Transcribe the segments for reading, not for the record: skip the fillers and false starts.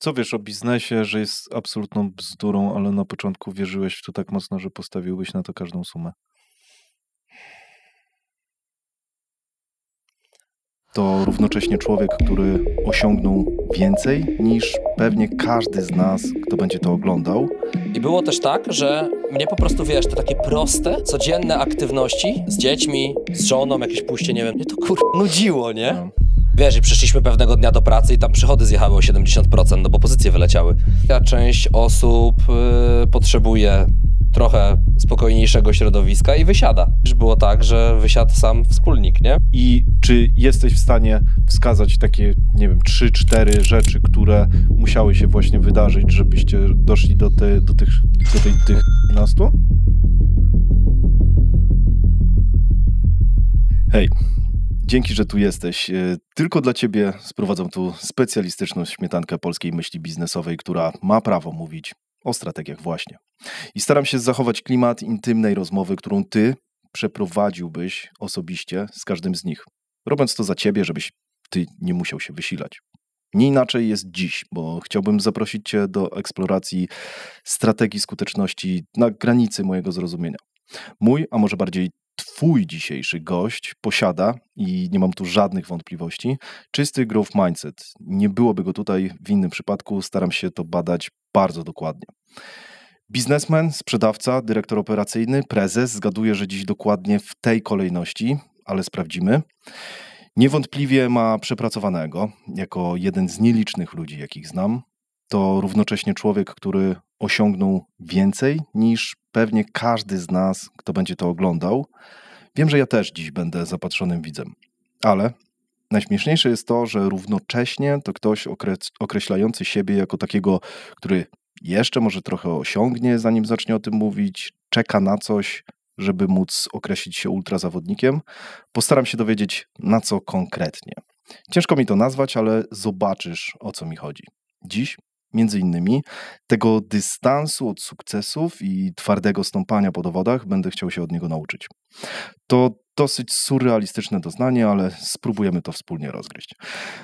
Co wiesz o biznesie, że jest absolutną bzdurą, ale na początku wierzyłeś w to tak mocno, że postawiłbyś na to każdą sumę? To równocześnie człowiek, który osiągnął więcej niż pewnie każdy z nas, kto będzie to oglądał. I było też tak, że mnie po prostu, wiesz, te takie proste, codzienne aktywności z dziećmi, z żoną, jakieś pójście, nie wiem, mnie to nudziło, nie? No. Wiesz, i przyszliśmy pewnego dnia do pracy i tam przychody zjechały o 70%, no bo pozycje wyleciały. Część osób potrzebuje trochę spokojniejszego środowiska i wysiada. Już było tak, że wysiadł sam wspólnik, nie? I czy jesteś w stanie wskazać takie, nie wiem, 3-4 rzeczy, które musiały się właśnie wydarzyć, żebyście doszli do tych 15? Hej, dzięki, że tu jesteś. Tylko dla ciebie sprowadzam tu specjalistyczną śmietankę polskiej myśli biznesowej, która ma prawo mówić o strategiach właśnie. I staram się zachować klimat intymnej rozmowy, którą ty przeprowadziłbyś osobiście z każdym z nich. Robiąc to za ciebie, żebyś ty nie musiał się wysilać. Nie inaczej jest dziś, bo chciałbym zaprosić cię do eksploracji strategii skuteczności na granicy mojego zrozumienia. Mój, a może bardziej twój dzisiejszy gość posiada, i nie mam tu żadnych wątpliwości, czysty growth mindset. Nie byłoby go tutaj w innym przypadku, staram się to badać bardzo dokładnie. Biznesmen, sprzedawca, dyrektor operacyjny, prezes, zgaduję, że dziś dokładnie w tej kolejności, ale sprawdzimy. Niewątpliwie ma przepracowanego, jako jeden z nielicznych ludzi, jakich znam. To równocześnie człowiek, który osiągnął więcej niż pewnie każdy z nas, kto będzie to oglądał. Wiem, że ja też dziś będę zapatrzonym widzem, ale najśmieszniejsze jest to, że równocześnie to ktoś określający siebie jako takiego, który jeszcze może trochę osiągnie, zanim zacznie o tym mówić, czeka na coś, żeby móc określić się ultrazawodnikiem. Postaram się dowiedzieć, na co konkretnie. Ciężko mi to nazwać, ale zobaczysz, o co mi chodzi. Dziś, między innymi, tego dystansu od sukcesów i twardego stąpania po dowodach będę chciał się od niego nauczyć. To dosyć surrealistyczne doznanie, ale spróbujemy to wspólnie rozgryźć.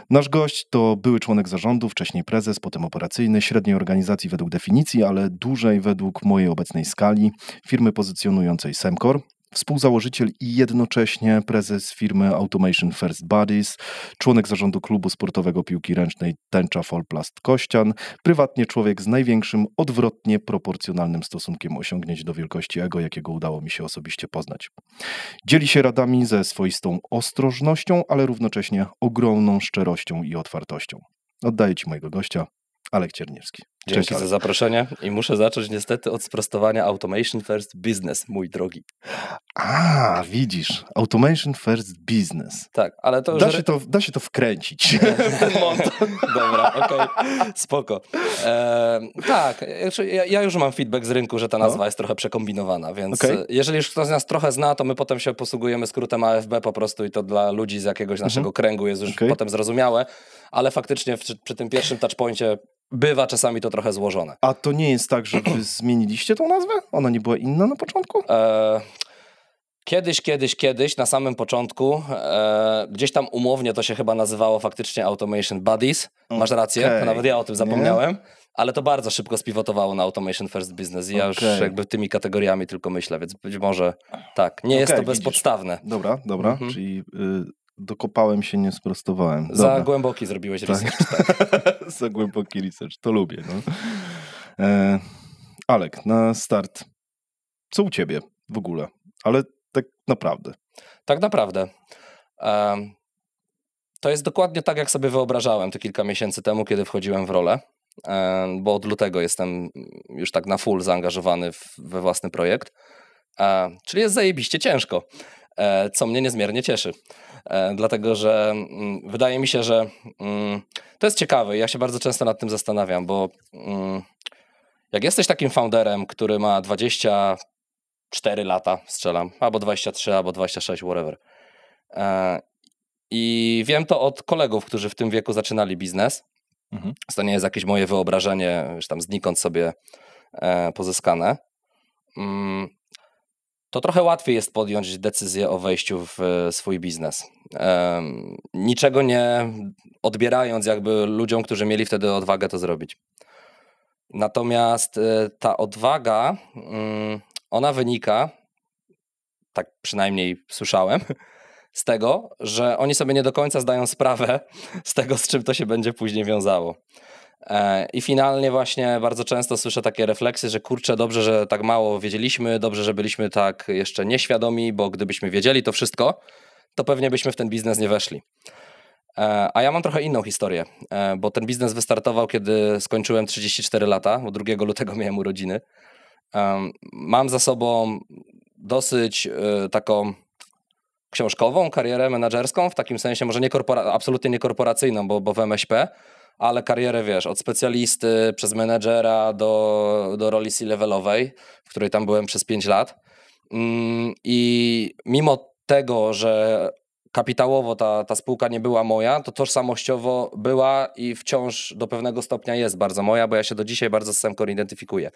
Nasz gość to były członek zarządu, wcześniej prezes, potem operacyjny, średniej organizacji według definicji, ale dużej według mojej obecnej skali, firmy pozycjonującej Semcor, współzałożyciel i jednocześnie prezes firmy Automation First Buddies, członek zarządu klubu sportowego piłki ręcznej Tęcza Folplast Kościan, prywatnie człowiek z największym odwrotnie proporcjonalnym stosunkiem osiągnięć do wielkości ego, jakiego udało mi się osobiście poznać. Dzieli się radami ze swoistą ostrożnością, ale równocześnie ogromną szczerością i otwartością. Oddaję ci mojego gościa, Alek Cierniewski. Dzięki za zaproszenie i muszę zacząć niestety od sprostowania Automation First Business, mój drogi. A, widzisz, Automation First Business. Tak, ale to już... Da się to wkręcić. Dobra, okej, spoko. Tak, ja już mam feedback z rynku, że ta nazwa jest trochę przekombinowana, więc jeżeli już ktoś z nas trochę zna, to my potem się posługujemy skrótem AFB po prostu i to dla ludzi z jakiegoś naszego kręgu jest już potem zrozumiałe, ale faktycznie przy tym pierwszym touchpoincie bywa czasami to trochę złożone. A to nie jest tak, że wy zmieniliście tą nazwę? Ona nie była inna na początku? Kiedyś, na samym początku, gdzieś tam umownie to się chyba nazywało faktycznie Automation Buddies. Masz rację, to nawet ja o tym zapomniałem, ale to bardzo szybko spiwotowało na Automation First Business i ja już jakby tymi kategoriami tylko myślę, więc być może tak, nie jest to bezpodstawne. Dobra, czyli... dokopałem się, nie sprostowałem. Za głęboki zrobiłeś research. Tak. Za głęboki research, to lubię. No. Alek, na start, co u ciebie w ogóle? Ale tak naprawdę. Tak naprawdę. To jest dokładnie tak, jak sobie wyobrażałem te kilka miesięcy temu, kiedy wchodziłem w rolę, bo od lutego jestem już tak na full zaangażowany we własny projekt, czyli jest zajebiście ciężko, co mnie niezmiernie cieszy. Dlatego, że wydaje mi się, że to jest ciekawe. Ja się bardzo często nad tym zastanawiam, bo jak jesteś takim founderem, który ma 24 lata, strzelam, albo 23, albo 26, whatever. I wiem to od kolegów, którzy w tym wieku zaczynali biznes. To nie jest jakieś moje wyobrażenie, już tam znikąd sobie pozyskane. to trochę łatwiej jest podjąć decyzję o wejściu w swój biznes. Niczego nie odbierając jakby ludziom, którzy mieli wtedy odwagę to zrobić. Natomiast ta odwaga, ona wynika, tak przynajmniej słyszałem, z tego, że oni sobie nie do końca zdają sprawę z tego, z czym to się będzie później wiązało. I finalnie właśnie bardzo często słyszę takie refleksje, że kurczę, dobrze, że tak mało wiedzieliśmy, dobrze, że byliśmy tak jeszcze nieświadomi, bo gdybyśmy wiedzieli to wszystko, to pewnie byśmy w ten biznes nie weszli. A ja mam trochę inną historię, bo ten biznes wystartował, kiedy skończyłem 34 lata, bo 2 lutego miałem urodziny. Mam za sobą dosyć taką książkową karierę menadżerską, w takim sensie może nie absolutnie nie korporacyjną, bo w MŚP, ale karierę, wiesz, od specjalisty przez menedżera do roli C-levelowej, w której tam byłem przez 5 lat. I mimo tego, że kapitałowo ta spółka nie była moja, to tożsamościowo była i wciąż do pewnego stopnia jest bardzo moja, bo ja się do dzisiaj bardzo z Semcor identyfikuję.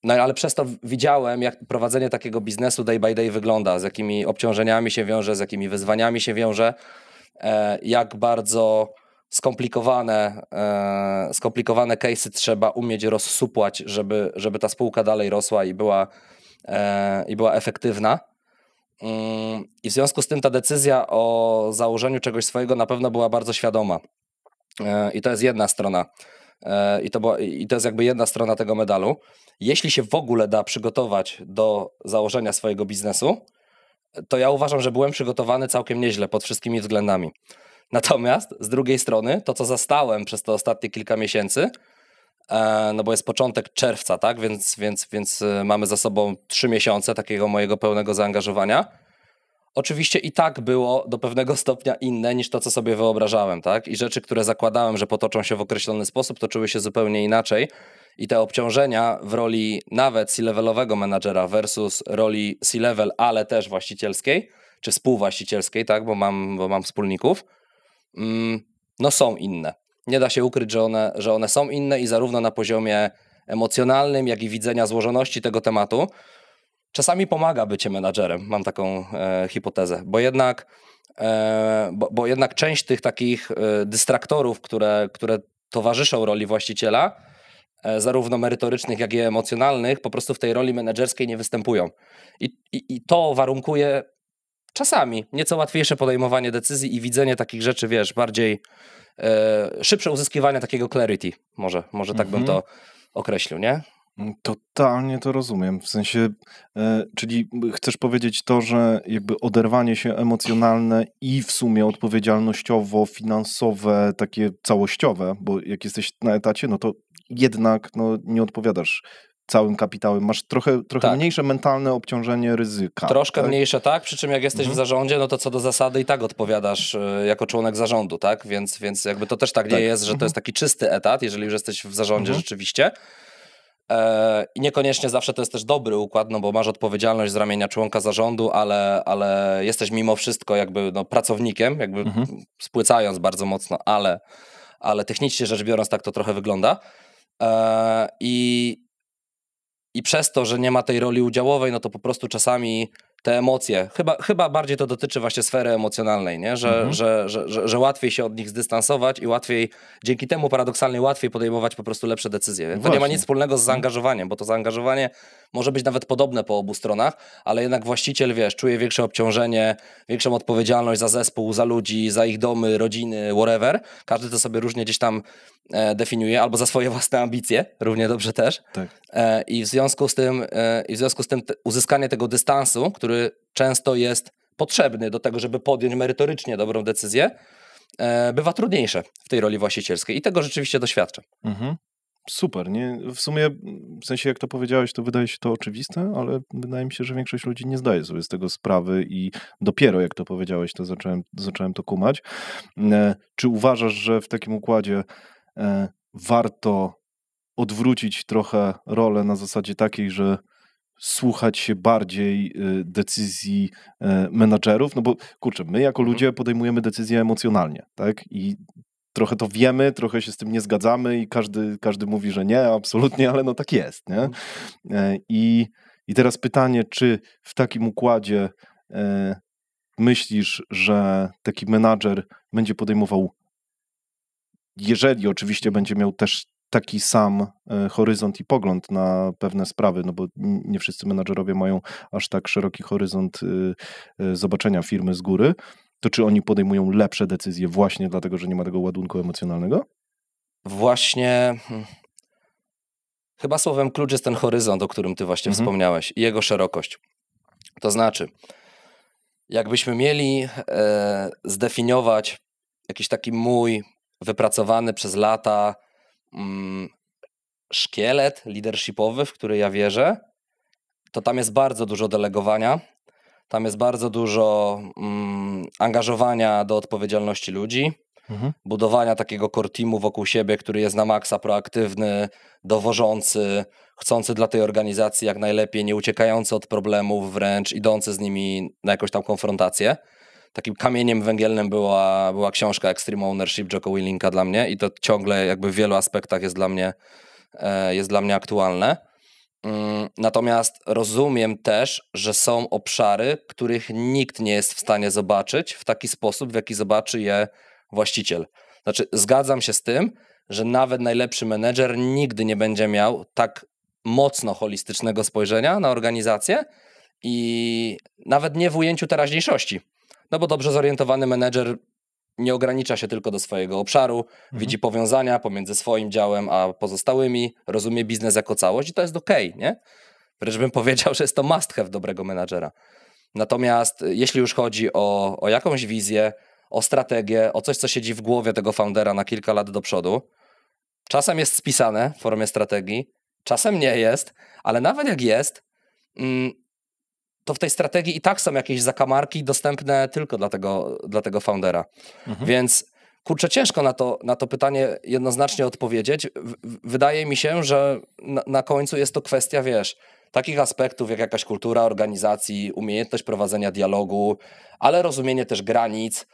No ale przez to widziałem, jak prowadzenie takiego biznesu day by day wygląda, z jakimi obciążeniami się wiąże, z jakimi wyzwaniami się wiąże, jak bardzo skomplikowane case'y trzeba umieć rozsupłać, żeby ta spółka dalej rosła i była efektywna. I w związku z tym ta decyzja o założeniu czegoś swojego na pewno była bardzo świadoma. I to jest jedna strona. I to jest jakby jedna strona tego medalu. Jeśli się w ogóle da przygotować do założenia swojego biznesu, to ja uważam, że byłem przygotowany całkiem nieźle pod wszystkimi względami. Natomiast z drugiej strony to, co zastałem przez te ostatnie kilka miesięcy, no bo jest początek czerwca, tak? Więc mamy za sobą 3 miesiące takiego mojego pełnego zaangażowania. Oczywiście i tak było do pewnego stopnia inne niż to, co sobie wyobrażałem, tak? I rzeczy, które zakładałem, że potoczą się w określony sposób, toczyły się zupełnie inaczej. I te obciążenia w roli nawet C-levelowego menadżera versus roli C-level, ale też właścicielskiej, czy współwłaścicielskiej, tak? Bo mam wspólników, no są inne. Nie da się ukryć, że one są inne i zarówno na poziomie emocjonalnym, jak i widzenia złożoności tego tematu. Czasami pomaga bycie menadżerem, mam taką hipotezę, bo jednak część tych takich dystraktorów, które towarzyszą roli właściciela, zarówno merytorycznych, jak i emocjonalnych, po prostu w tej roli menedżerskiej nie występują. I to warunkuje czasami nieco łatwiejsze podejmowanie decyzji i widzenie takich rzeczy, wiesz, bardziej szybsze uzyskiwanie takiego clarity, może tak bym to określił, nie? Totalnie to rozumiem, w sensie, czyli chcesz powiedzieć to, że jakby oderwanie się emocjonalne i w sumie odpowiedzialnościowo, finansowe, takie całościowe, bo jak jesteś na etacie, no to jednak nie odpowiadasz całym kapitałem, masz trochę tak. Mniejsze mentalne obciążenie ryzyka. Troszkę tak? Mniejsze, tak, przy czym jak jesteś w zarządzie, no to co do zasady i tak odpowiadasz jako członek zarządu, tak, więc jakby to też tak nie jest, że to jest taki czysty etat, jeżeli już jesteś w zarządzie rzeczywiście. I niekoniecznie zawsze to jest też dobry układ, no bo masz odpowiedzialność z ramienia członka zarządu, ale jesteś mimo wszystko jakby pracownikiem, jakby spłycając bardzo mocno, ale technicznie rzecz biorąc tak to trochę wygląda. I przez to, że nie ma tej roli udziałowej, no to po prostu czasami te emocje, chyba bardziej to dotyczy właśnie sfery emocjonalnej, nie? Że łatwiej się od nich zdystansować i łatwiej, dzięki temu paradoksalnie łatwiej podejmować po prostu lepsze decyzje. Więc to nie ma nic wspólnego z zaangażowaniem, bo to zaangażowanie może być nawet podobne po obu stronach, ale jednak właściciel, wiesz, czuje większe obciążenie, większą odpowiedzialność za zespół, za ludzi, za ich domy, rodziny, whatever. Każdy to sobie różnie gdzieś tam definiuje, albo za swoje własne ambicje, równie dobrze też. Tak. I w związku z tym uzyskanie tego dystansu, który często jest potrzebny do tego, żeby podjąć merytorycznie dobrą decyzję, bywa trudniejsze w tej roli właścicielskiej i tego rzeczywiście doświadczam. Super, nie? W sumie, w sensie jak to powiedziałeś, to wydaje się to oczywiste, ale wydaje mi się, że większość ludzi nie zdaje sobie z tego sprawy i dopiero jak to powiedziałeś, to zacząłem to kumać. Czy uważasz, że w takim układzie warto odwrócić trochę rolę na zasadzie takiej, że słuchać się bardziej decyzji menadżerów? No bo kurczę, my jako ludzie podejmujemy decyzje emocjonalnie, tak? I trochę to wiemy, trochę się z tym nie zgadzamy i każdy mówi, że nie, absolutnie, ale no tak jest, nie? I teraz pytanie, czy w takim układzie myślisz, że taki menadżer będzie podejmował, jeżeli oczywiście będzie miał też taki sam horyzont i pogląd na pewne sprawy, no bo nie wszyscy menadżerowie mają aż tak szeroki horyzont zobaczenia firmy z góry, to czy oni podejmują lepsze decyzje właśnie dlatego, że nie ma tego ładunku emocjonalnego? Właśnie chyba słowem klucz jest ten horyzont, o którym ty właśnie wspomniałeś i jego szerokość. To znaczy, jakbyśmy mieli zdefiniować jakiś taki mój wypracowany przez lata szkielet leadershipowy, w który ja wierzę, to tam jest bardzo dużo delegowania, tam jest bardzo dużo angażowania do odpowiedzialności ludzi, budowania takiego core teamu wokół siebie, który jest na maksa proaktywny, dowożący, chcący dla tej organizacji jak najlepiej, nie uciekający od problemów, wręcz idący z nimi na jakąś tam konfrontację. Takim kamieniem węgielnym była książka Extreme Ownership Jocko Willinka dla mnie i to ciągle jakby w wielu aspektach jest dla mnie aktualne. Natomiast rozumiem też, że są obszary, których nikt nie jest w stanie zobaczyć w taki sposób, w jaki zobaczy je właściciel. Znaczy, zgadzam się z tym, że nawet najlepszy menedżer nigdy nie będzie miał tak mocno holistycznego spojrzenia na organizację i nawet nie w ujęciu teraźniejszości. No bo dobrze zorientowany menedżer nie ogranicza się tylko do swojego obszaru, widzi powiązania pomiędzy swoim działem a pozostałymi, rozumie biznes jako całość i to jest okej, nie? Wręcz bym powiedział, że jest to must have dobrego menadżera. Natomiast jeśli już chodzi o jakąś wizję, o strategię, o coś, co siedzi w głowie tego foundera na kilka lat do przodu, czasem jest spisane w formie strategii, czasem nie jest, ale nawet jak jest, to w tej strategii i tak są jakieś zakamarki dostępne tylko dla tego foundera. Więc kurczę, ciężko na to pytanie jednoznacznie odpowiedzieć. Wydaje mi się, że na końcu jest to kwestia, wiesz, takich aspektów jak jakaś kultura organizacji, umiejętność prowadzenia dialogu, ale rozumienie też granic,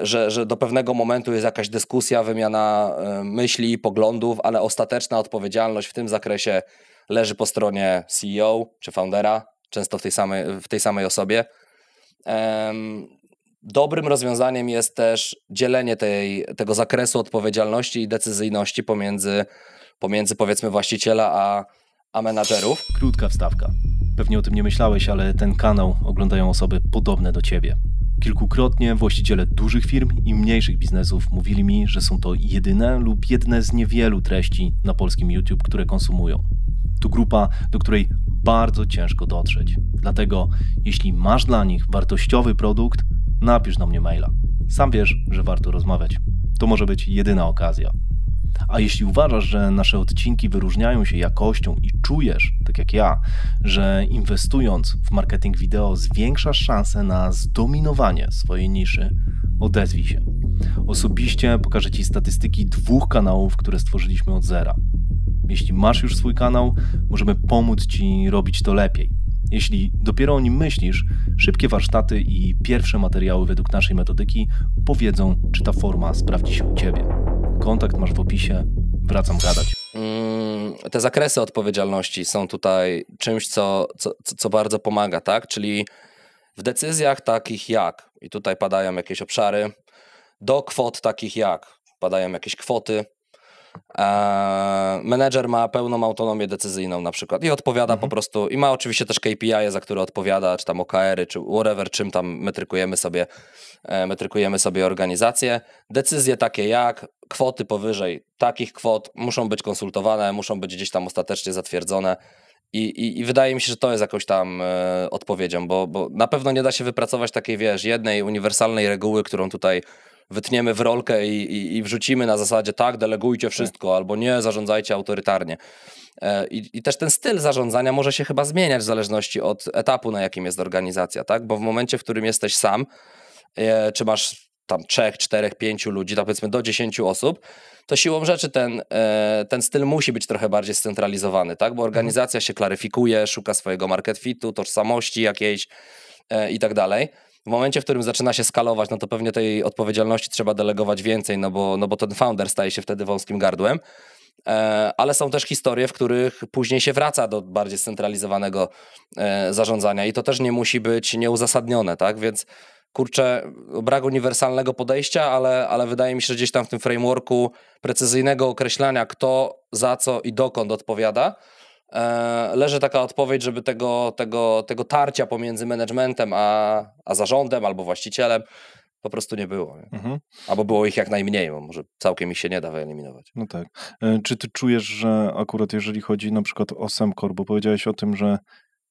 że do pewnego momentu jest jakaś dyskusja, wymiana myśli, poglądów, ale ostateczna odpowiedzialność w tym zakresie leży po stronie CEO czy foundera, często w tej samej osobie. Dobrym rozwiązaniem jest też dzielenie tego zakresu odpowiedzialności i decyzyjności pomiędzy powiedzmy właściciela a menadżerów. Krótka wstawka. Pewnie o tym nie myślałeś, ale ten kanał oglądają osoby podobne do ciebie. Kilkukrotnie właściciele dużych firm i mniejszych biznesów mówili mi, że są to jedyne lub jedne z niewielu treści na polskim YouTube, które konsumują. To grupa, do której bardzo ciężko dotrzeć. Dlatego, jeśli masz dla nich wartościowy produkt, napisz do mnie maila. Sam wiesz, że warto rozmawiać. To może być jedyna okazja. A jeśli uważasz, że nasze odcinki wyróżniają się jakością i czujesz, tak jak ja, że inwestując w marketing wideo zwiększasz szansę na zdominowanie swojej niszy, odezwij się. Osobiście pokażę Ci statystyki 2 kanałów, które stworzyliśmy od zera. Jeśli masz już swój kanał, możemy pomóc Ci robić to lepiej. Jeśli dopiero o nim myślisz, szybkie warsztaty i pierwsze materiały według naszej metodyki powiedzą, czy ta forma sprawdzi się u Ciebie. Kontakt masz w opisie, wracam gadać. Te zakresy odpowiedzialności są tutaj czymś, co bardzo pomaga, tak? Czyli w decyzjach takich jak, i tutaj padają jakieś obszary, do kwot takich jak, padają jakieś kwoty, menedżer ma pełną autonomię decyzyjną na przykład i odpowiada po prostu, i ma oczywiście też KPI, za które odpowiada, czy tam OKR-y, czy whatever, czym tam metrykujemy sobie organizację. Decyzje takie jak kwoty powyżej takich kwot muszą być konsultowane, muszą być gdzieś tam ostatecznie zatwierdzone i wydaje mi się, że to jest jakąś tam odpowiedzią, bo na pewno nie da się wypracować takiej, wiesz, jednej uniwersalnej reguły, którą tutaj wytniemy w rolkę i wrzucimy na zasadzie tak, delegujcie wszystko, albo nie, zarządzajcie autorytarnie. I też ten styl zarządzania może się chyba zmieniać w zależności od etapu, na jakim jest organizacja, tak? Bo w momencie, w którym jesteś sam, czy masz tam 3, 4, 5 ludzi, tak powiedzmy do 10 osób, to siłą rzeczy ten styl musi być trochę bardziej scentralizowany, tak? Bo organizacja się klaryfikuje, szuka swojego market fitu, tożsamości jakiejś i tak dalej. W momencie, w którym zaczyna się skalować, no to pewnie tej odpowiedzialności trzeba delegować więcej, no bo ten founder staje się wtedy wąskim gardłem. ale są też historie, w których później się wraca do bardziej scentralizowanego zarządzania i to też nie musi być nieuzasadnione, tak? Więc kurczę, brak uniwersalnego podejścia, ale wydaje mi się, że gdzieś tam w tym frameworku precyzyjnego określania, kto za co i dokąd odpowiada, leży taka odpowiedź, żeby tego tarcia pomiędzy managementem a zarządem albo właścicielem po prostu nie było. Nie? Albo było ich jak najmniej, bo może całkiem ich się nie da wyeliminować. No tak. Czy ty czujesz, że akurat jeżeli chodzi na przykład o Semcor, bo powiedziałeś o tym, że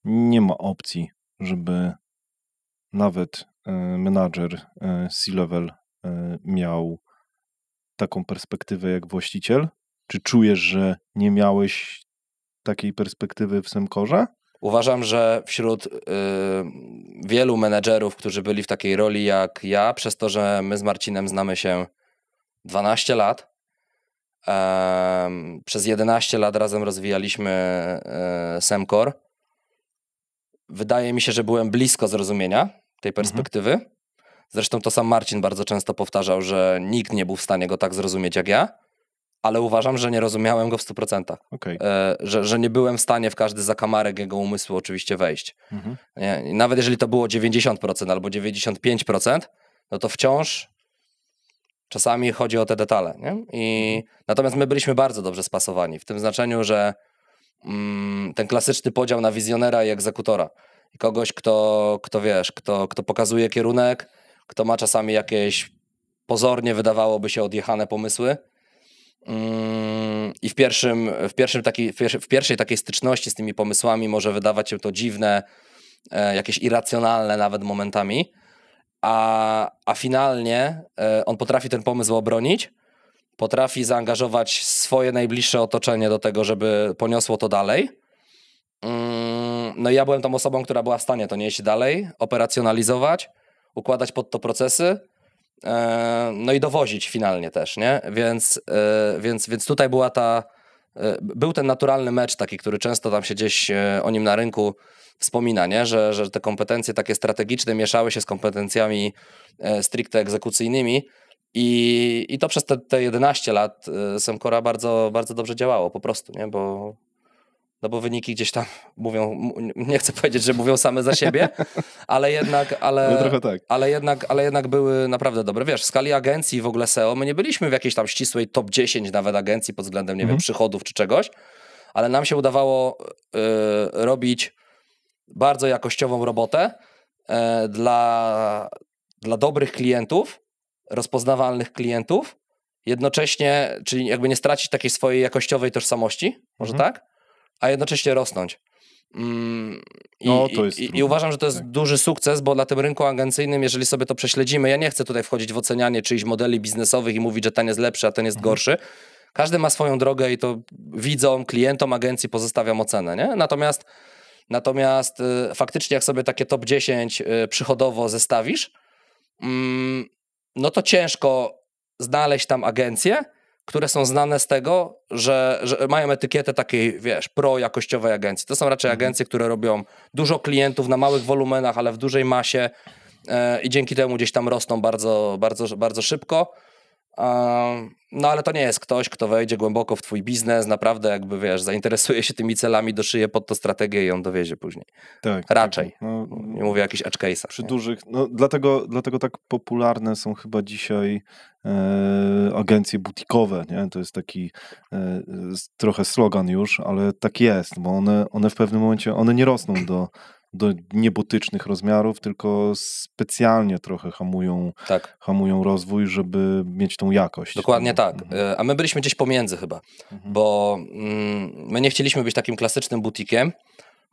nie ma opcji, żeby nawet menadżer C-level miał taką perspektywę jak właściciel? Czy czujesz, że nie miałeś takiej perspektywy w Semcorze? Uważam, że wśród wielu menedżerów, którzy byli w takiej roli jak ja, przez to, że my z Marcinem znamy się 12 lat, przez 11 lat razem rozwijaliśmy Semcor, wydaje mi się, że byłem blisko zrozumienia tej perspektywy. Zresztą to sam Marcin bardzo często powtarzał, że nikt nie był w stanie go tak zrozumieć jak ja, ale uważam, że nie rozumiałem go w 100%. Okay. Że nie byłem w stanie w każdy zakamarek jego umysłu oczywiście wejść. Nie? Nawet jeżeli to było 90% albo 95%, no to wciąż czasami chodzi o te detale. Nie? Natomiast my byliśmy bardzo dobrze spasowani, w tym znaczeniu, że ten klasyczny podział na wizjonera i egzekutora. I kogoś, kto pokazuje kierunek, kto ma czasami jakieś pozornie wydawałoby się odjechane pomysły. I w pierwszej takiej styczności z tymi pomysłami może wydawać się to dziwne, jakieś irracjonalne nawet momentami, a finalnie on potrafi ten pomysł obronić, potrafi zaangażować swoje najbliższe otoczenie do tego, żeby poniosło to dalej. No i ja byłem tą osobą, która była w stanie to nieść dalej, operacjonalizować, układać pod to procesy, no i dowozić finalnie też, nie? Więc tutaj był ten naturalny mecz taki, który często tam się gdzieś o nim na rynku wspomina, nie? Że te kompetencje takie strategiczne mieszały się z kompetencjami stricte egzekucyjnymi i to przez te 11 lat Semcora bardzo, bardzo dobrze działało po prostu, nie? Bo wyniki gdzieś tam mówią, nie chcę powiedzieć, że mówią same za siebie, ale jednak były naprawdę dobre. Wiesz, w skali agencji w ogóle SEO, my nie byliśmy w jakiejś tam ścisłej top 10 nawet agencji pod względem, nie wiem, przychodów czy czegoś, ale nam się udawało robić bardzo jakościową robotę dla dobrych klientów, rozpoznawalnych klientów, jednocześnie, czyli jakby nie stracić takiej swojej jakościowej tożsamości, może tak? A jednocześnie rosnąć. I uważam, że to jest duży sukces, bo na tym rynku agencyjnym, jeżeli sobie to prześledzimy, ja nie chcę tutaj wchodzić w ocenianie czyichś modeli biznesowych i mówić, że ten jest lepszy, a ten jest gorszy. Każdy ma swoją drogę i to widzom, klientom agencji pozostawiam ocenę, nie? Natomiast faktycznie jak sobie takie top 10 przychodowo zestawisz, no to ciężko znaleźć tam agencje, które są znane z tego, że mają etykietę takiej, wiesz, pro-jakościowej agencji. To są raczej agencje, które robią dużo klientów na małych wolumenach, ale w dużej masie i dzięki temu gdzieś tam rosną bardzo, bardzo, bardzo szybko. No ale to nie jest ktoś, kto wejdzie głęboko w twój biznes, naprawdę jakby, wiesz, zainteresuje się tymi celami, doszyje pod to strategię i on dowiezie później. Tak. Raczej. Tak, no, nie mówię o jakichś edge case'ach. Przy dużych, no dlatego tak popularne są chyba dzisiaj agencje butikowe, nie? To jest taki trochę slogan już, ale tak jest, bo one w pewnym momencie, one nie rosną do niebotycznych rozmiarów, tylko specjalnie trochę hamują rozwój, żeby mieć tą jakość. Dokładnie tak. A my byliśmy gdzieś pomiędzy chyba, bo my nie chcieliśmy być takim klasycznym butikiem,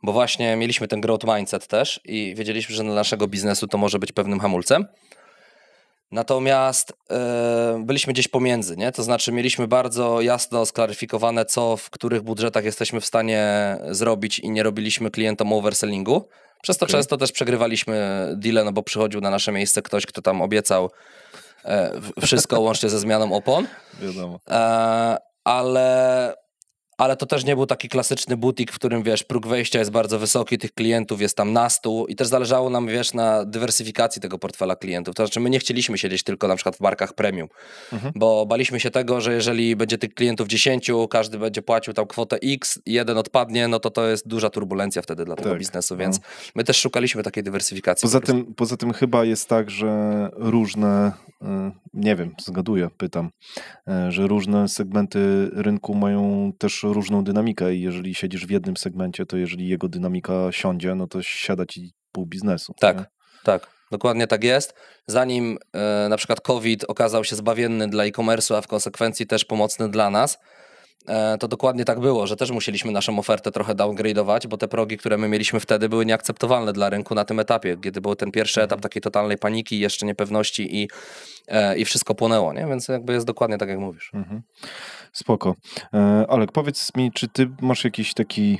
bo właśnie mieliśmy ten growth mindset też i wiedzieliśmy, że dla naszego biznesu to może być pewnym hamulcem. Natomiast byliśmy gdzieś pomiędzy, nie? To znaczy mieliśmy bardzo jasno sklaryfikowane, co w których budżetach jesteśmy w stanie zrobić i nie robiliśmy klientom oversellingu. Przez to często też przegrywaliśmy deale, no bo przychodził na nasze miejsce ktoś, kto tam obiecał wszystko łącznie ze zmianą opon. Wiadomo. ale to też nie był taki klasyczny butik, w którym, wiesz, próg wejścia jest bardzo wysoki, tych klientów jest tam na 100 i też zależało nam, wiesz, na dywersyfikacji tego portfela klientów. To znaczy my nie chcieliśmy siedzieć tylko na przykład w markach premium, bo baliśmy się tego, że jeżeli będzie tych klientów 10, każdy będzie płacił tam kwotę X i jeden odpadnie, no to jest duża turbulencja wtedy dla tego biznesu, więc my też szukaliśmy takiej dywersyfikacji. Poza tym chyba jest tak, że różne, nie wiem, zgaduję, pytam, że różne segmenty rynku mają też różną dynamikę i jeżeli siedzisz w jednym segmencie, to jeżeli jego dynamika siądzie, no to siada ci pół biznesu. Tak, nie? tak. Dokładnie tak jest. Zanim na przykład COVID okazał się zbawienny dla e-commerce'u, a w konsekwencji też pomocny dla nas, to dokładnie tak było, że też musieliśmy naszą ofertę trochę downgrade'ować, bo te progi, które my mieliśmy wtedy, były nieakceptowalne dla rynku na tym etapie, kiedy był ten pierwszy etap takiej totalnej paniki, jeszcze niepewności i wszystko płonęło, nie? Więc jakby jest dokładnie tak, jak mówisz. Spoko. Alek, powiedz mi, czy ty masz jakiś taki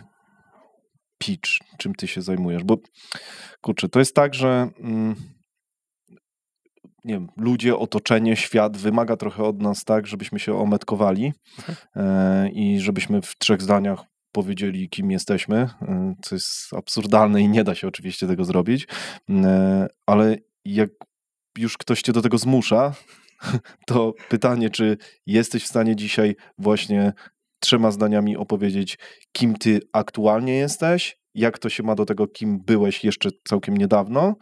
pitch, czym ty się zajmujesz? Bo kurczę, to jest tak, że nie wiem, ludzie, otoczenie, świat wymaga trochę od nas tak, żebyśmy się ometkowali i żebyśmy w 3 zdaniach powiedzieli, kim jesteśmy, co jest absurdalne i nie da się oczywiście tego zrobić, ale jak już ktoś cię do tego zmusza, to pytanie, czy jesteś w stanie dzisiaj właśnie 3 zdaniami opowiedzieć, kim ty aktualnie jesteś, jak to się ma do tego, kim byłeś jeszcze całkiem niedawno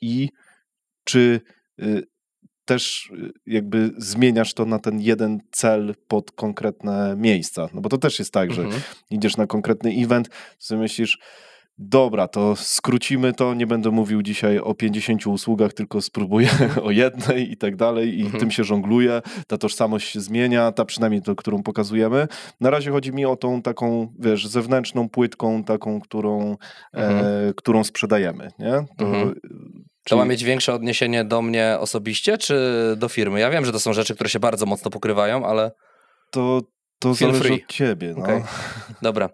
i czy też jakby zmieniasz to na ten jeden cel pod konkretne miejsca. No bo to też jest tak, że idziesz na konkretny event, sobie myślisz, dobra, to skrócimy to, nie będę mówił dzisiaj o 50 usługach, tylko spróbuję o jednej i tak dalej i tym się żongluje, ta tożsamość się zmienia, ta przynajmniej to, którą pokazujemy. Na razie chodzi mi o tą taką, wiesz, zewnętrzną płytką, taką, którą sprzedajemy, nie? To ma mieć większe odniesienie do mnie osobiście, czy do firmy? Ja wiem, że to są rzeczy, które się bardzo mocno pokrywają, ale... To zależy od ciebie. No. Okay. Dobra.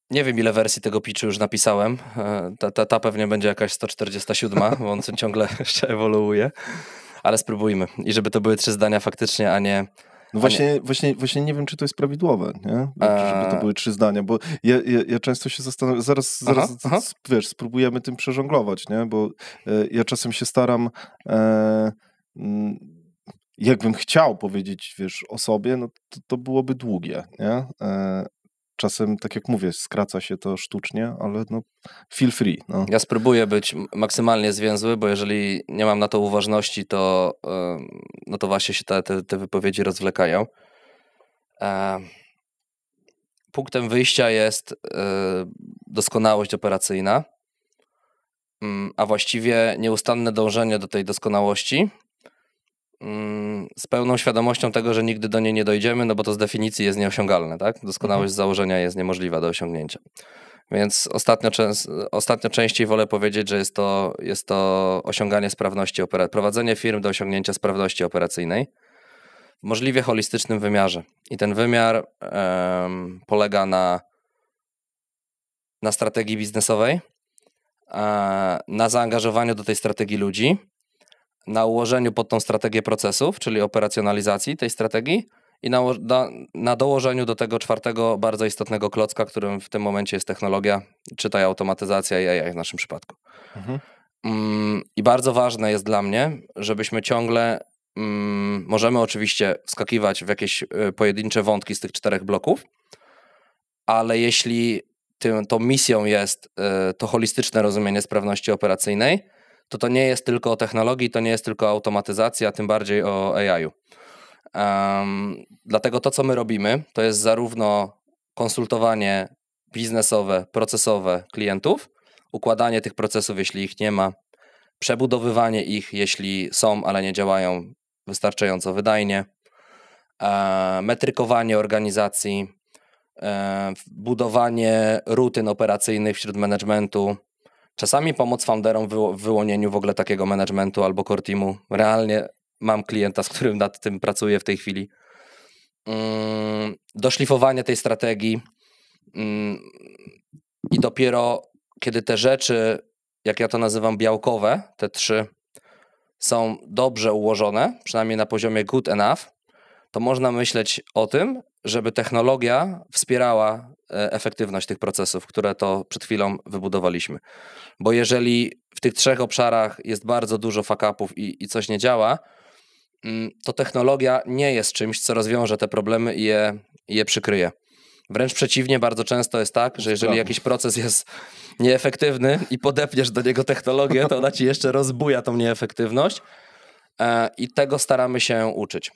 Nie wiem, ile wersji tego pitchu już napisałem. Ta pewnie będzie jakaś 147, bo on ciągle jeszcze ewoluuje. Ale spróbujmy. I żeby to były 3 zdania faktycznie, a nie... No właśnie nie wiem, czy to jest prawidłowe, nie? Żeby to były 3 zdania, bo ja często się zastanawiam, zaraz wiesz, spróbujemy tym przeżonglować, nie? Bo ja czasem się staram, jakbym chciał powiedzieć, wiesz, o sobie, no to byłoby długie, nie? Czasem, tak jak mówię, skraca się to sztucznie, ale no feel free. No. Ja spróbuję być maksymalnie zwięzły, bo jeżeli nie mam na to uważności, to no to właśnie się te wypowiedzi rozwlekają. Punktem wyjścia jest doskonałość operacyjna, a właściwie nieustanne dążenie do tej doskonałości z pełną świadomością tego, że nigdy do niej nie dojdziemy, no bo to z definicji jest nieosiągalne, tak? Doskonałość z założenia jest niemożliwa do osiągnięcia. Więc ostatnio częściej wolę powiedzieć, że jest to osiąganie sprawności prowadzenie firm do osiągnięcia sprawności operacyjnej w możliwie holistycznym wymiarze. I ten wymiar polega na strategii biznesowej, na zaangażowaniu do tej strategii ludzi, na ułożeniu pod tą strategię procesów, czyli operacjonalizacji tej strategii i na dołożeniu do tego 4. bardzo istotnego klocka, którym w tym momencie jest technologia, czytaj automatyzacja i AI w naszym przypadku. I bardzo ważne jest dla mnie, żebyśmy ciągle, możemy oczywiście wskakiwać w jakieś pojedyncze wątki z tych 4 bloków, ale jeśli tą misją jest to holistyczne rozumienie sprawności operacyjnej, to nie jest tylko o technologii, to nie jest tylko automatyzacja, a tym bardziej o AI-u. Dlatego to, co my robimy, to jest zarówno konsultowanie biznesowe, procesowe klientów, układanie tych procesów, jeśli ich nie ma, przebudowywanie ich, jeśli są, ale nie działają wystarczająco wydajnie, metrykowanie organizacji, budowanie rutyn operacyjnych wśród managementu, czasami pomoc founderom w wyłonieniu w ogóle takiego managementu albo core teamu. Realnie mam klienta, z którym nad tym pracuję w tej chwili. Doszlifowanie tej strategii i dopiero kiedy te rzeczy, jak ja to nazywam białkowe, te 3 są dobrze ułożone, przynajmniej na poziomie good enough, to można myśleć o tym, żeby technologia wspierała efektywność tych procesów, które to przed chwilą wybudowaliśmy. Bo jeżeli w tych 3 obszarach jest bardzo dużo fuck-upów i coś nie działa, to technologia nie jest czymś, co rozwiąże te problemy i je przykryje. Wręcz przeciwnie, bardzo często jest tak, że jeżeli jakiś proces jest nieefektywny i podepniesz do niego technologię, to ona ci jeszcze rozbuja tą nieefektywność i tego staramy się uczyć.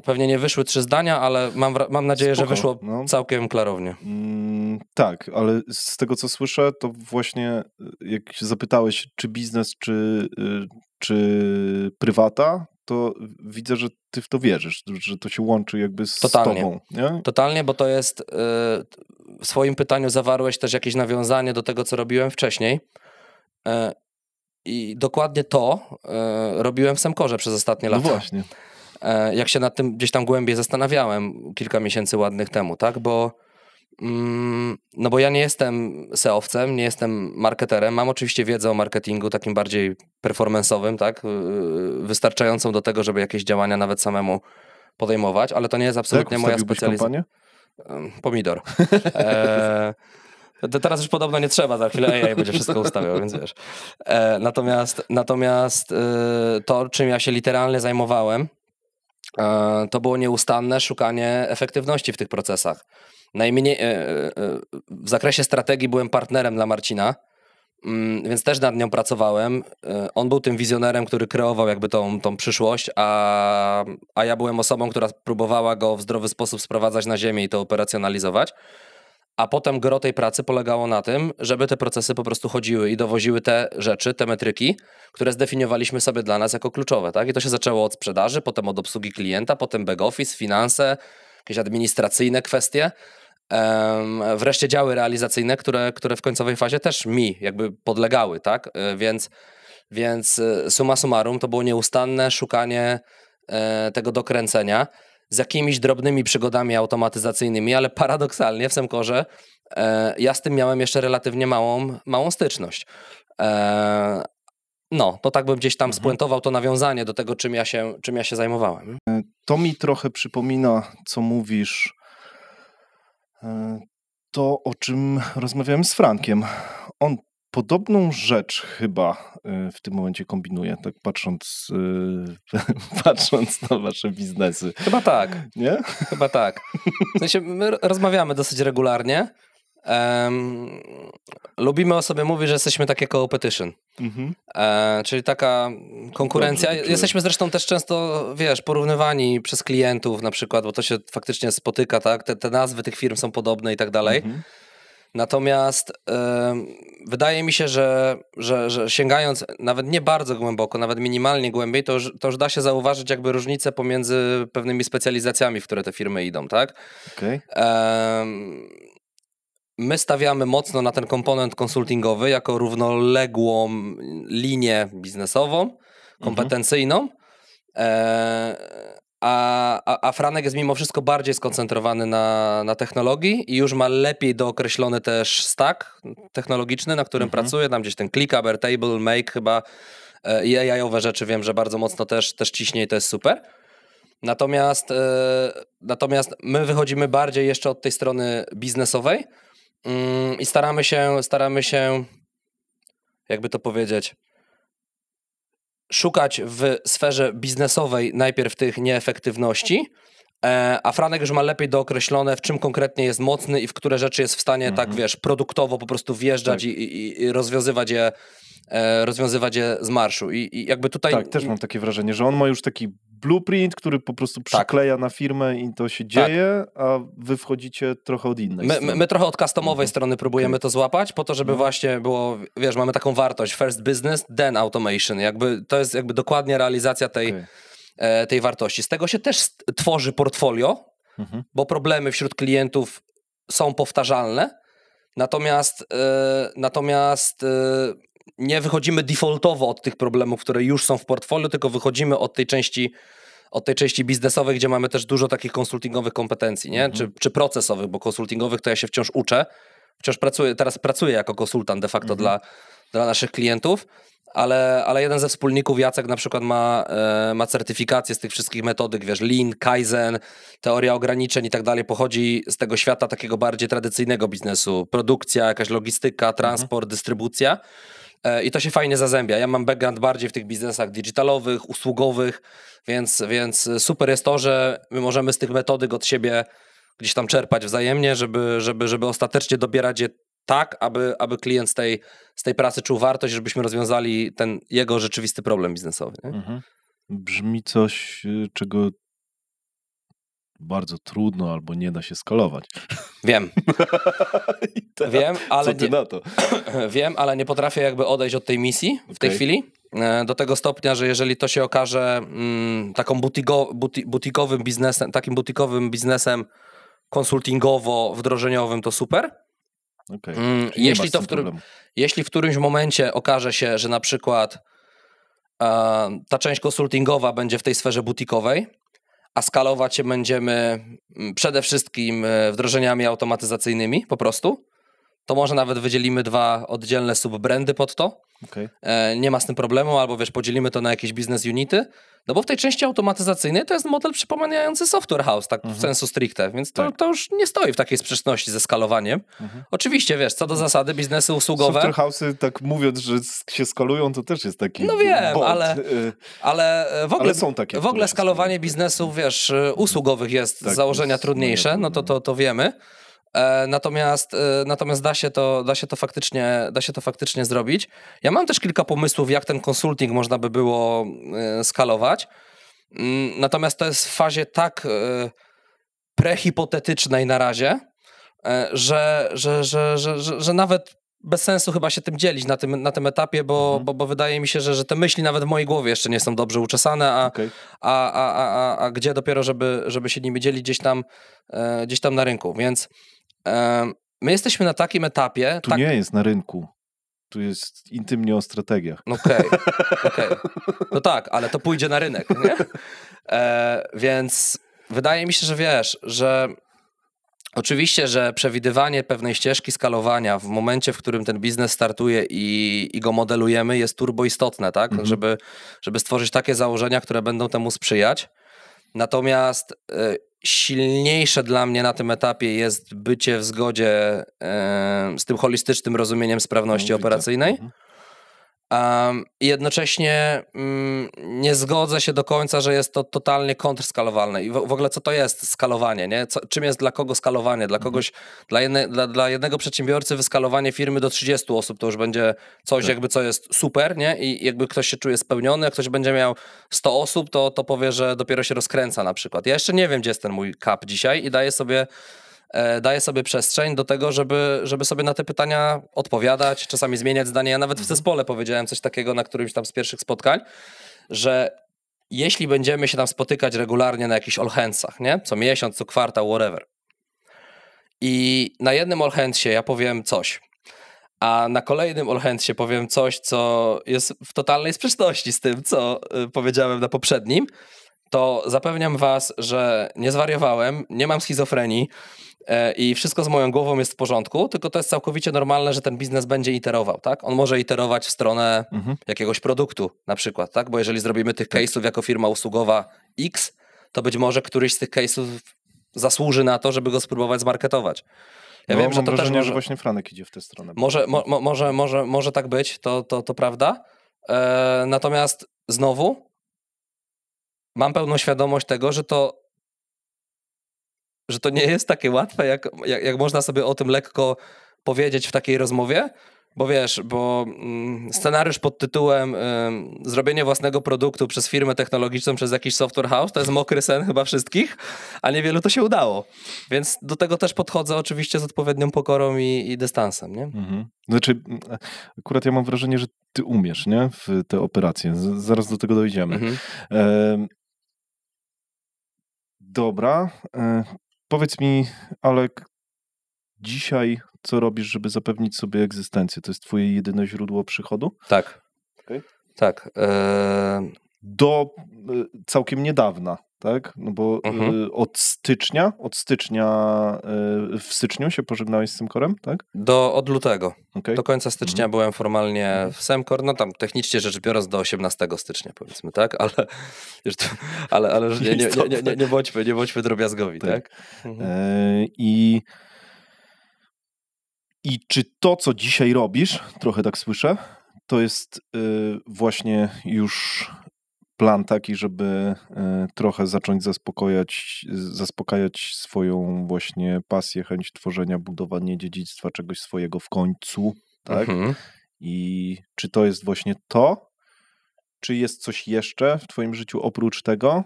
Pewnie nie wyszły 3 zdania, ale mam nadzieję, że wyszło całkiem klarownie. Tak, ale z tego co słyszę, to właśnie jak się zapytałeś, czy biznes, czy prywata, to widzę, że ty w to wierzysz, że to się łączy jakby z tobą. Nie? Totalnie, bo to jest w swoim pytaniu zawarłeś też jakieś nawiązanie do tego, co robiłem wcześniej. I dokładnie to robiłem w Semkorze przez ostatnie lata. No właśnie. Jak się nad tym gdzieś tam głębiej zastanawiałem kilka miesięcy ładnych temu, tak? Bo ja nie jestem SEO-wcem, nie jestem marketerem. Mam oczywiście wiedzę o marketingu takim bardziej performance'owym, tak? Wystarczającą do tego, żeby jakieś działania nawet samemu podejmować, ale to nie jest absolutnie moja specjalizacja. Pomidor. Teraz już podobno nie trzeba, za chwilę AI będzie wszystko ustawiał, więc wiesz. Natomiast to, czym ja się literalnie zajmowałem, to było nieustanne szukanie efektywności w tych procesach. Najmniej w zakresie strategii byłem partnerem dla Marcina, więc też nad nią pracowałem. On był tym wizjonerem, który kreował jakby tą przyszłość, a ja byłem osobą, która próbowała go w zdrowy sposób sprowadzać na ziemię i to operacjonalizować. A potem gro tej pracy polegało na tym, żeby te procesy po prostu chodziły i dowoziły te rzeczy, te metryki, które zdefiniowaliśmy sobie dla nas jako kluczowe. Tak? I to się zaczęło od sprzedaży, potem od obsługi klienta, potem back office, finanse, jakieś administracyjne kwestie. Wreszcie działy realizacyjne, które w końcowej fazie też mi jakby podlegały, tak? Więc summa summarum to było nieustanne szukanie tego dokręcenia z jakimiś drobnymi przygodami automatyzacyjnymi, ale paradoksalnie w Semkorze ja z tym miałem jeszcze relatywnie małą styczność. To tak bym gdzieś tam spuentował to nawiązanie do tego, czym ja się zajmowałem. To mi trochę przypomina, co mówisz, to, o czym rozmawiałem z Frankiem. On podobną rzecz chyba w tym momencie kombinuje, tak patrząc na wasze biznesy. Chyba tak. Nie? Chyba tak. W sensie my rozmawiamy dosyć regularnie. Lubimy o sobie mówić, że jesteśmy takie competition. Czyli taka konkurencja. Jesteśmy zresztą też często, porównywani przez klientów na przykład, bo to się faktycznie spotyka, tak? Te nazwy tych firm są podobne i tak dalej. Natomiast wydaje mi się, że sięgając nawet nie bardzo głęboko, nawet minimalnie głębiej, to już da się zauważyć jakby różnice pomiędzy pewnymi specjalizacjami, w które te firmy idą, tak? Okay. My stawiamy mocno na ten komponent konsultingowy jako równoległą linię biznesową, kompetencyjną, a Franek jest mimo wszystko bardziej skoncentrowany na technologii i już ma lepiej dookreślony też stack technologiczny, na którym pracuje, tam gdzieś ten ClickUp, Airtable, Make chyba i AI-owe rzeczy wiem, że bardzo mocno też ciśnie i to jest super. Natomiast my wychodzimy bardziej jeszcze od tej strony biznesowej i staramy się, jakby to powiedzieć, szukać w sferze biznesowej najpierw tych nieefektywności, a Franek już ma lepiej dookreślone, w czym konkretnie jest mocny i w które rzeczy jest w stanie tak, produktowo po prostu wjeżdżać i rozwiązywać je z marszu. I jakby tutaj... Tak, też mam takie wrażenie, że on ma już taki blueprint, który po prostu przykleja na firmę i to się dzieje, a wy wchodzicie trochę od innej strony. My trochę od customowej strony próbujemy to złapać, po to, żeby właśnie było, mamy taką wartość, first business, then automation. To jest jakby dokładnie realizacja tej wartości. Z tego się też tworzy portfolio, bo problemy wśród klientów są powtarzalne, natomiast nie wychodzimy defaultowo od tych problemów, które już są w portfolio, tylko wychodzimy od tej części biznesowej, gdzie mamy też dużo takich konsultingowych kompetencji, nie? Czy procesowych, bo konsultingowych to ja się wciąż uczę. Teraz pracuję jako konsultant de facto dla naszych klientów, ale jeden ze wspólników, Jacek, na przykład ma certyfikację z tych wszystkich metodyk, wiesz, Lean, Kaizen, teoria ograniczeń i tak dalej, pochodzi z tego świata takiego bardziej tradycyjnego biznesu. Produkcja, jakaś logistyka, transport, dystrybucja. I to się fajnie zazębia. Ja mam background bardziej w tych biznesach digitalowych, usługowych, więc super jest to, że my możemy z tych metodyk od siebie gdzieś tam czerpać wzajemnie, żeby ostatecznie dobierać je tak, aby klient z tej pracy czuł wartość, żebyśmy rozwiązali ten jego rzeczywisty problem biznesowy. Nie? Mhm. Brzmi coś, czego bardzo trudno albo nie da się skalować. Wiem. Wiem, ale co ty na to? Wiem, ale nie potrafię jakby odejść od tej misji w tej chwili. Do tego stopnia, że jeżeli to się okaże takim butikowym biznesem konsultingowo-wdrożeniowym, to super. Okay. Jeśli w którymś momencie okaże się, że na przykład ta część konsultingowa będzie w tej sferze butikowej, a skalować się będziemy przede wszystkim wdrożeniami automatyzacyjnymi po prostu, to może nawet wydzielimy 2 oddzielne subbrandy pod to. Okay. Nie ma z tym problemu, albo wiesz, podzielimy to na jakieś business unity, no bo w tej części automatyzacyjnej to jest model przypominający software house, tak w sensu stricte, więc to już nie stoi w takiej sprzeczności ze skalowaniem. Oczywiście, wiesz, co do zasady biznesy usługowe... Software house'y, tak mówiąc, że się skalują, to też jest taki... No wiem, ale w ogóle, są takie, w ogóle skalowanie biznesów, wiesz, usługowych jest z założenia trudniejsze, no to wiemy. Natomiast da się to faktycznie zrobić. Ja mam też kilka pomysłów, jak ten konsulting można by było skalować. Natomiast to jest w fazie tak prehipotetycznej na razie, że nawet bez sensu chyba się tym dzielić na tym etapie, bo wydaje mi się, że te myśli nawet w mojej głowie jeszcze nie są dobrze uczesane, a gdzie dopiero, żeby się nimi dzielić gdzieś tam na rynku. Więc my jesteśmy na takim etapie... Tu nie jest na rynku. Tu jest intymnie o strategiach. Okej. No tak, ale to pójdzie na rynek, nie? Więc wydaje mi się, że wiesz, że oczywiście, że przewidywanie pewnej ścieżki skalowania w momencie, w którym ten biznes startuje i go modelujemy, jest turbo istotne, tak? Żeby stworzyć takie założenia, które będą temu sprzyjać. Natomiast silniejsze dla mnie na tym etapie jest bycie w zgodzie z tym holistycznym rozumieniem sprawności operacyjnej. I jednocześnie nie zgodzę się do końca, że jest to totalnie kontrskalowane. I w ogóle co to jest skalowanie, nie? Czym jest dla kogo skalowanie? Dla kogoś, dla jednego przedsiębiorcy wyskalowanie firmy do 30 osób to już będzie coś jakby co jest super, nie? I jakby ktoś się czuje spełniony, jak ktoś będzie miał 100 osób, to powie, że dopiero się rozkręca na przykład. Ja jeszcze nie wiem, gdzie jest ten mój cap dzisiaj i daję sobie przestrzeń do tego, żeby sobie na te pytania odpowiadać, czasami zmieniać zdanie. Ja nawet w zespole powiedziałem coś takiego na którymś tam z pierwszych spotkań, że jeśli będziemy się tam spotykać regularnie na jakichś all handsach, nie? Co miesiąc, co kwartał, whatever. I na jednym all handsie ja powiem coś, a na kolejnym all handsie powiem coś, co jest w totalnej sprzeczności z tym, co powiedziałem na poprzednim, to zapewniam was, że nie zwariowałem, nie mam schizofrenii, i wszystko z moją głową jest w porządku, tylko to jest całkowicie normalne, że ten biznes będzie iterował, tak? On może iterować w stronę jakiegoś produktu na przykład, tak? Bo jeżeli zrobimy tych case'ów jako firma usługowa X, to być może któryś z tych case'ów zasłuży na to, żeby go spróbować zmarketować. Ja wiem, że to wrażenie, też że właśnie Franek idzie w tę stronę. Może tak być, to prawda. Natomiast znowu mam pełną świadomość tego, że to nie jest takie łatwe, jak można sobie o tym lekko powiedzieć w takiej rozmowie, bo wiesz, scenariusz pod tytułem zrobienie własnego produktu przez firmę technologiczną, przez jakiś software house, to jest mokry sen chyba wszystkich, a niewielu to się udało. Więc do tego też podchodzę oczywiście z odpowiednią pokorą i dystansem, nie? Znaczy, akurat ja mam wrażenie, że ty umiesz, nie? W te operacje. Zaraz do tego dojdziemy. Dobra. Powiedz mi, Alek, dzisiaj co robisz, żeby zapewnić sobie egzystencję? To jest twoje jedyne źródło przychodu? Tak. Okay. Tak. Do całkiem niedawna. tak? No bo od stycznia w styczniu się pożegnałeś z Semcorem, tak? Od lutego. Okay. Do końca stycznia byłem formalnie w Semcor, no tam technicznie rzecz biorąc do 18 stycznia powiedzmy, tak? Ale nie bądźmy drobiazgowi, tak? I czy to, co dzisiaj robisz, trochę tak słyszę, to jest właśnie już plan taki, żeby trochę zacząć zaspokajać swoją właśnie pasję, chęć tworzenia, budowania dziedzictwa, czegoś swojego w końcu, tak? I czy to jest właśnie to? Czy jest coś jeszcze w twoim życiu oprócz tego,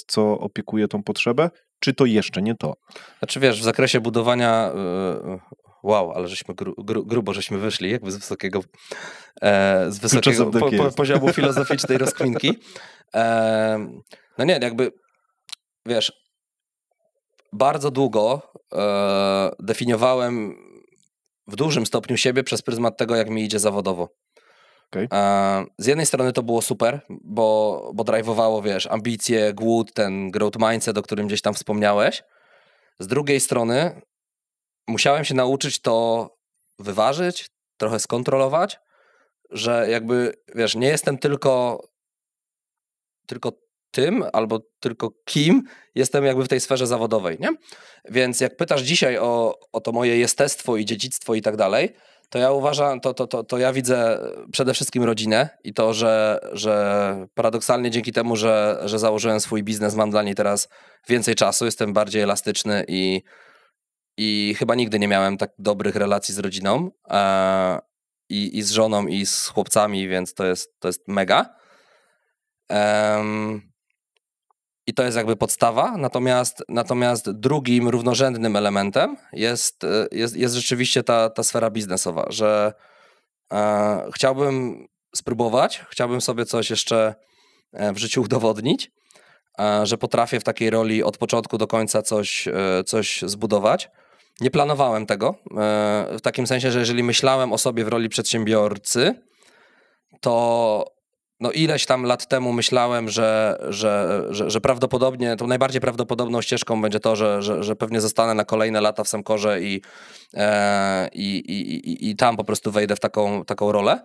co opiekuje tą potrzebę? Czy to jeszcze nie to? Znaczy wiesz, w zakresie budowania... Wow, ale żeśmy grubo żeśmy wyszli, jakby z wysokiego poziomu filozoficznej rozkminki. No nie, jakby wiesz, bardzo długo definiowałem w dużym stopniu siebie przez pryzmat tego, jak mi idzie zawodowo. Okay. Z jednej strony to było super, bo drive'owało, wiesz, ambicje, głód, ten growth mindset, o którym gdzieś tam wspomniałeś. Z drugiej strony musiałem się nauczyć to wyważyć, trochę skontrolować, że jakby, wiesz, nie jestem tylko tym, albo tylko kim jestem jakby w tej sferze zawodowej, nie? Więc jak pytasz dzisiaj o to moje jestestwo i dziedzictwo i tak dalej, to ja uważam, to ja widzę przede wszystkim rodzinę i to, że paradoksalnie dzięki temu, że założyłem swój biznes, mam dla niej teraz więcej czasu, jestem bardziej elastyczny i chyba nigdy nie miałem tak dobrych relacji z rodziną i z żoną i z chłopcami, więc to jest mega. I to jest jakby podstawa, natomiast drugim równorzędnym elementem jest rzeczywiście ta sfera biznesowa, że chciałbym spróbować, chciałbym sobie coś jeszcze w życiu udowodnić, że potrafię w takiej roli od początku do końca coś zbudować. Nie planowałem tego, w takim sensie, że jeżeli myślałem o sobie w roli przedsiębiorcy, to no ileś tam lat temu myślałem, że prawdopodobnie, tą najbardziej prawdopodobną ścieżką będzie to, że pewnie zostanę na kolejne lata w Semcorze i tam po prostu wejdę w taką rolę.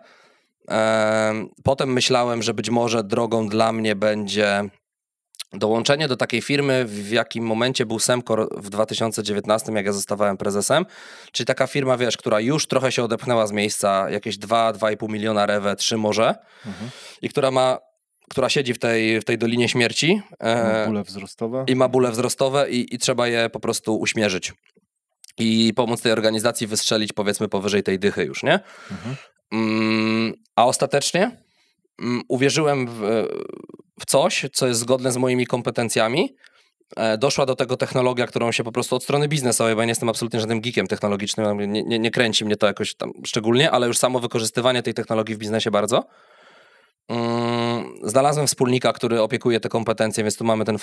Potem myślałem, że być może drogą dla mnie będzie dołączenie do takiej firmy, w jakim momencie był Semcor w 2019, jak ja zostawałem prezesem, czyli taka firma, wiesz, która już trochę się odepchnęła z miejsca, jakieś 2,5 miliona rewe, 3 może, i która siedzi w tej Dolinie Śmierci. Ma bóle wzrostowe. I ma bóle wzrostowe i trzeba je po prostu uśmierzyć. I pomóc tej organizacji wystrzelić, powiedzmy, powyżej tej dychy już, nie? A ostatecznie uwierzyłem w coś, co jest zgodne z moimi kompetencjami. Doszła do tego technologia, którą się po prostu od strony biznesowej, bo ja nie jestem absolutnie żadnym geekiem technologicznym, nie kręci mnie to jakoś tam szczególnie, ale już samo wykorzystywanie tej technologii w biznesie bardzo. Znalazłem wspólnika, który opiekuje te kompetencje, więc tu mamy ten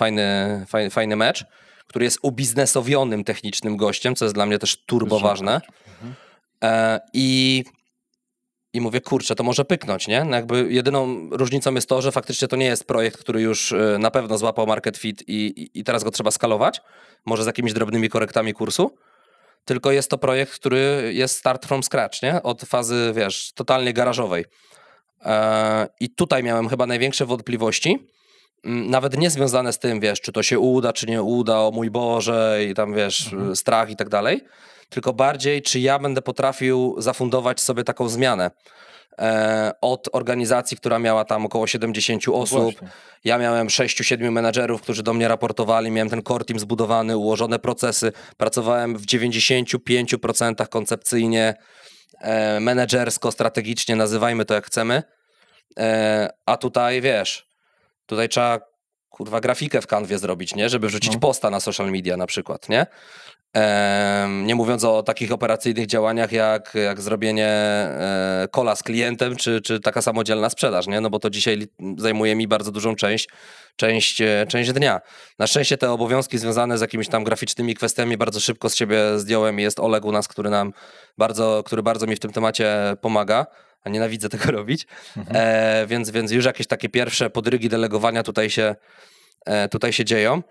fajny mecz, który jest ubiznesowionym technicznym gościem, co jest dla mnie też turbo ważne. I mówię, kurczę, to może pyknąć, nie? No jakby jedyną różnicą jest to, że faktycznie to nie jest projekt, który już na pewno złapał market fit i teraz go trzeba skalować, może z jakimiś drobnymi korektami kursu, tylko jest to projekt, który jest start from scratch, nie? Od fazy, wiesz, totalnie garażowej. I tutaj miałem chyba największe wątpliwości, nawet nie związane z tym, wiesz, czy to się uda, czy nie uda, o mój Boże, i tam, wiesz, strach i tak dalej, tylko bardziej, czy ja będę potrafił zafundować sobie taką zmianę od organizacji, która miała tam około 70 osób. Ja miałem 6-7 menadżerów, którzy do mnie raportowali, miałem ten core team zbudowany, ułożone procesy, pracowałem w 95% koncepcyjnie, menedżersko, strategicznie, nazywajmy to jak chcemy, a tutaj, wiesz, tutaj trzeba, kurwa, grafikę w kanwie zrobić, nie? Żeby wrzucić posta na social media na przykład, nie? Nie mówiąc o takich operacyjnych działaniach jak zrobienie kola z klientem, czy taka samodzielna sprzedaż, nie? No bo to dzisiaj zajmuje mi bardzo dużą część dnia. Na szczęście te obowiązki związane z jakimiś tam graficznymi kwestiami bardzo szybko z siebie zdjąłem i jest Oleg u nas, który bardzo mi w tym temacie pomaga, a nienawidzę tego robić, więc już jakieś takie pierwsze podrygi delegowania tutaj się tutaj się dzieją.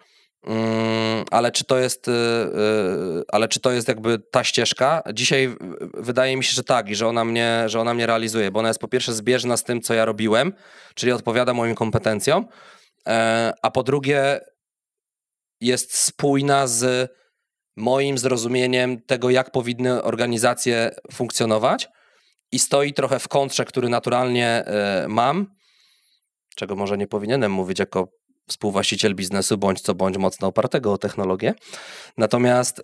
Ale czy to jest jakby ta ścieżka? Dzisiaj wydaje mi się, że tak i że ona mnie realizuje, bo ona jest po pierwsze zbieżna z tym, co ja robiłem, czyli odpowiada moim kompetencjom, a po drugie jest spójna z moim zrozumieniem tego, jak powinny organizacje funkcjonować i stoi trochę w kontrze, który naturalnie mam, czego może nie powinienem mówić jako współwłaściciel biznesu, bądź co bądź mocno opartego o technologię. Natomiast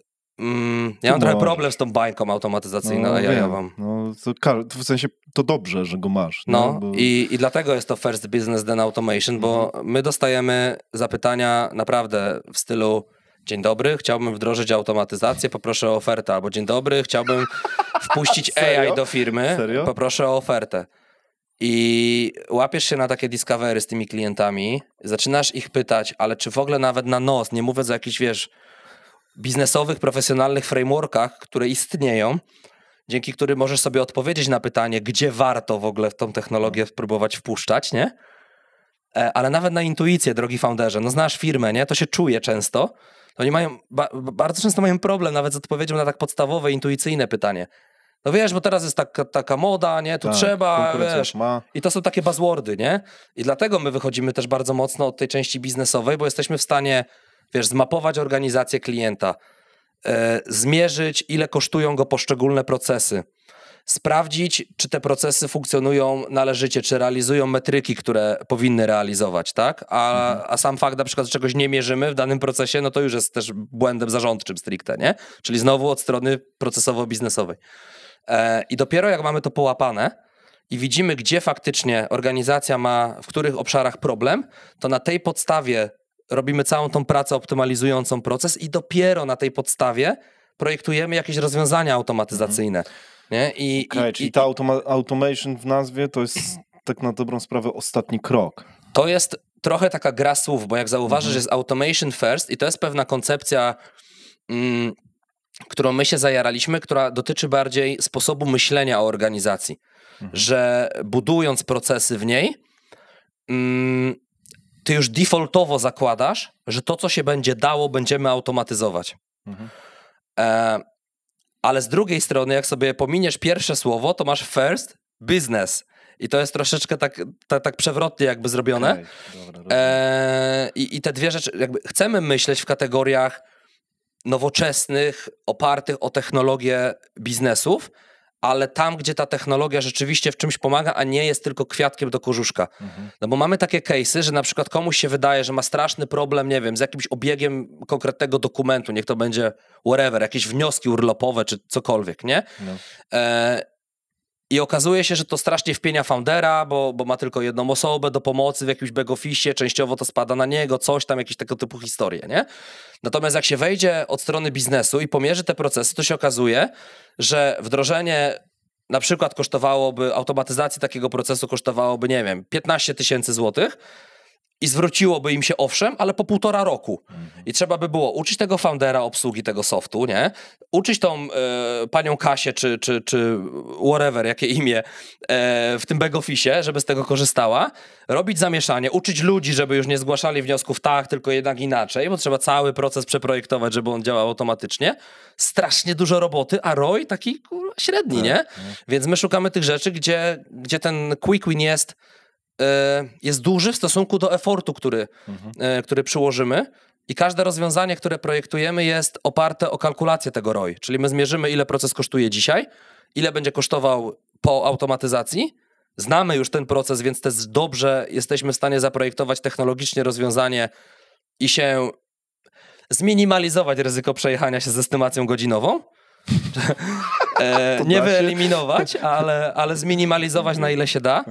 ja mam trochę problem z tą bańką automatyzacyjną AI-ową. W sensie to dobrze, że go masz. I dlatego jest to first business, then automation, bo my dostajemy zapytania naprawdę w stylu: dzień dobry, chciałbym wdrożyć automatyzację, poproszę o ofertę, albo dzień dobry, chciałbym wpuścić AI do firmy, Serio? poproszę o ofertę. I łapiesz się na takie discovery z tymi klientami, zaczynasz ich pytać, ale czy w ogóle nawet na nos, nie mówiąc o jakichś, biznesowych, profesjonalnych frameworkach, które istnieją, dzięki którym możesz sobie odpowiedzieć na pytanie, gdzie warto w ogóle w tą technologię spróbować wpuszczać, nie? Ale nawet na intuicję, drogi founderze, znasz firmę, nie? To się czuje często. Oni bardzo często mają problem nawet z odpowiedzią na tak podstawowe, intuicyjne pytanie. No wiesz, bo teraz jest taka moda, nie? Tu trzeba, wiesz. I to są takie buzzwordy, nie? I dlatego my wychodzimy też bardzo mocno od tej części biznesowej, bo jesteśmy w stanie, wiesz, zmapować organizację klienta, zmierzyć, ile kosztują go poszczególne procesy, sprawdzić, czy te procesy funkcjonują należycie, czy realizują metryki, które powinny realizować, tak? A sam fakt, na przykład, że czegoś nie mierzymy w danym procesie, no to już jest też błędem zarządczym stricte, nie? Czyli znowu od strony procesowo-biznesowej. I dopiero jak mamy to połapane i widzimy, gdzie faktycznie organizacja ma, w których obszarach problem, to na tej podstawie robimy całą tą pracę optymalizującą proces i dopiero na tej podstawie projektujemy jakieś rozwiązania automatyzacyjne. Nie? Czyli ta automation w nazwie to jest tak na dobrą sprawę ostatni krok. To jest trochę taka gra słów, bo jak zauważysz, jest automation first i to jest pewna koncepcja, którą my się zajaraliśmy, która dotyczy bardziej sposobu myślenia o organizacji. Że budując procesy w niej, ty już defaultowo zakładasz, że to, co się będzie dało, będziemy automatyzować. Ale z drugiej strony, jak sobie pominiesz pierwsze słowo, to masz first business. I to jest troszeczkę tak przewrotnie jakby zrobione. Okay. Dobra. I te dwie rzeczy, jakby chcemy myśleć w kategoriach nowoczesnych, opartych o technologię biznesów, ale tam, gdzie ta technologia rzeczywiście w czymś pomaga, a nie jest tylko kwiatkiem do kożuszka. No bo mamy takie case'y, że na przykład komuś się wydaje, że ma straszny problem, nie wiem, z jakimś obiegiem konkretnego dokumentu, niech to będzie whatever, jakieś wnioski urlopowe czy cokolwiek, nie? No. I okazuje się, że to strasznie wpienia foundera, bo ma tylko jedną osobę do pomocy w jakimś back office, częściowo to spada na niego, coś tam, jakieś tego typu historie, nie? Natomiast jak się wejdzie od strony biznesu i pomierzy te procesy, to się okazuje, że wdrożenie na przykład automatyzacji takiego procesu kosztowałoby, nie wiem, 15 000 złotych i zwróciłoby im się owszem, ale po 1,5 roku. I trzeba by było uczyć tego foundera obsługi tego softu, nie? Uczyć tą panią Kasię, czy whatever, jakie imię, w tym back office, żeby z tego korzystała, robić zamieszanie, uczyć ludzi, żeby już nie zgłaszali wniosków tak, tylko jednak inaczej, bo trzeba cały proces przeprojektować, żeby on działał automatycznie. Strasznie dużo roboty, a ROI taki średni, nie? Więc my szukamy tych rzeczy, gdzie ten quick win jest duży w stosunku do efortu, który przyłożymy i każde rozwiązanie, które projektujemy, jest oparte o kalkulację tego ROI, czyli my zmierzymy, ile proces kosztuje dzisiaj, ile będzie kosztował po automatyzacji, znamy już ten proces, więc też dobrze jesteśmy w stanie zaprojektować technologicznie rozwiązanie i się zminimalizować ryzyko przejechania się z estymacją godzinową. Nie wyeliminować, ale zminimalizować na ile się da.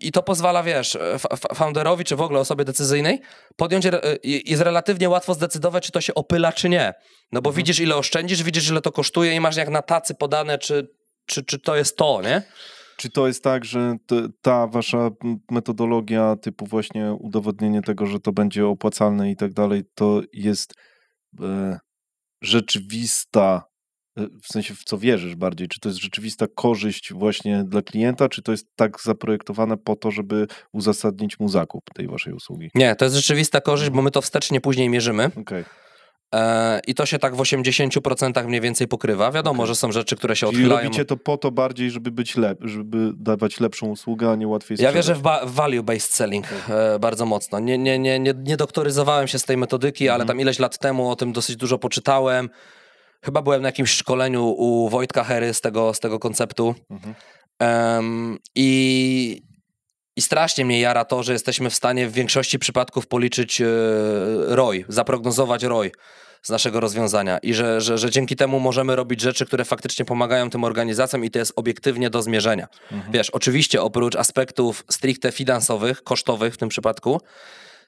I to pozwala, wiesz, founderowi, czy w ogóle osobie decyzyjnej podjąć, jest relatywnie łatwo zdecydować, czy to się opyla, czy nie. No bo widzisz, ile oszczędzisz, widzisz, ile to kosztuje i masz jak na tacy podane, czy to jest to, nie? Czy to jest tak, że ta wasza metodologia typu właśnie udowodnienie tego, że to będzie opłacalne i tak dalej, to jest rzeczywista w sensie w co wierzysz bardziej? Czy to jest rzeczywista korzyść właśnie dla klienta, czy to jest tak zaprojektowane po to, żeby uzasadnić mu zakup tej waszej usługi? Nie, to jest rzeczywista korzyść, bo my to wstecznie później mierzymy. Okej. I to się tak w 80% mniej więcej pokrywa. Wiadomo, że są rzeczy, które się Czyli odchylają. robicie to po to bardziej, żeby być żeby dawać lepszą usługę, a nie łatwiej Ja sprzedać. wierzę w value-based selling bardzo mocno. Nie doktoryzowałem się z tej metodyki, ale tam ileś lat temu o tym dosyć dużo poczytałem. Chyba byłem na jakimś szkoleniu u Wojtka Hery z tego konceptu. I strasznie mnie jara to, że jesteśmy w stanie w większości przypadków policzyć ROI, zaprognozować ROI z naszego rozwiązania i że dzięki temu możemy robić rzeczy, które faktycznie pomagają tym organizacjom i to jest obiektywnie do zmierzenia. Wiesz, oczywiście oprócz aspektów stricte finansowych, kosztowych w tym przypadku,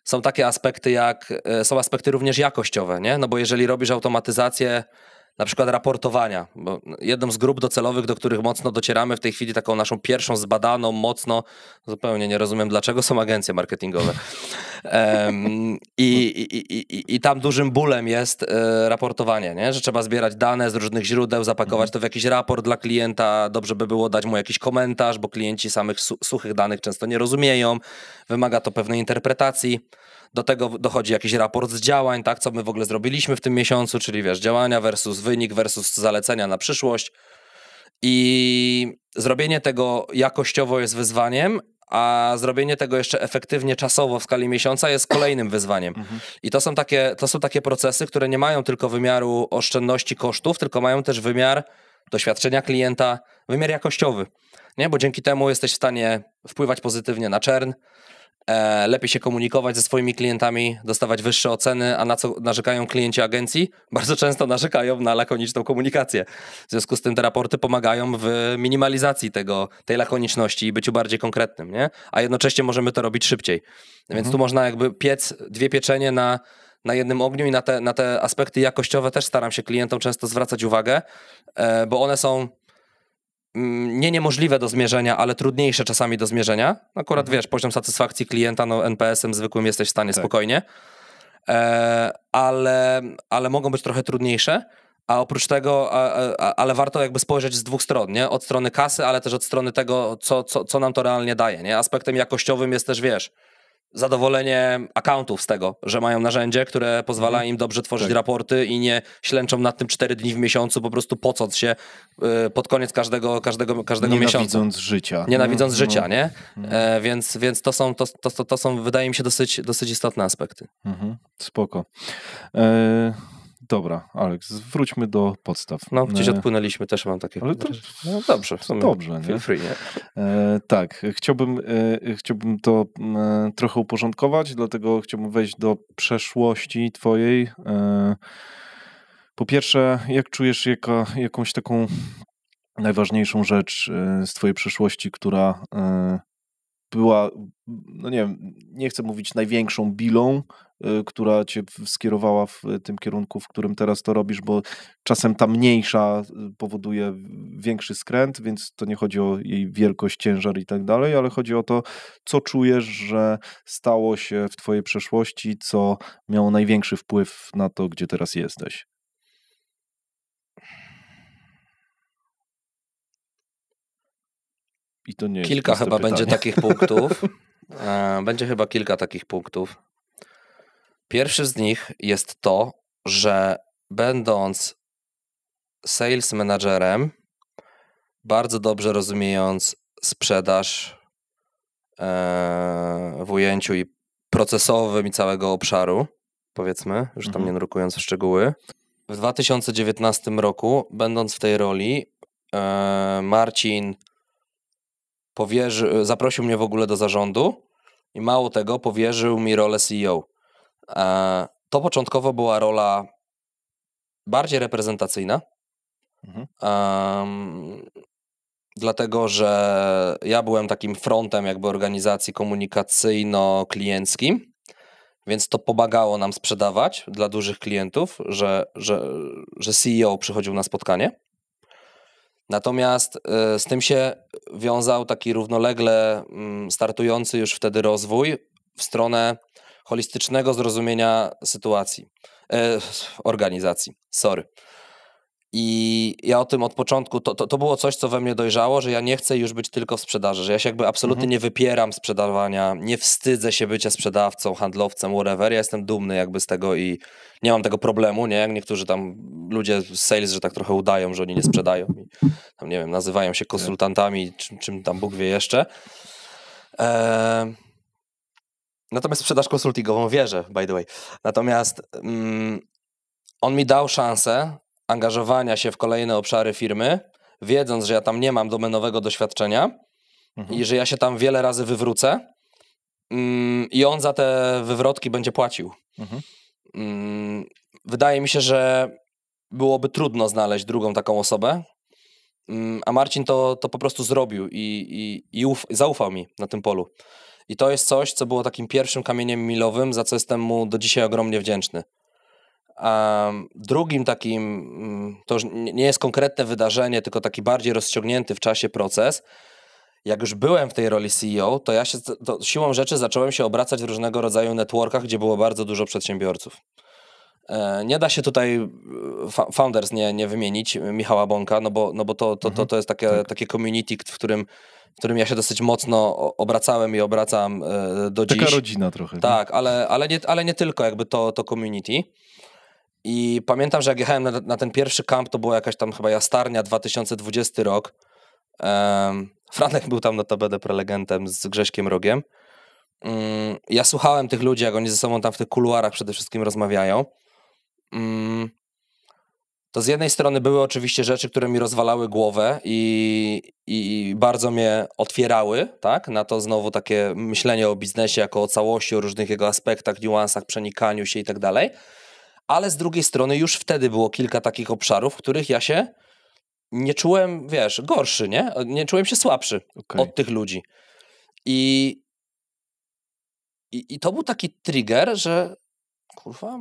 są takie aspekty są aspekty również jakościowe, nie? No bo jeżeli robisz automatyzację na przykład raportowania, bo jedną z grup docelowych, do których mocno docieramy w tej chwili, taką naszą pierwszą zbadaną mocno, zupełnie nie rozumiem dlaczego, są agencje marketingowe. I tam dużym bólem jest raportowanie, nie? Że trzeba zbierać dane z różnych źródeł, zapakować to w jakiś raport dla klienta, dobrze by było dać mu jakiś komentarz, bo klienci samych suchych danych często nie rozumieją, wymaga to pewnej interpretacji. Do tego dochodzi jakiś raport z działań, tak, co my w ogóle zrobiliśmy w tym miesiącu, czyli wiesz, działania versus wynik versus zalecenia na przyszłość. I zrobienie tego jakościowo jest wyzwaniem, a zrobienie tego jeszcze efektywnie czasowo w skali miesiąca jest kolejnym wyzwaniem. I to są takie procesy, które nie mają tylko wymiaru oszczędności kosztów, tylko mają też wymiar doświadczenia klienta, wymiar jakościowy. Nie? Bo dzięki temu jesteś w stanie wpływać pozytywnie na churn, lepiej się komunikować ze swoimi klientami, dostawać wyższe oceny, a na co narzekają klienci agencji? Bardzo często narzekają na lakoniczną komunikację. W związku z tym te raporty pomagają w minimalizacji tej lakoniczności i byciu bardziej konkretnym, nie? A jednocześnie możemy to robić szybciej. Więc tu można jakby piec dwie pieczenie na jednym ogniu i na te aspekty jakościowe też staram się klientom często zwracać uwagę, bo one są niemożliwe do zmierzenia, ale trudniejsze czasami do zmierzenia. Akurat wiesz, poziom satysfakcji klienta, no NPS-em zwykłym jesteś w stanie spokojnie, ale mogą być trochę trudniejsze, a oprócz tego, ale warto jakby spojrzeć z dwóch stron, nie? Od strony kasy, ale też od strony tego, co nam to realnie daje, nie? Aspektem jakościowym jest też, wiesz, zadowolenie accountów z tego, że mają narzędzie, które pozwala im dobrze tworzyć raporty i nie ślęczą nad tym 4 dni w miesiącu, po prostu pocąc się pod koniec każdego miesiąca. Nienawidząc życia. Nienawidząc życia, nie? Więc to są, wydaje mi się, dosyć istotne aspekty. Spoko. Dobra, Aleks, wróćmy do podstaw. No, gdzieś odpłynęliśmy, też mam takie... Ale to no, dobrze, w sumie. Dobrze, nie? Feel free, nie? Tak, chciałbym to trochę uporządkować, dlatego chciałbym wejść do przeszłości twojej. Po pierwsze, jak czujesz jakąś taką najważniejszą rzecz z twojej przeszłości, która była, no nie wiem, nie chcę mówić największą bilą, która cię skierowała w tym kierunku, w którym teraz to robisz, bo czasem ta mniejsza powoduje większy skręt, więc to nie chodzi o jej wielkość, ciężar i tak dalej, ale chodzi o to, co czujesz, że stało się w twojej przeszłości, co miało największy wpływ na to, gdzie teraz jesteś. I to nie jest kilka chyba pytanie. będzie takich punktów. Będzie chyba kilka takich punktów. Pierwszy z nich jest to, że będąc sales managerem, bardzo dobrze rozumiejąc sprzedaż w ujęciu i procesowym i całego obszaru, powiedzmy, już tam nie nurkując w szczegóły. W 2019 roku, będąc w tej roli, Marcin zaprosił mnie w ogóle do zarządu i mało tego, powierzył mi rolę CEO. To początkowo była rola bardziej reprezentacyjna, dlatego że ja byłem takim frontem jakby organizacji komunikacyjno-klienckim, więc to pomagało nam sprzedawać dla dużych klientów, że CEO przychodził na spotkanie. Natomiast z tym się wiązał taki równolegle startujący już wtedy rozwój w stronę holistycznego zrozumienia sytuacji, organizacji, I ja o tym od początku, to było coś, co we mnie dojrzało, że ja nie chcę już być tylko w sprzedaży, że ja się jakby absolutnie nie wypieram sprzedawania, nie wstydzę się bycia sprzedawcą, handlowcem, whatever, ja jestem dumny jakby z tego i nie mam tego problemu, nie, jak niektórzy tam ludzie z sales, że tak trochę udają, że oni nie sprzedają i tam, nie wiem, nazywają się konsultantami, czym tam Bóg wie jeszcze. Natomiast sprzedaż konsultingową wierzę, by the way. Natomiast on mi dał szansę angażowania się w kolejne obszary firmy, wiedząc, że ja tam nie mam domenowego doświadczenia i że ja się tam wiele razy wywrócę i on za te wywrotki będzie płacił. Wydaje mi się, że byłoby trudno znaleźć drugą taką osobę, a Marcin to po prostu zrobił i zaufał mi na tym polu. I to jest coś, co było takim pierwszym kamieniem milowym, za co jestem mu do dzisiaj ogromnie wdzięczny. A drugim takim, to już nie jest konkretne wydarzenie, tylko taki bardziej rozciągnięty w czasie proces. Jak już byłem w tej roli CEO, to ja siłą rzeczy zacząłem się obracać w różnego rodzaju networkach, gdzie było bardzo dużo przedsiębiorców. Nie da się tutaj founders nie wymienić, Michała Bąka, no bo to jest takie community, w którym ja się dosyć mocno obracałem i obracam do dziś. Taka rodzina trochę. Tak, ale nie tylko jakby to community. I pamiętam, że jak jechałem na ten pierwszy camp, to była jakaś tam chyba Jastarnia, 2020 rok. Franek był tam notabene prelegentem z Grześkiem Rogiem. Ja słuchałem tych ludzi, jak oni ze sobą tam w tych kuluarach przede wszystkim rozmawiają. To z jednej strony były oczywiście rzeczy, które mi rozwalały głowę i bardzo mnie otwierały, tak? Na to znowu takie myślenie o biznesie jako o całości, o różnych jego aspektach, niuansach, przenikaniu się i tak dalej. Ale z drugiej strony już wtedy było kilka takich obszarów, w których ja się nie czułem, wiesz, gorszy, nie? Nie czułem się słabszy od tych ludzi. I to był taki trigger, że kurwa,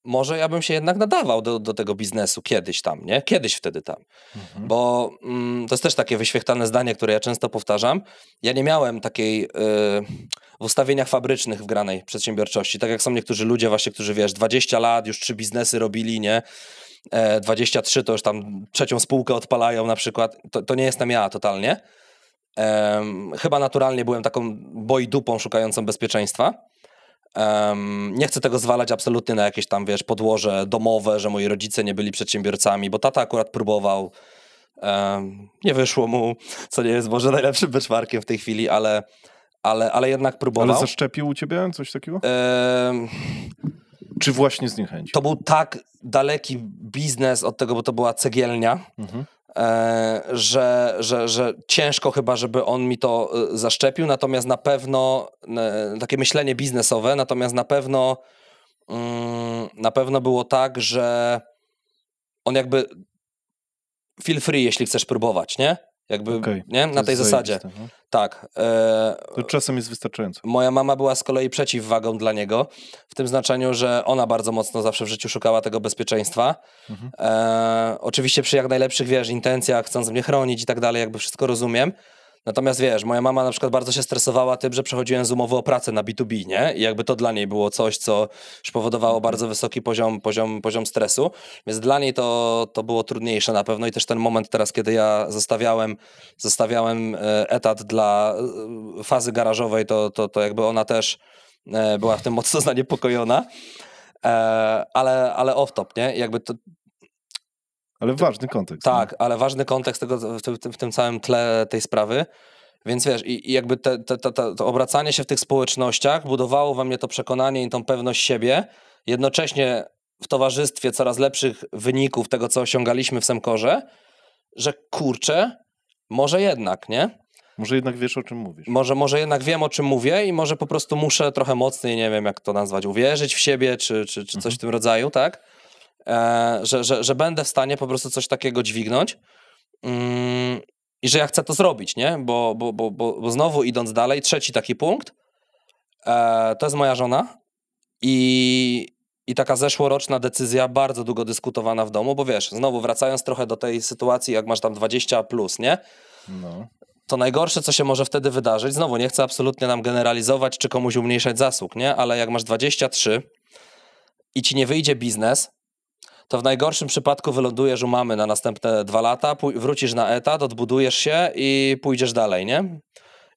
może ja bym się jednak nadawał do tego biznesu kiedyś tam, nie? Kiedyś wtedy tam. Bo to jest też takie wyświechtane zdanie, które ja często powtarzam. Ja nie miałem takiej w ustawieniach fabrycznych wgranej przedsiębiorczości. Tak jak są niektórzy ludzie właśnie, którzy wiesz, 20 lat, już 3 biznesy robili, nie? 23 to już tam 3. spółkę odpalają na przykład. To nie jestem ja totalnie. Chyba naturalnie byłem taką bojdupą szukającą bezpieczeństwa. Nie chcę tego zwalać absolutnie na jakieś tam, wiesz, podłoże domowe, że moi rodzice nie byli przedsiębiorcami, bo tata akurat próbował. Nie wyszło mu, co nie jest może najlepszym benchmarkiem w tej chwili, ale jednak próbował. Ale zaszczepił u ciebie coś takiego? Czy właśnie z niechęci? To był tak daleki biznes od tego, bo to była cegielnia, że ciężko chyba, żeby on mi to zaszczepił, natomiast na pewno takie myślenie biznesowe, natomiast na pewno było tak, że on jakby feel free, jeśli chcesz próbować, nie? Jakby, nie? Na tej zasadzie. Tak. To czasem jest wystarczająco. Moja mama była z kolei przeciwwagą dla niego, w tym znaczeniu, że ona bardzo mocno zawsze w życiu szukała tego bezpieczeństwa. Oczywiście przy jak najlepszych, wiesz, intencjach, chcąc mnie chronić i tak dalej, jakby wszystko rozumiem. Natomiast wiesz, moja mama na przykład bardzo się stresowała tym, że przechodziłem z umowy o pracę na B2B, nie? I jakby to dla niej było coś, co już powodowało bardzo wysoki poziom stresu. Więc dla niej to było trudniejsze na pewno i też ten moment teraz, kiedy ja zostawiałem etat dla fazy garażowej, to jakby ona też była w tym mocno zaniepokojona. Ale off-top, nie? Jakby to... Ale ważny kontekst. Tak, nie? ale ważny kontekst tego, w tym całym tle tej sprawy. Więc wiesz, i jakby to obracanie się w tych społecznościach budowało we mnie to przekonanie i tą pewność siebie. Jednocześnie w towarzystwie coraz lepszych wyników tego, co osiągaliśmy w Semkorze, że kurczę, może jednak, nie? Może jednak wiesz, o czym mówisz. Może jednak wiem, o czym mówię i może po prostu muszę trochę mocniej, nie wiem jak to nazwać, uwierzyć w siebie, czy coś w tym rodzaju, tak? Że będę w stanie po prostu coś takiego dźwignąć i że ja chcę to zrobić, nie? Bo znowu idąc dalej, trzeci taki punkt, to jest moja żona i taka zeszłoroczna decyzja, bardzo długo dyskutowana w domu, bo wiesz, znowu wracając trochę do tej sytuacji, jak masz tam 20 plus, nie? No. To najgorsze, co się może wtedy wydarzyć, znowu nie chcę absolutnie nam generalizować, czy komuś umniejszać zasług, nie? Ale jak masz 23 i ci nie wyjdzie biznes, to w najgorszym przypadku wylądujesz u mamy na następne 2 lata, wrócisz na etat, odbudujesz się i pójdziesz dalej, nie?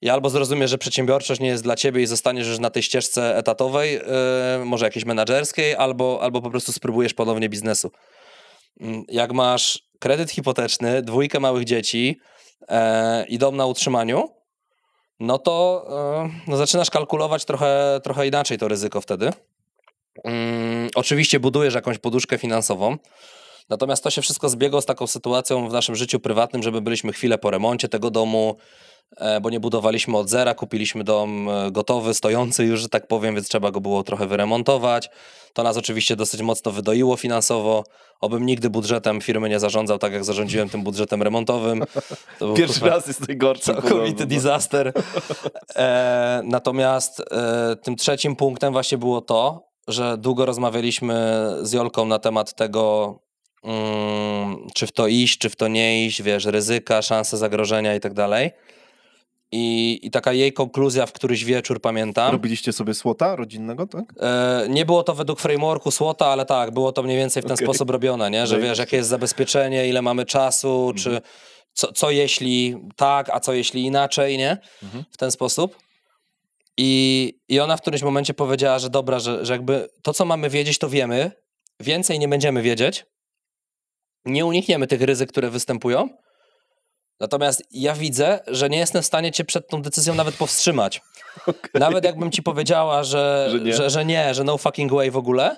I albo zrozumiesz, że przedsiębiorczość nie jest dla ciebie i zostaniesz już na tej ścieżce etatowej, może jakiejś menadżerskiej, albo po prostu spróbujesz ponownie biznesu. Jak masz kredyt hipoteczny, 2 małych dzieci i dom na utrzymaniu, no to zaczynasz kalkulować trochę inaczej to ryzyko wtedy. Oczywiście budujesz jakąś poduszkę finansową, natomiast to się wszystko zbiegło z taką sytuacją w naszym życiu prywatnym, że my byliśmy chwilę po remoncie tego domu, bo nie budowaliśmy od zera, kupiliśmy dom gotowy, stojący już, że tak powiem, więc trzeba go było trochę wyremontować. To nas oczywiście dosyć mocno wydoiło finansowo. Obym nigdy budżetem firmy nie zarządzał tak, jak zarządziłem tym budżetem remontowym. To był, Pierwszy raz jest najgorszy. Całkowity disaster. Natomiast tym trzecim punktem właśnie było to, że długo rozmawialiśmy z Jolką na temat tego, czy w to iść, czy w to nie iść, wiesz, ryzyka, szanse, zagrożenia i tak dalej. I taka jej konkluzja w któryś wieczór, pamiętam. Robiliście sobie SWOT-a rodzinnego, tak? Nie było to według frameworku SWOT-a, ale tak, było to mniej więcej w ten sposób robione, nie? Że wiesz, jakie jest zabezpieczenie, ile mamy czasu, czy co jeśli tak, a co jeśli inaczej, nie? W ten sposób. I ona w którymś momencie powiedziała, że dobra, że jakby to, co mamy wiedzieć, to wiemy, więcej nie będziemy wiedzieć, nie unikniemy tych ryzyk, które występują. Natomiast ja widzę, że nie jestem w stanie cię przed tą decyzją nawet powstrzymać. Okay. Nawet jakbym ci powiedziała, że nie, że no fucking way w ogóle,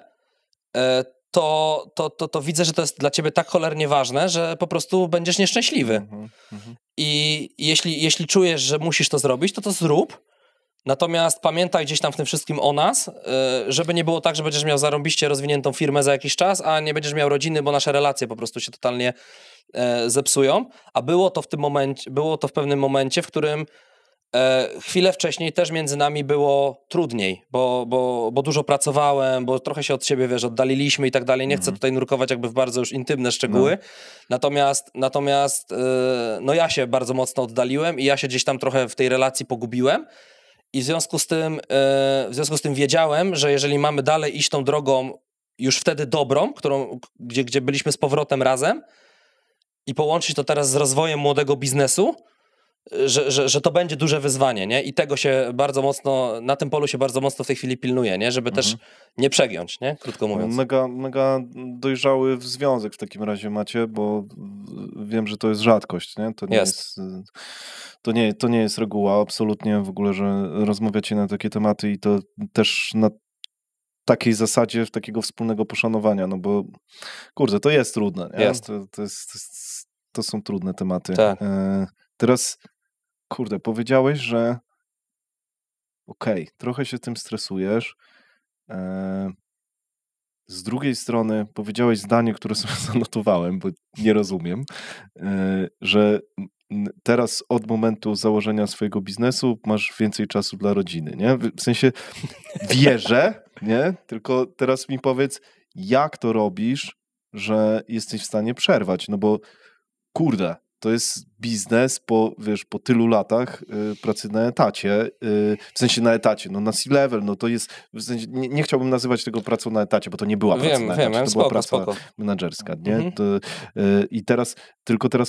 to widzę, że to jest dla ciebie tak cholernie ważne, że po prostu będziesz nieszczęśliwy. I jeśli czujesz, że musisz to zrobić, to zrób. Natomiast pamiętaj gdzieś tam w tym wszystkim o nas, żeby nie było tak, że będziesz miał zarąbiście rozwiniętą firmę za jakiś czas, a nie będziesz miał rodziny, bo nasze relacje po prostu się totalnie zepsują. A było to w pewnym momencie, w którym chwilę wcześniej też między nami było trudniej, bo dużo pracowałem, bo trochę się od siebie, wiesz, oddaliliśmy i tak dalej. Nie chcę tutaj nurkować jakby w bardzo już intymne szczegóły. Natomiast no ja się bardzo mocno oddaliłem i ja się gdzieś tam trochę w tej relacji pogubiłem. I w związku z tym wiedziałem, że jeżeli mamy dalej iść tą drogą już wtedy dobrą, gdzie byliśmy z powrotem razem i połączyć to teraz z rozwojem młodego biznesu, że to będzie duże wyzwanie, nie? I tego się bardzo mocno, na tym polu się bardzo mocno w tej chwili pilnuje, nie? Żeby też nie przegiąć, nie? Krótko mówiąc. Mega dojrzały związek w takim razie macie, bo wiem, że to jest rzadkość, nie? To nie jest. To nie jest reguła absolutnie w ogóle, że rozmawiacie na takie tematy i to też na takiej zasadzie takiego wspólnego poszanowania, no bo kurde, to jest trudne, nie? Jest. To są trudne tematy. Tak. Teraz, kurde, powiedziałeś, że trochę się tym stresujesz. Z drugiej strony powiedziałeś zdanie, które sobie zanotowałem, bo nie rozumiem, że teraz od momentu założenia swojego biznesu masz więcej czasu dla rodziny, nie? W sensie wierzę, nie? Tylko teraz mi powiedz, jak to robisz, że jesteś w stanie przerwać, no bo kurde, to jest biznes po tylu latach pracy na etacie, w sensie na etacie, no na C-level, no to jest, w sensie, nie chciałbym nazywać tego pracą na etacie, bo to nie była praca na etacie, to była praca menedżerska, nie? I teraz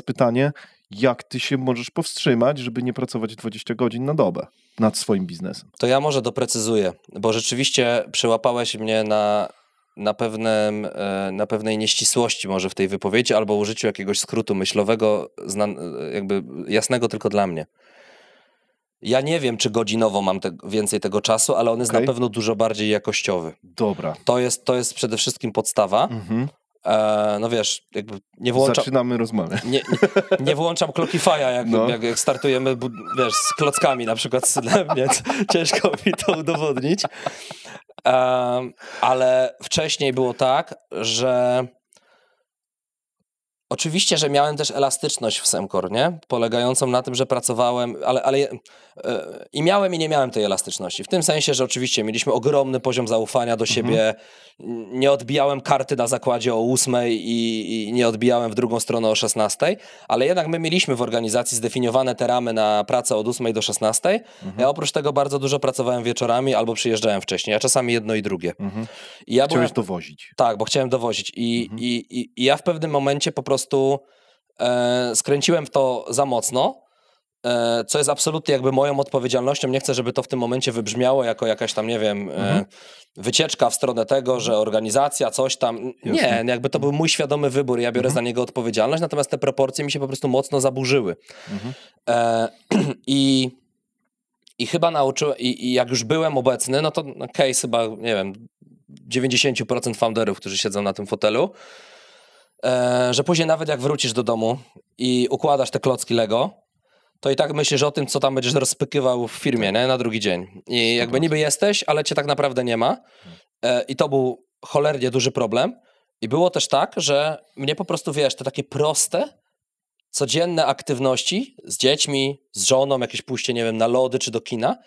pytanie, jak ty się możesz powstrzymać, żeby nie pracować 20 godzin na dobę nad swoim biznesem? To ja może doprecyzuję, bo rzeczywiście przyłapałeś mnie na pewnej nieścisłości może w tej wypowiedzi albo użyciu jakiegoś skrótu myślowego jakby jasnego tylko dla mnie. Ja nie wiem, czy godzinowo mam więcej tego czasu, ale on jest na pewno dużo bardziej jakościowy. Dobra. To jest przede wszystkim podstawa. No wiesz, jakby nie włączam... Zaczynamy rozmowę. Nie włączam Clockify'a, jak startujemy, wiesz, z klockami na przykład z Sylem, więc ciężko mi to udowodnić. Ale wcześniej było tak, że Oczywiście, że miałem też elastyczność w Semcor, nie? Polegającą na tym, że pracowałem, i miałem i nie miałem tej elastyczności. W tym sensie, że oczywiście mieliśmy ogromny poziom zaufania do siebie, nie odbijałem karty na zakładzie o 8 i nie odbijałem w drugą stronę o 16, ale jednak my mieliśmy w organizacji zdefiniowane te ramy na pracę od 8 do 16. Ja oprócz tego bardzo dużo pracowałem wieczorami albo przyjeżdżałem wcześniej, a czasami jedno i drugie. I ja Chciałeś dowozić. Tak, bo chciałem dowozić. I ja w pewnym momencie po prostu skręciłem w to za mocno, co jest absolutnie jakby moją odpowiedzialnością. Nie chcę, żeby to w tym momencie wybrzmiało jako jakaś tam, nie wiem, wycieczka w stronę tego, że organizacja, coś tam. Nie, jakby to był mój świadomy wybór, ja biorę za niego odpowiedzialność, natomiast te proporcje mi się po prostu mocno zaburzyły. I chyba nauczyłem, i jak już byłem obecny, no to case chyba, nie wiem, 90% founderów, którzy siedzą na tym fotelu, że później nawet jak wrócisz do domu i układasz te klocki Lego, to i tak myślisz o tym, co tam będziesz rozpykywał w firmie, nie? Na drugi dzień. I jakby niby jesteś, ale cię tak naprawdę nie ma. I to był cholernie duży problem. I było też tak, że mnie po prostu, wiesz, te takie proste, codzienne aktywności z dziećmi, z żoną, jakieś pójście, nie wiem, na lody czy do kina,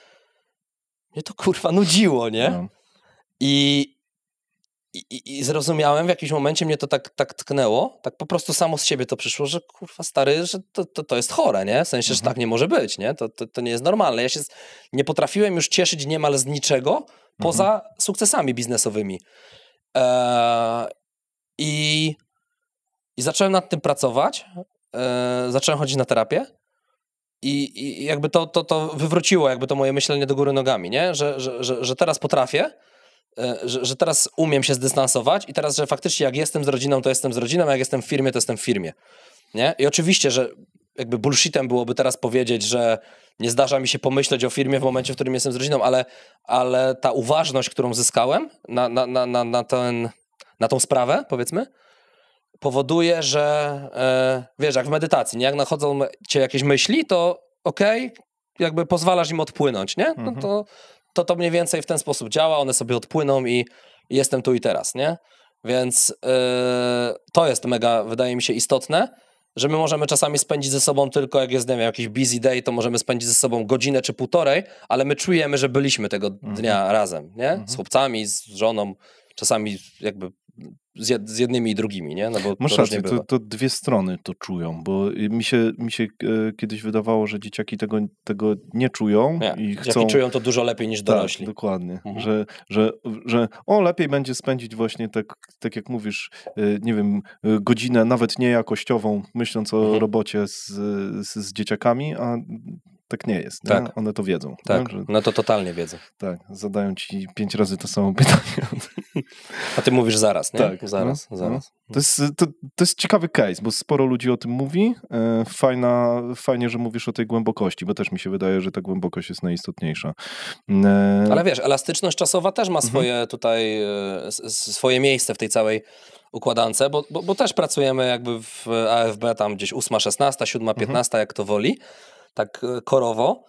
mnie to kurwa nudziło, nie? No. I zrozumiałem, w jakimś momencie mnie to tak tknęło, tak po prostu samo z siebie to przyszło, że kurwa stary, że to jest chore, nie? W sensie, że tak nie może być, nie? To nie jest normalne. Ja się nie potrafiłem już cieszyć niemal z niczego poza sukcesami biznesowymi. I zacząłem nad tym pracować, zacząłem chodzić na terapię i jakby to wywróciło jakby to moje myślenie do góry nogami, nie? Że teraz potrafię, że teraz umiem się zdystansować i teraz, że faktycznie jak jestem z rodziną, to jestem z rodziną, a jak jestem w firmie, to jestem w firmie. Nie? I oczywiście, że jakby bullshitem byłoby teraz powiedzieć, że nie zdarza mi się pomyśleć o firmie w momencie, w którym jestem z rodziną, ale ta uważność, którą zyskałem na tą sprawę, powiedzmy, powoduje, że wiesz, jak w medytacji, nie? Jak nachodzą cię jakieś myśli, to okej, jakby pozwalasz im odpłynąć, nie? No to mniej więcej w ten sposób działa, one sobie odpłyną i jestem tu i teraz, nie? Więc to jest mega, wydaje mi się, istotne, że my możemy czasami spędzić ze sobą tylko, jak jest, nie wiem, jakiś busy day, to możemy spędzić ze sobą godzinę czy półtorej, ale my czujemy, że byliśmy tego dnia razem, nie? Z chłopcami, z żoną, czasami jakby z jednymi i drugimi, nie? No bo masz rację, to dwie strony to czują, bo mi się kiedyś wydawało, że dzieciaki tego nie czują i chcą... Dzieciaki czują to dużo lepiej niż dorośli. Tak, dokładnie, że lepiej będzie spędzić właśnie tak jak mówisz, nie wiem, godzinę nawet niejakościową, myśląc o robocie z dzieciakami, a tak nie jest. Tak. Nie? One to wiedzą. Tak, no to totalnie wiedzą. Tak, zadają ci 5 razy to samo pytanie. A ty mówisz zaraz, nie? Tak. Zaraz. To jest ciekawy case, bo sporo ludzi o tym mówi. Fajnie, że mówisz o tej głębokości, bo też mi się wydaje, że ta głębokość jest najistotniejsza. Ale wiesz, elastyczność czasowa też ma swoje tutaj, swoje miejsce w tej całej układance, bo też pracujemy jakby w AFB tam gdzieś 8:16, 7:15, jak to woli, tak korowo.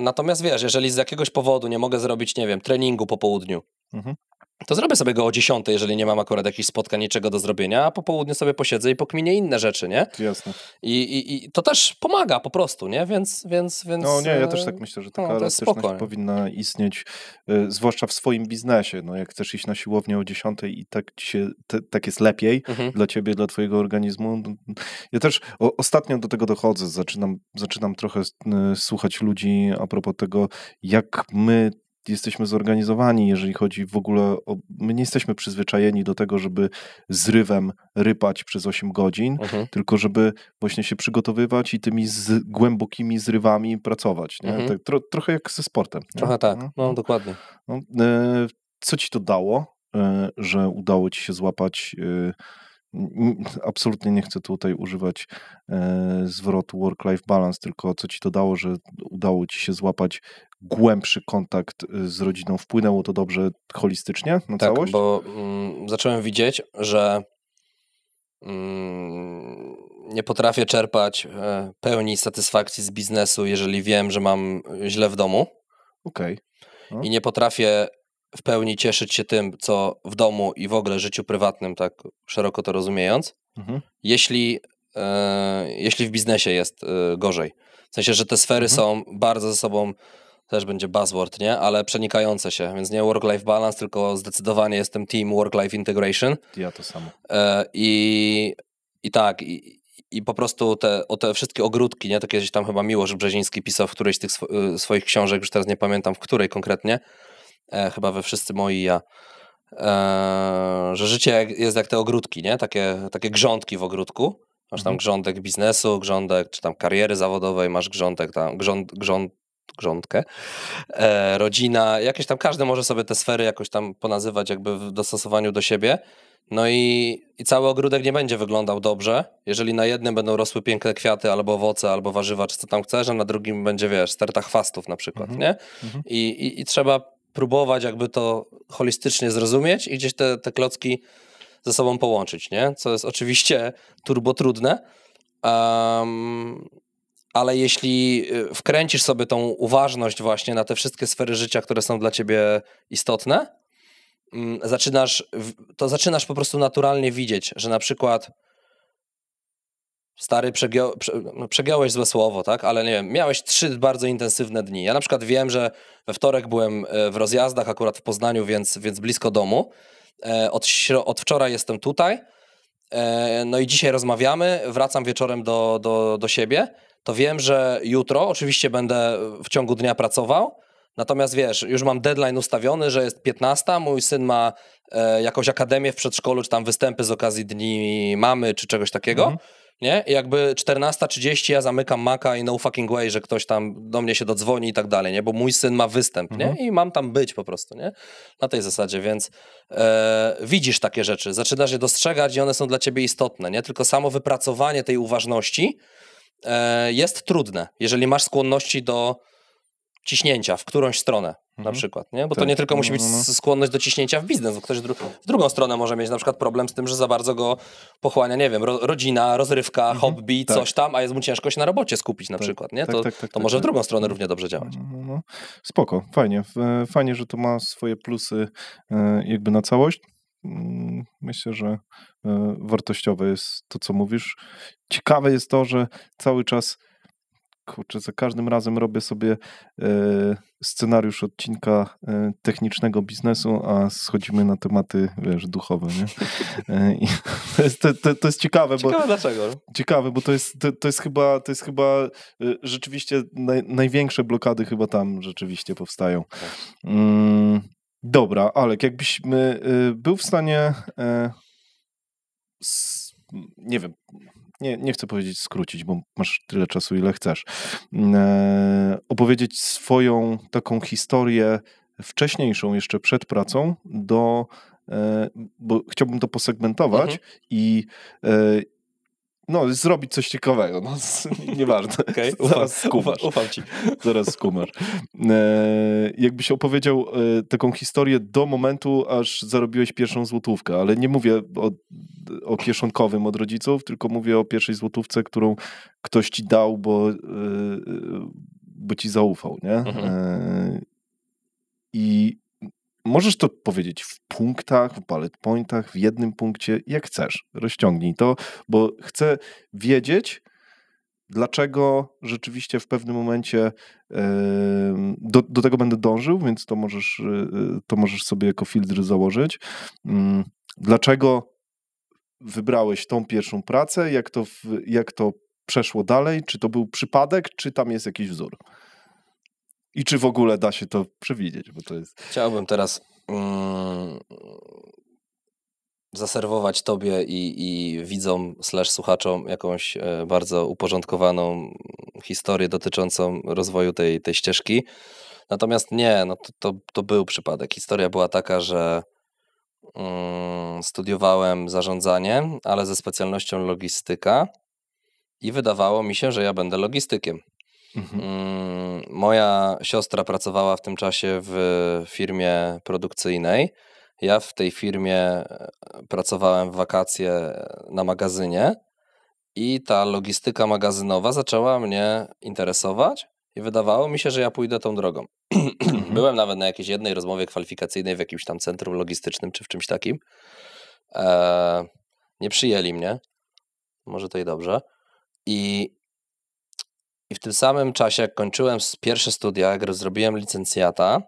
Natomiast wiesz, jeżeli z jakiegoś powodu nie mogę zrobić, nie wiem, treningu po południu, to zrobię sobie go o 10, jeżeli nie mam akurat jakichś spotkań, niczego do zrobienia, a po południu sobie posiedzę i pokminię inne rzeczy, nie? Jasne. I to też pomaga po prostu, nie? Więc no nie, ja też tak myślę, że taka elastyczność powinna istnieć, zwłaszcza w swoim biznesie. No jak chcesz iść na siłownię o 10 i tak jest lepiej dla ciebie, dla twojego organizmu. Ja też ostatnio do tego dochodzę, zaczynam trochę słuchać ludzi a propos tego, jak my jesteśmy zorganizowani, jeżeli chodzi w ogóle o... My nie jesteśmy przyzwyczajeni do tego, żeby zrywem rypać przez 8 godzin, tylko żeby właśnie się przygotowywać i tymi głębokimi zrywami pracować. Nie? Tak, trochę jak ze sportem. Nie? Trochę tak, no dokładnie. Co ci to dało, że udało ci się złapać... Absolutnie nie chcę tutaj używać zwrotu work-life balance, tylko co ci to dało, że udało ci się złapać głębszy kontakt z rodziną? Wpłynęło to dobrze holistycznie na całość? Tak, bo zacząłem widzieć, że nie potrafię czerpać pełni satysfakcji z biznesu, jeżeli wiem, że mam źle w domu. Okej. No. I nie potrafię w pełni cieszyć się tym, co w domu i w ogóle życiu prywatnym, tak szeroko to rozumiejąc, jeśli w biznesie jest gorzej. W sensie, że te sfery są bardzo ze sobą, też będzie buzzword, nie? Ale przenikające się, więc nie work-life balance, tylko zdecydowanie jestem team work-life integration. Ja to samo. I po prostu te wszystkie ogródki, nie? To kiedyś tam chyba Miłosz Brzeziński pisał w którejś z tych swoich książek, już teraz nie pamiętam w której konkretnie, chyba we Wszyscy moi i ja, że życie jest jak te ogródki, nie? Takie grządki w ogródku. Masz tam grządek biznesu, grządek czy tam kariery zawodowej, masz grządek tam, grządkę, rodzina, jakieś tam, każdy może sobie te sfery jakoś tam ponazywać jakby w dostosowaniu do siebie. No i cały ogródek nie będzie wyglądał dobrze, jeżeli na jednym będą rosły piękne kwiaty, albo owoce, albo warzywa, czy co tam chcesz, a na drugim będzie, wiesz, sterta chwastów na przykład, nie? I trzeba próbować jakby to holistycznie zrozumieć i gdzieś te klocki ze sobą połączyć, nie? Co jest oczywiście turbo trudne, ale jeśli wkręcisz sobie tą uważność właśnie na te wszystkie sfery życia, które są dla ciebie istotne, zaczynasz po prostu naturalnie widzieć, że na przykład stary, przegiąłeś złe słowo, tak? Ale nie wiem, miałeś 3 bardzo intensywne dni. Ja na przykład wiem, że we wtorek byłem w rozjazdach akurat w Poznaniu, więc blisko domu. Od wczoraj jestem tutaj. No i dzisiaj rozmawiamy, wracam wieczorem do siebie. To wiem, że jutro oczywiście będę w ciągu dnia pracował. Natomiast wiesz, już mam deadline ustawiony, że jest 15, mój syn ma jakąś akademię w przedszkolu, czy tam występy z okazji Dni Mamy, czy czegoś takiego, nie? I jakby 14:30 ja zamykam Maca i no fucking way, że ktoś tam do mnie się dodzwoni i tak dalej, nie? Bo mój syn ma występ, nie? I mam tam być po prostu, nie? Na tej zasadzie, więc widzisz takie rzeczy, zaczynasz je dostrzegać i one są dla ciebie istotne, nie? Tylko samo wypracowanie tej uważności jest trudne, jeżeli masz skłonności do ciśnięcia w którąś stronę na przykład, nie? Bo to nie tylko musi być skłonność do ciśnięcia w biznes, bo ktoś w drugą stronę może mieć na przykład problem z tym, że za bardzo go pochłania, nie wiem, rodzina, rozrywka, hobby, coś tam, a jest mu ciężko się na robocie skupić na przykład, nie? To może w drugą stronę równie dobrze działać. Spoko, fajnie. Fajnie, że to ma swoje plusy jakby na całość. Myślę, że wartościowe jest to, co mówisz. Ciekawe jest to, że cały czas za każdym razem robię sobie scenariusz odcinka technicznego biznesu, a schodzimy na tematy, wiesz, duchowe, nie? I to jest ciekawe. Ciekawe dlaczego? Ciekawe, bo to jest chyba rzeczywiście największe blokady chyba tam rzeczywiście powstają. Dobra, Alek, jakbyś był w stanie nie wiem, nie chcę powiedzieć skrócić, bo masz tyle czasu, ile chcesz. Opowiedzieć swoją taką historię wcześniejszą, jeszcze przed pracą, bo chciałbym to posegmentować i zrobić coś ciekawego. Nieważne. Okay, ufam ci. Zaraz skumasz. Jakbyś opowiedział taką historię do momentu, aż zarobiłeś pierwszą złotówkę, ale nie mówię o kieszonkowym od rodziców, tylko mówię o pierwszej złotówce, którą ktoś ci dał, bo ci zaufał, nie? I możesz to powiedzieć w punktach, w bullet pointach, w jednym punkcie, jak chcesz. Rozciągnij to, bo chcę wiedzieć, dlaczego rzeczywiście w pewnym momencie do tego będę dążył, więc to możesz sobie jako filtr założyć. Dlaczego wybrałeś tą pierwszą pracę, jak to przeszło dalej, czy to był przypadek, czy tam jest jakiś wzór? I czy w ogóle da się to przewidzieć? Bo to jest... Chciałbym teraz zaserwować tobie i widzom / słuchaczom jakąś bardzo uporządkowaną historię dotyczącą rozwoju tej ścieżki. Natomiast nie, to był przypadek. Historia była taka, że studiowałem zarządzanie, ale ze specjalnością logistyka i wydawało mi się, że ja będę logistykiem. Moja siostra pracowała w tym czasie w firmie produkcyjnej. Ja w tej firmie pracowałem w wakacje na magazynie i ta logistyka magazynowa zaczęła mnie interesować i wydawało mi się, że ja pójdę tą drogą. Byłem nawet na jakiejś jednej rozmowie kwalifikacyjnej w jakimś tam centrum logistycznym czy w czymś takim. Nie przyjęli mnie. może to i dobrze. I w tym samym czasie, jak kończyłem pierwsze studia, jak zrobiłem licencjata,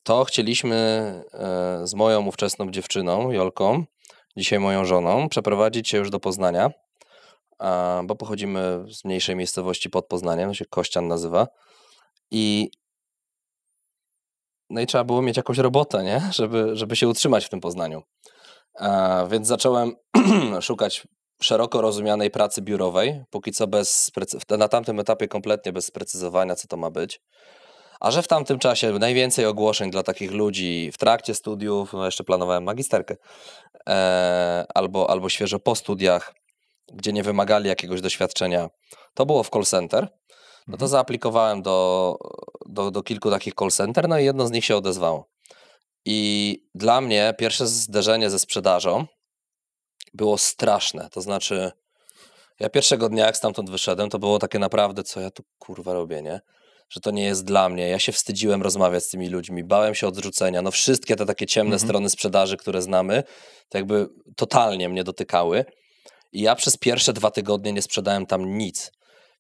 to chcieliśmy z moją ówczesną dziewczyną, Jolką, dzisiaj moją żoną, przeprowadzić się już do Poznania, bo pochodzimy z mniejszej miejscowości pod Poznaniem, to się Kościan nazywa. No i trzeba było mieć jakąś robotę, nie? Żeby się utrzymać w tym Poznaniu. Więc zacząłem szukać szeroko rozumianej pracy biurowej, póki co na tamtym etapie kompletnie bez sprecyzowania, co to ma być. A że w tamtym czasie najwięcej ogłoszeń dla takich ludzi w trakcie studiów, no jeszcze planowałem magisterkę, albo świeżo po studiach, gdzie nie wymagali jakiegoś doświadczenia, to było w call center. No to zaaplikowałem do kilku takich call center, no i jedno z nich się odezwało. I dla mnie pierwsze zderzenie ze sprzedażą było straszne. To znaczy, ja pierwszego dnia, jak stamtąd wyszedłem, to było takie naprawdę, co ja tu kurwa robię, nie? Że to nie jest dla mnie. Ja się wstydziłem rozmawiać z tymi ludźmi, bałem się odrzucenia. No wszystkie te takie ciemne strony sprzedaży, które znamy, to jakby totalnie mnie dotykały. I ja przez pierwsze 2 tygodnie nie sprzedałem tam nic.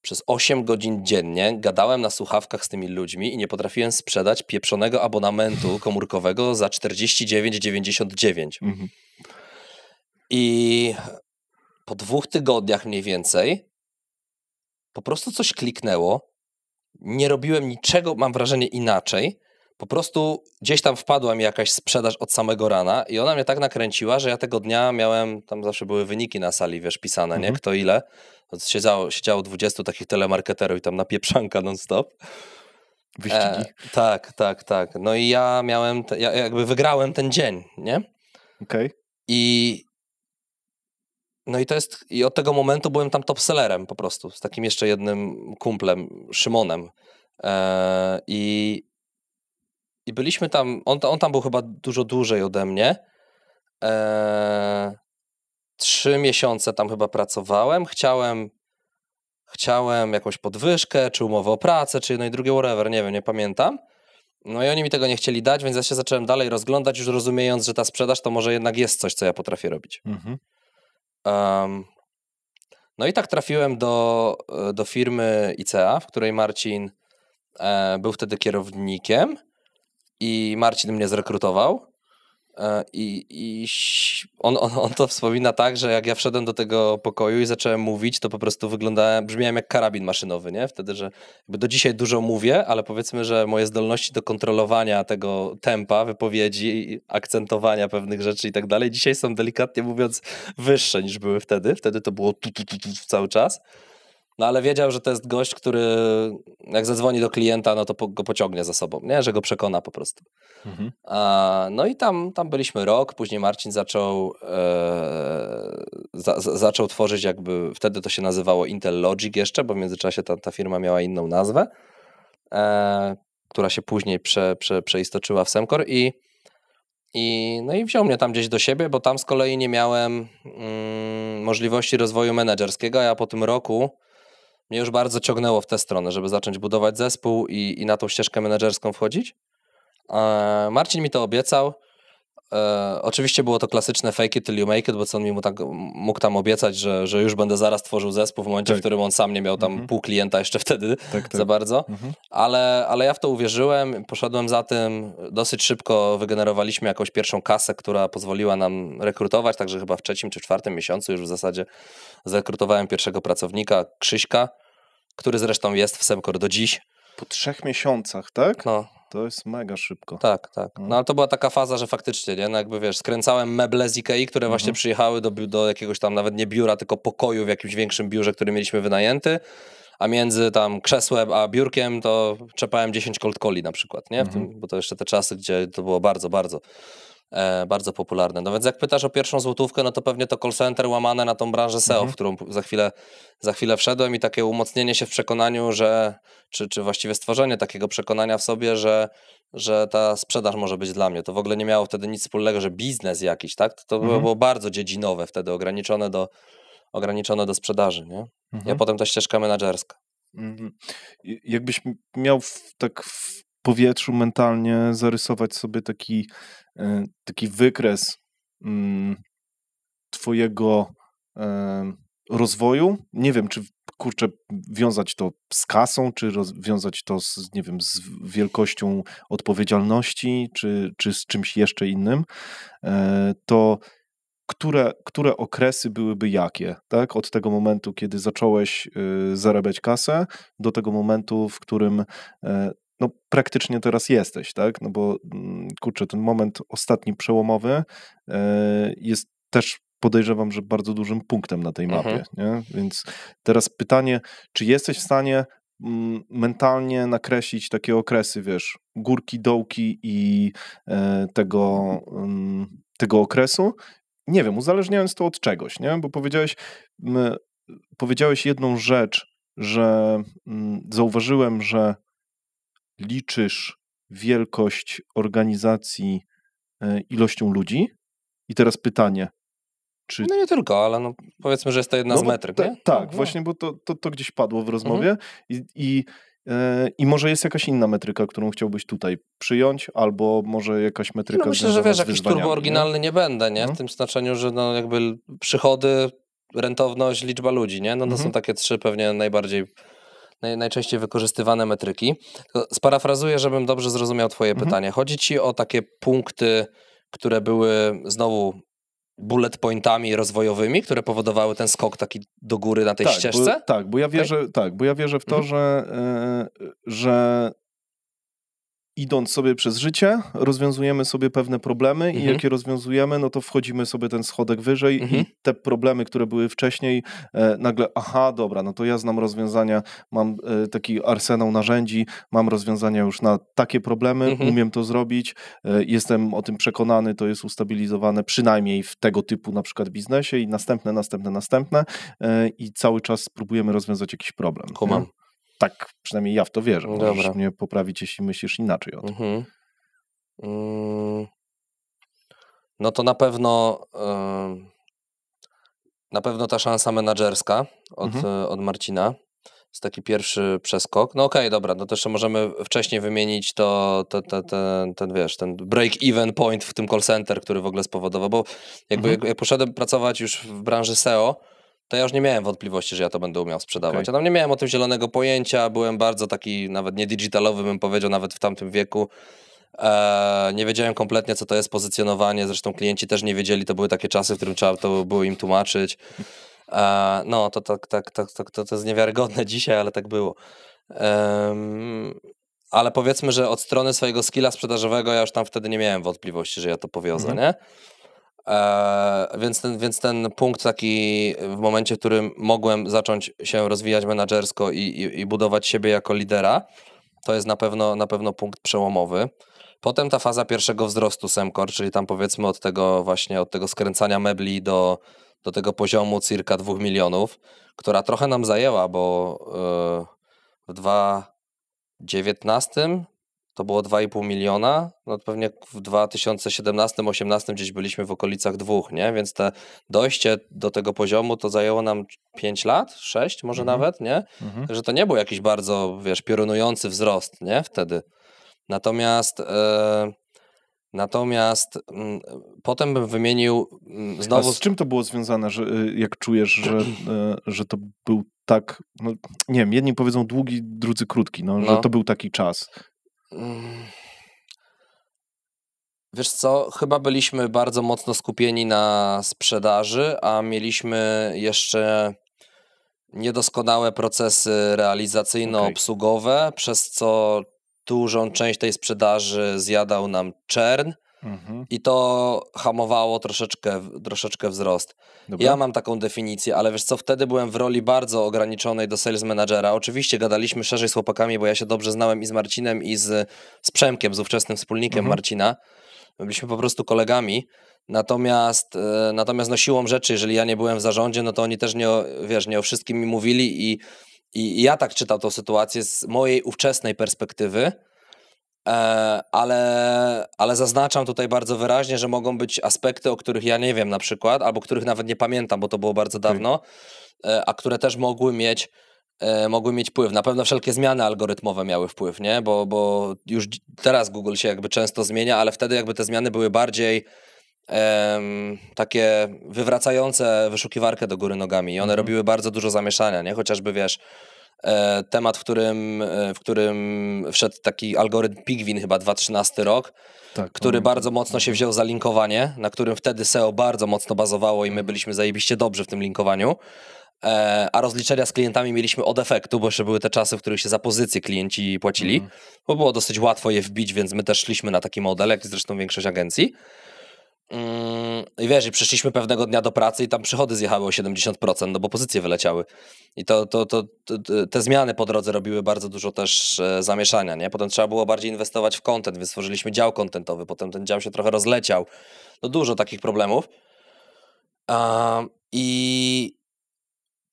Przez 8 godzin dziennie gadałem na słuchawkach z tymi ludźmi i nie potrafiłem sprzedać pieprzonego abonamentu komórkowego za 49,99. I po 2 tygodniach mniej więcej po prostu coś kliknęło. Nie robiłem niczego, mam wrażenie, inaczej. Po prostu gdzieś tam wpadła mi jakaś sprzedaż od samego rana i ona mnie tak nakręciła, że ja tego dnia miałem, tam zawsze były wyniki na sali, wiesz, pisane, nie? Kto ile. Siedziało 20 takich telemarketerów i tam napieprzanka non-stop. Wyścigi. Tak. No i ja jakby wygrałem ten dzień, nie? Okej. No i od tego momentu byłem tam top-sellerem po prostu, z takim jeszcze jednym kumplem, Szymonem. I byliśmy tam, on tam był chyba dużo dłużej ode mnie. 3 miesiące tam chyba pracowałem. Chciałem jakąś podwyżkę, czy umowę o pracę, czy jedno i drugie, whatever, nie wiem, nie pamiętam. No i oni mi tego nie chcieli dać, więc ja się zacząłem dalej rozglądać, już rozumiejąc, że ta sprzedaż to może jednak jest coś, co ja potrafię robić. No i tak trafiłem do firmy ICEA, w której Marcin był wtedy kierownikiem i Marcin mnie zrekrutował. On to wspomina tak, że jak ja wszedłem do tego pokoju i zacząłem mówić, to po prostu brzmiałem jak karabin maszynowy, nie? Wtedy, że jakby do dzisiaj dużo mówię, ale powiedzmy, że moje zdolności do kontrolowania tego tempa, wypowiedzi, akcentowania pewnych rzeczy i tak dalej, dzisiaj są delikatnie mówiąc wyższe niż były wtedy. Wtedy to było tu cały czas. No ale wiedział, że to jest gość, który jak zadzwoni do klienta, no to go pociągnie za sobą, nie? Że go przekona po prostu. No i tam byliśmy rok, później Marcin zaczął tworzyć jakby, wtedy to się nazywało Intel Logic jeszcze, bo w międzyczasie ta firma miała inną nazwę, która się później przeistoczyła w Semcor no i wziął mnie tam gdzieś do siebie, bo tam z kolei nie miałem możliwości rozwoju menedżerskiego, a ja po tym roku mnie już bardzo ciągnęło w tę stronę, żeby zacząć budować zespół i na tą ścieżkę menedżerską wchodzić. Marcin mi to obiecał. Oczywiście było to klasyczne fake it till you make it, bo co on mi mógł tam obiecać, że już będę zaraz tworzył zespół w momencie, w którym on sam nie miał tam pół klienta jeszcze wtedy za bardzo. Ale ja w to uwierzyłem, poszedłem za tym. Dosyć szybko wygenerowaliśmy jakąś pierwszą kasę, która pozwoliła nam rekrutować, także chyba w 3. czy 4. miesiącu już w zasadzie zrekrutowałem pierwszego pracownika, Krzyśka, który zresztą jest w Semcor do dziś. Po 3 miesiącach, tak? No. To jest mega szybko. Tak. No ale to była taka faza, że faktycznie, nie? No jakby wiesz, skręcałem meble z Ikei, które właśnie przyjechały do jakiegoś tam nawet nie biura, tylko pokoju w jakimś większym biurze, który mieliśmy wynajęty, a między tam krzesłem a biurkiem to czepałem 10 cold calli na przykład, nie? Bo to jeszcze te czasy, gdzie to było bardzo popularne. No więc jak pytasz o pierwszą złotówkę, no to pewnie to call center łamane na tą branżę SEO, w którą za chwilę wszedłem i takie umocnienie się w przekonaniu, czy właściwie stworzenie takiego przekonania w sobie, że ta sprzedaż może być dla mnie. To w ogóle nie miało wtedy nic wspólnego, że biznes jakiś, tak? To było bardzo dziedzinowe wtedy, ograniczone do sprzedaży, nie? A potem ta ścieżka menedżerska. Jakbyś miał tak w powietrzu mentalnie zarysować sobie taki wykres twojego rozwoju. Nie wiem, czy kurczę, wiązać to z kasą, czy wiązać to z, nie wiem, z wielkością odpowiedzialności, czy z czymś jeszcze innym, to które okresy byłyby jakie, tak? Od tego momentu, kiedy zacząłeś zarabiać kasę, do tego momentu, w którym no, praktycznie teraz jesteś, tak? No bo kurczę, ten moment ostatni przełomowy jest też, podejrzewam, że bardzo dużym punktem na tej mapie, nie? Więc teraz pytanie, czy jesteś w stanie mentalnie nakreślić takie okresy, wiesz, górki, dołki i tego okresu? Nie wiem, uzależniając to od czegoś, nie? Bo powiedziałeś jedną rzecz, że zauważyłem, że liczysz wielkość organizacji ilością ludzi. I teraz pytanie, czy... No nie tylko, ale no powiedzmy, że jest to jedna z metryk, nie? Tak, no. właśnie, bo to gdzieś padło w rozmowie i może jest jakaś inna metryka, którą chciałbyś tutaj przyjąć, albo może jakaś metryka no myślę, że wiesz, jakiś turbo oryginalny nie? nie będę, nie? W tym znaczeniu, że no jakby przychody, rentowność, liczba ludzi, nie? No to są takie trzy pewnie najczęściej wykorzystywane metryki. Sparafrazuję, żebym dobrze zrozumiał twoje pytanie. Chodzi ci o takie punkty, które były znowu bullet pointami rozwojowymi, które powodowały ten skok taki do góry na tej ścieżce? Bo ja wierzę w to, że idąc sobie przez życie, rozwiązujemy sobie pewne problemy i jak je rozwiązujemy, no to wchodzimy sobie ten schodek wyżej i te problemy, które były wcześniej, nagle, dobra, no to ja znam rozwiązania, mam taki arsenał narzędzi, mam rozwiązania już na takie problemy, umiem to zrobić, jestem o tym przekonany, to jest ustabilizowane przynajmniej w tego typu na przykład biznesie i następne i cały czas próbujemy rozwiązać jakiś problem. Kumam. Tak, przynajmniej ja w to wierzę. Możesz mnie poprawić, jeśli myślisz inaczej o tym. No to na pewno ta szansa menadżerska od Marcina jest taki pierwszy przeskok. No okej, dobra, no to jeszcze możemy wcześniej wymienić ten break-even point w tym call center, który w ogóle spowodował, bo jak poszedłem pracować już w branży SEO, to ja już nie miałem wątpliwości, że ja to będę umiał sprzedawać. Ja tam nie miałem o tym zielonego pojęcia, byłem bardzo taki nawet nie digitalowy, bym powiedział, nawet w tamtym wieku. Nie wiedziałem kompletnie, co to jest pozycjonowanie, zresztą klienci też nie wiedzieli, to były takie czasy, w którym trzeba to było im tłumaczyć. No, to jest niewiarygodne dzisiaj, ale tak było. Ale powiedzmy, że od strony swojego skilla sprzedażowego ja już tam wtedy nie miałem wątpliwości, że ja to powiozę, nie? Więc ten punkt taki w momencie, w którym mogłem zacząć się rozwijać menadżersko i budować siebie jako lidera, to jest na pewno punkt przełomowy. Potem ta faza pierwszego wzrostu Semcor, czyli tam powiedzmy od tego skręcania mebli do tego poziomu circa 2 milionów, która trochę nam zajęła, bo w 2019 to było 2,5 miliona, no pewnie w 2017-2018 gdzieś byliśmy w okolicach 2, nie? Więc dojście do tego poziomu to zajęło nam 5 lat, 6 może nawet, nie? Także to nie był jakiś bardzo, piorunujący wzrost, nie? Wtedy. Natomiast potem bym wymienił znowu... A z czym to było związane, że jak czujesz, że to był tak, no nie wiem, jedni powiedzą długi, drudzy krótki, że to był taki czas? Wiesz co, chyba byliśmy bardzo mocno skupieni na sprzedaży, a mieliśmy jeszcze niedoskonałe procesy realizacyjno-obsługowe, przez co dużą część tej sprzedaży zjadał nam churn i to hamowało troszeczkę wzrost. Dobra. Ja mam taką definicję, ale wiesz co, wtedy byłem w roli bardzo ograniczonej do sales managera. Oczywiście gadaliśmy szerzej z chłopakami, bo ja się dobrze znałem i z Marcinem, i z Przemkiem, z ówczesnym wspólnikiem Marcina. Byliśmy po prostu kolegami. Natomiast no siłą rzeczy, jeżeli ja nie byłem w zarządzie, no to oni też nie o wszystkim mi mówili i ja tak czytał tą sytuację z mojej ówczesnej perspektywy, ale zaznaczam tutaj bardzo wyraźnie, że mogą być aspekty, o których ja nie wiem na przykład, albo których nawet nie pamiętam, bo to było bardzo dawno, a które też mogły mieć wpływ. Na pewno wszelkie zmiany algorytmowe miały wpływ, nie? Bo już teraz Google się jakby często zmienia, ale wtedy jakby te zmiany były bardziej takie wywracające wyszukiwarkę do góry nogami i one robiły bardzo dużo zamieszania, nie? Chociażby wiesz, temat, w którym wszedł taki algorytm Pigwin, chyba 2013 rok, Tak, który bardzo mocno się wziął za linkowanie, na którym wtedy SEO bardzo mocno bazowało i my byliśmy zajebiście dobrzy w tym linkowaniu, a rozliczenia z klientami mieliśmy od efektu, bo jeszcze były te czasy, w których się za pozycję klienci płacili, bo było dosyć łatwo je wbić, więc my też szliśmy na taki model, jak zresztą większość agencji. I wiesz, i przyszliśmy pewnego dnia do pracy i tam przychody zjechały o 70%, no bo pozycje wyleciały. I te zmiany po drodze robiły bardzo dużo też zamieszania, nie? Potem trzeba było bardziej inwestować w content, więc stworzyliśmy dział contentowy, potem ten dział się trochę rozleciał. No dużo takich problemów. I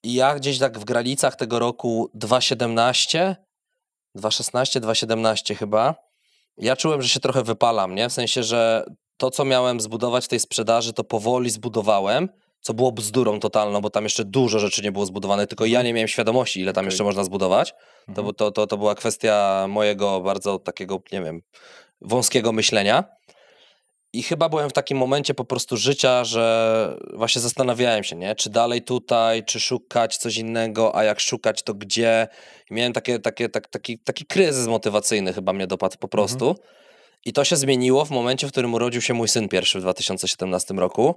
ja gdzieś tak w granicach tego roku 2017, 2017 chyba, ja czułem, że się trochę wypalam, nie? W sensie, że to, co miałem zbudować w tej sprzedaży, to powoli zbudowałem, co było bzdurą totalną, bo tam jeszcze dużo rzeczy nie było zbudowane, tylko ja nie miałem świadomości, ile tam jeszcze można zbudować. To była kwestia mojego bardzo takiego, nie wiem, wąskiego myślenia. I chyba byłem w takim momencie po prostu życia, że właśnie zastanawiałem się, nie? Czy dalej tutaj, czy szukać coś innego, a jak szukać, to gdzie. I miałem taki kryzys motywacyjny chyba mnie dopadł po prostu. I to się zmieniło w momencie, w którym urodził się mój syn pierwszy w 2017 roku.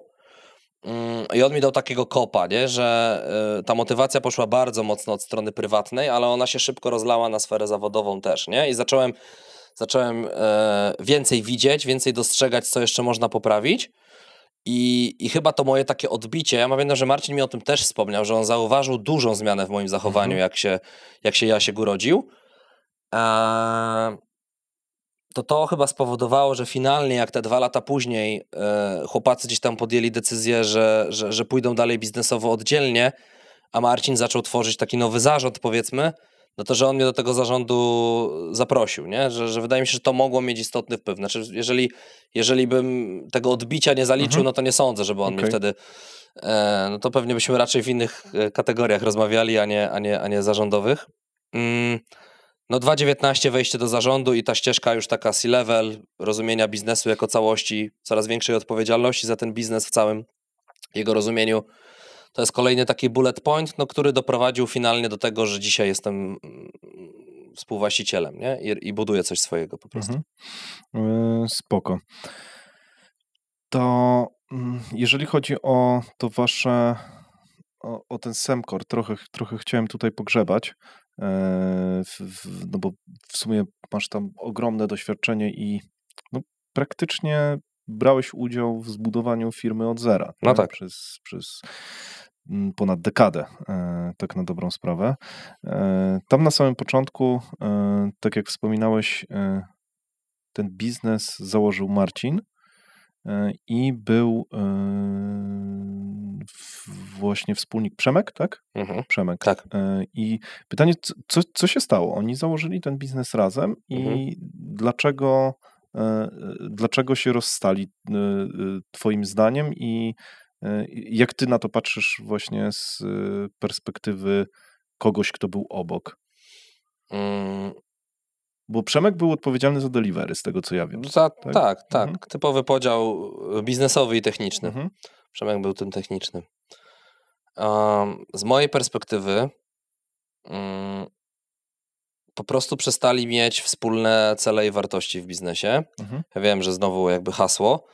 I on mi dał takiego kopa, nie? Że ta motywacja poszła bardzo mocno od strony prywatnej, ale ona się szybko rozlała na sferę zawodową też, nie? I zacząłem więcej widzieć, więcej dostrzegać, co jeszcze można poprawić. I chyba to moje takie odbicie, ja pamiętam, że Marcin mi o tym też wspomniał, że on zauważył dużą zmianę w moim zachowaniu, jak się Jasiek urodził. To chyba spowodowało, że finalnie, jak te 2 lata później chłopacy gdzieś tam podjęli decyzję, że pójdą dalej biznesowo oddzielnie, a Marcin zaczął tworzyć taki nowy zarząd, powiedzmy, no to, że on mnie do tego zarządu zaprosił, nie? Że wydaje mi się, że to mogło mieć istotny wpływ. Znaczy, jeżeli bym tego odbicia nie zaliczył, no to nie sądzę, żeby on mnie wtedy... no to pewnie byśmy raczej w innych kategoriach rozmawiali, a nie zarządowych. No 2019 wejście do zarządu i ta ścieżka już taka C-level, rozumienia biznesu jako całości, coraz większej odpowiedzialności za ten biznes w całym jego rozumieniu. To jest kolejny taki bullet point, no, który doprowadził finalnie do tego, że dzisiaj jestem współwłaścicielem, nie? I buduję coś swojego po prostu. Spoko. To jeżeli chodzi o to wasze, o ten Semcor, trochę chciałem tutaj pogrzebać, no bo w sumie masz tam ogromne doświadczenie i no, praktycznie brałeś udział w zbudowaniu firmy od zera. No tak. Przez ponad dekadę, tak na dobrą sprawę. Tam na samym początku, tak jak wspominałeś, ten biznes założył Marcin i był właśnie wspólnik Przemek, tak? Przemek. Tak. I pytanie, co się stało? Oni założyli ten biznes razem i dlaczego się rozstali twoim zdaniem i jak ty na to patrzysz właśnie z perspektywy kogoś, kto był obok? Bo Przemek był odpowiedzialny za delivery, z tego co ja wiem. Tak. Typowy podział biznesowy i techniczny. Przemek był tym technicznym. Z mojej perspektywy po prostu przestali mieć wspólne cele i wartości w biznesie. Ja wiem, że znowu jakby hasło,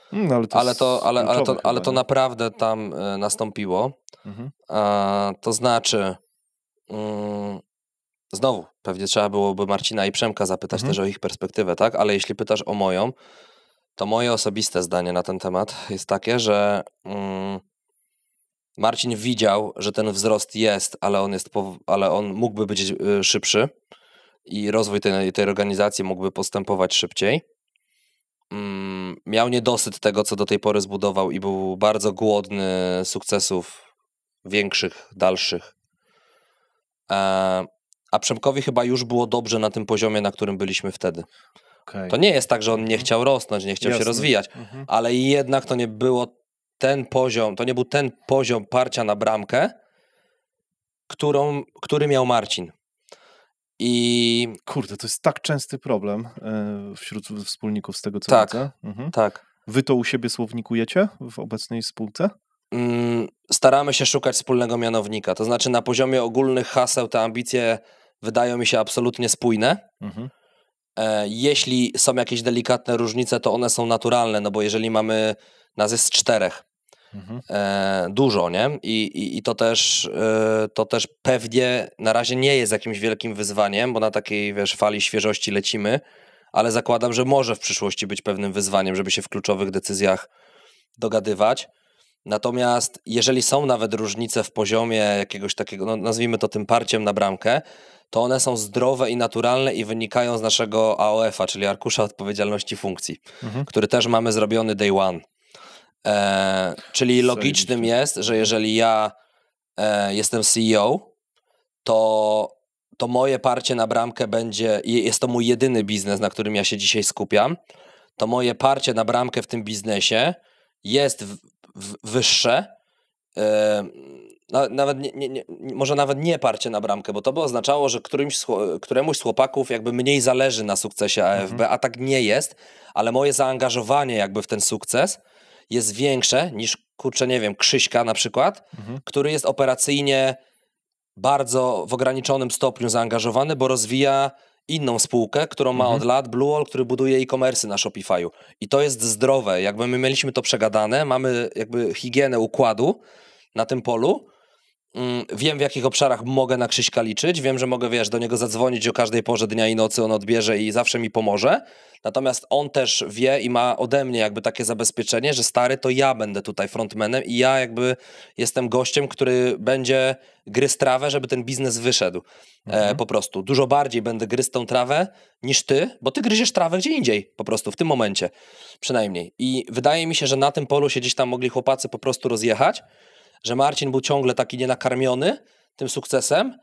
ale to naprawdę tam nastąpiło. To znaczy znowu, pewnie trzeba byłoby Marcina i Przemka zapytać też o ich perspektywę, tak? Ale jeśli pytasz o moją, to moje osobiste zdanie na ten temat jest takie, że Marcin widział, że ten wzrost jest, ale on mógłby być szybszy i rozwój tej organizacji mógłby postępować szybciej. Miał niedosyt tego, co do tej pory zbudował i był bardzo głodny sukcesów większych, dalszych. A Przemkowi chyba już było dobrze na tym poziomie, na którym byliśmy wtedy. Okay. To nie jest tak, że on nie chciał rosnąć, nie chciał się rozwijać, ale jednak to nie było to nie był ten poziom parcia na bramkę, który miał Marcin. I kurde, to jest tak częsty problem wśród wspólników z tego, co widzę. Tak. Wy to u siebie słownikujecie w obecnej spółce? Staramy się szukać wspólnego mianownika. To znaczy na poziomie ogólnych haseł te ambicje wydają mi się absolutnie spójne. Jeśli są jakieś delikatne różnice, to one są naturalne, no bo jeżeli nas jest 4, dużo, nie? I to też pewnie na razie nie jest jakimś wielkim wyzwaniem, bo na takiej, fali świeżości lecimy, ale zakładam, że może w przyszłości być pewnym wyzwaniem, żeby się w kluczowych decyzjach dogadywać. Natomiast jeżeli są nawet różnice w poziomie jakiegoś takiego, no nazwijmy to tym parciem na bramkę, to one są zdrowe i naturalne i wynikają z naszego AOF-a, czyli Arkusza Odpowiedzialności Funkcji, który też mamy zrobiony day one. Czyli logicznym jest, że jeżeli ja jestem CEO, to moje parcie na bramkę jest to mój jedyny biznes, na którym ja się dzisiaj skupiam, to moje parcie na bramkę w tym biznesie jest wyższe, może nawet nie parcie na bramkę, bo to by oznaczało, że któremuś z chłopaków jakby mniej zależy na sukcesie AFB, a tak nie jest, ale moje zaangażowanie jakby w ten sukces jest większe niż, Krzyśka na przykład, który jest operacyjnie bardzo w ograniczonym stopniu zaangażowany, bo rozwija inną spółkę, którą ma od lat, Blueall, który buduje e-commerce na Shopify'u. I to jest zdrowe. Jakby my mieliśmy to przegadane, mamy jakby higienę układu na tym polu. Wiem, w jakich obszarach mogę na Krzyśka liczyć. Wiem, że mogę, do niego zadzwonić o każdej porze dnia i nocy, on odbierze i zawsze mi pomoże. Natomiast on też wie i ma ode mnie jakby takie zabezpieczenie, że stary, to ja będę tutaj frontmanem i ja jakby jestem gościem, który będzie gryzł trawę, żeby ten biznes wyszedł. Po prostu. Dużo bardziej będę gryzł tą trawę niż ty, bo ty gryziesz trawę gdzie indziej, po prostu, w tym momencie przynajmniej. I wydaje mi się, że na tym polu się gdzieś tam mogli chłopacy po prostu rozjechać, że Marcin był ciągle taki nienakarmiony tym sukcesem.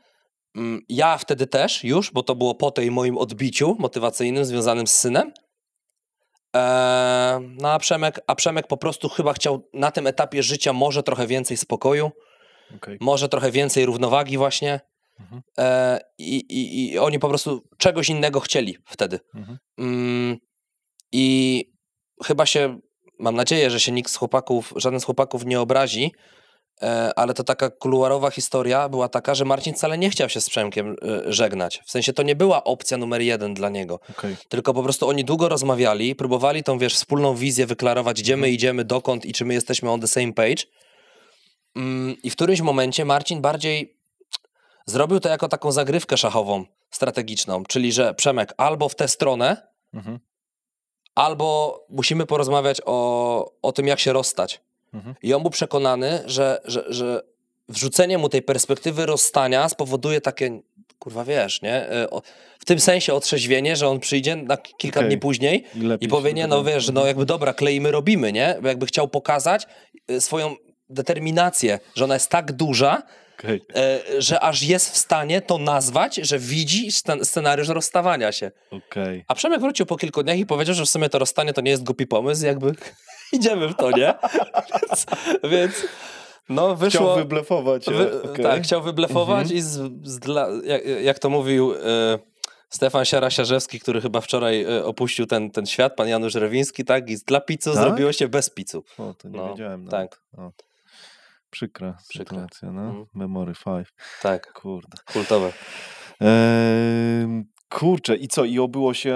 Ja wtedy też już, bo to było po tej moim odbiciu motywacyjnym związanym z synem. No a Przemek po prostu chyba chciał na tym etapie życia może trochę więcej spokoju, może trochę więcej równowagi właśnie. I oni po prostu czegoś innego chcieli wtedy. I chyba mam nadzieję, że się żaden z chłopaków nie obrazi, ale to taka kuluarowa historia była taka, że Marcin wcale nie chciał się z Przemkiem żegnać. W sensie to nie była opcja numer 1 dla niego. Tylko po prostu oni długo rozmawiali, próbowali tą, wspólną wizję wyklarować, gdzie my idziemy, dokąd i czy my jesteśmy on the same page. I w którymś momencie Marcin bardziej zrobił to jako taką zagrywkę szachową, strategiczną, czyli że Przemek albo w tę stronę, albo musimy porozmawiać o tym, jak się rozstać. I on był przekonany, że wrzucenie mu tej perspektywy rozstania spowoduje takie, nie? W tym sensie otrzeźwienie, że on przyjdzie na kilka dni później i powie, nie, jakby dobra, kleimy, robimy, nie? Bo jakby chciał pokazać swoją determinację, że ona jest tak duża, że aż jest w stanie to nazwać, że widzi scenariusz rozstawania się. A Przemek wrócił po kilku dniach i powiedział, że w sumie to rozstanie to nie jest głupi pomysł, jakby idziemy w to, nie? więc no wyszło... Chciał wyblefować. Tak, chciał wyblefować i jak to mówił Stefan Siara-Siarzewski, który chyba wczoraj opuścił ten świat, pan Janusz Rewiński, tak? I dla pizzu zrobiło się bez pizzu. O, to nie wiedziałem. Tak. Przykra sytuacja, no. Memory 5. Tak. Kurde. Kultowe. Kurczę, i co? I obyło się...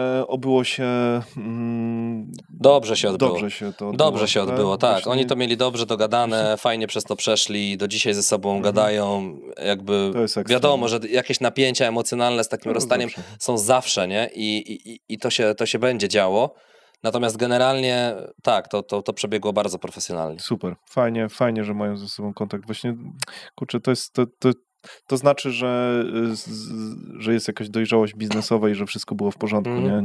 Dobrze się odbyło. Dobrze się odbyło, tak. Właśnie... Oni to mieli dobrze dogadane, fajnie przez to przeszli, do dzisiaj ze sobą gadają, jakby wiadomo, że jakieś napięcia emocjonalne z takim rozstaniem są zawsze, nie? I to się będzie działo. Natomiast generalnie tak, to przebiegło bardzo profesjonalnie. Super, fajnie, że mają ze sobą kontakt. Właśnie, kurczę, to znaczy, że jest jakaś dojrzałość biznesowa i że wszystko było w porządku, nie?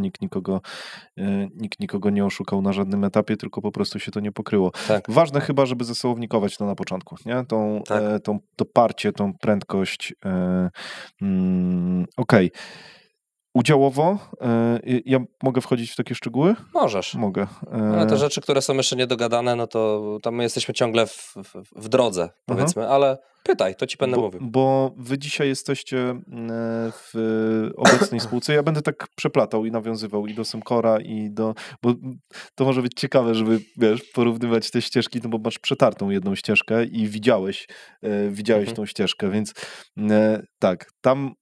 Nikt nikogo nie oszukał na żadnym etapie, tylko po prostu się to nie pokryło. Tak. Ważne chyba, żeby zasłownikować to na początku, nie? To parcie, tą prędkość. Okej. Udziałowo? Ja mogę wchodzić w takie szczegóły? Możesz. Mogę. Ale te rzeczy, które są jeszcze niedogadane, no to my jesteśmy ciągle w drodze, powiedzmy, ale Pytaj, to ci będę mówił. Bo wy dzisiaj jesteście w obecnej spółce. Ja będę tak przeplatał i nawiązywał i do Semcora, i do... Bo to może być ciekawe, żeby, wiesz, porównywać te ścieżki, no bo masz przetartą jedną ścieżkę i widziałeś tą ścieżkę, więc tak, tam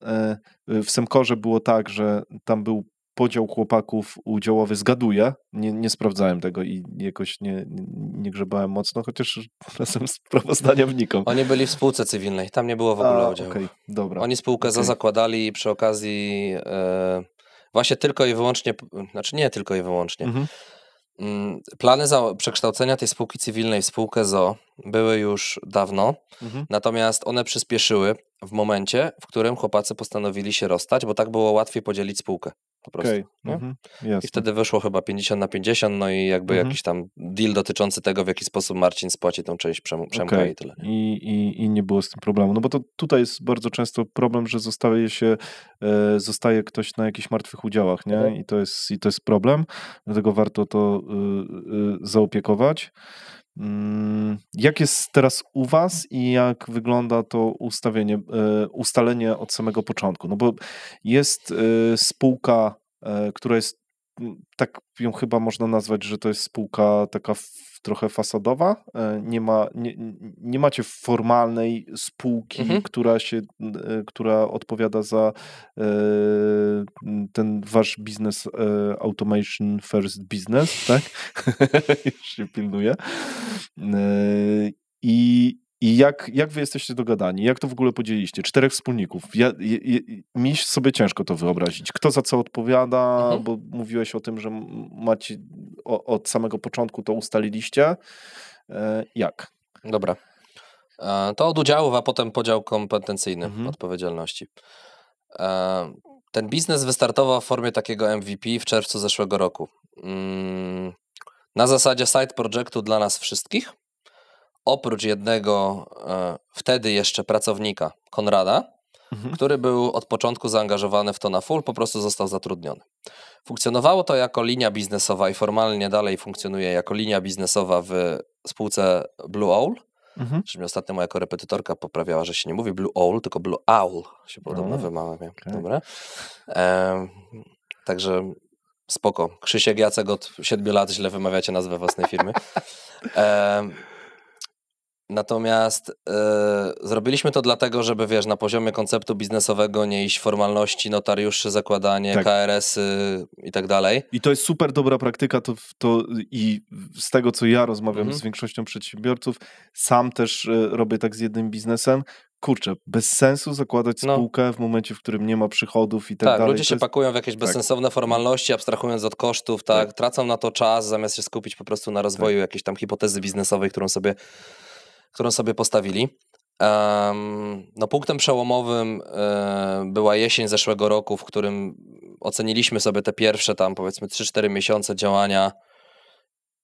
w Semcorze było tak, że tam był podział chłopaków udziałowy, zgaduję, nie sprawdzałem tego i jakoś nie grzebałem mocno, chociaż czasem sprawozdania wnikam. Oni byli w spółce cywilnej, tam nie było w ogóle udziału. Okay, dobra. Oni spółkę zakładali i przy okazji właśnie tylko i wyłącznie, znaczy nie tylko i wyłącznie, plany przekształcenia tej spółki cywilnej w spółkę ZOO były już dawno, natomiast one przyspieszyły w momencie, w którym chłopacy postanowili się rozstać, bo tak było łatwiej podzielić spółkę. Po prostu. I wtedy wyszło chyba 50/50, no i jakby jakiś tam deal dotyczący tego, w jaki sposób Marcin spłaci tą część Przemka i tyle. I nie było z tym problemu. No bo to tutaj jest bardzo często problem, że zostaje ktoś na jakichś martwych udziałach, nie? I to jest problem, dlatego warto to zaopiekować. Jak jest teraz u was i jak wygląda to ustalenie od samego początku? No bo jest spółka, która jest, tak ją chyba można nazwać, że to jest spółka taka trochę fasadowa. Nie macie formalnej spółki, która odpowiada za ten wasz biznes, automation first business, tak? Już się pilnuje. I jak wy jesteście dogadani? Jak to w ogóle podzieliliście? 4 wspólników. Mi sobie ciężko to wyobrazić. Kto za co odpowiada, bo mówiłeś o tym, że macie od samego początku to ustaliliście. Jak? Dobra. To od udziałów, a potem podział kompetencyjny odpowiedzialności. Ten biznes wystartował w formie takiego MVP w czerwcu zeszłego roku. Na zasadzie side projectu dla nas wszystkich. Oprócz jednego wtedy jeszcze pracownika, Konrada, który był od początku zaangażowany w to na full, po prostu został zatrudniony. Funkcjonowało to jako linia biznesowa i formalnie dalej funkcjonuje jako linia biznesowa w spółce Blue Owl. Czyli ostatnio moja korepetytorka poprawiała, że się nie mówi Blue Owl, tylko Blue Owl się podobno wymawia. Dobra. Także spoko. Krzysiek, Jacek, od 7 lat źle wymawiacie nazwę własnej firmy. Natomiast zrobiliśmy to dlatego, żeby wiesz, na poziomie konceptu biznesowego nie iść formalności, notariuszy, zakładanie, KRS-y i tak dalej. I to jest super dobra praktyka, to i z tego, co ja rozmawiam z większością przedsiębiorców, sam też robię tak z jednym biznesem. Kurczę, bez sensu zakładać spółkę w momencie, w którym nie ma przychodów i tak dalej. Tak, ludzie się pakują w jakieś bezsensowne formalności, abstrahując od kosztów, tracą na to czas, zamiast się skupić po prostu na rozwoju jakiejś tam hipotezy biznesowej, którą sobie postawili. Punktem przełomowym była jesień zeszłego roku, w którym oceniliśmy sobie te pierwsze tam powiedzmy 3-4 miesiące działania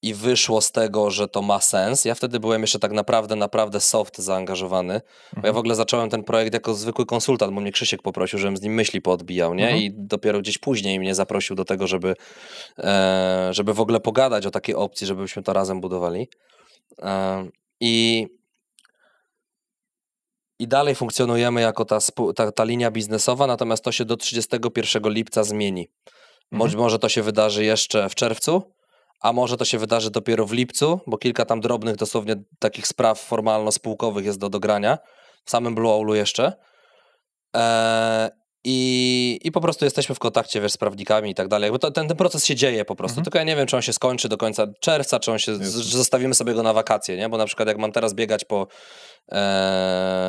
i wyszło z tego, że to ma sens. Ja wtedy byłem jeszcze tak naprawdę soft zaangażowany, bo ja w ogóle zacząłem ten projekt jako zwykły konsultant, bo mnie Krzysiek poprosił, żebym z nim myśli poodbijał, nie? I dopiero gdzieś później mnie zaprosił do tego, żeby w ogóle pogadać o takiej opcji, żebyśmy to razem budowali. I dalej funkcjonujemy jako ta linia biznesowa, natomiast to się do 31 lipca zmieni. Może to się wydarzy jeszcze w czerwcu, a może to się wydarzy dopiero w lipcu, bo kilka tam drobnych dosłownie takich spraw formalno-spółkowych jest do dogrania, w samym Blue Owlu jeszcze. I po prostu jesteśmy w kontakcie, wiesz, z prawnikami i tak dalej. Bo ten proces się dzieje po prostu, tylko ja nie wiem, czy on się skończy do końca czerwca, czy on się zostawimy sobie go na wakacje, nie? Bo na przykład jak mam teraz biegać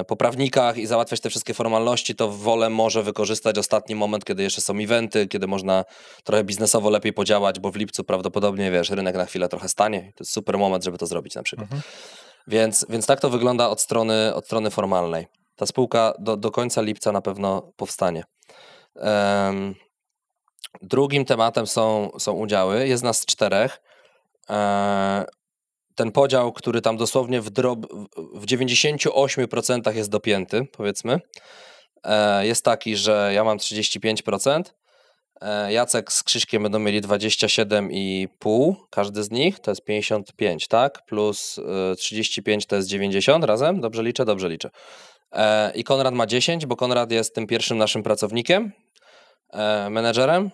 po prawnikach i załatwiać te wszystkie formalności, to wolę może wykorzystać ostatni moment, kiedy jeszcze są eventy, kiedy można trochę biznesowo lepiej podziałać, bo w lipcu prawdopodobnie, wiesz, rynek na chwilę trochę stanie. To jest super moment, żeby to zrobić na przykład. Więc tak to wygląda od strony formalnej. Ta spółka do końca lipca na pewno powstanie. Drugim tematem są udziały. Jest nas 4. Ten podział, który tam dosłownie w 98% jest dopięty, powiedzmy, jest taki, że ja mam 35%, Jacek z Krzyśkiem będą mieli 27,5, każdy z nich, to jest 55, tak? Plus 35 to jest 90 razem? Dobrze liczę? Dobrze liczę. I Konrad ma 10, bo Konrad jest tym pierwszym naszym pracownikiem, menedżerem,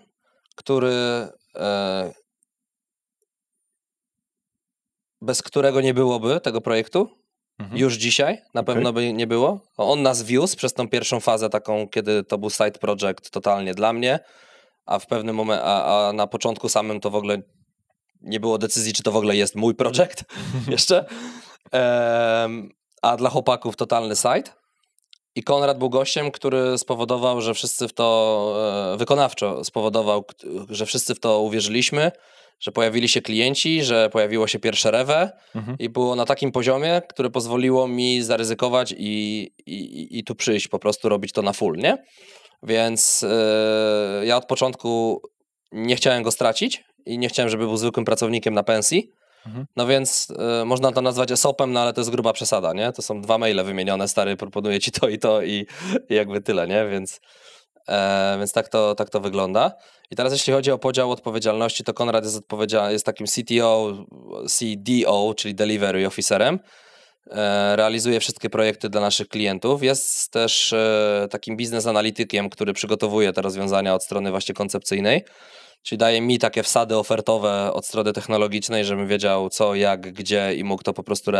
który bez którego nie byłoby tego projektu. Już dzisiaj na pewno by nie było. On nas wiózł przez tą pierwszą fazę taką, kiedy to był side project totalnie dla mnie, a w pewnym momencie, a na początku samym to w ogóle nie było decyzji, czy to w ogóle jest mój projekt jeszcze. A dla chłopaków totalny side. I Konrad był gościem, który spowodował, że wszyscy w to, wykonawczo spowodował, że wszyscy w to uwierzyliśmy, że pojawili się klienci, że pojawiło się pierwsze rewe i było na takim poziomie, które pozwoliło mi zaryzykować i tu przyjść, po prostu robić to na full, nie? Więc ja od początku nie chciałem go stracić i nie chciałem, żeby był zwykłym pracownikiem na pensji. No więc można to nazwać ESOP-em, no ale to jest gruba przesada, nie? To są 2 maile wymienione, stary, proponuję ci to i jakby tyle, nie? Więc tak to wygląda. I teraz jeśli chodzi o podział odpowiedzialności, to Konrad jest takim CDO, czyli Delivery Officerem. Realizuje wszystkie projekty dla naszych klientów. Jest też takim biznes analitykiem, który przygotowuje te rozwiązania od strony właśnie koncepcyjnej. Czyli daje mi takie wsady ofertowe od strony technologicznej, żebym wiedział co, jak, gdzie i mógł to po prostu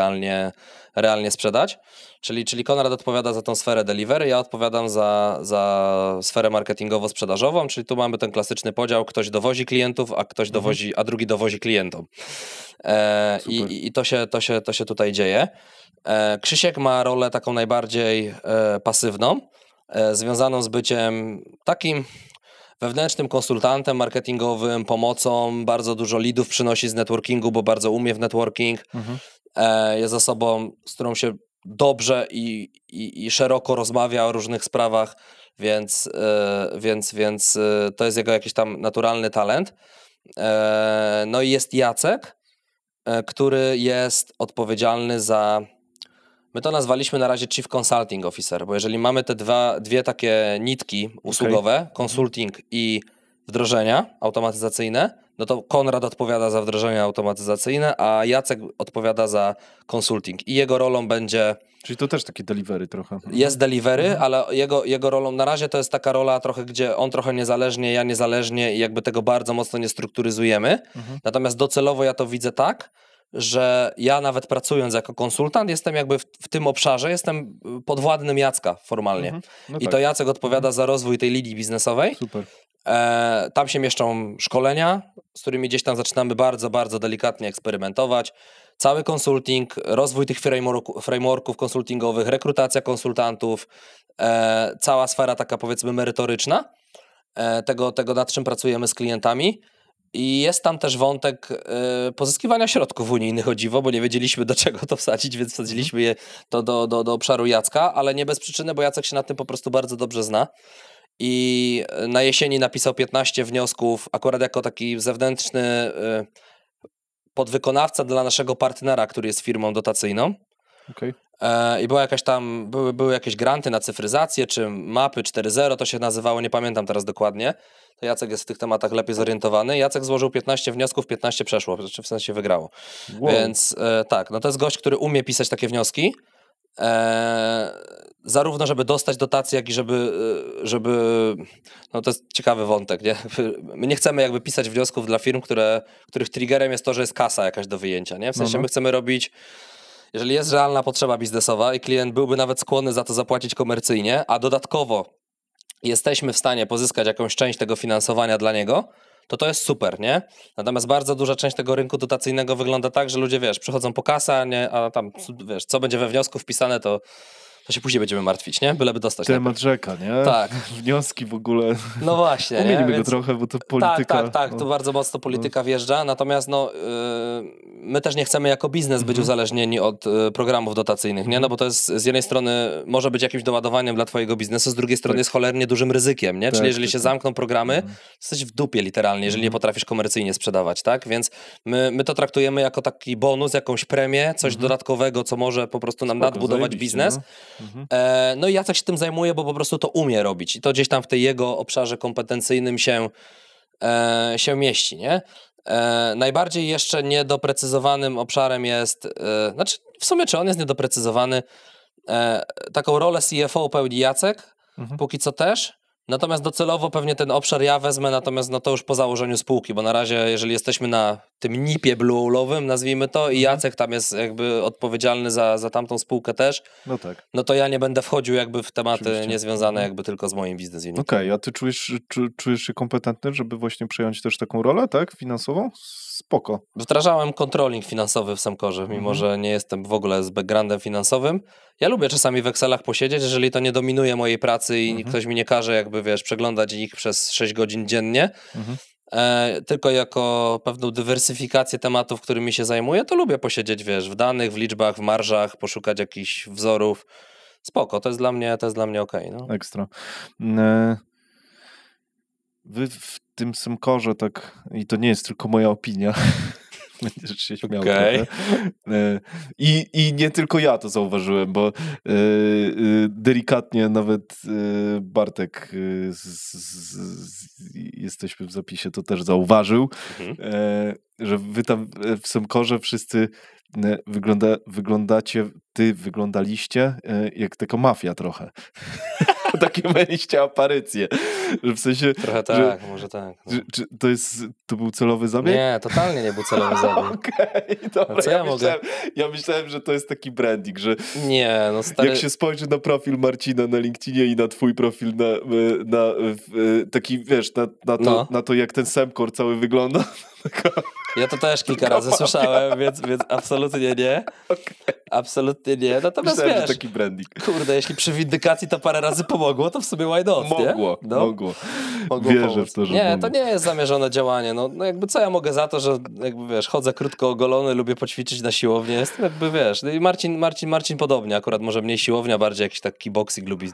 realnie sprzedać. Czyli Konrad odpowiada za tą sferę delivery, ja odpowiadam za sferę marketingowo-sprzedażową, czyli tu mamy ten klasyczny podział, ktoś dowozi klientów, a drugi dowozi klientom. I to się tutaj dzieje. Krzysiek ma rolę taką najbardziej pasywną, związaną z byciem takim wewnętrznym konsultantem marketingowym, pomocą, bardzo dużo leadów przynosi z networkingu, bo bardzo umie w networking. Jest osobą, z którą się dobrze i szeroko rozmawia o różnych sprawach, więc to jest jego jakiś tam naturalny talent. No i jest Jacek, który jest odpowiedzialny za... My to nazwaliśmy na razie Chief Consulting Officer, bo jeżeli mamy te dwie takie nitki usługowe, consulting i wdrożenia automatyzacyjne, no to Konrad odpowiada za wdrożenia automatyzacyjne, a Jacek odpowiada za consulting i jego rolą będzie... Czyli to też takie delivery trochę. Jest delivery, ale jego rolą na razie to jest taka rola trochę, gdzie on trochę niezależnie, ja niezależnie i jakby tego bardzo mocno nie strukturyzujemy. Natomiast docelowo ja to widzę tak, że ja nawet pracując jako konsultant jestem jakby w tym obszarze, jestem podwładnym Jacka formalnie. No i tak. To Jacek odpowiada za rozwój tej linii biznesowej. Super. Tam się mieszczą szkolenia, z którymi gdzieś tam zaczynamy bardzo, bardzo delikatnie eksperymentować. Cały konsulting, rozwój tych frameworków konsultingowych, rekrutacja konsultantów, cała sfera taka powiedzmy merytoryczna, tego nad czym pracujemy z klientami. I jest tam też wątek pozyskiwania środków unijnych, o dziwo, bo nie wiedzieliśmy do czego to wsadzić, więc wsadziliśmy je do obszaru Jacka, ale nie bez przyczyny, bo Jacek się na tym po prostu bardzo dobrze zna. I na jesieni napisał 15 wniosków, akurat jako taki zewnętrzny podwykonawca dla naszego partnera, który jest firmą dotacyjną. Okay. I była jakaś tam, były jakieś granty na cyfryzację, czy mapy 4.0, to się nazywało, nie pamiętam teraz dokładnie. To Jacek jest w tych tematach lepiej zorientowany. Jacek złożył 15 wniosków, 15 przeszło, w sensie wygrało. Wow. Więc tak, no to jest gość, który umie pisać takie wnioski, zarówno żeby dostać dotacje, jak i żeby no to jest ciekawy wątek, nie? My nie chcemy jakby pisać wniosków dla firm, których triggerem jest to, że jest kasa jakaś do wyjęcia, nie? W sensie my chcemy robić, jeżeli jest realna potrzeba biznesowa i klient byłby nawet skłonny za to zapłacić komercyjnie, a dodatkowo jesteśmy w stanie pozyskać jakąś część tego finansowania dla niego, to jest super, nie? Natomiast bardzo duża część tego rynku dotacyjnego wygląda tak, że ludzie, przychodzą po kasę, a tam, co będzie we wniosku wpisane, to się później będziemy martwić, nie? Byleby dostać. Temat rzeka, nie? Tak. Wnioski w ogóle. No właśnie. Umielimy go trochę, bo to polityka. Tak, tu bardzo mocno polityka wjeżdża, natomiast my też nie chcemy jako biznes być uzależnieni od programów dotacyjnych, nie? No bo to jest z jednej strony może być jakimś doładowaniem dla twojego biznesu, z drugiej strony jest cholernie dużym ryzykiem, nie? Czyli jeżeli się zamkną programy, jesteś w dupie literalnie, jeżeli nie potrafisz komercyjnie sprzedawać, tak? Więc my to traktujemy jako taki bonus, jakąś premię, coś dodatkowego, co może po prostu nam nadbudować biznes. No i Jacek się tym zajmuje, bo po prostu to umie robić i to gdzieś tam w tej jego obszarze kompetencyjnym się mieści, nie? Najbardziej jeszcze niedoprecyzowanym obszarem jest, znaczy w sumie czy on jest niedoprecyzowany, taką rolę CFO pełni Jacek, póki co też, natomiast docelowo pewnie ten obszar ja wezmę, natomiast no to już po założeniu spółki, bo na razie jeżeli jesteśmy na tym NIP-ie Blue-Oilowym, nazwijmy to, i Jacek tam jest jakby odpowiedzialny za tamtą spółkę też, No tak. no to ja nie będę wchodził jakby w tematy niezwiązane jakby tylko z moim business unitem. Okej, a ty czujesz się kompetentny, żeby właśnie przejąć też taką rolę, tak? Finansową? Spoko. Wdrażałem controlling finansowy w Semkorze, mimo że nie jestem w ogóle z backgroundem finansowym. Ja lubię czasami w Excelach posiedzieć, jeżeli to nie dominuje mojej pracy i ktoś mi nie każe jakby, wiesz, przeglądać ich przez 6 godzin dziennie, tylko jako pewną dywersyfikację tematów, którymi się zajmuję, to lubię posiedzieć, wiesz, w danych, w liczbach, w marżach, poszukać jakichś wzorów. Spoko, to jest dla mnie okej. No. Ekstra. Wy w tym Semkorze tak, i to nie jest tylko moja opinia, będziesz się śmiał trochę. I nie tylko ja to zauważyłem, bo delikatnie nawet Bartek, jesteśmy w zapisie, to też zauważył, że wy tam w Semkorze wszyscy wyglądaliście jak taka mafia trochę. Takie mieliście aparycje. Że w sensie, trochę tak, może tak. No. Czy to był celowy zabieg? Nie, totalnie nie był celowy zabieg. Okej, dobra. No co ja myślałem, że to jest taki branding, że nie, no stary... jak się spojrzy na profil Marcina na LinkedInie i na twój profil taki, wiesz, na to, jak ten Semkor cały wygląda. Ja to też kilka razy słyszałem, więc absolutnie nie. Absolutnie nie. Natomiast myślałem, wiesz, że taki branding. Kurde, jeśli przy windykacji to parę razy pomogło, to w sumie why not, Mogło. Wierzę pomóc. w to, że nie, mogło. to nie jest zamierzone działanie. No jakby co ja mogę za to, że jakby wiesz, chodzę krótko ogolony, lubię poćwiczyć na siłownię, jestem jakby wiesz, i Marcin podobnie, akurat może mniej siłownia, bardziej jakiś taki boxing lubi,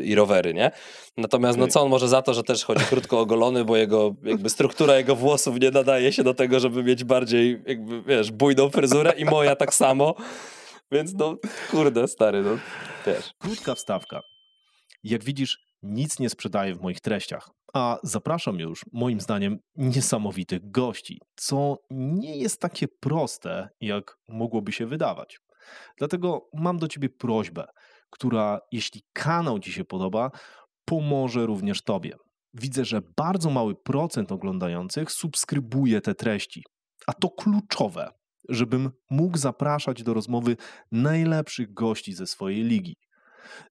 i rowery, nie? Natomiast no co on może za to, że też chodzi krótko ogolony, bo jakby struktura jego włosów nie nadaje się do tego, żeby mieć bardziej jakby wiesz, bujną fryzurę i moja tak samo. Więc no, kurde, stary, no, wiesz. Krótka wstawka. Jak widzisz, nic nie sprzedaję w moich treściach, a zapraszam już, moim zdaniem, niesamowitych gości, co nie jest takie proste, jak mogłoby się wydawać. Dlatego mam do ciebie prośbę, która, jeśli kanał ci się podoba, pomoże również tobie. Widzę, że bardzo mały procent oglądających subskrybuje te treści, a to kluczowe, żebym mógł zapraszać do rozmowy najlepszych gości ze swojej ligi.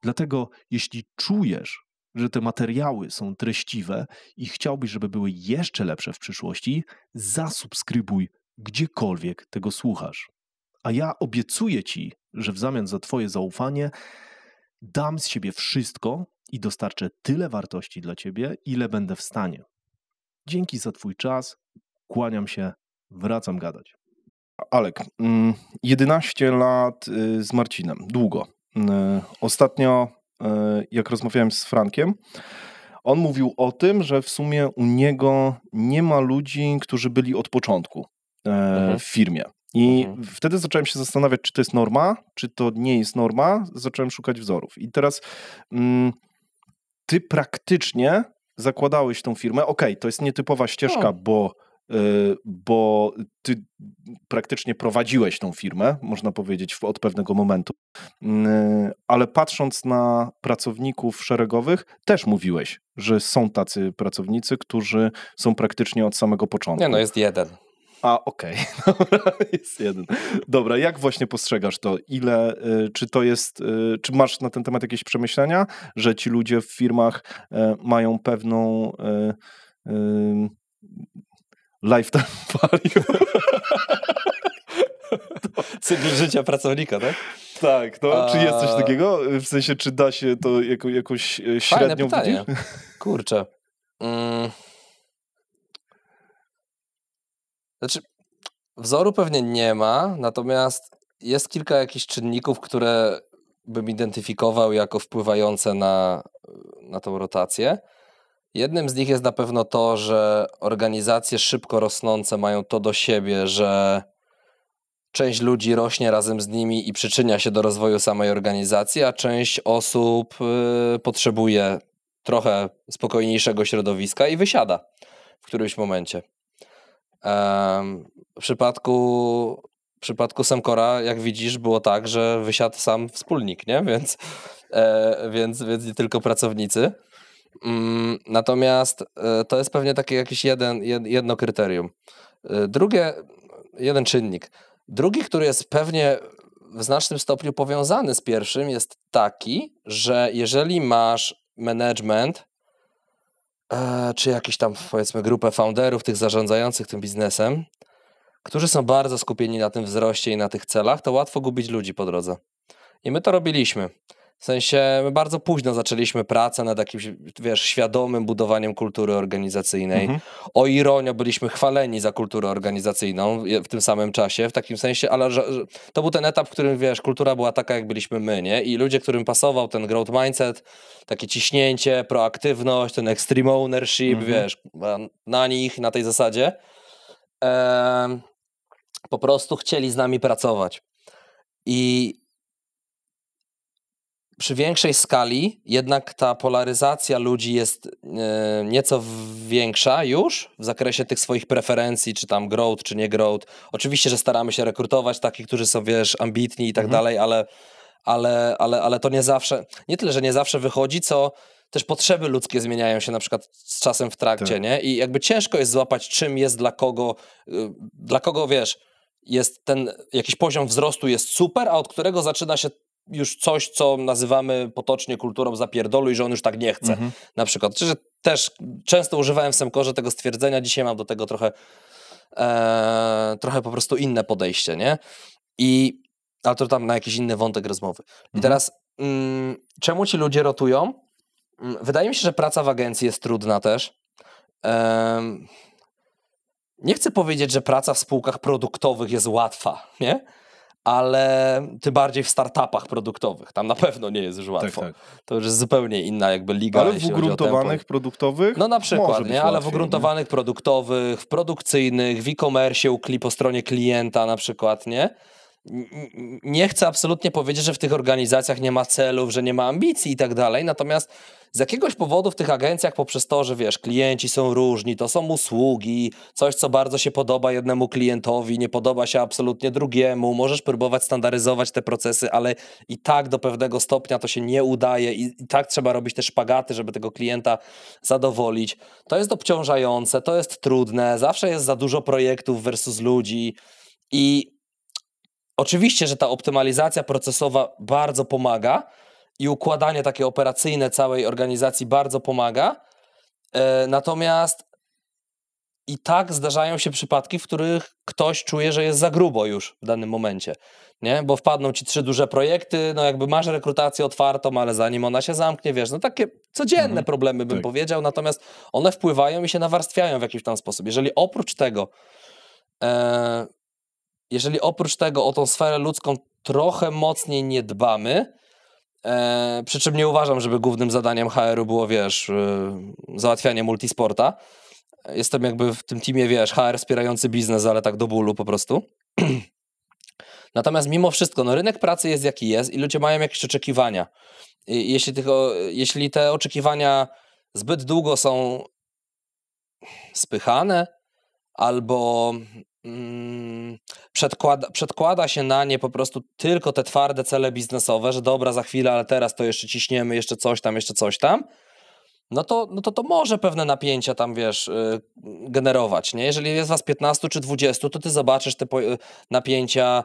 Dlatego jeśli czujesz, że te materiały są treściwe i chciałbyś, żeby były jeszcze lepsze w przyszłości, zasubskrybuj gdziekolwiek tego słuchasz. A ja obiecuję ci, że w zamian za twoje zaufanie dam z siebie wszystko i dostarczę tyle wartości dla ciebie, ile będę w stanie. Dzięki za twój czas, kłaniam się, wracam gadać. Alek, 11 lat z Marcinem, długo. Ostatnio, jak rozmawiałem z Frankiem, on mówił o tym, że w sumie u niego nie ma ludzi, którzy byli od początku w firmie. I wtedy zacząłem się zastanawiać, czy to jest norma, czy to nie jest norma. Zacząłem szukać wzorów. I teraz ty praktycznie zakładałeś tą firmę. Okej, to jest nietypowa ścieżka, bo ty praktycznie prowadziłeś tą firmę, można powiedzieć, od pewnego momentu. Ale patrząc na pracowników szeregowych, też mówiłeś, że są tacy pracownicy, którzy są praktycznie od samego początku. Nie, no jest jeden. A, okej. Dobra, jest jeden. Dobra, jak właśnie postrzegasz to? Czy to jest, czy masz na ten temat jakieś przemyślenia, że ci ludzie w firmach mają pewną lifetime value? Cykl życia pracownika, tak? Tak, no. Czy jest coś takiego? W sensie, czy da się to jakoś średnią pytanie. Kurczę. Znaczy, wzoru pewnie nie ma, natomiast jest kilka jakichś czynników, które bym identyfikował jako wpływające na tą rotację. Jednym z nich jest na pewno to, że organizacje szybko rosnące mają to do siebie, że część ludzi rośnie razem z nimi i przyczynia się do rozwoju samej organizacji, a część osób potrzebuje trochę spokojniejszego środowiska i wysiada w którymś momencie. W przypadku Semcora, jak widzisz, było tak, że wysiadł sam wspólnik, nie? Więc nie tylko pracownicy. Natomiast to jest pewnie takie jakieś jedno kryterium. Jeden czynnik. Drugi, który jest pewnie w znacznym stopniu powiązany z pierwszym, jest taki, że jeżeli masz management, czy jakiś tam, powiedzmy, grupę founderów, tych zarządzających tym biznesem, którzy są bardzo skupieni na tym wzroście i na tych celach, to łatwo gubić ludzi po drodze. I my to robiliśmy. W sensie my bardzo późno zaczęliśmy pracę nad jakimś, świadomym budowaniem kultury organizacyjnej. O ironio, byliśmy chwaleni za kulturę organizacyjną w tym samym czasie, w takim sensie, ale że to był ten etap, w którym, kultura była taka, jak byliśmy my, nie? I ludzie, którym pasował ten growth mindset, takie ciśnięcie, proaktywność, ten extreme ownership, na nich, na tej zasadzie, po prostu chcieli z nami pracować. I przy większej skali jednak ta polaryzacja ludzi jest nieco większa już w zakresie tych swoich preferencji, czy tam growth, czy nie growth. Oczywiście, że staramy się rekrutować takich, którzy są, ambitni i tak dalej, ale to nie zawsze, nie tyle, że nie zawsze wychodzi, co też potrzeby ludzkie zmieniają się na przykład z czasem w trakcie, tak. Nie? I jakby ciężko jest złapać, czym jest dla kogo, jest ten jakiś poziom wzrostu jest super, a od którego zaczyna się już coś, co nazywamy potocznie kulturą zapierdolu i że on już tak nie chce. Na przykład. Czy że też często używałem w Semcorze tego stwierdzenia, dzisiaj mam do tego trochę po prostu inne podejście, nie? Ale to tam na jakiś inny wątek rozmowy. I teraz czemu ci ludzie rotują? Wydaje mi się, że praca w agencji jest trudna też. Nie chcę powiedzieć, że praca w spółkach produktowych jest łatwa, nie? Ale tym bardziej w startupach produktowych. Tam na pewno nie jest już łatwo. Tak. To już jest zupełnie inna jakby liga. Ale w ugruntowanych produktowych? No na przykład, nie? Ale w ugruntowanych produktowych, w produkcyjnych, w e-commerce, po stronie klienta na przykład, nie? Nie chcę absolutnie powiedzieć, że w tych organizacjach nie ma celów, że nie ma ambicji i tak dalej, natomiast z jakiegoś powodu w tych agencjach poprzez to, że klienci są różni, to są usługi, coś, co bardzo się podoba jednemu klientowi, nie podoba się absolutnie drugiemu, możesz próbować standaryzować te procesy, ale i tak do pewnego stopnia to się nie udaje i tak trzeba robić te szpagaty, żeby tego klienta zadowolić. To jest obciążające, to jest trudne, zawsze jest za dużo projektów versus ludzi i oczywiście, że ta optymalizacja procesowa bardzo pomaga i układanie takie operacyjne całej organizacji bardzo pomaga, natomiast i tak zdarzają się przypadki, w których ktoś czuje, że jest za grubo już w danym momencie, nie? Bo wpadną ci 3 duże projekty, no jakby masz rekrutację otwartą, ale zanim ona się zamknie, no takie codzienne problemy bym powiedział, natomiast one wpływają i się nawarstwiają w jakiś tam sposób. Jeżeli oprócz tego o tą sferę ludzką trochę mocniej nie dbamy, przy czym nie uważam, żeby głównym zadaniem HR-u było, załatwianie multisporta. Jestem jakby w tym teamie, HR wspierający biznes, ale tak do bólu po prostu. Natomiast mimo wszystko, rynek pracy jest jaki jest i ludzie mają jakieś oczekiwania. Jeśli te oczekiwania zbyt długo są spychane albo przedkłada się na nie po prostu tylko te twarde cele biznesowe, że dobra, za chwilę, ale teraz to jeszcze ciśniemy, jeszcze coś tam, no to może pewne napięcia tam, generować, nie? Jeżeli jest was 15 czy 20, to ty zobaczysz te napięcia,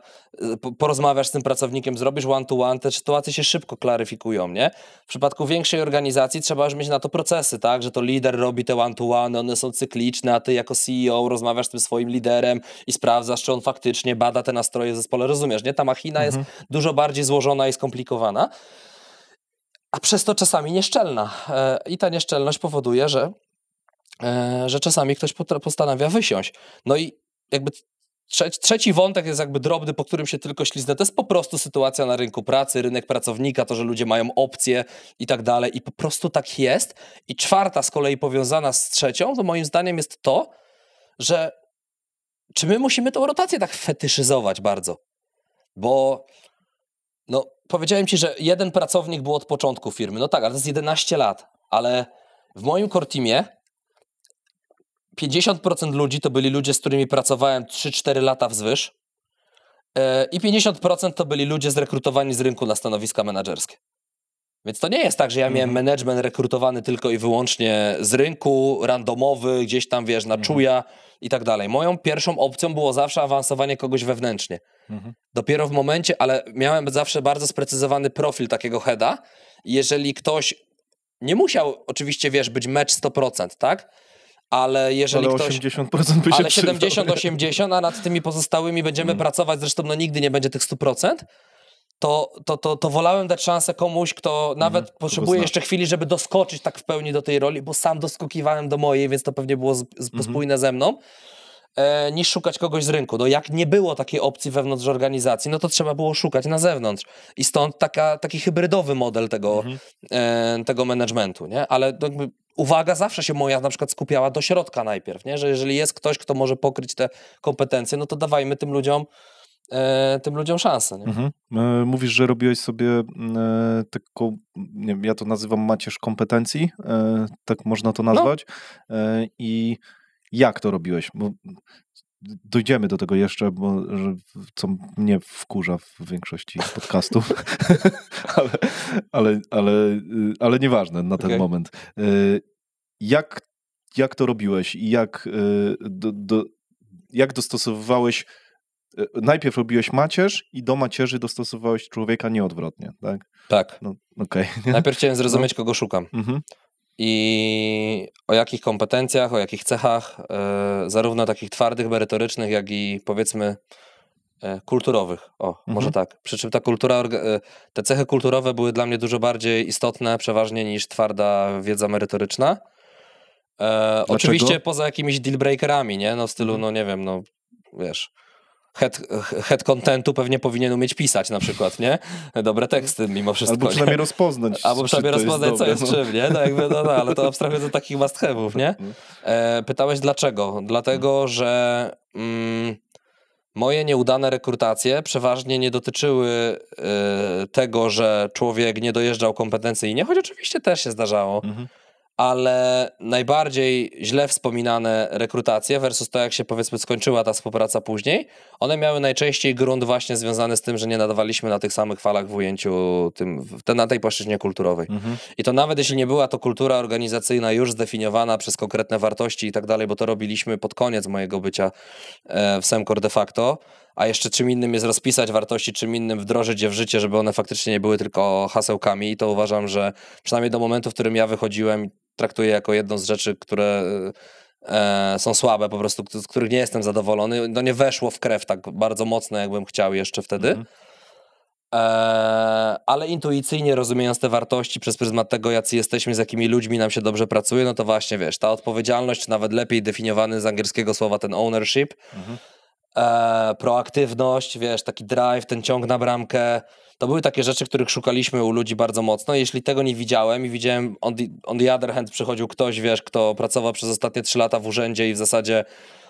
porozmawiasz z tym pracownikiem, zrobisz one-to-one, te sytuacje się szybko klaryfikują, nie? W przypadku większej organizacji trzeba już mieć na to procesy, tak? Że to lider robi te one-to-one, one są cykliczne, a ty jako CEO rozmawiasz z tym swoim liderem i sprawdzasz, czy on faktycznie bada te nastroje w zespole, rozumiesz, nie? Ta machina jest dużo bardziej złożona i skomplikowana, a przez to czasami nieszczelna. I ta nieszczelność powoduje, że czasami ktoś postanawia wysiąść. No i jakby trzeci wątek jest jakby drobny, po którym się tylko śliznę. To jest po prostu sytuacja na rynku pracy, rynek pracownika, to, że ludzie mają opcje i tak dalej. I po prostu tak jest. I czwarta z kolei powiązana z trzecią, to moim zdaniem jest to, że czy my musimy tą rotację tak fetyszyzować bardzo? Bo no, powiedziałem ci, że jeden pracownik był od początku firmy. No tak, ale to jest 11 lat. Ale w moim core teamie 50% ludzi to byli ludzie, z którymi pracowałem 3-4 lata wzwyż i 50% to byli ludzie zrekrutowani z rynku na stanowiska menedżerskie. Więc to nie jest tak, że ja miałem management rekrutowany tylko i wyłącznie z rynku, randomowy, gdzieś tam, wiesz, na czuja i tak dalej. Moją pierwszą opcją było zawsze awansowanie kogoś wewnętrznie. Dopiero w momencie, ale miałem zawsze bardzo sprecyzowany profil takiego heada. Jeżeli ktoś nie musiał, oczywiście, wiesz, być mecz 100%, tak? Ale jeżeli ale ktoś... 80% by się ale 70-80%, a nad tymi pozostałymi będziemy pracować, zresztą no nigdy nie będzie tych 100%, to wolałem dać szansę komuś, kto nawet potrzebuje jeszcze chwili, żeby doskoczyć tak w pełni do tej roli, bo sam doskakiwałem do mojej, więc to pewnie było spójne ze mną, niż szukać kogoś z rynku. No jak nie było takiej opcji wewnątrz organizacji, no to trzeba było szukać na zewnątrz. I stąd taki hybrydowy model tego managementu, nie? Ale jakby uwaga zawsze się moja na przykład skupiała do środka najpierw, nie? Że jeżeli jest ktoś, kto może pokryć te kompetencje, no to dawajmy tym ludziom szansę. Nie? Mówisz, że robiłeś sobie taką, nie wiem, ja to nazywam macierz kompetencji, tak można to nazwać. I jak to robiłeś? Bo dojdziemy do tego jeszcze, co mnie wkurza w większości podcastów, ale nieważne na ten moment. Jak to robiłeś i jak dostosowywałeś? Najpierw robiłeś macierz i do macierzy dostosowałeś człowieka, nieodwrotnie, tak? Tak. No, okay. Najpierw chciałem zrozumieć, kogo szukam. I o jakich kompetencjach, o jakich cechach, zarówno takich twardych, merytorycznych, jak i powiedzmy kulturowych. Może tak. Przy czym te cechy kulturowe były dla mnie dużo bardziej istotne przeważnie niż twarda wiedza merytoryczna. Oczywiście poza jakimiś dealbreakerami, nie? No w stylu, no nie wiem, no wiesz... Head contentu pewnie powinien umieć pisać na przykład, nie? Dobre teksty mimo wszystko. Albo przynajmniej rozpoznać. Albo przynajmniej rozpoznać, co jest czym, nie? No jakby, ale to abstrahuję do takich must have'ów, nie? Pytałeś dlaczego? Dlatego, że moje nieudane rekrutacje przeważnie nie dotyczyły tego, że człowiek nie dojeżdżał kompetencyjnie, choć oczywiście też się zdarzało. Ale najbardziej źle wspominane rekrutacje versus to, jak się powiedzmy skończyła ta współpraca później, one miały najczęściej grunt właśnie związany z tym, że nie nadawaliśmy na tych samych falach w ujęciu na tej płaszczyźnie kulturowej. I to nawet jeśli nie była to kultura organizacyjna już zdefiniowana przez konkretne wartości i tak dalej, bo to robiliśmy pod koniec mojego bycia w Semcor de facto, a jeszcze czym innym jest rozpisać wartości, czym innym wdrożyć je w życie, żeby one faktycznie nie były tylko hasełkami, i to uważam, że przynajmniej do momentu, w którym ja wychodziłem, traktuję jako jedną z rzeczy, które są słabe po prostu, z których nie jestem zadowolony. No nie weszło w krew tak bardzo mocno, jakbym chciał jeszcze wtedy. Ale intuicyjnie rozumiejąc te wartości przez pryzmat tego, jacy jesteśmy, z jakimi ludźmi nam się dobrze pracuje, no to właśnie, wiesz, ta odpowiedzialność, nawet lepiej definiowany z angielskiego słowa ten ownership, proaktywność, wiesz, taki drive, ten ciąg na bramkę, to były takie rzeczy, których szukaliśmy u ludzi bardzo mocno. Jeśli tego nie widziałem i widziałem on the other hand przychodził ktoś, wiesz, kto pracował przez ostatnie 3 lata w urzędzie i w zasadzie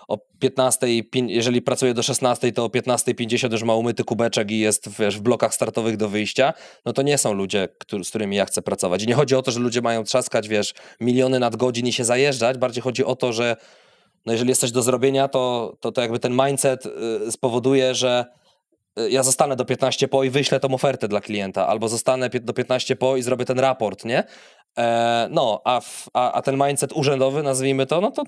o 15, jeżeli pracuje do 16, to o 15:50 już ma umyty kubeczek i jest, wiesz, w blokach startowych do wyjścia, no to nie są ludzie, z którymi ja chcę pracować. I nie chodzi o to, że ludzie mają trzaskać, wiesz, miliony nadgodzin i się zajeżdżać, bardziej chodzi o to, że no jeżeli jest coś do zrobienia, to jakby ten mindset spowoduje, że ja zostanę do 15 po i wyślę tą ofertę dla klienta, albo zostanę do 15 po i zrobię ten raport, nie? A ten mindset urzędowy, nazwijmy to, no to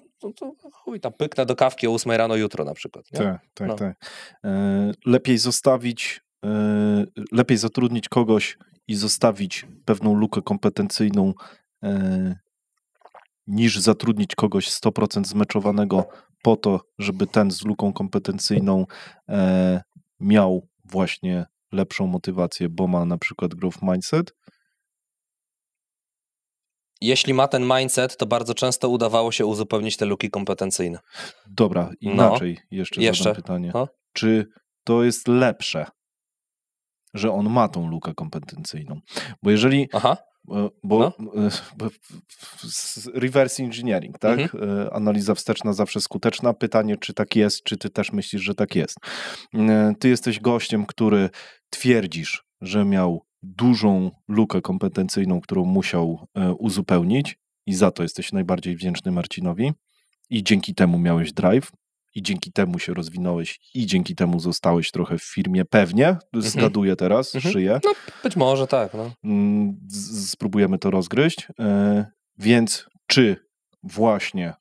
chuj, tam pyknę do kawki o 8 rano jutro na przykład. Nie? Tak. Lepiej zatrudnić kogoś i zostawić pewną lukę kompetencyjną, niż zatrudnić kogoś 100% zmeczowanego po to, żeby ten z luką kompetencyjną miał właśnie lepszą motywację, bo ma na przykład growth mindset? Jeśli ma ten mindset, to bardzo często udawało się uzupełnić te luki kompetencyjne. Dobra, inaczej jeszcze zadam pytanie. Czy to jest lepsze, że on ma tą lukę kompetencyjną? Bo jeżeli Bo reverse engineering, tak? Analiza wsteczna zawsze skuteczna. Pytanie, czy tak jest, czy ty też myślisz, że tak jest. Ty jesteś gościem, który twierdzisz, że miał dużą lukę kompetencyjną, którą musiał uzupełnić i za to jesteś najbardziej wdzięczny Marcinowi i dzięki temu miałeś drive i dzięki temu się rozwinąłeś i dzięki temu zostałeś trochę w firmie, pewnie, zgaduję teraz, szyję. No, być może tak. No. Spróbujemy to rozgryźć. Więc czy właśnie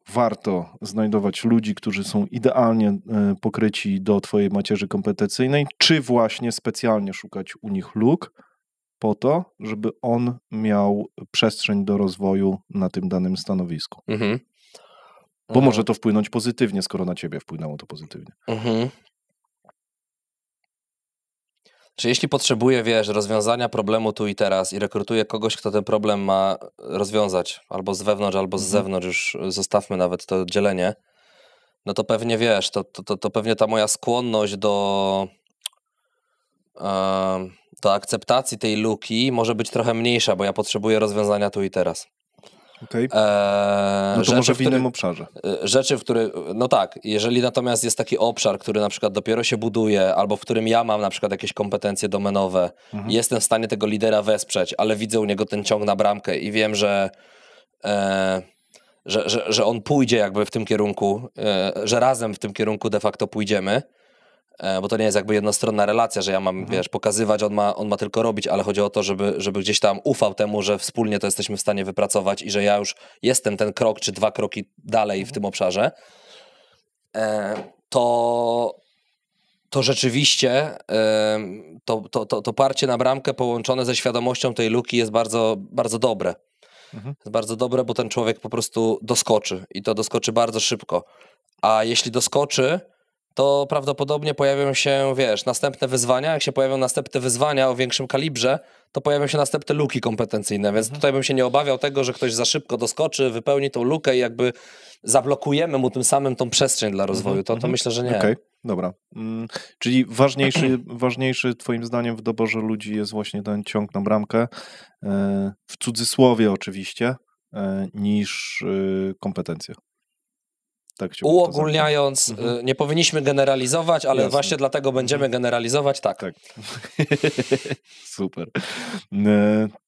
warto znajdować ludzi, którzy są idealnie pokryci do twojej macierzy kompetencyjnej, czy właśnie specjalnie szukać u nich luk po to, żeby on miał przestrzeń do rozwoju na tym danym stanowisku? Bo może to wpłynąć pozytywnie, skoro na ciebie wpłynęło to pozytywnie. Czy jeśli potrzebuję, rozwiązania problemu tu i teraz i rekrutuję kogoś, kto ten problem ma rozwiązać, albo z wewnątrz, albo z zewnątrz, już zostawmy nawet to dzielenie, no to pewnie to pewnie ta moja skłonność do akceptacji tej luki może być trochę mniejsza, bo ja potrzebuję rozwiązania tu i teraz. Okay. No to może w innym obszarze. Rzeczy, w których, no tak, jeżeli natomiast jest taki obszar, który na przykład dopiero się buduje, albo w którym ja mam na przykład jakieś kompetencje domenowe i jestem w stanie tego lidera wesprzeć, ale widzę u niego ten ciąg na bramkę i wiem, że on pójdzie jakby w tym kierunku, że razem w tym kierunku de facto pójdziemy, bo to nie jest jakby jednostronna relacja, że ja mam, pokazywać, on ma tylko robić, ale chodzi o to, żeby gdzieś tam ufał temu, że wspólnie to jesteśmy w stanie wypracować i że ja już jestem ten krok czy 2 kroki dalej w tym obszarze, to rzeczywiście to parcie na bramkę połączone ze świadomością tej luki jest bardzo, bardzo dobre. Jest bardzo dobre, bo ten człowiek po prostu doskoczy i to doskoczy bardzo szybko. A jeśli doskoczy, to prawdopodobnie pojawią się, następne wyzwania. Jak się pojawią następne wyzwania o większym kalibrze, to pojawią się następne luki kompetencyjne, więc tutaj bym się nie obawiał tego, że ktoś za szybko doskoczy, wypełni tą lukę i jakby zablokujemy mu tym samym tą przestrzeń dla rozwoju. To myślę, że nie. Okej, dobra. Czyli ważniejszy twoim zdaniem w doborze ludzi jest właśnie ten ciąg na bramkę, w cudzysłowie oczywiście, niż kompetencje. Tak uogólniając, nie powinniśmy generalizować, ale właśnie dlatego będziemy generalizować, tak. Super.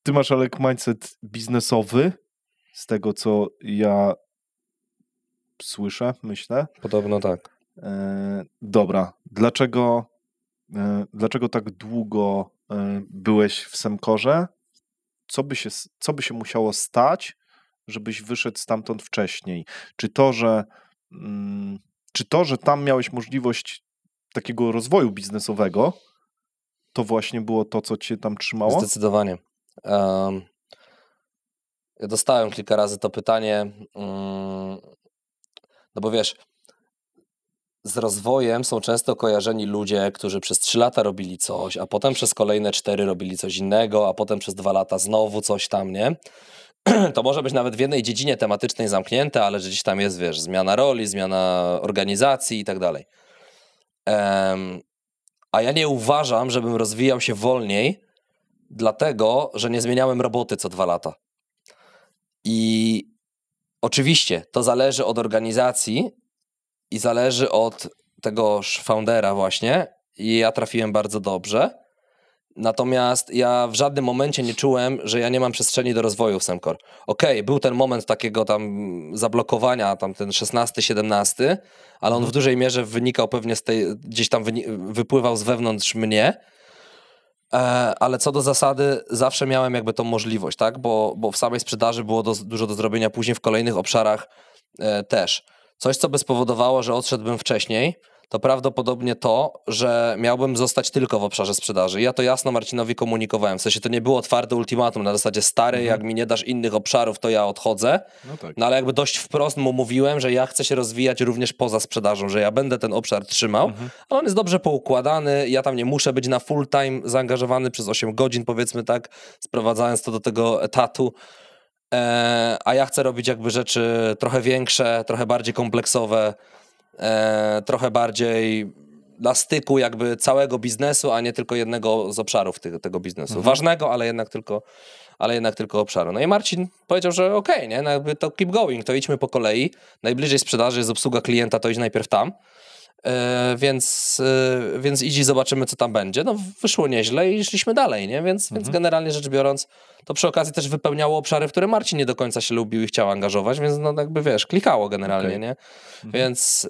Ty masz, Alek, mindset biznesowy, z tego co ja słyszę, myślę. Podobno tak. Dobra. Dlaczego tak długo byłeś w Semkorze? Co by się musiało stać, żebyś wyszedł stamtąd wcześniej? Czy to, że tam miałeś możliwość takiego rozwoju biznesowego, to właśnie było to, co cię tam trzymało? Zdecydowanie. Ja dostałem kilka razy to pytanie, no bo z rozwojem są często kojarzeni ludzie, którzy przez 3 lata robili coś, a potem przez kolejne 4 robili coś innego, a potem przez 2 lata znowu coś tam, nie? To może być nawet w jednej dziedzinie tematycznej zamknięte, ale że gdzieś tam jest, zmiana roli, zmiana organizacji i tak dalej. A ja nie uważam, żebym rozwijał się wolniej, dlatego, że nie zmieniałem roboty co 2 lata. I oczywiście to zależy od organizacji i zależy od tegoż foundera właśnie i ja trafiłem bardzo dobrze. Natomiast ja w żadnym momencie nie czułem, że ja nie mam przestrzeni do rozwoju w Semcor. Okej, był ten moment takiego tam zablokowania, tam ten 16-17, ale on w dużej mierze wynikał pewnie z tej, gdzieś tam wypływał z wewnątrz mnie, ale co do zasady zawsze miałem jakby tą możliwość, tak? Bo w samej sprzedaży było dużo do zrobienia, później w kolejnych obszarach też. Coś, co by spowodowało, że odszedłbym wcześniej, to prawdopodobnie to, że miałbym zostać tylko w obszarze sprzedaży. Ja to jasno Marcinowi komunikowałem. W sensie to nie było twarde ultimatum na zasadzie stary, jak mi nie dasz innych obszarów, to ja odchodzę. No ale jakby dość wprost mu mówiłem, że ja chcę się rozwijać również poza sprzedażą, że ja będę ten obszar trzymał, ale on jest dobrze poukładany, ja tam nie muszę być na full time zaangażowany przez 8 godzin, powiedzmy tak, sprowadzając to do tego etatu. A ja chcę robić jakby rzeczy trochę większe, trochę bardziej kompleksowe, trochę bardziej na styku jakby całego biznesu, a nie tylko jednego z obszarów tego biznesu. Ważnego, ale jednak tylko obszaru. No i Marcin powiedział, że okej, nie? No jakby to keep going, to idźmy po kolei. Najbliżej sprzedaży jest obsługa klienta, to idź najpierw tam. Więc idź i zobaczymy, co tam będzie. No wyszło nieźle i szliśmy dalej, nie? Więc generalnie rzecz biorąc, to przy okazji też wypełniało obszary, w które Marcin nie do końca się lubił i chciał angażować, więc no jakby wiesz, klikało generalnie, nie? Więc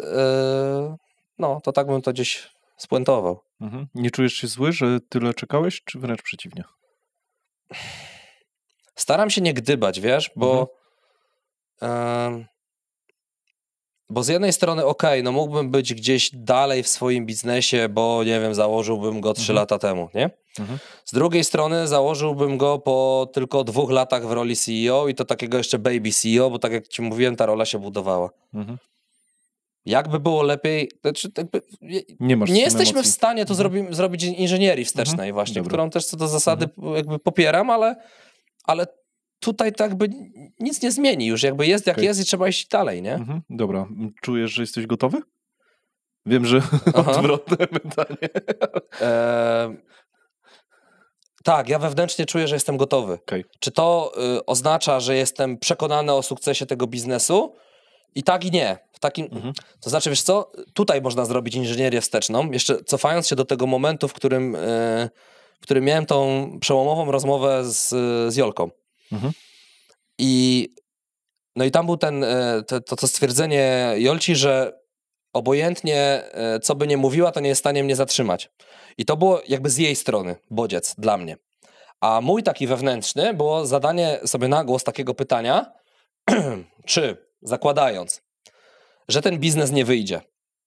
no, to tak bym to gdzieś spuentował. Nie czujesz się zły, że tyle czekałeś, czy wręcz przeciwnie? Staram się nie gdybać, wiesz, bo z jednej strony no mógłbym być gdzieś dalej w swoim biznesie, bo nie wiem, założyłbym go 3 lata temu, nie? Z drugiej strony założyłbym go po tylko 2 latach w roli CEO i to takiego jeszcze baby CEO, bo tak jak ci mówiłem, ta rola się budowała. Jakby było lepiej, znaczy jakby nie jesteśmy w stanie tu zrobić inżynierii wstecznej właśnie, którą też co do zasady jakby popieram, ale tutaj tak by nic nie zmieni już, jakby jest jak jest i trzeba iść dalej, nie? Dobra, czujesz, że jesteś gotowy? Wiem, że odwrotne pytanie. Tak, ja wewnętrznie czuję, że jestem gotowy. Czy to oznacza, że jestem przekonany o sukcesie tego biznesu? I tak i nie. To znaczy, wiesz co, tutaj można zrobić inżynierię wsteczną, jeszcze cofając się do tego momentu, w którym miałem tą przełomową rozmowę z Jolką. I tam był to stwierdzenie Jolci, że obojętnie co by nie mówiła, to nie jest w stanie mnie zatrzymać. I to było jakby z jej strony bodziec dla mnie. A mój taki wewnętrzny było zadanie sobie na głos takiego pytania, czy zakładając, że ten biznes nie wyjdzie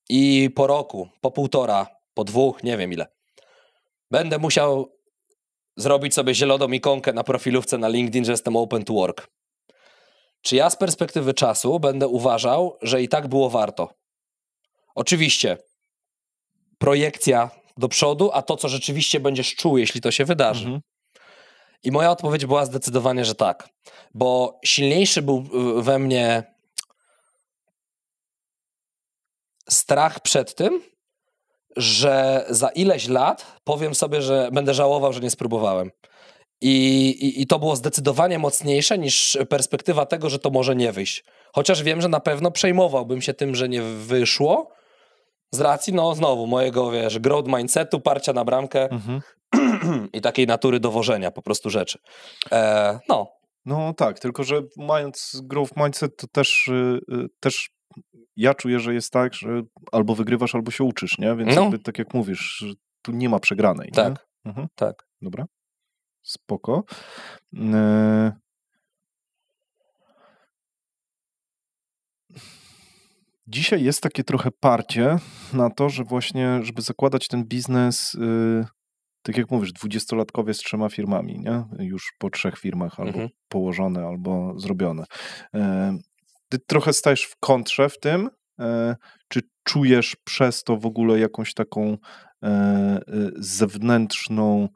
i po roku, po 1,5, po 2, nie wiem ile, będę musiał zrobić sobie zieloną ikonkę na profilówce na LinkedIn, że jestem open to work. Czy ja z perspektywy czasu będę uważał, że i tak było warto? Oczywiście projekcja do przodu, a to, co rzeczywiście będziesz czuł, jeśli to się wydarzy. I moja odpowiedź była zdecydowanie, że tak. Bo silniejszy był we mnie strach przed tym, że za ileś lat powiem sobie, że będę żałował, że nie spróbowałem. I to było zdecydowanie mocniejsze niż perspektywa tego, że to może nie wyjść. Chociaż wiem, że na pewno przejmowałbym się tym, że nie wyszło, z racji, no znowu, mojego, wiesz, growth mindsetu, parcia na bramkę i takiej natury dowożenia po prostu rzeczy. No tak, tylko że mając growth mindset, to też ja czuję, że jest tak, że albo wygrywasz, albo się uczysz, nie? Więc jakby, tak jak mówisz, tu nie ma przegranej. Tak, nie? tak. Dobra, spoko. Dzisiaj jest takie trochę parcie na to, że właśnie, żeby zakładać ten biznes, tak jak mówisz, 20-latkowie z 3 firmami, nie? Już po 3 firmach albo położone, albo zrobione. Ty trochę stajesz w kontrze w tym, czy czujesz przez to w ogóle jakąś taką zewnętrzną,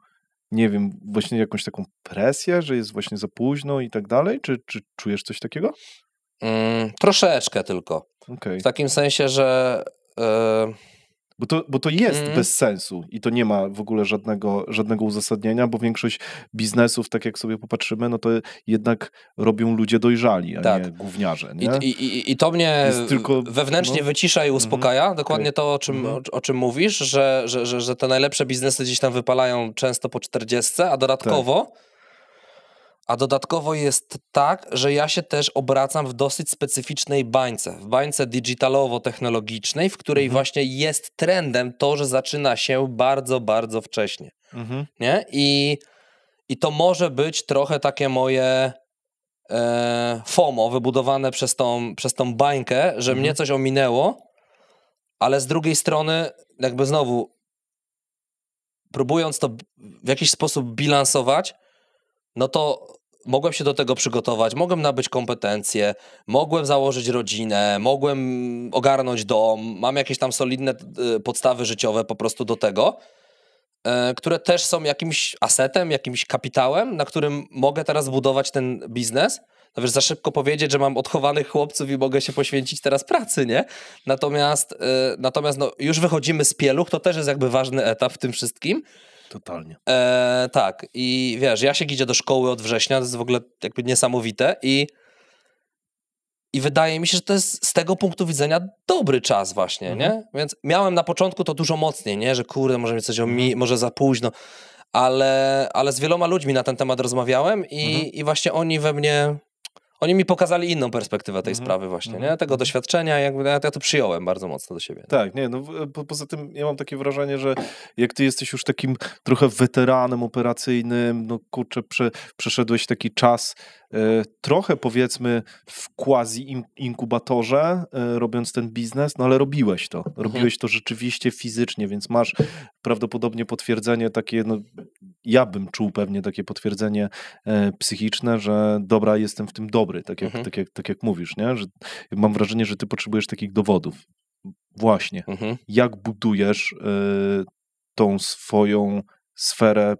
nie wiem, właśnie jakąś taką presję, że jest właśnie za późno i tak dalej? Czy czujesz coś takiego? Troszeczkę tylko. W takim sensie, że... Bo to jest bez sensu i to nie ma w ogóle żadnego uzasadnienia, bo większość biznesów, tak jak sobie popatrzymy, no to jednak robią ludzie dojrzali, a nie gówniarze. Nie? I to mnie tylko, wewnętrznie wycisza i uspokaja. Dokładnie to, o czym mówisz, że te najlepsze biznesy gdzieś tam wypalają często po 40, a dodatkowo jest tak, że ja się też obracam w dosyć specyficznej bańce. W bańce digitalowo-technologicznej, w której właśnie jest trendem to, że zaczyna się bardzo, bardzo wcześnie. Nie? I to może być trochę takie moje FOMO wybudowane przez tą bańkę, że mnie coś ominęło, ale z drugiej strony jakby znowu próbując to w jakiś sposób bilansować, no to mogłem się do tego przygotować, mogłem nabyć kompetencje, mogłem założyć rodzinę, mogłem ogarnąć dom, mam jakieś tam solidne podstawy życiowe po prostu do tego, które też są jakimś asetem, jakimś kapitałem, na którym mogę teraz budować ten biznes. no wiesz, za szybko powiedzieć, że mam odchowanych chłopców i mogę się poświęcić teraz pracy, nie? Natomiast no, już wychodzimy z pieluch, to też jest jakby ważny etap w tym wszystkim. Totalnie. Tak, i wiesz, Jasiek idzie do szkoły od września, to jest w ogóle jakby niesamowite i wydaje mi się, że to jest z tego punktu widzenia dobry czas właśnie, nie? Więc miałem na początku to dużo mocniej, nie? Że kurde, może mi coś może za późno, ale z wieloma ludźmi na ten temat rozmawiałem i właśnie oni mi pokazali inną perspektywę tej sprawy właśnie, nie? Tego doświadczenia, jakby ja to przyjąłem bardzo mocno do siebie. Tak, nie, no poza tym ja mam takie wrażenie, że jak ty jesteś już takim trochę weteranem operacyjnym, no kurczę, przeszedłeś taki czas trochę powiedzmy w quasi-inkubatorze, robiąc ten biznes, no ale robiłeś to. Robiłeś to rzeczywiście fizycznie, więc masz prawdopodobnie potwierdzenie takie, no ja bym czuł pewnie takie potwierdzenie psychiczne, że dobra, jestem w tym dobry, tak jak mówisz, nie? Że mam wrażenie, że ty potrzebujesz takich dowodów. Właśnie. Jak budujesz tą swoją sferę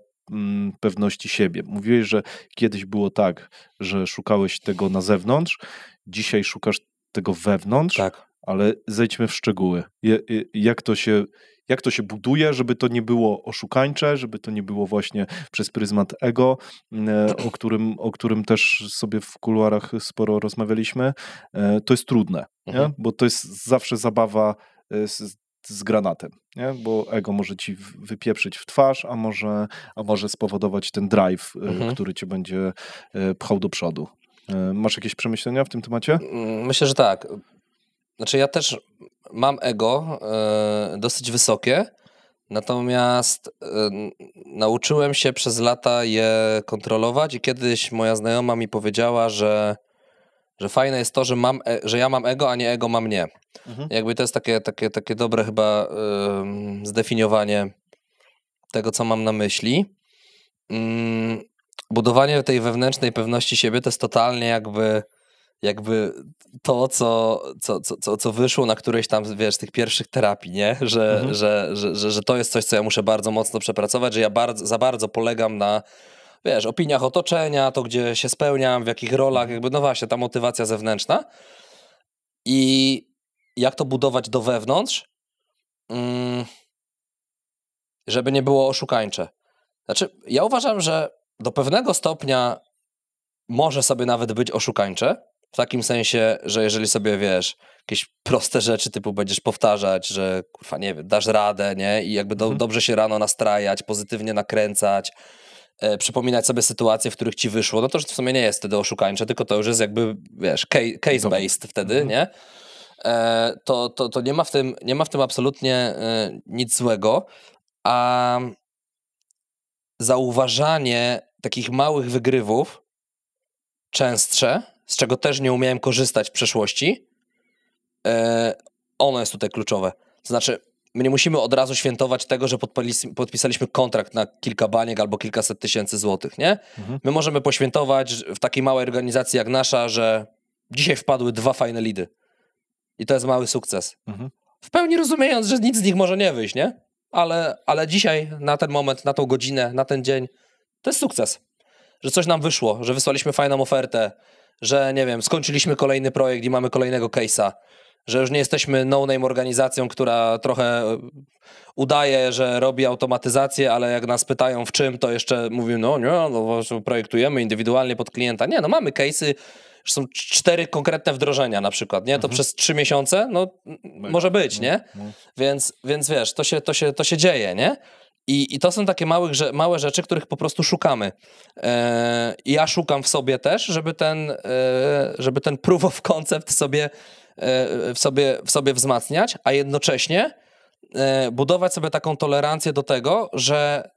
pewności siebie. Mówiłeś, że kiedyś było tak, że szukałeś tego na zewnątrz, dzisiaj szukasz tego wewnątrz, tak. Ale zejdźmy w szczegóły. Jak to się buduje, żeby to nie było oszukańcze, żeby to nie było właśnie przez pryzmat ego, o którym też sobie w kuluarach sporo rozmawialiśmy. To jest trudne, nie? Bo to jest zawsze zabawa z granatem, nie? Bo ego może ci wypieprzyć w twarz, a może spowodować ten drive, który cię będzie pchał do przodu. Masz jakieś przemyślenia w tym temacie? Myślę, że tak. Znaczy ja też mam ego dosyć wysokie, natomiast nauczyłem się przez lata je kontrolować i kiedyś moja znajoma mi powiedziała, że fajne jest to, że ja mam ego, a nie ego ma mnie. Jakby to jest takie dobre chyba zdefiniowanie tego, co mam na myśli. Budowanie tej wewnętrznej pewności siebie to jest totalnie jakby to, co wyszło na którejś tam, wiesz, z tych pierwszych terapii, nie? Że to jest coś, co ja muszę bardzo mocno przepracować, że ja za bardzo polegam na, wiesz, opiniach otoczenia, to gdzie się spełniam, w jakich rolach, jakby, no właśnie, ta motywacja zewnętrzna. I jak to budować do wewnątrz, żeby nie było oszukańcze. Znaczy, ja uważam, że do pewnego stopnia może sobie nawet być oszukańcze, w takim sensie, że jeżeli sobie, wiesz, jakieś proste rzeczy typu będziesz powtarzać, że kurwa, nie wiem, dasz radę, nie? I jakby dobrze się rano nastrajać, pozytywnie nakręcać, przypominać sobie sytuacje, w których ci wyszło, no to już w sumie nie jest wtedy oszukańcze, tylko to już jest jakby, wiesz, case-based wtedy, nie? To nie ma w tym absolutnie nic złego, a zauważanie takich małych wygrywów częstsze, z czego też nie umiałem korzystać w przeszłości, ono jest tutaj kluczowe. To znaczy, my nie musimy od razu świętować tego, że podpisaliśmy kontrakt na kilka baniek albo kilkaset tysięcy złotych, nie? My możemy poświętować w takiej małej organizacji jak nasza, że dzisiaj wpadły 2 fajne lidy. I to jest mały sukces. W pełni rozumiejąc, że nic z nich może nie wyjść, nie? Ale dzisiaj, na ten moment, na tą godzinę, na ten dzień, to jest sukces. Że coś nam wyszło, że wysłaliśmy fajną ofertę, że, nie wiem, skończyliśmy kolejny projekt i mamy kolejnego case'a, że już nie jesteśmy no-name organizacją, która trochę udaje, że robi automatyzację, ale jak nas pytają w czym, to jeszcze mówimy, no projektujemy indywidualnie pod klienta. Nie, no mamy case'y, że są 4 konkretne wdrożenia na przykład, nie? To przez 3 miesiące, no może być, nie? Więc wiesz, to się dzieje, nie? I to są takie małe rzeczy, których po prostu szukamy. I ja szukam w sobie też, żeby ten proof of concept w sobie wzmacniać, a jednocześnie budować sobie taką tolerancję do tego, że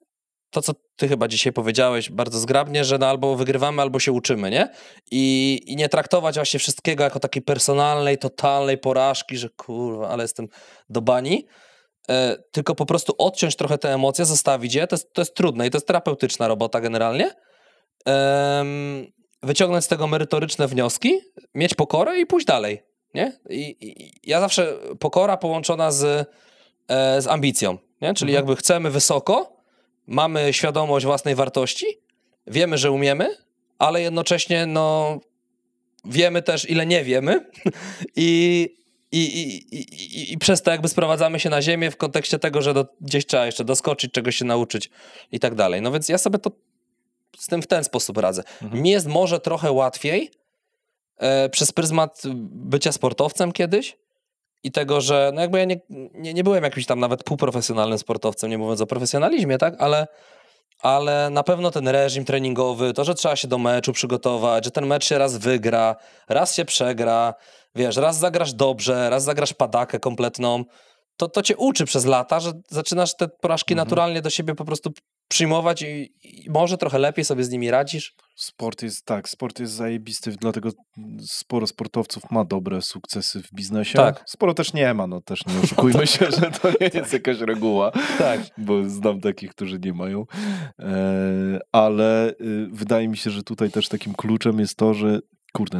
to, co ty chyba dzisiaj powiedziałeś bardzo zgrabnie, że no albo wygrywamy, albo się uczymy, nie? I nie traktować właśnie wszystkiego jako takiej personalnej, totalnej porażki, że kurwa, ale jestem do bani, tylko po prostu odciąć trochę te emocje, zostawić je, to jest trudne i to jest terapeutyczna robota generalnie. Wyciągnąć z tego merytoryczne wnioski, mieć pokorę i pójść dalej, nie? I ja zawsze pokora połączona z ambicją, nie? Czyli jakby chcemy wysoko, mamy świadomość własnej wartości, wiemy, że umiemy, ale jednocześnie no wiemy też, ile nie wiemy i przez to jakby sprowadzamy się na ziemię w kontekście tego, że gdzieś trzeba jeszcze doskoczyć, czegoś się nauczyć i tak dalej. No więc ja sobie to z tym w ten sposób radzę. Mi jest może trochę łatwiej przez pryzmat bycia sportowcem kiedyś i tego, że no jakby ja nie byłem jakimś tam nawet półprofesjonalnym sportowcem, nie mówiąc o profesjonalizmie, tak, ale na pewno ten reżim treningowy, to, że trzeba się do meczu przygotować, że ten mecz się raz wygra, raz się przegra, wiesz, raz zagrasz dobrze, raz zagrasz padakę kompletną, to cię uczy przez lata, że zaczynasz te porażki naturalnie do siebie po prostu przyjmować i może trochę lepiej sobie z nimi radzisz. Sport jest zajebisty, dlatego sporo sportowców ma dobre sukcesy w biznesie. Tak. Sporo też nie ma, no też nie oszukujmy się, że to nie jest jakaś reguła, tak. Bo znam takich, którzy nie mają. Ale wydaje mi się, że tutaj też takim kluczem jest to, że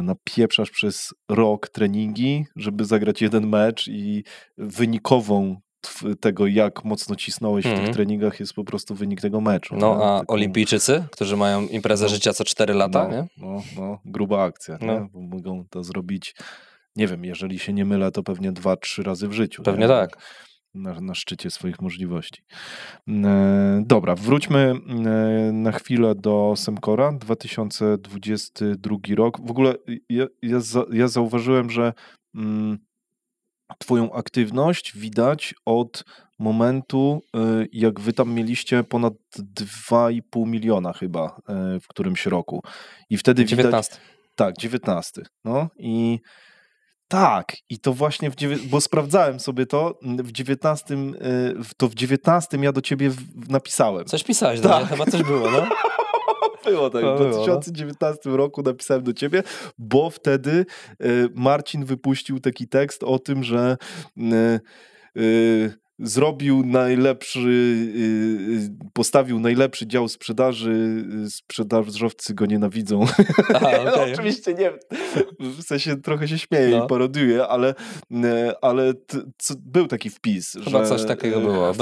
napieprzasz przez rok treningi, żeby zagrać jeden mecz i wynikową tego, jak mocno cisnąłeś w tych treningach, jest po prostu wynik tego meczu. No, a olimpijczycy, którzy mają imprezę życia co 4 lata, nie? Gruba akcja, nie? Bo mogą to zrobić, nie wiem, jeżeli się nie mylę, to pewnie 2-3 razy w życiu. Pewnie nie? tak. Na szczycie swoich możliwości. Dobra, wróćmy na chwilę do Semcora, 2022 rok. W ogóle ja zauważyłem, że twoją aktywność widać od momentu, jak wy tam mieliście ponad 2,5 miliona chyba w którymś roku. I wtedy 19. Widać... Tak, 19. No i tak, i to właśnie, bo sprawdzałem sobie to, w 19 ja do ciebie napisałem. Coś pisałeś, tak. Chyba coś było, no. Było tak, w 2019 roku napisałem do ciebie, bo wtedy Marcin wypuścił taki tekst o tym, że zrobił postawił najlepszy dział sprzedaży, sprzedażowcy go nienawidzą. Aha, okay. Oczywiście nie, w sensie trochę się śmieję i parodiuję, ale był taki wpis, chyba że coś takiego było,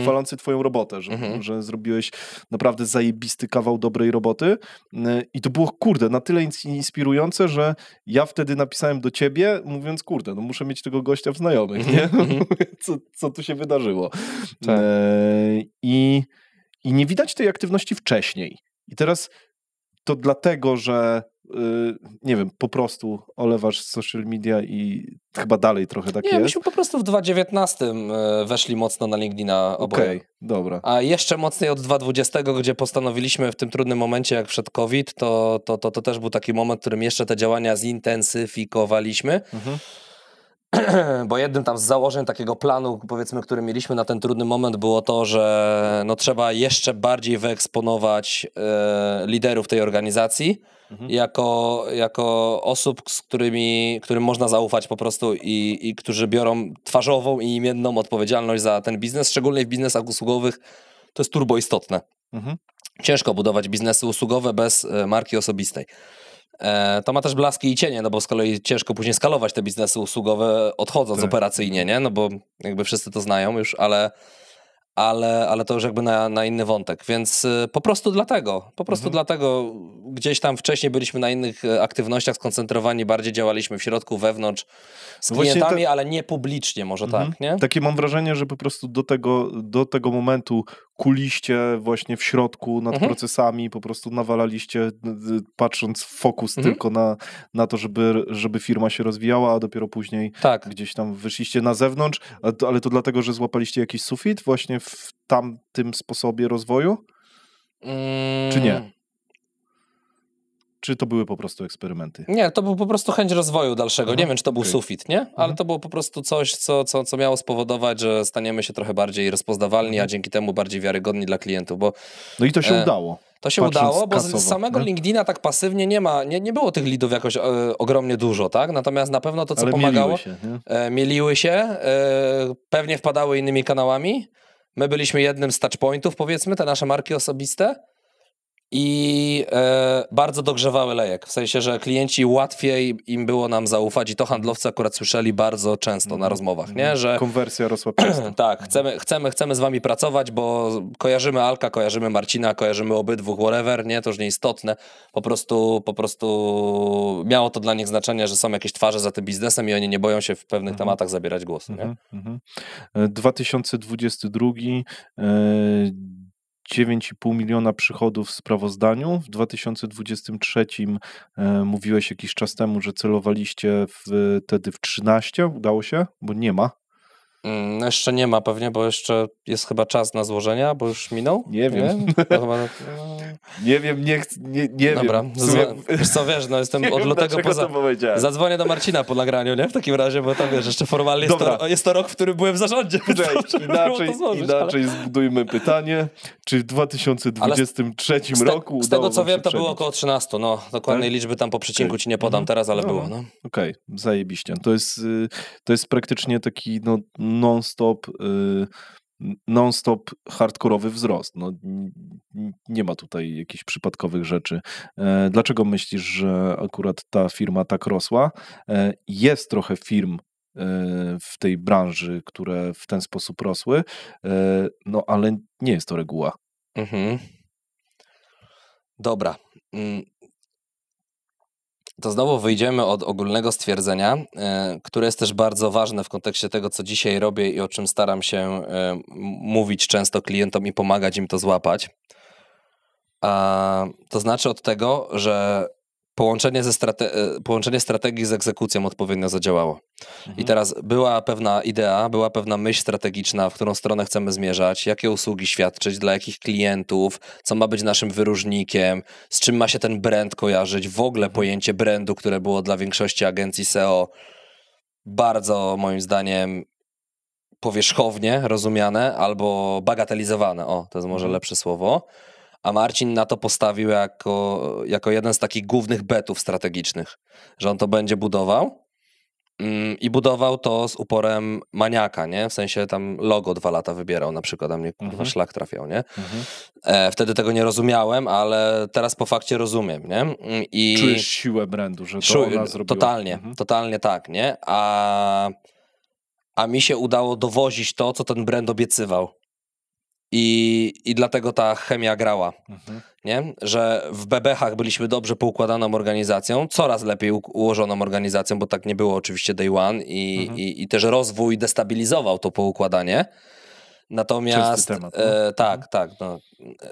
chwalący twoją robotę, że zrobiłeś naprawdę zajebisty kawał dobrej roboty i to było, na tyle inspirujące, że ja wtedy napisałem do ciebie, mówiąc, no muszę mieć tego gościa w znajomych, nie? Co tu się wydarzyło. Tak. I nie widać tej aktywności wcześniej. I teraz to dlatego, że nie wiem, po prostu olewasz social media i chyba dalej trochę tak jest. Nie, myśmy po prostu w 2019 weszli mocno na LinkedIna oboje. Okej, dobra. A jeszcze mocniej od 2020, gdzie postanowiliśmy w tym trudnym momencie, jak przed COVID, to też był taki moment, w którym jeszcze te działania zintensyfikowaliśmy. Bo jednym tam z założeń takiego planu, powiedzmy, który mieliśmy na ten trudny moment, było to, że no, trzeba jeszcze bardziej wyeksponować liderów tej organizacji jako osób, którym można zaufać po prostu i którzy biorą twarzową i imienną odpowiedzialność za ten biznes, szczególnie w biznesach usługowych. To jest turbo istotne. Ciężko budować biznesy usługowe bez marki osobistej. To ma też blaski i cienie, no bo z kolei ciężko później skalować te biznesy usługowe odchodząc operacyjnie, nie? No bo jakby wszyscy to znają już, ale to już jakby na inny wątek, więc po prostu dlatego gdzieś tam wcześniej byliśmy na innych aktywnościach skoncentrowani, bardziej działaliśmy w środku, wewnątrz z klientami, ale nie publicznie może tak, nie? Takie mam wrażenie, że po prostu do tego momentu kuliście właśnie w środku nad procesami, po prostu nawalaliście, patrząc fokus tylko na to, żeby firma się rozwijała, a dopiero później gdzieś tam wyszliście na zewnątrz, ale to dlatego, że złapaliście jakiś sufit właśnie w tamtym sposobie rozwoju? Czy nie? Czy to były po prostu eksperymenty? Nie, to był po prostu chęć rozwoju dalszego. Nie wiem, czy to był sufit, nie? Ale to było po prostu coś, co miało spowodować, że staniemy się trochę bardziej rozpoznawalni, a dzięki temu bardziej wiarygodni dla klientów, bo... No i to się udało. To się udało, bo z samego LinkedIna tak pasywnie nie było tych leadów jakoś ogromnie dużo, tak? Natomiast na pewno to, co pomagało... Mieliły się, pewnie wpadały innymi kanałami. My byliśmy jednym z touchpointów, powiedzmy, te nasze marki osobiste. i bardzo dogrzewały lejek. W sensie, że klienci łatwiej im było nam zaufać i to handlowcy akurat słyszeli bardzo często na rozmowach, nie? Że konwersja rosła przez to. tak, chcemy z wami pracować, bo kojarzymy Alka, kojarzymy Marcina, kojarzymy obydwóch, whatever, nie? To już nieistotne. Po prostu miało to dla nich znaczenie, że są jakieś twarze za tym biznesem i oni nie boją się w pewnych tematach zabierać głosu, nie? 2022 9,5 miliona przychodów w sprawozdaniu. W 2023 mówiłeś jakiś czas temu, że celowaliście wtedy w 13. Udało się? Bo nie ma. Jeszcze nie ma pewnie, bo jeszcze jest chyba czas na złożenia, bo już minął? Nie wiem. Nie wiem, nie Dobra, wiem. wiesz, no jestem od lutego zadzwonię do Marcina po nagraniu, nie? W takim razie, bo tam wiesz, jeszcze formalnie jest to rok, w którym byłem w zarządzie. Inaczej zbudujmy pytanie, czy w 2023 roku z tego co wiem, to było około 13, no dokładnej liczby tam po przecinku ci nie podam teraz, ale było, no. Okej, zajebiście. To jest praktycznie taki non-stop hardkorowy wzrost. No, nie ma tutaj jakichś przypadkowych rzeczy. Dlaczego myślisz, że akurat ta firma tak rosła? Jest trochę firm w tej branży, które w ten sposób rosły, no ale nie jest to reguła. Dobra. To znowu wyjdziemy od ogólnego stwierdzenia, które jest też bardzo ważne w kontekście tego, co dzisiaj robię i o czym staram się mówić często klientom i pomagać im to złapać. To znaczy od tego, że połączenie strategii z egzekucją odpowiednio zadziałało. I teraz była pewna idea, była pewna myśl strategiczna, w którą stronę chcemy zmierzać, jakie usługi świadczyć, dla jakich klientów, co ma być naszym wyróżnikiem, z czym ma się ten brand kojarzyć, w ogóle pojęcie brandu, które było dla większości agencji SEO bardzo moim zdaniem powierzchownie rozumiane albo bagatelizowane, to jest może lepsze słowo. A Marcin na to postawił jako jeden z takich głównych betów strategicznych, że on to będzie budował i budował to z uporem maniaka, nie? W sensie tam logo 2 lata wybierał na przykład, a mnie kurwa szlak trafiał, nie? Wtedy tego nie rozumiałem, ale teraz po fakcie rozumiem, nie? I czujesz siłę brandu, że to ona zrobiła? Totalnie tak, nie? A mi się udało dowozić to, co ten brand obiecywał. I dlatego ta chemia grała, nie? Że w bebechach byliśmy dobrze poukładaną organizacją, coraz lepiej ułożoną organizacją, bo tak nie było oczywiście day one i też rozwój destabilizował to poukładanie. Natomiast temat, no.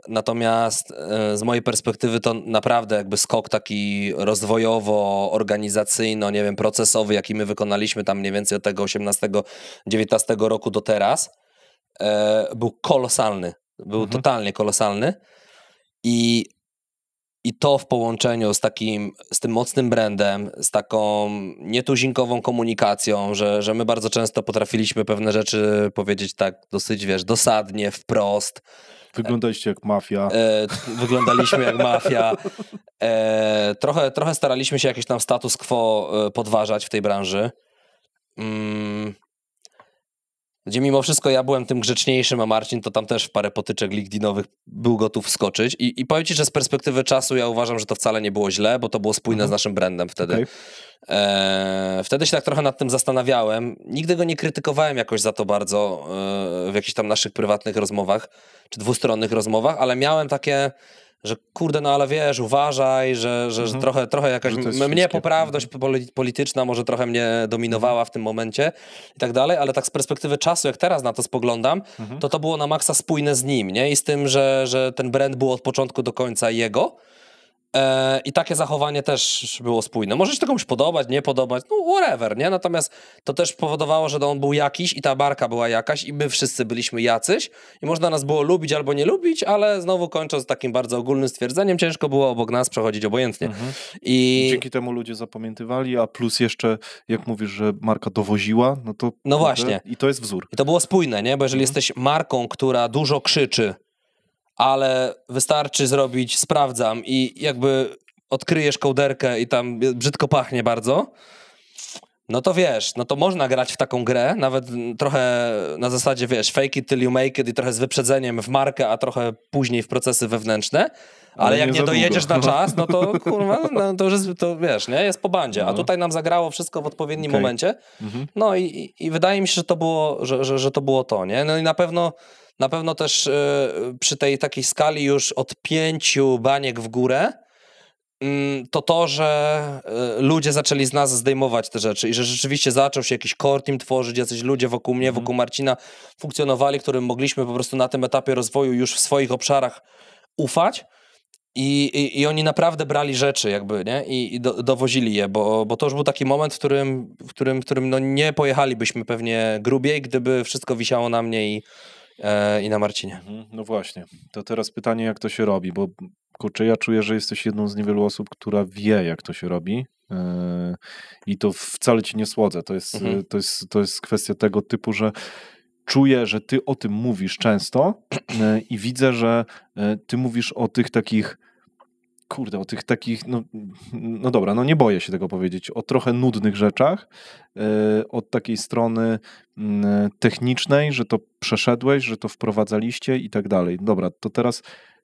Natomiast z mojej perspektywy to naprawdę jakby skok taki rozwojowo, organizacyjno, nie wiem, procesowy, jaki my wykonaliśmy tam mniej więcej od tego 18-19 roku do teraz, był kolosalny, był totalnie kolosalny i to w połączeniu z tym mocnym brandem, z taką nietuzinkową komunikacją, że my bardzo często potrafiliśmy pewne rzeczy powiedzieć tak dosyć, dosadnie, wprost. Wyglądaliście jak mafia. Wyglądaliśmy jak mafia. Trochę staraliśmy się jakiś tam status quo podważać w tej branży. Gdzie mimo wszystko ja byłem tym grzeczniejszym, a Marcin to tam też w parę potyczek LinkedInowych był gotów wskoczyć. I powiem ci, że z perspektywy czasu ja uważam, że to wcale nie było źle, bo to było spójne z naszym brandem wtedy. Wtedy się tak trochę nad tym zastanawiałem. Nigdy go nie krytykowałem jakoś za to bardzo w jakichś tam naszych prywatnych rozmowach, czy dwustronnych rozmowach, ale miałem takie, że kurde, no ale wiesz, uważaj, że trochę jakaś mnie poprawność polityczna może trochę mnie dominowała w tym momencie i tak dalej, ale tak z perspektywy czasu, jak teraz na to spoglądam, to było na maksa spójne z nim, nie? I z tym, że ten brand był od początku do końca jego. I takie zachowanie też było spójne. Może się to komuś podobać, nie podobać, no whatever, nie? Natomiast to też powodowało, że on był jakiś i ta marka była jakaś i my wszyscy byliśmy jacyś i można nas było lubić albo nie lubić, ale znowu kończąc takim bardzo ogólnym stwierdzeniem, ciężko było obok nas przechodzić obojętnie. I dzięki temu ludzie zapamiętywali, a plus jeszcze, jak mówisz, że marka dowoziła, no to... No właśnie. I to jest wzór. I to było spójne, nie? Bo jeżeli jesteś marką, która dużo krzyczy, ale wystarczy zrobić sprawdzam i jakby odkryjesz kołderkę i tam brzydko pachnie bardzo, no to wiesz, no to można grać w taką grę, nawet trochę na zasadzie, fake it till you make it i trochę z wyprzedzeniem w markę, a trochę później w procesy wewnętrzne, Ale jak nie nie za dojedziesz długo. na czas, no to kurwa, no to już jest, to wiesz, nie? Jest po bandzie. A tutaj nam zagrało wszystko w odpowiednim momencie. No i wydaje mi się, że to było, że to było to, nie? No i na pewno też przy tej takiej skali już od 5 baniek w górę, to, że ludzie zaczęli z nas zdejmować te rzeczy i że rzeczywiście zaczął się jakiś core team tworzyć, jacyś ludzie wokół mnie, wokół Marcina funkcjonowali, którym mogliśmy po prostu na tym etapie rozwoju już w swoich obszarach ufać i oni naprawdę brali rzeczy jakby, nie? I dowozili je, bo to już był taki moment, w którym no nie pojechalibyśmy pewnie grubiej, gdyby wszystko wisiało na mnie i na Marcinie. No właśnie. To teraz pytanie, jak to się robi, bo kurczę, ja czuję, że jesteś jedną z niewielu osób, która wie, jak to się robi i to wcale ci nie słodzę. To jest kwestia tego typu, że czuję, że ty o tym mówisz często i widzę, że ty mówisz o tych takich no dobra, no nie boję się tego powiedzieć, o trochę nudnych rzeczach, od takiej strony technicznej, że to przeszedłeś, że to wprowadzaliście i tak dalej. Dobra, to teraz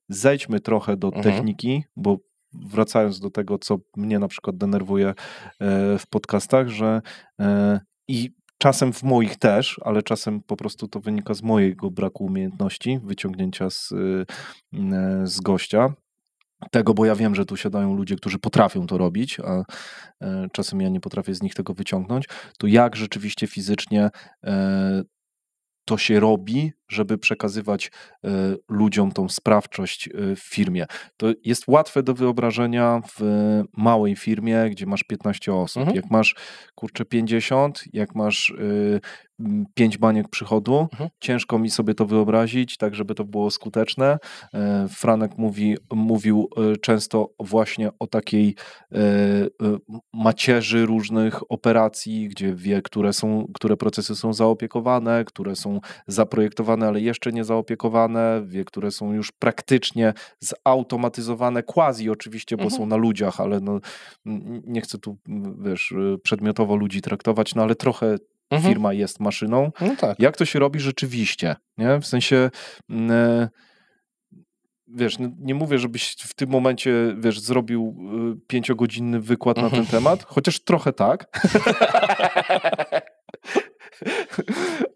zejdźmy trochę do techniki, bo wracając do tego, co mnie na przykład denerwuje w podcastach, że i czasem w moich też, ale czasem po prostu to wynika z mojego braku umiejętności wyciągnięcia z gościa tego, bo ja wiem, że tu siadają ludzie, którzy potrafią to robić, a czasem ja nie potrafię z nich tego wyciągnąć, to jak rzeczywiście fizycznie to się robi, żeby przekazywać ludziom tą sprawczość w firmie. To jest łatwe do wyobrażenia w małej firmie, gdzie masz 15 osób. Jak masz, 50, jak masz 5 baniek przychodu, ciężko mi sobie to wyobrazić, tak żeby to było skuteczne. Franek mówił często właśnie o takiej macierzy różnych operacji, gdzie wie, które procesy są zaopiekowane, które są zaprojektowane, ale jeszcze nie zaopiekowane, wie, które są już praktycznie zautomatyzowane, quasi oczywiście, bo są na ludziach, ale no, nie chcę tu, wiesz, przedmiotowo ludzi traktować, no ale trochę firma jest maszyną. No tak. Jak to się robi rzeczywiście, nie? W sensie wiesz, nie mówię, żebyś w tym momencie, wiesz, zrobił 5-godzinny wykład na ten temat, chociaż trochę tak.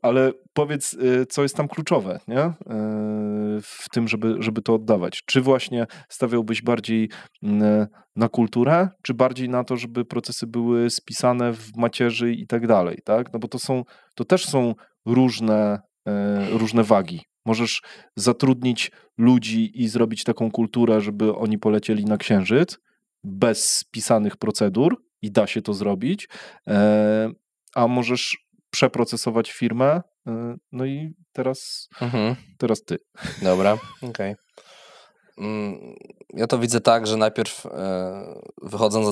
Ale powiedz, co jest tam kluczowe, nie? W tym, żeby to oddawać. Czy właśnie stawiałbyś bardziej na kulturę, czy bardziej na to, żeby procesy były spisane w macierzy i tak dalej, tak? No bo to też są różne wagi. Możesz zatrudnić ludzi i zrobić taką kulturę, żeby oni polecieli na Księżyc bez spisanych procedur i da się to zrobić, a możesz przeprocesować firmę, no i teraz ty. Dobra, okej. Ja to widzę tak, że najpierw wychodząc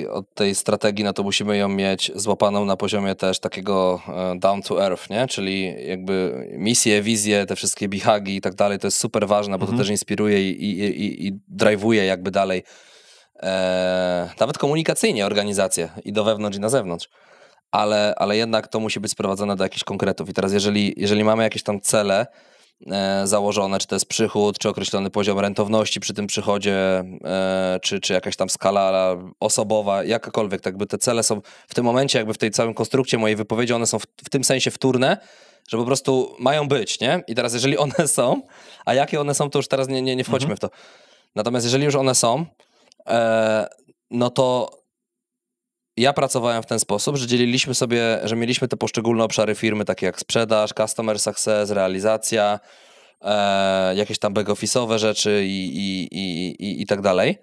od tej strategii, no to musimy ją mieć złapaną na poziomie też takiego down to earth, nie? Czyli jakby misje, wizje, te wszystkie bihagi i tak dalej, to jest super ważne, bo to też inspiruje i drive'uje jakby dalej nawet komunikacyjnie organizację i do wewnątrz i na zewnątrz. Ale jednak to musi być sprowadzone do jakichś konkretów. I teraz jeżeli mamy jakieś tam cele założone, czy to jest przychód, czy określony poziom rentowności przy tym przychodzie, czy jakaś tam skala osobowa, jakakolwiek, tak jakby te cele są w tym momencie, jakby w tej całym konstrukcie mojej wypowiedzi, one są w tym sensie wtórne, że po prostu mają być, nie? I teraz jeżeli one są, a jakie one są, to już teraz nie wchodźmy w to. Natomiast jeżeli już one są, no to ja pracowałem w ten sposób, że dzieliliśmy sobie, że mieliśmy te poszczególne obszary firmy, takie jak sprzedaż, customer success, realizacja, jakieś tam back-office'owe rzeczy i tak dalej.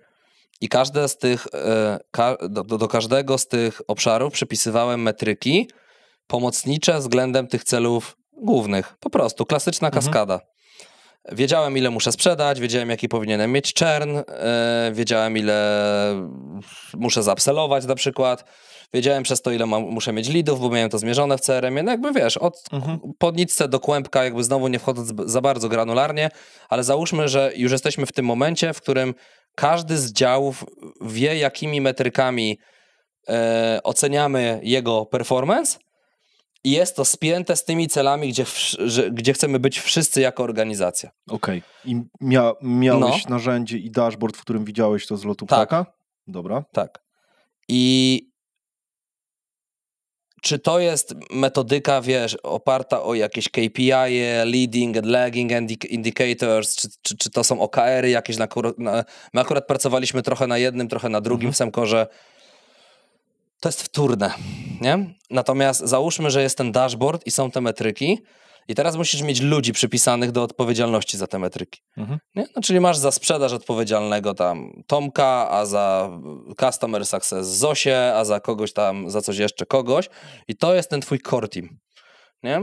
I każde z tych, do każdego z tych obszarów przypisywałem metryki pomocnicze względem tych celów głównych. Po prostu klasyczna kaskada. Wiedziałem, ile muszę sprzedać, wiedziałem, jaki powinienem mieć churn, wiedziałem, ile muszę zaupsellować na przykład, wiedziałem przez to, ile muszę mieć leadów, bo miałem to zmierzone w CRM-ie. No jakby wiesz, od podnicce do kłębka, jakby znowu nie wchodząc za bardzo granularnie, ale załóżmy, że już jesteśmy w tym momencie, w którym każdy z działów wie, jakimi metrykami oceniamy jego performance, i jest to spięte z tymi celami, gdzie chcemy być wszyscy jako organizacja. Okej. I miałeś narzędzie i dashboard, w którym widziałeś to z lotu ptaka? Dobra. Tak. I czy to jest metodyka, wiesz, oparta o jakieś KPI, leading and lagging indicators, czy to są OKR-y jakieś? My akurat pracowaliśmy trochę na jednym, trochę na drugim w Semkorze. To jest wtórne, nie? Natomiast załóżmy, że jest ten dashboard i są te metryki i teraz musisz mieć ludzi przypisanych do odpowiedzialności za te metryki. Nie? No, czyli masz za sprzedaż odpowiedzialnego tam Tomka, a za customer success Zosię, a za kogoś tam, za coś jeszcze kogoś i to jest ten twój core team. Nie?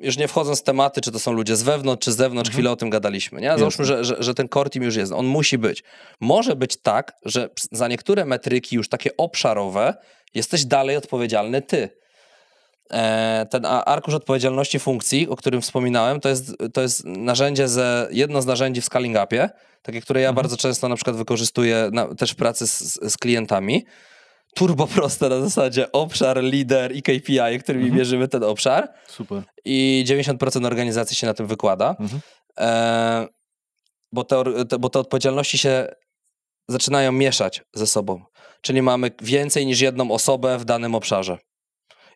Już nie wchodząc w tematy, czy to są ludzie z wewnątrz, czy z zewnątrz, chwilę o tym gadaliśmy. Nie? Załóżmy, że ten core team już jest. On musi być. Może być tak, że za niektóre metryki już takie obszarowe jesteś dalej odpowiedzialny ty. Ten arkusz odpowiedzialności funkcji, o którym wspominałem, to jest narzędzie, jedno z narzędzi w Scaling Upie, takie, które ja bardzo często na przykład wykorzystuję też w pracy z klientami. Turbo proste na zasadzie obszar, lider i KPI, którymi mierzymy ten obszar. Super. I 90% organizacji się na tym wykłada. Bo te odpowiedzialności się zaczynają mieszać ze sobą. Czyli mamy więcej niż jedną osobę w danym obszarze.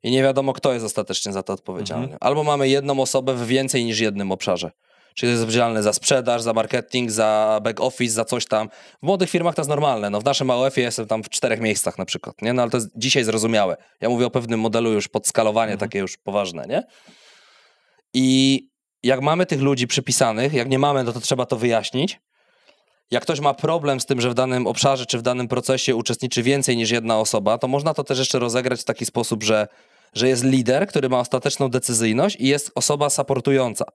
I nie wiadomo, kto jest ostatecznie za to odpowiedzialny. Albo mamy jedną osobę w więcej niż jednym obszarze. Czyli jest odpowiedzialny za sprzedaż, za marketing, za back office, za coś tam. W młodych firmach to jest normalne. No, w naszym AOF-ie jestem tam w 4 miejscach na przykład. Nie? No, ale to jest dzisiaj zrozumiałe. Ja mówię o pewnym modelu już pod skalowanie takie już poważne. Nie? I jak mamy tych ludzi przypisanych, jak nie mamy, no to trzeba to wyjaśnić. Jak ktoś ma problem z tym, że w danym obszarze czy w danym procesie uczestniczy więcej niż jedna osoba, to można to też jeszcze rozegrać w taki sposób, że jest lider, który ma ostateczną decyzyjność i jest osoba supportująca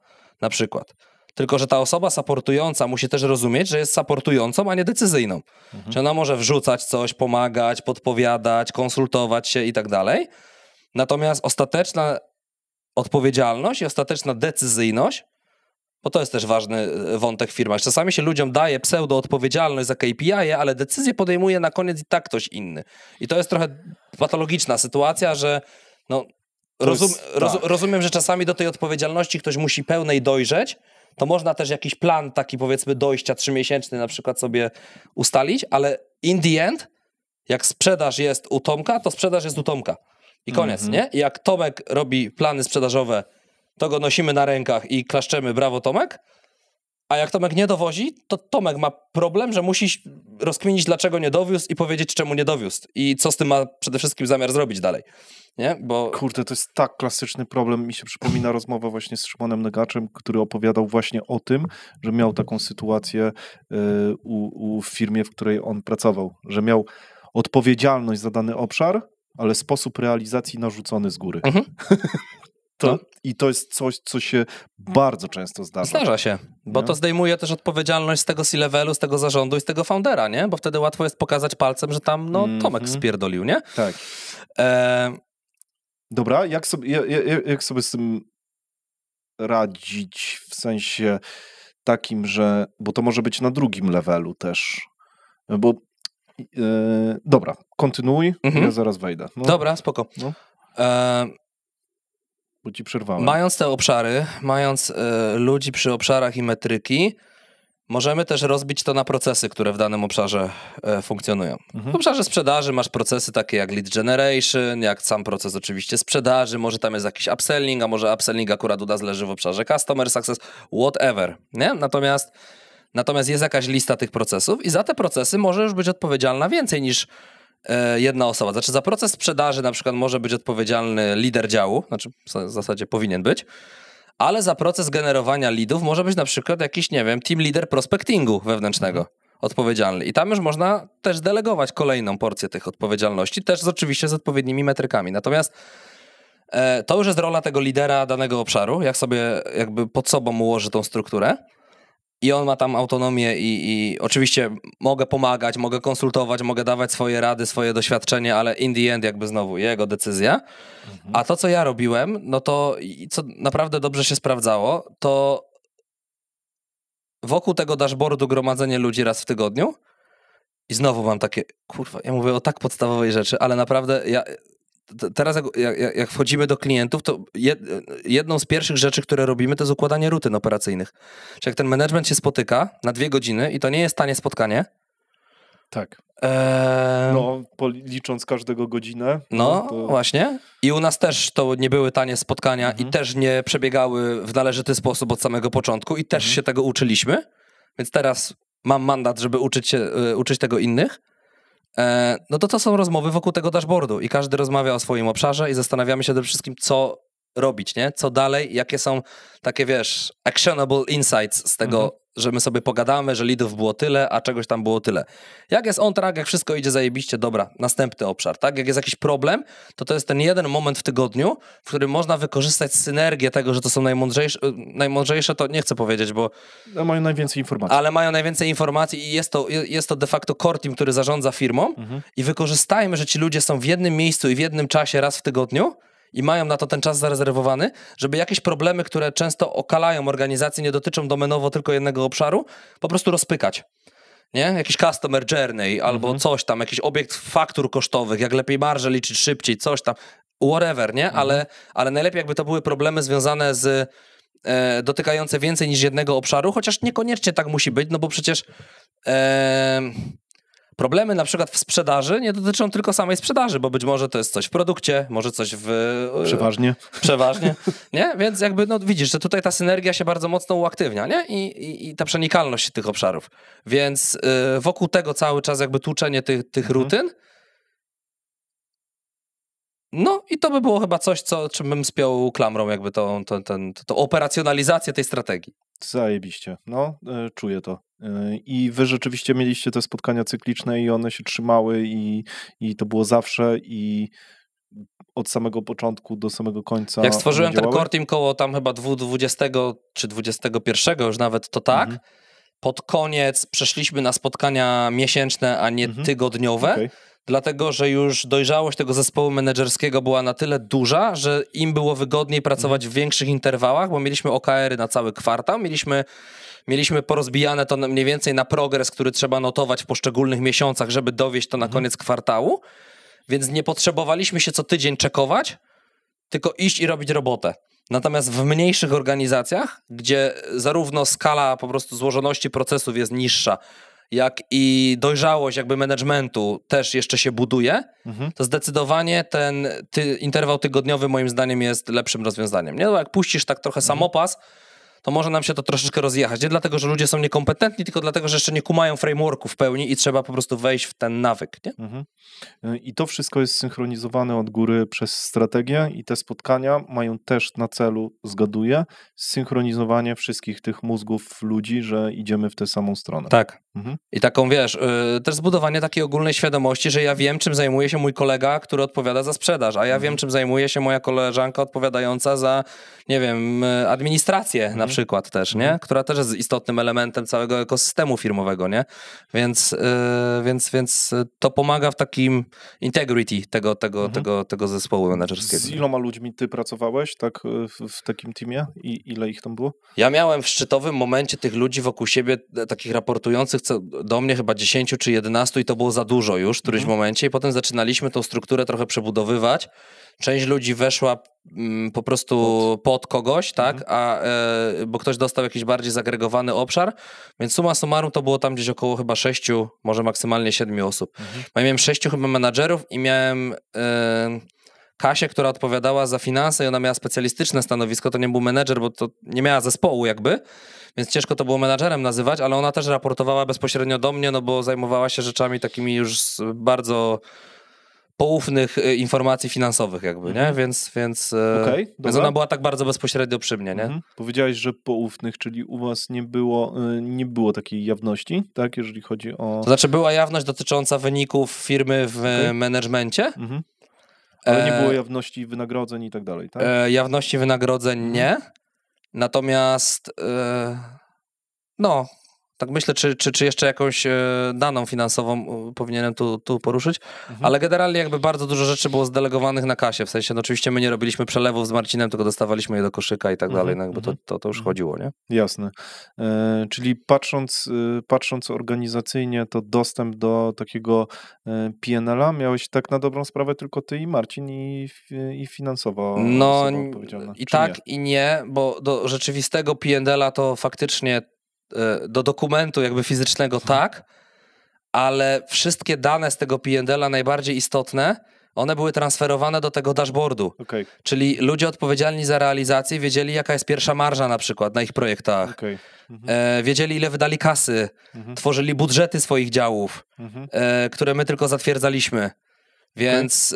na przykład. Tylko że ta osoba supportująca musi też rozumieć, że jest supportującą, a nie decyzyjną. Że ona może wrzucać coś, pomagać, podpowiadać, konsultować się i tak dalej. Natomiast ostateczna odpowiedzialność i ostateczna decyzyjność, bo to jest też ważny wątek w firmach. Czasami się ludziom daje pseudo-odpowiedzialność za KPI, ale decyzję podejmuje na koniec i tak ktoś inny. I to jest trochę patologiczna sytuacja, że no, rozumiem, że czasami do tej odpowiedzialności ktoś musi pełnej dojrzeć, to można też jakiś plan taki powiedzmy dojścia 3-miesięczny na przykład sobie ustalić, ale in the end, jak sprzedaż jest u Tomka, to sprzedaż jest u Tomka. I koniec, nie? I jak Tomek robi plany sprzedażowe, to go nosimy na rękach i klaszczemy, brawo Tomek, a jak Tomek nie dowozi, to Tomek ma problem, że musi rozkminić, dlaczego nie dowiózł i powiedzieć, czemu nie dowiózł i co z tym ma przede wszystkim zamiar zrobić dalej. Nie? Bo... Kurde, to jest tak klasyczny problem. Mi się przypomina rozmowa właśnie z Szymonem Negaczem, który opowiadał właśnie o tym, że miał taką sytuację w firmie, w której on pracował, że miał odpowiedzialność za dany obszar, ale sposób realizacji narzucony z góry. I to jest coś, co się bardzo często zdarza. Zdarza się, bo to zdejmuje też odpowiedzialność z tego C-levelu, z tego zarządu i z tego foundera, nie? Bo wtedy łatwo jest pokazać palcem, że tam Tomek spierdolił, nie? Tak. Dobra, jak sobie z tym radzić w sensie takim, że... Bo to może być na drugim levelu też. Bo dobra, kontynuuj, ja zaraz wejdę. No. Dobra, spoko. No. Bo ci przerwałem. Mając te obszary, mając ludzi przy obszarach i metryki, możemy też rozbić to na procesy, które w danym obszarze funkcjonują. W obszarze sprzedaży masz procesy takie jak lead generation, jak sam proces oczywiście sprzedaży, może tam jest jakiś upselling, a może upselling akurat u nas leży w obszarze customer success, whatever. Nie? Natomiast jest jakaś lista tych procesów i za te procesy może już być odpowiedzialna więcej niż jedna osoba. Znaczy za proces sprzedaży na przykład może być odpowiedzialny lider działu, znaczy w zasadzie powinien być, ale za proces generowania leadów może być na przykład jakiś, nie wiem, team leader prospectingu wewnętrznego odpowiedzialny. I tam już można też delegować kolejną porcję tych odpowiedzialności, też oczywiście z odpowiednimi metrykami. Natomiast to już jest rola tego lidera danego obszaru, jak sobie jakby pod sobą ułoży tą strukturę. I on ma tam autonomię i oczywiście mogę pomagać, mogę konsultować, mogę dawać swoje rady, swoje doświadczenie, ale in the end jakby znowu jego decyzja. A to, co ja robiłem, no to co naprawdę dobrze się sprawdzało, to wokół tego dashboardu gromadzenie ludzi raz w tygodniu i znowu mam takie, kurwa, ja mówię o tak podstawowej rzeczy, ale naprawdę teraz jak wchodzimy do klientów, to jedną z pierwszych rzeczy, które robimy, to jest układanie rutyn operacyjnych. Czyli jak ten management się spotyka na 2 godziny i to nie jest tanie spotkanie. Tak. No, licząc każdego godzinę. No, właśnie. I u nas też to nie były tanie spotkania i też nie przebiegały w należyty sposób od samego początku i też się tego uczyliśmy. Więc teraz mam mandat, żeby uczyć tego innych. No to są rozmowy wokół tego dashboardu i każdy rozmawia o swoim obszarze i zastanawiamy się przede wszystkim, co robić, nie? Co dalej, jakie są takie, wiesz, actionable insights z tego, że my sobie pogadamy, że leadów było tyle, a czegoś tam było tyle. Jak jest on track, jak wszystko idzie zajebiście, dobra, następny obszar, tak? Jak jest jakiś problem, to jest ten jeden moment w tygodniu, w którym można wykorzystać synergię tego, że to są najmądrzejsze to nie chcę powiedzieć, bo... No, mają najwięcej informacji. Ale mają najwięcej informacji i jest to de facto core team, który zarządza firmą i wykorzystajmy, że ci ludzie są w jednym miejscu i w jednym czasie raz w tygodniu i mają na to ten czas zarezerwowany, żeby jakieś problemy, które często okalają organizację, nie dotyczą domenowo tylko jednego obszaru, po prostu rozpykać. Nie? Jakiś customer journey albo coś tam, jakiś obiekt faktur kosztowych, jak lepiej marże liczyć szybciej, coś tam, whatever, nie? Ale najlepiej jakby to były problemy związane z dotykające więcej niż jednego obszaru, chociaż niekoniecznie tak musi być, no bo przecież problemy na przykład w sprzedaży nie dotyczą tylko samej sprzedaży, bo być może to jest coś w produkcie, może coś w... Przeważnie, nie? Więc jakby, no widzisz, że tutaj ta synergia się bardzo mocno uaktywnia, nie? I ta przenikalność tych obszarów. Więc wokół tego cały czas jakby tłuczenie tych rutyn. No i to by było chyba coś, czym bym spiął klamrą jakby tą operacjonalizację tej strategii. Zajebiście. No, czuję to. I wy rzeczywiście mieliście te spotkania cykliczne i one się trzymały i to było zawsze i od samego początku do samego końca. Jak stworzyłem ten core team koło tam chyba 20 czy 21 już nawet, to tak. Pod koniec przeszliśmy na spotkania miesięczne, a nie tygodniowe. Okay. Dlatego, że już dojrzałość tego zespołu menedżerskiego była na tyle duża, że im było wygodniej pracować w większych interwałach, bo mieliśmy OKR-y na cały kwartał, mieliśmy porozbijane to mniej więcej na progres, który trzeba notować w poszczególnych miesiącach, żeby dowieść to na koniec kwartału, więc nie potrzebowaliśmy się co tydzień czekować, tylko iść i robić robotę. Natomiast w mniejszych organizacjach, gdzie zarówno skala po prostu złożoności procesów jest niższa, jak i dojrzałość jakby managementu też jeszcze się buduje, to zdecydowanie ten interwał tygodniowy moim zdaniem jest lepszym rozwiązaniem. Nie? No jak puścisz tak trochę samopas, to może nam się to troszeczkę rozjechać. Nie dlatego, że ludzie są niekompetentni, tylko dlatego, że jeszcze nie kumają frameworku w pełni i trzeba po prostu wejść w ten nawyk. Nie? I to wszystko jest synchronizowane od góry przez strategię i te spotkania mają też na celu, zgaduję, synchronizowanie wszystkich tych mózgów ludzi, że idziemy w tę samą stronę. Tak. I taką, wiesz, też zbudowanie takiej ogólnej świadomości, że ja wiem, czym zajmuje się mój kolega, który odpowiada za sprzedaż, a ja wiem, czym zajmuje się moja koleżanka odpowiadająca za, nie wiem, administrację na przykład też, nie? Która też jest istotnym elementem całego ekosystemu firmowego, nie? Więc to pomaga w takim integrity tego zespołu menedżerskiego. Z iloma ludźmi ty pracowałeś tak w takim teamie i ile ich tam było? Ja miałem w szczytowym momencie tych ludzi wokół siebie, takich raportujących do mnie chyba 10 czy 11 i to było za dużo już w którymś momencie i potem zaczynaliśmy tą strukturę trochę przebudowywać. Część ludzi weszła po prostu pod kogoś, tak, bo ktoś dostał jakiś bardziej zagregowany obszar, więc summa summarum to było tam gdzieś około chyba 6, może maksymalnie 7 osób. Ja miałem 6 chyba menadżerów i miałem Kasię, która odpowiadała za finanse i ona miała specjalistyczne stanowisko, to nie był menedżer, bo to nie miała zespołu jakby, więc ciężko to było menadżerem nazywać, ale ona też raportowała bezpośrednio do mnie, no bo zajmowała się rzeczami takimi już z poufnych informacji finansowych jakby, nie? Więc ona była tak bardzo bezpośrednio przy mnie, nie? Powiedziałeś, że poufnych, czyli u was nie było takiej jawności, tak? Jeżeli chodzi o... To znaczy była jawność dotycząca wyników firmy w managemencie. Ale nie było jawności wynagrodzeń i tak dalej, tak? Jawności wynagrodzeń nie. Natomiast Tak myślę, czy jeszcze jakąś daną finansową powinienem tu poruszyć, ale generalnie jakby bardzo dużo rzeczy było zdelegowanych na kasie, w sensie, no oczywiście my nie robiliśmy przelewów z Marcinem, tylko dostawaliśmy je do koszyka i tak dalej, no jakby to już chodziło, nie? Jasne. Czyli patrząc organizacyjnie, to dostęp do takiego P&L-a miałeś tak na dobrą sprawę tylko ty i Marcin i finansowo osoba odpowiedzialna. I tak nie? I nie, bo do rzeczywistego P&L-a to faktycznie do dokumentu jakby fizycznego tak, ale wszystkie dane z tego P&L-a najbardziej istotne, one były transferowane do tego dashboardu. Okay. Czyli ludzie odpowiedzialni za realizację wiedzieli, jaka jest pierwsza marża na przykład na ich projektach. Okay. Wiedzieli, ile wydali kasy. Tworzyli budżety swoich działów, które my tylko zatwierdzaliśmy. Więc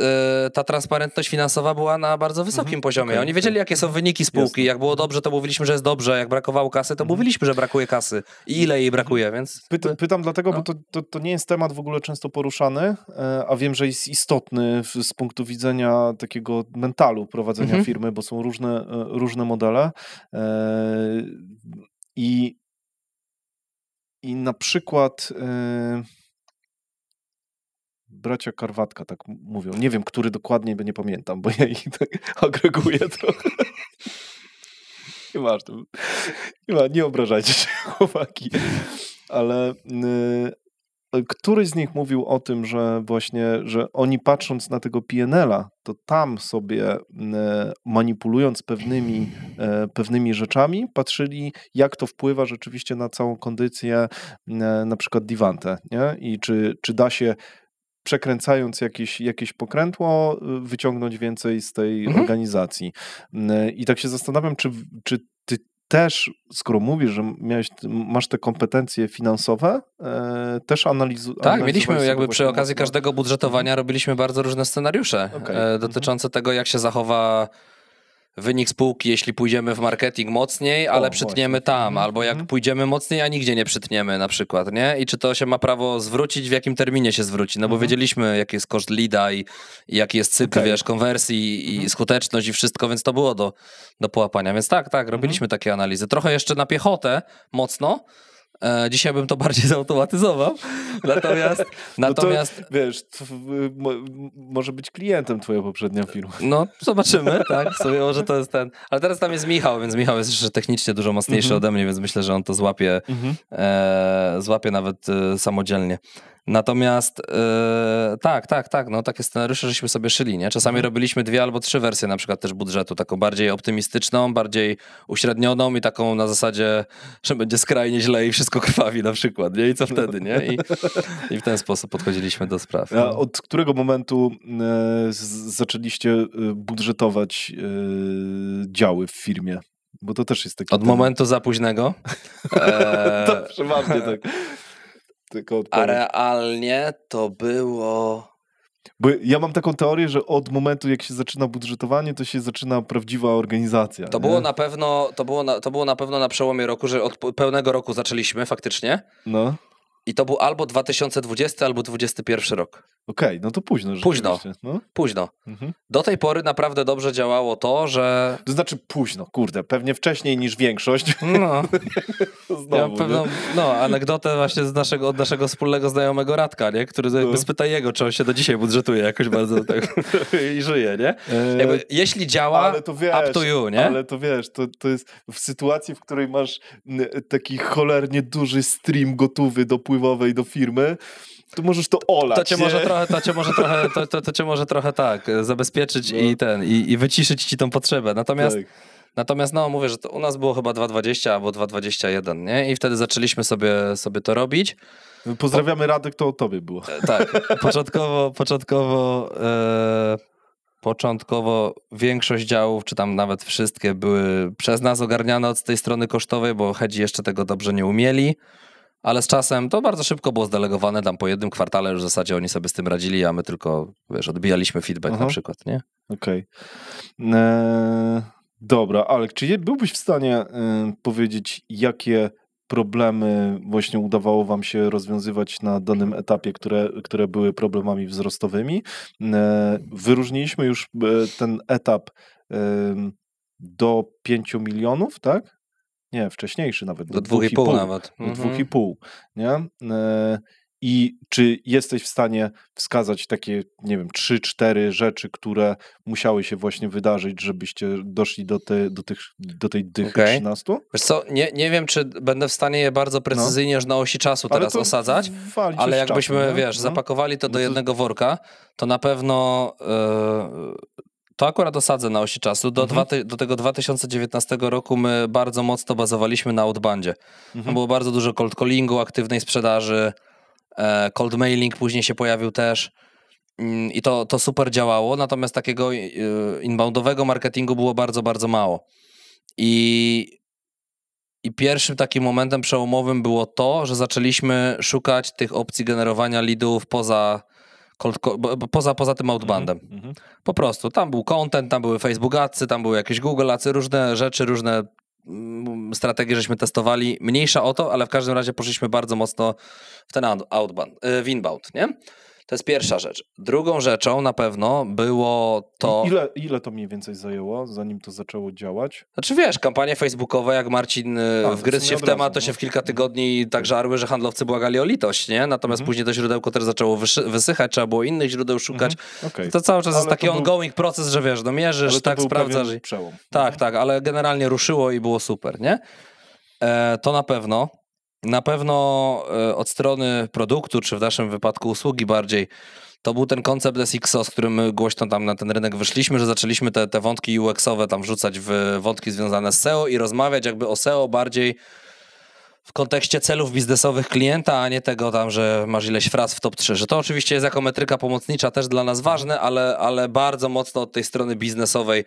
ta transparentność finansowa była na bardzo wysokim poziomie. Oni wiedzieli, jakie są wyniki spółki. Jasne. Jak było dobrze, to mówiliśmy, że jest dobrze. Jak brakowało kasy, to mówiliśmy, że brakuje kasy. I ile jej brakuje, więc... Pytam dlatego, bo to nie jest temat w ogóle często poruszany, a wiem, że jest istotny z punktu widzenia takiego mentalu prowadzenia firmy, bo są różne modele. I na przykład... Bracia Karwatka tak mówią. Nie wiem, który dokładnie, bo nie pamiętam, bo ja ich tak agreguję trochę. Nie obrażajcie się, chłopaki. Ale któryś z nich mówił o tym, że właśnie, że oni patrząc na tego P&L-a, to tam sobie manipulując pewnymi rzeczami, patrzyli, jak to wpływa rzeczywiście na całą kondycję na przykład Divante, nie? I czy da się przekręcając jakieś pokrętło, wyciągnąć więcej z tej organizacji. I tak się zastanawiam, czy ty też, skoro mówisz, że masz te kompetencje finansowe, też Tak, mieliśmy jakby przy okazji każdego budżetowania robiliśmy bardzo różne scenariusze dotyczące tego, jak się zachowa wynik spółki, jeśli pójdziemy w marketing mocniej, ale przytniemy tam, albo jak pójdziemy mocniej, a nigdzie nie przytniemy na przykład, nie? I czy to się ma prawo zwrócić, w jakim terminie się zwróci, no bo wiedzieliśmy, jaki jest koszt leada i jaki jest cykl, konwersji i skuteczność i wszystko, więc to było do połapania, więc tak, robiliśmy takie analizy. Trochę jeszcze na piechotę, mocno. Dzisiaj bym to bardziej zautomatyzował. Natomiast wiesz, może być klientem twoja poprzednia firma. No, zobaczymy, tak. Sobie może to jest ten. Ale teraz tam jest Michał, więc Michał jest jeszcze technicznie dużo mocniejszy ode mnie, więc myślę, że on to złapie nawet samodzielnie. Natomiast tak, no takie scenariusze żeśmy sobie szyli, nie? Czasami robiliśmy 2 albo 3 wersje na przykład też budżetu, taką bardziej optymistyczną, bardziej uśrednioną i taką na zasadzie, że będzie skrajnie źle i wszystko krwawi na przykład, nie? I co wtedy, nie? I w ten sposób podchodziliśmy do spraw. A od którego momentu zaczęliście budżetować działy w firmie? Bo to też jest taki... Od momentu za późnego. To przeważnie tak. A realnie to było... Bo ja mam taką teorię, że od momentu, jak się zaczyna budżetowanie, to się zaczyna prawdziwa organizacja. To było na pewno na przełomie roku, że od pełnego roku zaczęliśmy faktycznie. No. I to był albo 2020, albo 2021 rok. Okej, no to późno. Późno. Do tej pory naprawdę dobrze działało to, że... To znaczy późno, kurde, pewnie wcześniej niż większość. No. Anegdotę właśnie od naszego wspólnego znajomego Radka, nie? Który jakby spyta jego, czy on się do dzisiaj budżetuje jakoś bardzo tak i żyje, nie? Jakby, jeśli działa, up to you, nie? Ale to wiesz, to jest w sytuacji, w której masz taki cholernie duży stream gotowy dopływowej do firmy, to możesz to olać. To cię może trochę tak zabezpieczyć i wyciszyć ci tą potrzebę. Natomiast mówię, że to u nas było chyba 2,20 albo 2,21, nie? I wtedy zaczęliśmy sobie to robić. Pozdrawiamy Radek, to o tobie było. Tak. Początkowo większość działów, czy tam nawet wszystkie były przez nas ogarniane od tej strony kosztowej, bo hedzi jeszcze tego dobrze nie umieli. Ale z czasem to bardzo szybko było zdelegowane, tam po jednym kwartale już w zasadzie oni sobie z tym radzili, a my tylko, odbijaliśmy feedback na przykład, nie? Okej. Dobra, Alek, czy byłbyś w stanie powiedzieć, jakie problemy właśnie udawało wam się rozwiązywać na danym etapie, które były problemami wzrostowymi? Wyróżniliśmy już ten etap do 5 milionów, tak? nie, wcześniejszy nawet. Do 2,5 nawet. Do 2,5, nie? I czy jesteś w stanie wskazać takie, nie wiem, 3-4 rzeczy, które musiały się właśnie wydarzyć, żebyście doszli do tej dychy 13? Wiesz co, nie wiem, czy będę w stanie je bardzo precyzyjnie już na osi czasu teraz osadzać, ale jakbyśmy, zapakowali to do jednego worka, to na pewno to akurat osadzę na osi czasu. Do tego 2019 roku my bardzo mocno bazowaliśmy na outbandzie. Było bardzo dużo cold callingu, aktywnej sprzedaży, cold mailing później się pojawił też i to super działało, natomiast takiego inboundowego marketingu było bardzo, bardzo mało. I pierwszym takim momentem przełomowym było to, że zaczęliśmy szukać tych opcji generowania leadów poza tym outbandem. Po prostu, tam był content, tam były Facebook Adsy, tam były jakieś Google Adsy, różne rzeczy, różne strategie żeśmy testowali, mniejsza o to, ale w każdym razie poszliśmy bardzo mocno w ten outbound, w inbound, nie? To jest pierwsza rzecz. Drugą rzeczą na pewno było to... Ile to mniej więcej zajęło, zanim to zaczęło działać? Znaczy wiesz, kampanie facebookowe, jak Marcin wgryzł się w temat, to się w kilka tygodni tak żarły, że handlowcy błagali o litość, nie? Natomiast później to źródełko też zaczęło wysychać, trzeba było innych źródeł szukać. To cały czas jest taki ongoing proces, że wiesz, mierzysz, tak sprawdzasz. Przełom. Tak, ale generalnie ruszyło i było super, nie? To na pewno. Na pewno od strony produktu, czy w naszym wypadku usługi bardziej, to był ten koncept SXO, z którym my głośno tam na ten rynek wyszliśmy, że zaczęliśmy te wątki UX-owe tam wrzucać w wątki związane z SEO i rozmawiać jakby o SEO bardziej w kontekście celów biznesowych klienta, a nie tego tam, że masz ileś fraz w top 3. Że to oczywiście jest jako metryka pomocnicza też dla nas ważne, ale bardzo mocno od tej strony biznesowej.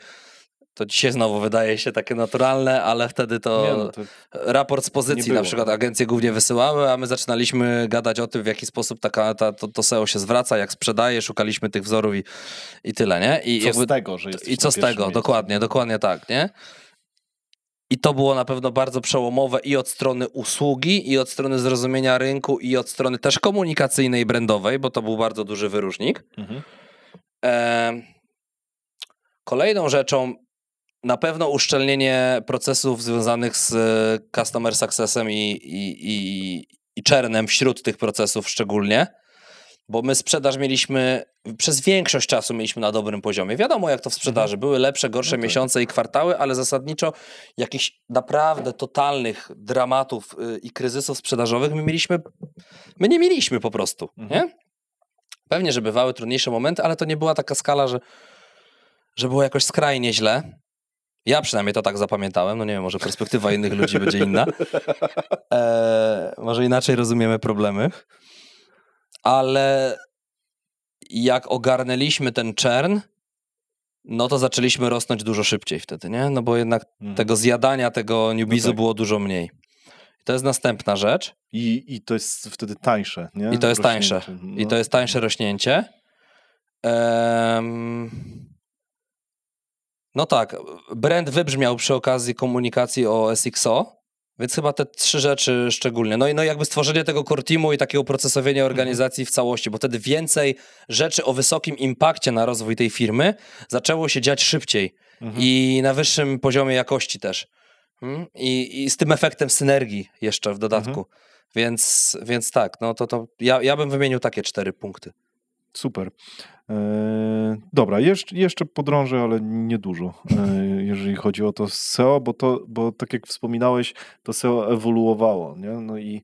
To dzisiaj znowu wydaje się takie naturalne, ale wtedy to raport z pozycji na przykład agencje głównie wysyłały, a my zaczynaliśmy gadać o tym, w jaki sposób to SEO się zwraca, jak sprzedaje, szukaliśmy tych wzorów i tyle, nie? Z tego, że jesteś I co z tego, dokładnie tak, nie? I to było na pewno bardzo przełomowe i od strony usługi, i od strony zrozumienia rynku, i od strony też komunikacyjnej i brandowej, bo to był bardzo duży wyróżnik. Kolejną rzeczą na pewno uszczelnienie procesów związanych z customer successem i churnem wśród tych procesów szczególnie, bo my sprzedaż przez większość czasu mieliśmy na dobrym poziomie. Wiadomo jak to w sprzedaży, były lepsze, gorsze miesiące i kwartały, ale zasadniczo jakichś naprawdę totalnych dramatów i kryzysów sprzedażowych my nie mieliśmy po prostu, nie? Pewnie, że bywały trudniejsze momenty, ale to nie była taka skala, że było jakoś skrajnie źle. Ja przynajmniej to tak zapamiętałem, no nie wiem, może perspektywa innych ludzi będzie inna. Może inaczej rozumiemy problemy. Ale jak ogarnęliśmy ten churn, no to zaczęliśmy rosnąć dużo szybciej wtedy, nie? No bo jednak tego zjadania, tego newbizu było dużo mniej. I to jest następna rzecz. I to jest wtedy tańsze, nie? I to jest tańsze. No. I to jest tańsze rośnięcie. No tak, brand wybrzmiał przy okazji komunikacji o SXO, więc chyba te 3 rzeczy szczególnie. No i jakby stworzenie tego core teamu i takiego procesowienia organizacji w całości, bo wtedy więcej rzeczy o wysokim impakcie na rozwój tej firmy zaczęło się dziać szybciej i na wyższym poziomie jakości też. I z tym efektem synergii jeszcze w dodatku. Więc tak, no to ja bym wymienił takie 4 punkty. Super. Dobra, jeszcze podrążę, ale niedużo, jeżeli chodzi o to SEO, bo tak jak wspominałeś, to SEO ewoluowało, nie? No i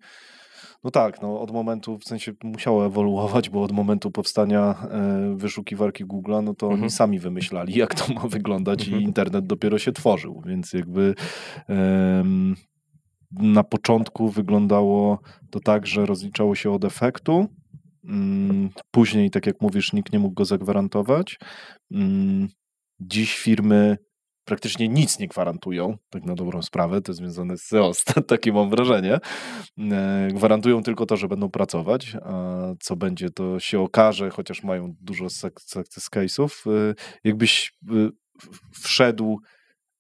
no tak, no od momentu, w sensie musiało ewoluować, bo od momentu powstania wyszukiwarki Google'a, no to oni sami wymyślali, jak to ma wyglądać i internet dopiero się tworzył, więc jakby na początku wyglądało to tak, że rozliczało się od efektu. Później, tak jak mówisz, nikt nie mógł go zagwarantować. Dziś firmy praktycznie nic nie gwarantują, tak na dobrą sprawę, to jest związane z SEO, takie mam wrażenie. Gwarantują tylko to, że będą pracować, a co będzie, to się okaże, chociaż mają dużo success case'ów. Jakbyś wszedł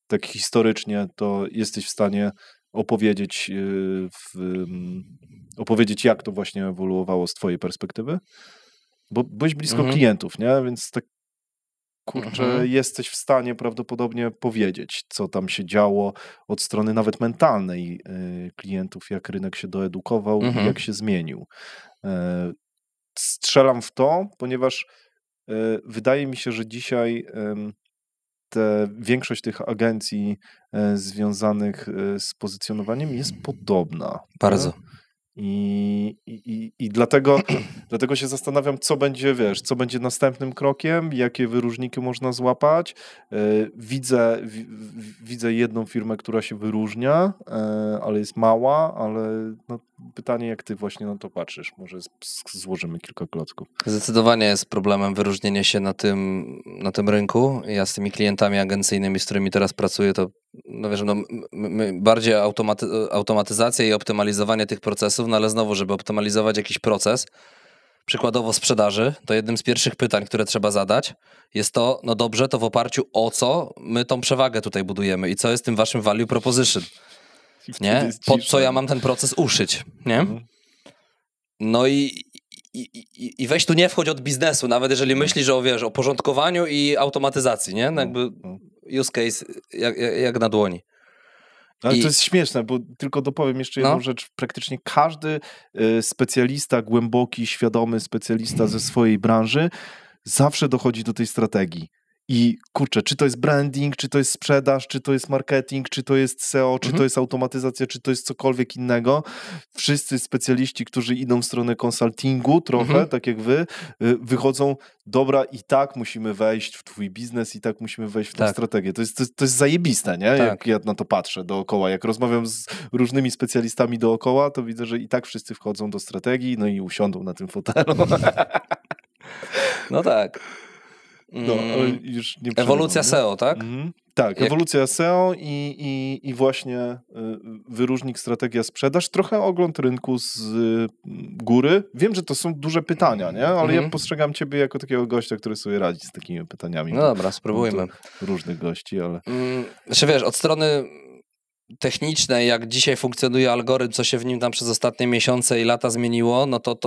tak historycznie, to jesteś w stanie opowiedzieć, jak to właśnie ewoluowało z twojej perspektywy? Bo byłeś blisko klientów, nie? Więc tak kurczę, jesteś w stanie prawdopodobnie powiedzieć, co tam się działo od strony nawet mentalnej klientów, jak rynek się doedukował i jak się zmienił. Strzelam w to, ponieważ wydaje mi się, że dzisiaj większość tych agencji związanych z pozycjonowaniem jest podobna. Bardzo. Tak? I dlatego się zastanawiam, co będzie, co będzie następnym krokiem, jakie wyróżniki można złapać. Widzę jedną firmę, która się wyróżnia, ale jest mała, ale no, pytanie, jak ty właśnie na to patrzysz. Może złożymy kilka klocków. Zdecydowanie jest problemem wyróżnienie się na tym rynku. Ja z tymi klientami agencyjnymi, z którymi teraz pracuję, to no wiesz, bardziej automatyzacja i optymalizowanie tych procesów, no ale znowu, żeby optymalizować jakiś proces, przykładowo sprzedaży, to jednym z pierwszych pytań, które trzeba zadać, jest to, no dobrze, to w oparciu o co my tą przewagę tutaj budujemy i co jest tym waszym value proposition, nie? Pod co ja mam ten proces uszyć, nie? No i weź tu nie wchodź od biznesu, nawet jeżeli myślisz o porządkowaniu i automatyzacji, nie? No jakby use case jak na dłoni. Ale to jest śmieszne, bo tylko dopowiem jeszcze jedną rzecz. Praktycznie każdy specjalista, głęboki, świadomy specjalista ze swojej branży zawsze dochodzi do tej strategii. I kurczę, czy to jest branding, czy to jest sprzedaż, czy to jest marketing, czy to jest SEO, czy to jest automatyzacja, czy to jest cokolwiek innego. Wszyscy specjaliści, którzy idą w stronę konsultingu trochę, tak jak wy, wychodzą, dobra, i tak musimy wejść w twój biznes, i tak musimy wejść w tę strategię. To jest zajebiste, nie? Jak ja na to patrzę dookoła. Jak rozmawiam z różnymi specjalistami dookoła, to widzę, że i tak wszyscy wchodzą do strategii, no i usiądą na tym fotelu. No tak. No, ale już nie ewolucja SEO, tak? Tak, ewolucja SEO i właśnie wyróżnik strategia sprzedaż. Trochę ogląd rynku z góry. Wiem, że to są duże pytania, nie? Ale ja postrzegam ciebie jako takiego gościa, który sobie radzi z takimi pytaniami. No dobra, spróbujmy. Różnych gości, ale... Znaczy wiesz, od strony technicznej, jak dzisiaj funkcjonuje algorytm, co się w nim tam przez ostatnie miesiące i lata zmieniło, no to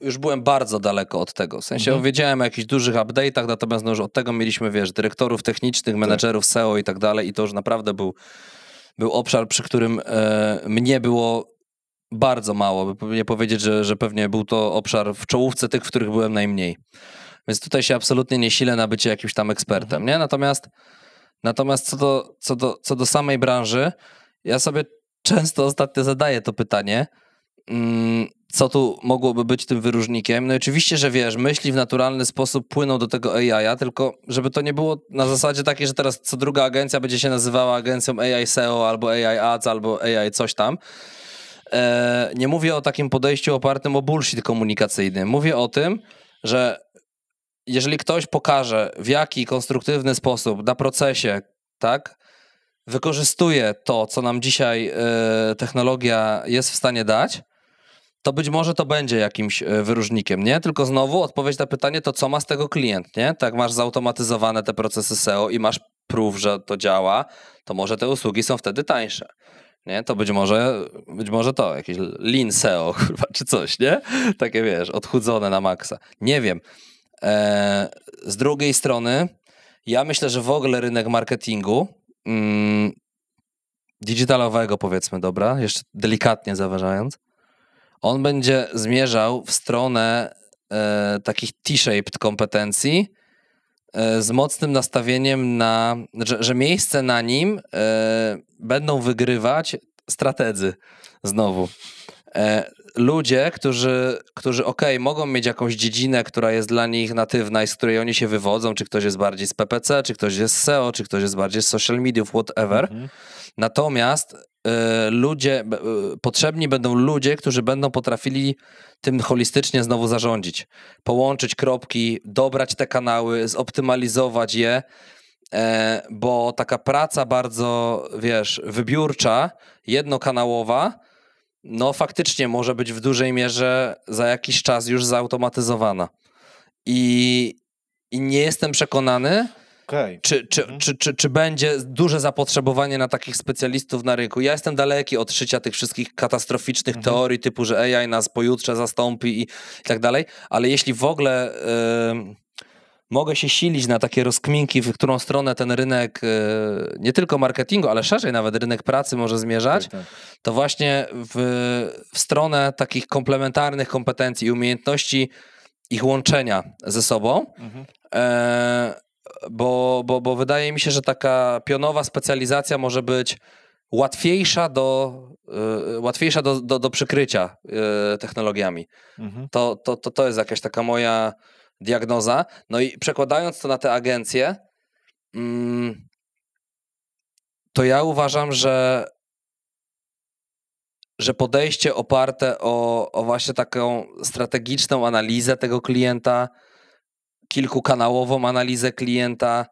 już byłem bardzo daleko od tego. W sensie wiedziałem o jakichś dużych update'ach, natomiast no już od tego mieliśmy, wiesz, dyrektorów technicznych, menedżerów SEO i tak dalej i to już naprawdę był obszar, przy którym mnie było bardzo mało, by nie powiedzieć, że pewnie był to obszar w czołówce tych, w których byłem najmniej. Więc tutaj się absolutnie nie silę na bycie jakimś tam ekspertem, nie? Natomiast co do samej branży, ja sobie często ostatnio zadaję to pytanie, co tu mogłoby być tym wyróżnikiem. No i oczywiście, że wiesz, myśli w naturalny sposób płyną do tego AI-a, tylko żeby to nie było na zasadzie takiej, że teraz co druga agencja będzie się nazywała agencją AI SEO, albo AI Ads, albo AI coś tam. Nie mówię o takim podejściu opartym o bullshit komunikacyjny. Mówię o tym, że jeżeli ktoś pokaże, w jaki konstruktywny sposób na procesie, tak, wykorzystuje to, co nam dzisiaj technologia jest w stanie dać, to być może to będzie jakimś wyróżnikiem, nie? Tylko znowu odpowiedź na pytanie, to co ma z tego klient, nie? Tak, masz zautomatyzowane te procesy SEO i masz proof, że to działa, to może te usługi są wtedy tańsze, nie? To być może to, jakieś lean SEO, kurwa, czy coś, nie? Takie, wiesz, odchudzone na maksa. Nie wiem. Z drugiej strony, ja myślę, że w ogóle rynek marketingu digitalowego, powiedzmy, dobra, jeszcze delikatnie zaważając, on będzie zmierzał w stronę takich T-shaped kompetencji z mocnym nastawieniem na, że miejsce na nim będą wygrywać strategzy znowu. Ludzie, którzy mogą mieć jakąś dziedzinę, która jest dla nich natywna i z której oni się wywodzą, czy ktoś jest bardziej z PPC, czy ktoś jest z SEO, czy ktoś jest bardziej z social mediów, whatever. Natomiast potrzebni będą ludzie, którzy będą potrafili tym holistycznie znowu zarządzić. Połączyć kropki, dobrać te kanały, zoptymalizować je, bo taka praca bardzo, wiesz, wybiórcza, jednokanałowa, no faktycznie może być w dużej mierze za jakiś czas już zautomatyzowana. I nie jestem przekonany, czy będzie duże zapotrzebowanie na takich specjalistów na rynku. Ja jestem daleki od szycia tych wszystkich katastroficznych teorii typu, że AI nas pojutrze zastąpi i tak dalej, ale jeśli w ogóle mogę się silić na takie rozkminki, w którą stronę ten rynek, nie tylko marketingu, ale szerzej nawet rynek pracy może zmierzać, Tak. to właśnie w stronę takich komplementarnych kompetencji i umiejętności ich łączenia ze sobą, bo wydaje mi się, że taka pionowa specjalizacja może być łatwiejsza do przykrycia technologiami. To jest jakaś taka moja diagnoza. No i przekładając to na te agencje, to ja uważam, że podejście oparte o właśnie taką strategiczną analizę tego klienta, kilkukanałową analizę klienta,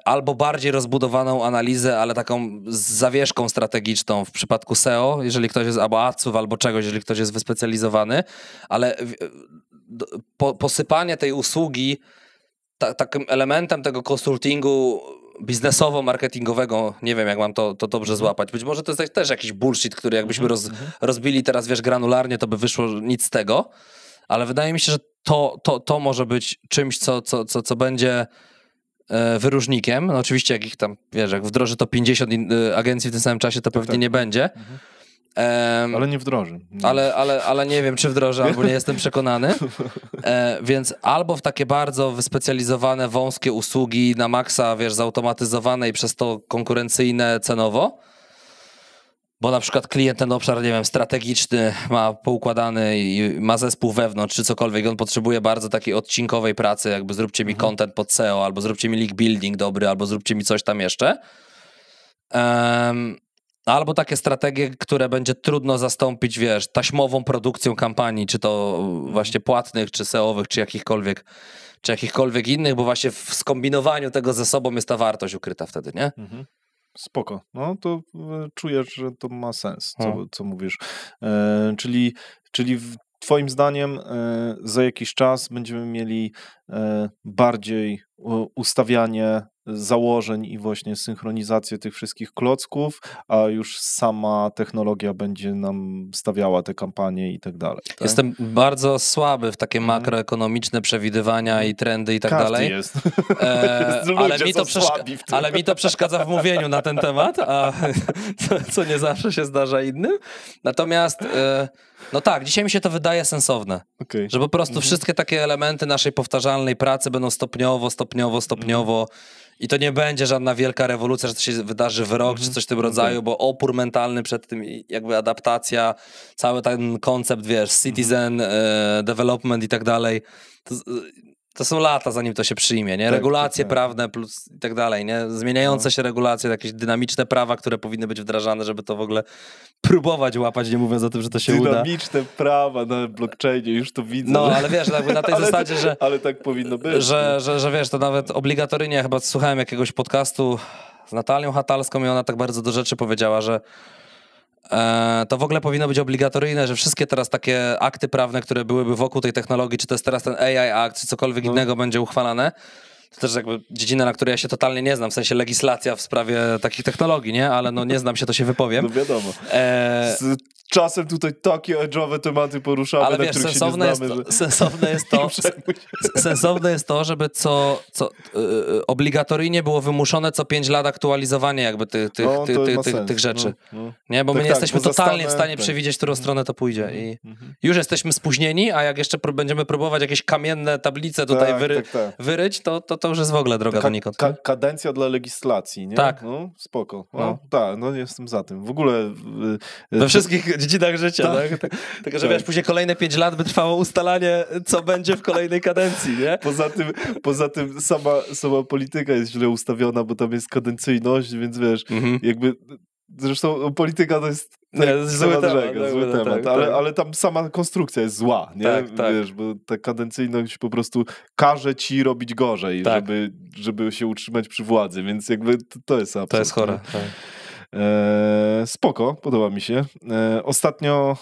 albo bardziej rozbudowaną analizę, ale taką z zawieszką strategiczną w przypadku SEO, jeżeli ktoś jest albo adsów, albo czegoś, jeżeli ktoś jest wyspecjalizowany, ale posypanie tej usługi takim elementem tego konsultingu biznesowo-marketingowego, nie wiem jak mam to dobrze złapać. Być może to jest też jakiś bullshit, który jakbyśmy rozbili teraz, wiesz, granularnie, to by wyszło nic z tego, ale wydaje mi się, że to może być czymś, co będzie wyróżnikiem. No oczywiście jak ich tam, wiesz, jak wdroży to 50 agencji w tym samym czasie, to pewnie nie będzie. Ale nie wdroży. Ale nie wiem, czy wdroży, albo nie jestem przekonany. Więc albo w takie bardzo wyspecjalizowane, wąskie usługi na maksa, wiesz, zautomatyzowane i przez to konkurencyjne cenowo, bo na przykład klient ten obszar, nie wiem, strategiczny ma poukładany i ma zespół wewnątrz, czy cokolwiek, on potrzebuje bardzo takiej odcinkowej pracy, jakby zróbcie mi content pod SEO, albo zróbcie mi link building dobry, albo zróbcie mi coś tam jeszcze. Albo takie strategie, które będzie trudno zastąpić, wiesz, taśmową produkcją kampanii, czy to właśnie płatnych, czy SEO-owych, czy jakichkolwiek innych, bo właśnie w skombinowaniu tego ze sobą jest ta wartość ukryta wtedy, nie? Spoko. No to czujesz, że to ma sens, co mówisz. Czyli twoim zdaniem za jakiś czas będziemy mieli bardziej ustawianie założeń i właśnie synchronizację tych wszystkich klocków, a już sama technologia będzie nam stawiała te kampanie i tak dalej. Tak? Jestem bardzo słaby w takie makroekonomiczne przewidywania i trendy i tak Każdy dalej. Jest. Ale mi to przeszkadza w mówieniu na ten temat, a co nie zawsze się zdarza innym. Natomiast no tak, dzisiaj mi się to wydaje sensowne, że po prostu wszystkie takie elementy naszej powtarzalnej pracy będą stopniowo i to nie będzie żadna wielka rewolucja, że to się wydarzy w rok, czy coś w tym rodzaju, bo opór mentalny przed tym, jakby adaptacja, cały ten koncept, wiesz, citizen development i tak dalej, to są lata, zanim to się przyjmie, nie? Regulacje prawne plus i tak dalej, nie? Zmieniające się regulacje, jakieś dynamiczne prawa, które powinny być wdrażane, żeby to w ogóle próbować łapać, nie mówiąc o tym, że to się uda. Dynamiczne prawa na blockchainie, już to widzę. No, ale wiesz, jakby na tej zasadzie, że... Ale tak powinno być. Że wiesz, to nawet obligatoryjnie, chyba słuchałem jakiegoś podcastu z Natalią Hatalską i ona tak bardzo do rzeczy powiedziała, że to w ogóle powinno być obligatoryjne, że wszystkie teraz takie akty prawne, które byłyby wokół tej technologii, czy to jest teraz ten AI Act, czy cokolwiek innego będzie uchwalane, to też jakby dziedzina, na której ja się totalnie nie znam, w sensie legislacja w sprawie takich technologii, nie? Ale no nie znam się, to się wypowiem. No wiadomo. Czasem tutaj takie edge'owe tematy poruszamy, ale wiesz, sensowne jest to, żeby obligatoryjnie było wymuszone co 5 lat aktualizowanie jakby tych rzeczy. Nie? Bo my nie jesteśmy totalnie w stanie przewidzieć, w którą stronę to pójdzie. I już jesteśmy spóźnieni, a jak jeszcze będziemy próbować jakieś kamienne tablice tutaj wyryć, to już jest w ogóle droga donikąd. Kadencja dla legislacji, nie? Tak. No, spoko. Tak, jestem za tym. W ogóle... We wszystkich dziedzinach życia, tak? Tylko, że wiesz, później kolejne 5 lat by trwało ustalanie, co będzie w kolejnej kadencji, nie? Poza tym sama polityka jest źle ustawiona, bo tam jest kadencyjność, więc wiesz, jakby... Zresztą polityka to jest zły temat, ale tam sama konstrukcja jest zła, nie? Tak. Wiesz, bo ta kadencyjność po prostu każe ci robić gorzej, żeby się utrzymać przy władzy, więc jakby to jest absurd. To jest chore. Spoko, podoba mi się. Ostatnio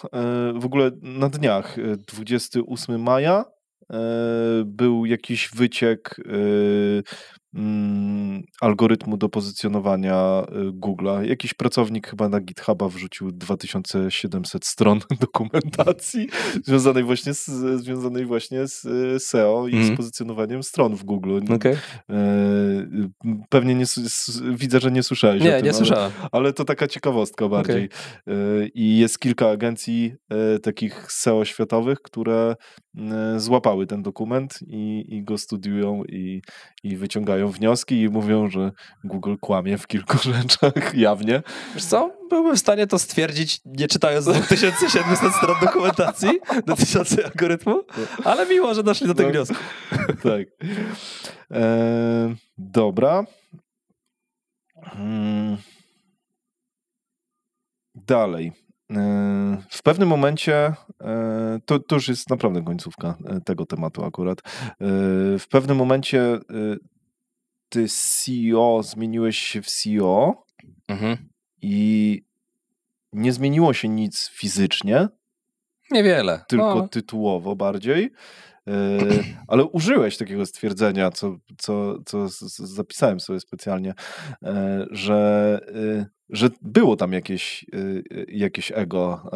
w ogóle na dniach 28 maja był jakiś wyciek algorytmu do pozycjonowania Google'a. Jakiś pracownik chyba na GitHuba wrzucił 2700 stron dokumentacji związanej właśnie z SEO i z pozycjonowaniem stron w Google. Okay. Pewnie widzę, że nie słyszałeś o tym. Nie słyszałem. Ale to taka ciekawostka bardziej. Okay. I jest kilka agencji takich SEO światowych, które złapały ten dokument i go studiują i wyciągają wnioski i mówią, że Google kłamie w kilku rzeczach jawnie. Wiesz co? Byłbym w stanie to stwierdzić, nie czytając 2700 stron dokumentacji dotyczącej algorytmu, ale miło, że doszli do tego wniosku. Tak. Dobra. Dalej. W pewnym momencie, to już jest naprawdę końcówka tego tematu akurat, w pewnym momencie ty CEO, zmieniłeś się w CEO i nie zmieniło się nic fizycznie. Niewiele. Tylko tytułowo bardziej. Ale użyłeś takiego stwierdzenia, co zapisałem sobie specjalnie, że było tam jakieś ego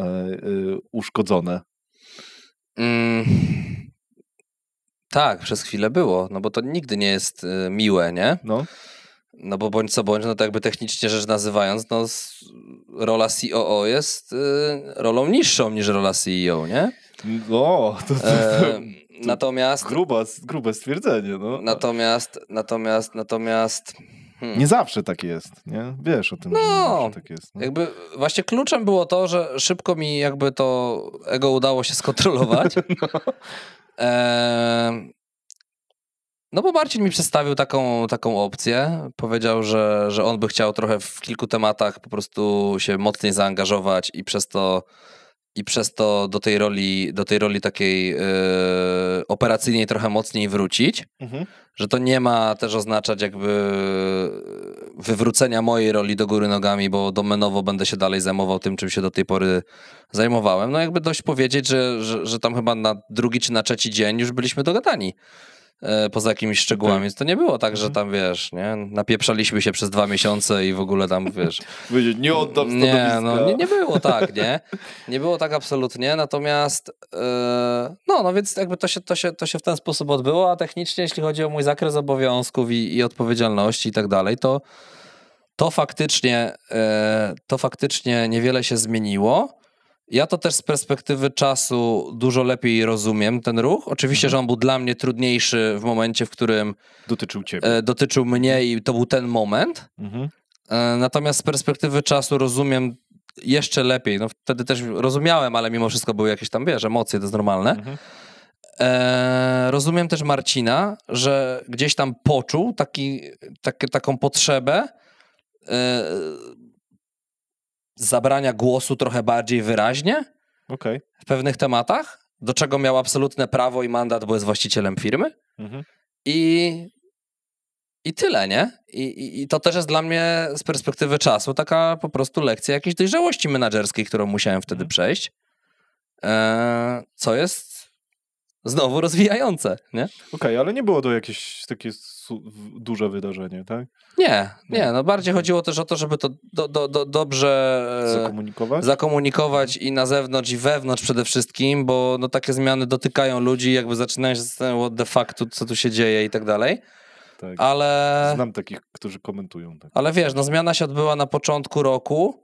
uszkodzone. Tak, przez chwilę było, no bo to nigdy nie jest miłe, nie? No bo bądź co bądź, no to jakby technicznie rzecz nazywając, no rola COO jest rolą niższą niż rola CEO, nie? No, to natomiast... Grube stwierdzenie, no. Natomiast... Nie zawsze tak jest, nie? Wiesz o tym, że nie zawsze tak jest. No. Jakby właśnie kluczem było to, że szybko mi jakby to ego udało się skontrolować. No bo Marcin mi przedstawił taką opcję. Powiedział, że on by chciał trochę w kilku tematach po prostu się mocniej zaangażować i przez to do tej roli takiej operacyjnej trochę mocniej wrócić. Że to nie ma też oznaczać jakby wywrócenia mojej roli do góry nogami, bo domenowo będę się dalej zajmował tym, czym się do tej pory zajmowałem. No jakby dość powiedzieć, że tam chyba na drugi czy na trzeci dzień już byliśmy dogadani. Poza jakimiś szczegółami, więc to nie było tak, że tam, wiesz, nie, napieprzaliśmy się przez 2 miesiące i w ogóle tam, wiesz... Nie oddam stanowiska. Nie było tak, nie? Nie było tak absolutnie, natomiast no więc jakby to się w ten sposób odbyło, a technicznie, jeśli chodzi o mój zakres obowiązków i odpowiedzialności i tak dalej, to faktycznie niewiele się zmieniło. Ja to też z perspektywy czasu dużo lepiej rozumiem ten ruch. Oczywiście, że on był dla mnie trudniejszy w momencie, w którym dotyczył ciebie. Dotyczył mnie i to był ten moment. Natomiast z perspektywy czasu rozumiem jeszcze lepiej. No wtedy też rozumiałem, ale mimo wszystko były jakieś tam, wiesz, emocje, to jest normalne. Rozumiem też Marcina, że gdzieś tam poczuł taką potrzebę zabrania głosu trochę bardziej wyraźnie w pewnych tematach, do czego miał absolutne prawo i mandat, bo jest właścicielem firmy. I tyle, nie? I to też jest dla mnie z perspektywy czasu taka po prostu lekcja jakiejś dojrzałości menadżerskiej, którą musiałem wtedy przejść, co jest znowu rozwijające, nie? Ale nie było to jakieś takie duże wydarzenie, tak? Nie, no bardziej chodziło też o to, żeby to dobrze zakomunikować i na zewnątrz i wewnątrz przede wszystkim, bo no takie zmiany dotykają ludzi, jakby zaczynają się zastanawiać what the fuck, co tu się dzieje i tak dalej. Tak. Ale... Znam takich, którzy komentują. Tak. Ale wiesz, no zmiana się odbyła na początku roku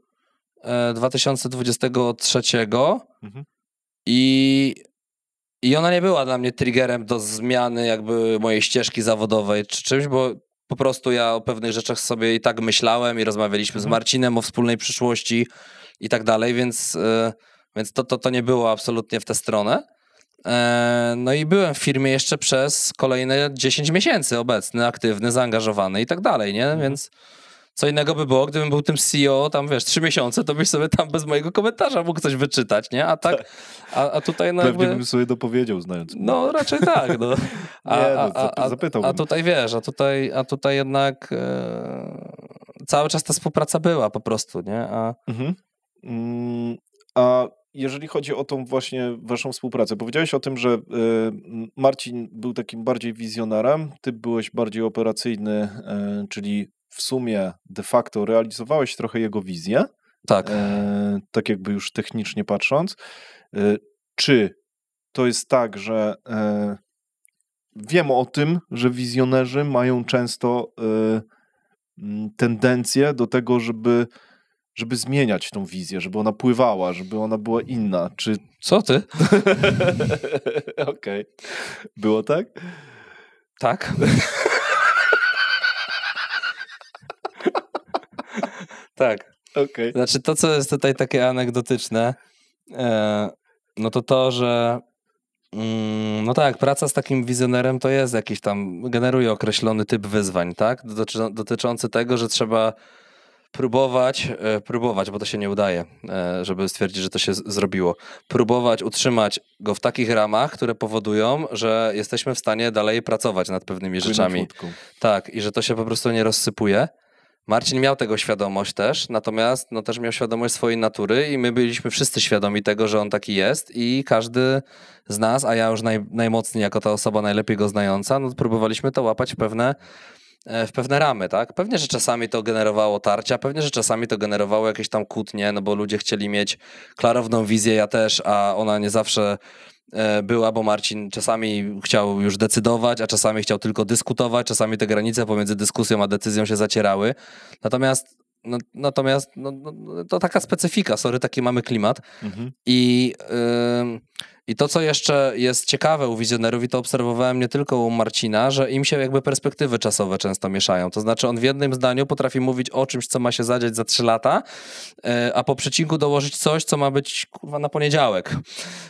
2023 i ona nie była dla mnie triggerem do zmiany jakby mojej ścieżki zawodowej czy czymś, bo po prostu ja o pewnych rzeczach sobie i tak myślałem i rozmawialiśmy z Marcinem o wspólnej przyszłości i tak dalej, więc to nie było absolutnie w tę stronę. No i byłem w firmie jeszcze przez kolejne 10 miesięcy obecny, aktywny, zaangażowany i tak dalej, nie? Więc co innego by było, gdybym był tym CEO tam, wiesz, 3 miesiące, to byś sobie tam bez mojego komentarza mógł coś wyczytać, nie? A tak, a tutaj no pewnie jakby... bym sobie dopowiedział, znając. No raczej tak, no. Zapytałbym. A tutaj wiesz, a tutaj jednak cały czas ta współpraca była po prostu, nie? A jeżeli chodzi o tą właśnie waszą współpracę, powiedziałeś o tym, że Marcin był takim bardziej wizjonerem, ty byłeś bardziej operacyjny, czyli w sumie de facto realizowałeś trochę jego wizję, Tak. Tak jakby już technicznie patrząc. Czy to jest tak, że wiem o tym, że wizjonerzy mają często tendencję do tego, żeby zmieniać tą wizję, żeby ona pływała, żeby ona była inna. Czy... Co ty? Okej. Było tak? Tak. Tak. Okej. Znaczy to, co jest tutaj takie anegdotyczne, no to, że no tak, praca z takim wizjonerem to jest jakiś tam, generuje określony typ wyzwań, tak? Dotyczący tego, że trzeba próbować, bo to się nie udaje, żeby stwierdzić, że to się zrobiło. Próbować utrzymać go w takich ramach, które powodują, że jesteśmy w stanie dalej pracować nad pewnymi rzeczami. Tak, i że to się po prostu nie rozsypuje. Marcin miał tego świadomość też, natomiast no, też miał świadomość swojej natury i my byliśmy wszyscy świadomi tego, że on taki jest i każdy z nas, a ja już najmocniej jako ta osoba najlepiej go znająca, no próbowaliśmy to łapać w pewne ramy, tak? Pewnie, że czasami to generowało tarcia, pewnie, że czasami to generowało jakieś tam kłótnie, no bo ludzie chcieli mieć klarowną wizję, ja też, a ona nie zawsze była, bo Marcin czasami chciał już decydować, a czasami chciał tylko dyskutować, czasami te granice pomiędzy dyskusją a decyzją się zacierały. Natomiast to taka specyfika, sorry, taki mamy klimat. Mhm. I to, co jeszcze jest ciekawe u wizjonerów, i to obserwowałem nie tylko u Marcina, że im się jakby perspektywy czasowe często mieszają. To znaczy on w jednym zdaniu potrafi mówić o czymś, co ma się zadziać za 3 lata, a po przecinku dołożyć coś, co ma być kurwa na poniedziałek.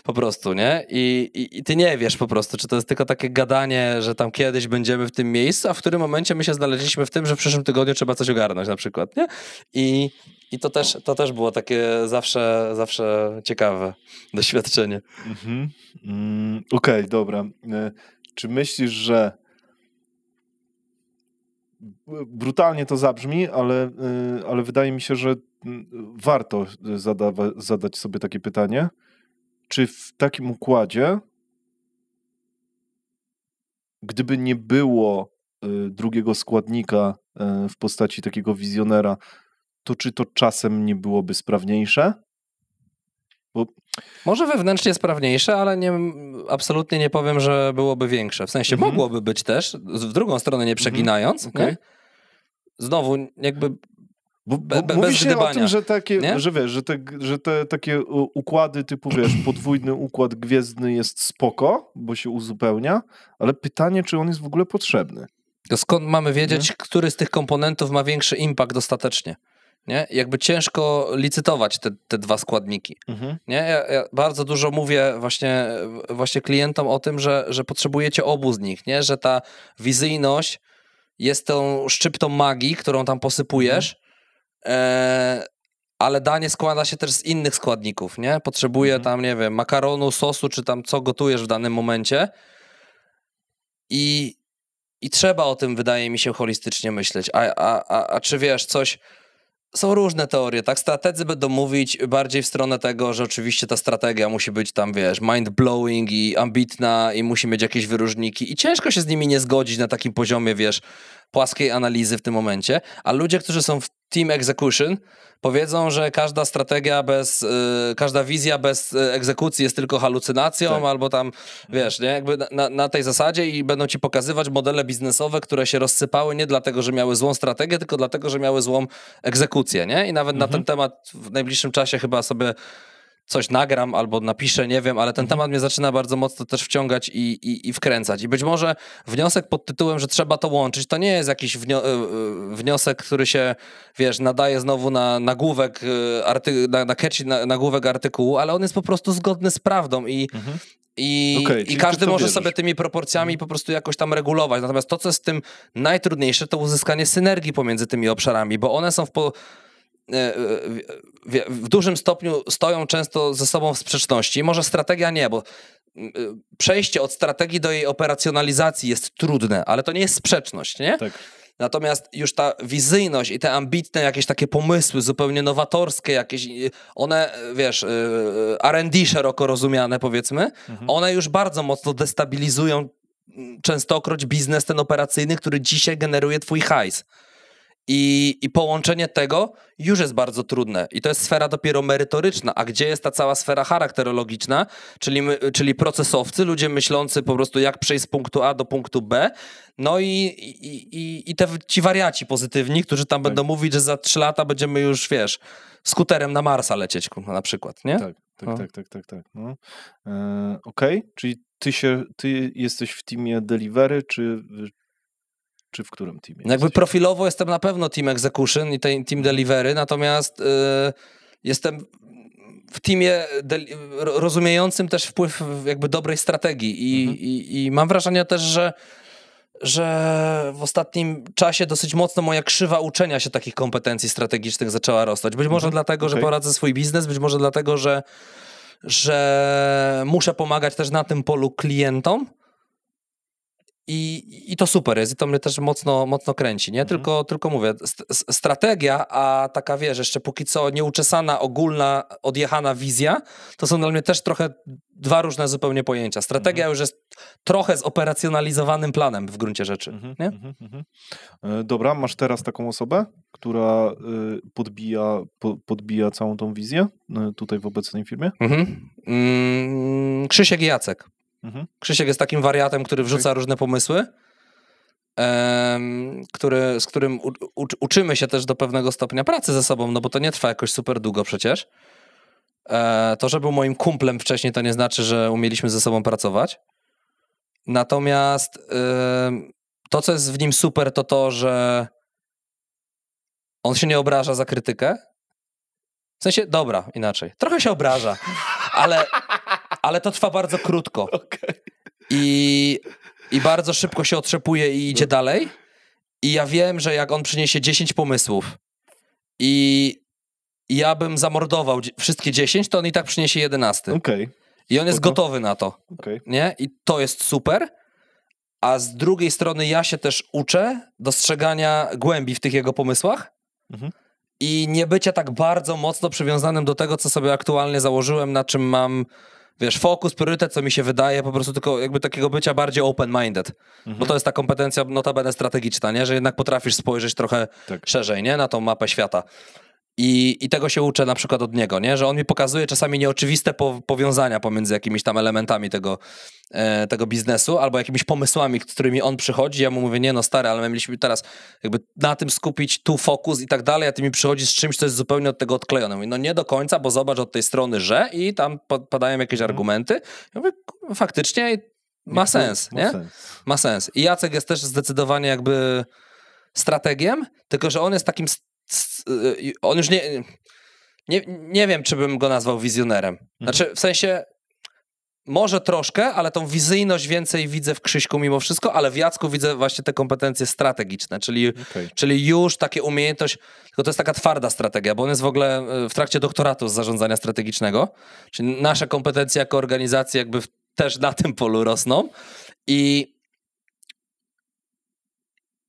Po prostu, nie? I ty nie wiesz po prostu, czy to jest tylko takie gadanie, że tam kiedyś będziemy w tym miejscu, a w którym momencie my się znaleźliśmy w tym, że w przyszłym tygodniu trzeba coś ogarnąć na przykład, nie? I to też było takie zawsze ciekawe doświadczenie. Mhm. Okej, dobra. Czy myślisz, że brutalnie to zabrzmi, ale wydaje mi się, że warto zadać sobie takie pytanie, czy w takim układzie, gdyby nie było drugiego składnika w postaci takiego wizjonera, to czy to czasem nie byłoby sprawniejsze? Bo... Może wewnętrznie sprawniejsze, ale absolutnie nie powiem, że byłoby większe. W sensie mogłoby być też, w drugą stronę nie przeginając. Okay. Nie? Znowu jakby mówi się o tym, że takie, że wiesz, że te takie układy typu, wiesz, podwójny układ gwiezdny jest spoko, bo się uzupełnia, ale pytanie, czy on jest w ogóle potrzebny? To skąd mamy wiedzieć, który z tych komponentów ma większy impact ostatecznie? Nie? Jakby ciężko licytować te dwa składniki. Nie? Ja bardzo dużo mówię właśnie klientom o tym, że potrzebujecie obu z nich, nie? Że ta wizyjność jest tą szczyptą magii, którą tam posypujesz, ale danie składa się też z innych składników, nie? Potrzebuje tam, nie wiem, makaronu, sosu, czy tam co gotujesz w danym momencie i trzeba o tym, wydaje mi się, holistycznie myśleć. A czy wiesz, coś... Są różne teorie, tak? Strategzy będą mówić bardziej w stronę tego, że oczywiście ta strategia musi być tam, wiesz, mind-blowing i ambitna i musi mieć jakieś wyróżniki i ciężko się z nimi nie zgodzić na takim poziomie, wiesz, płaskiej analizy w tym momencie, a ludzie, którzy są w team execution, powiedzą, że każda strategia każda wizja bez egzekucji jest tylko halucynacją, tak. Albo tam, wiesz, nie, jakby na tej zasadzie i będą ci pokazywać modele biznesowe, które się rozsypały nie dlatego, że miały złą strategię, tylko dlatego, że miały złą egzekucję, nie? I nawet na ten temat w najbliższym czasie chyba sobie coś nagram albo napiszę, nie wiem, ale ten temat mnie zaczyna bardzo mocno też wciągać i wkręcać. I być może wniosek pod tytułem, że trzeba to łączyć, to nie jest jakiś wniosek, który się, wiesz, nadaje znowu na nagłówek nagłówek artykułu, ale on jest po prostu zgodny z prawdą i każdy może sobie tymi proporcjami po prostu jakoś tam regulować. Natomiast to, co jest w tym najtrudniejsze, to uzyskanie synergii pomiędzy tymi obszarami, bo one są w dużym stopniu stoją często ze sobą w sprzeczności. Może strategia nie, bo przejście od strategii do jej operacjonalizacji jest trudne, ale to nie jest sprzeczność, nie? Tak. Natomiast już ta wizyjność i te ambitne jakieś takie pomysły zupełnie nowatorskie, jakieś one, wiesz, R&D szeroko rozumiane powiedzmy, one już bardzo mocno destabilizują częstokroć biznes ten operacyjny, który dzisiaj generuje twój hajs. I połączenie tego już jest bardzo trudne. I to jest sfera dopiero merytoryczna. A gdzie jest ta cała sfera charakterologiczna, czyli procesowcy, ludzie myślący po prostu jak przejść z punktu A do punktu B. No i ci wariaci pozytywni, którzy tam będą mówić, że za 3 lata będziemy już, wiesz, skuterem na Marsa lecieć na przykład, nie? Tak. No. Okej, czyli ty jesteś w teamie delivery, czy w którym teamie? Jakby profilowo jestem na pewno team execution i team delivery, natomiast jestem w teamie rozumiejącym też wpływ jakby dobrej strategii i mam wrażenie też, że w ostatnim czasie dosyć mocno moja krzywa uczenia się takich kompetencji strategicznych zaczęła rosnąć. Być może dlatego, że prowadzę swój biznes, być może dlatego, że muszę pomagać też na tym polu klientom. I to super jest i to mnie też mocno kręci, nie? Tylko mówię, strategia, a taka, wiesz, jeszcze póki co nieuczesana, ogólna, odjechana wizja, to są dla mnie też trochę 2 różne zupełnie pojęcia. Strategia już jest trochę zoperacjonalizowanym planem w gruncie rzeczy, nie? Dobra, masz teraz taką osobę, która podbija całą tą wizję tutaj w obecnej firmie? Krzysiek i Jacek. Krzysiek jest takim wariatem, który wrzuca różne pomysły, z którym uczymy się też do pewnego stopnia pracy ze sobą, no bo to nie trwa jakoś super długo przecież. To, że był moim kumplem wcześniej, to nie znaczy, że umieliśmy ze sobą pracować. Natomiast to, co jest w nim super, to to, że on się nie obraża za krytykę. W sensie, dobra, inaczej. Trochę się obraża, ale to trwa bardzo krótko. I bardzo szybko się otrzepuje i idzie dalej. I ja wiem, że jak on przyniesie 10 pomysłów i ja bym zamordował wszystkie 10, to on i tak przyniesie 11. I on jest gotowy na to. Nie? I to jest super. A z drugiej strony ja się też uczę dostrzegania głębi w tych jego pomysłach. I nie bycia tak bardzo mocno przywiązanym do tego, co sobie aktualnie założyłem, na czym mam, wiesz, fokus, priorytet, co mi się wydaje, po prostu tylko jakby takiego bycia bardziej open-minded. Bo to jest ta kompetencja notabene strategiczna, nie? Że jednak potrafisz spojrzeć trochę szerzej, nie? Na tą mapę świata. I tego się uczę na przykład od niego, nie? Że on mi pokazuje czasami nieoczywiste powiązania pomiędzy jakimiś tam elementami tego biznesu albo jakimiś pomysłami, z którymi on przychodzi. Ja mu mówię, nie no stary, ale my mieliśmy teraz jakby na tym skupić, tu fokus i tak dalej, a ty mi przychodzisz z czymś, co jest zupełnie od tego odklejone. Mówię, no nie do końca, bo zobacz od tej strony, że i tam padają jakieś argumenty. Ja mówię, faktycznie ma sens, nie? Ma sens. I Jacek jest też zdecydowanie jakby strategiem, tylko że on jest takim on już nie wiem, czy bym go nazwał wizjonerem. Znaczy, w sensie może troszkę, ale tą wizyjność więcej widzę w Krzyśku mimo wszystko, ale w Jacku widzę właśnie te kompetencje strategiczne, czyli już takie umiejętność, tylko to jest taka twarda strategia, bo on jest w ogóle w trakcie doktoratu z zarządzania strategicznego, czyli nasze kompetencje jako organizacji jakby też na tym polu rosną i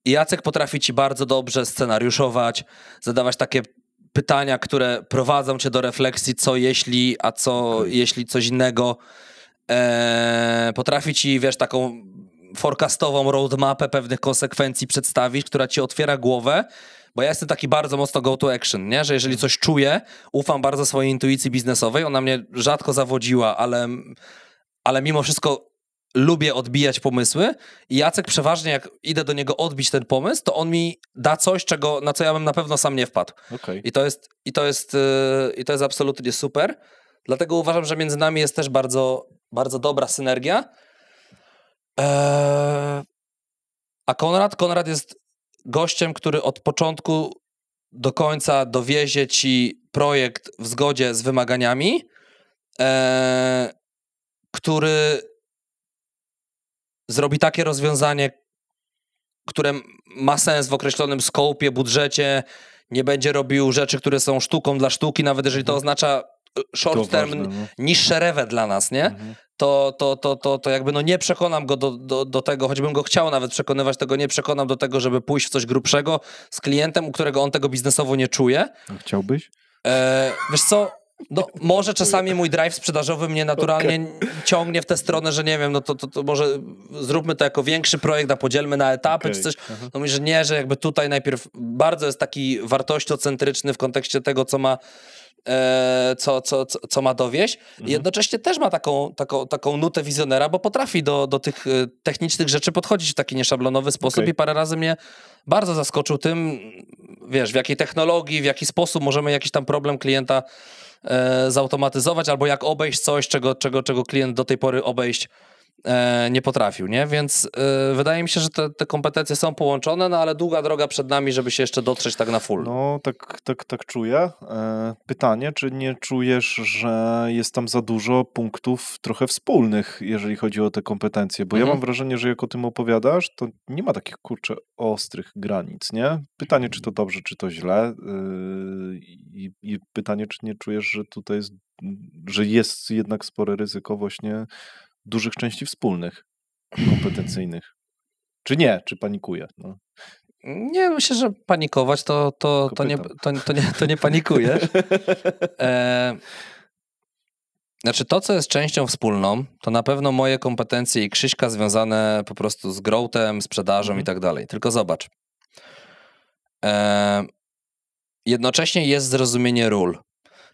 Jacek potrafi ci bardzo dobrze scenariuszować, zadawać takie pytania, które prowadzą cię do refleksji, co jeśli, a co jeśli coś innego. Potrafi ci, wiesz, taką forecastową roadmapę pewnych konsekwencji przedstawić, która ci otwiera głowę, bo ja jestem taki bardzo mocno go to action, nie? Że jeżeli coś czuję, ufam bardzo swojej intuicji biznesowej, ona mnie rzadko zawodziła, ale mimo wszystko lubię odbijać pomysły i Jacek przeważnie, jak idę do niego odbić ten pomysł, to on mi da coś, na co ja bym na pewno sam nie wpadł. I to jest absolutnie super. Dlatego uważam, że między nami jest też bardzo, bardzo dobra synergia. A Konrad jest gościem, który od początku do końca dowiezie ci projekt w zgodzie z wymaganiami, który zrobi takie rozwiązanie, które ma sens w określonym skopie, budżecie, nie będzie robił rzeczy, które są sztuką dla sztuki, nawet jeżeli to oznacza short term, niższe rewę dla nas, nie? to jakby nie przekonam go do tego, choćbym go chciał nawet przekonywać, tego nie przekonam do tego, żeby pójść w coś grubszego z klientem, u którego on tego biznesowo nie czuje. Chciałbyś? Wiesz co, no, może czasami mój drive sprzedażowy mnie naturalnie ciągnie w tę stronę, że nie wiem, no to może zróbmy to jako większy projekt, a podzielmy na etapy czy coś. No mówię, że nie, że jakby tutaj najpierw bardzo jest taki wartościocentryczny w kontekście tego, co ma co ma dowieść. I jednocześnie też ma taką nutę wizjonera, bo potrafi do tych technicznych rzeczy podchodzić w taki nieszablonowy sposób i parę razy mnie bardzo zaskoczył tym, wiesz, w jakiej technologii, w jaki sposób możemy jakiś tam problem klienta zautomatyzować, albo jak obejść coś, czego klient do tej pory obejść nie potrafił, nie? Więc wydaje mi się, że te kompetencje są połączone, no ale długa droga przed nami, żeby się jeszcze dotrzeć tak na full. No, tak czuję. Pytanie, czy nie czujesz, że jest tam za dużo punktów trochę wspólnych, jeżeli chodzi o te kompetencje? Bo ja mam wrażenie, że jak o tym opowiadasz, to nie ma takich, kurczę, ostrych granic, nie? Pytanie, czy to dobrze, czy to źle. I pytanie, czy nie czujesz, że tutaj jest jednak spore ryzyko właśnie dużych części wspólnych, kompetencyjnych. Czy nie? Czy panikuję? No. Nie, myślę, że panikować to nie panikujesz. Znaczy to, co jest częścią wspólną, to na pewno moje kompetencje i Krzyśka związane po prostu z growthem, sprzedażą i tak dalej. Tylko zobacz. Jednocześnie jest zrozumienie ról.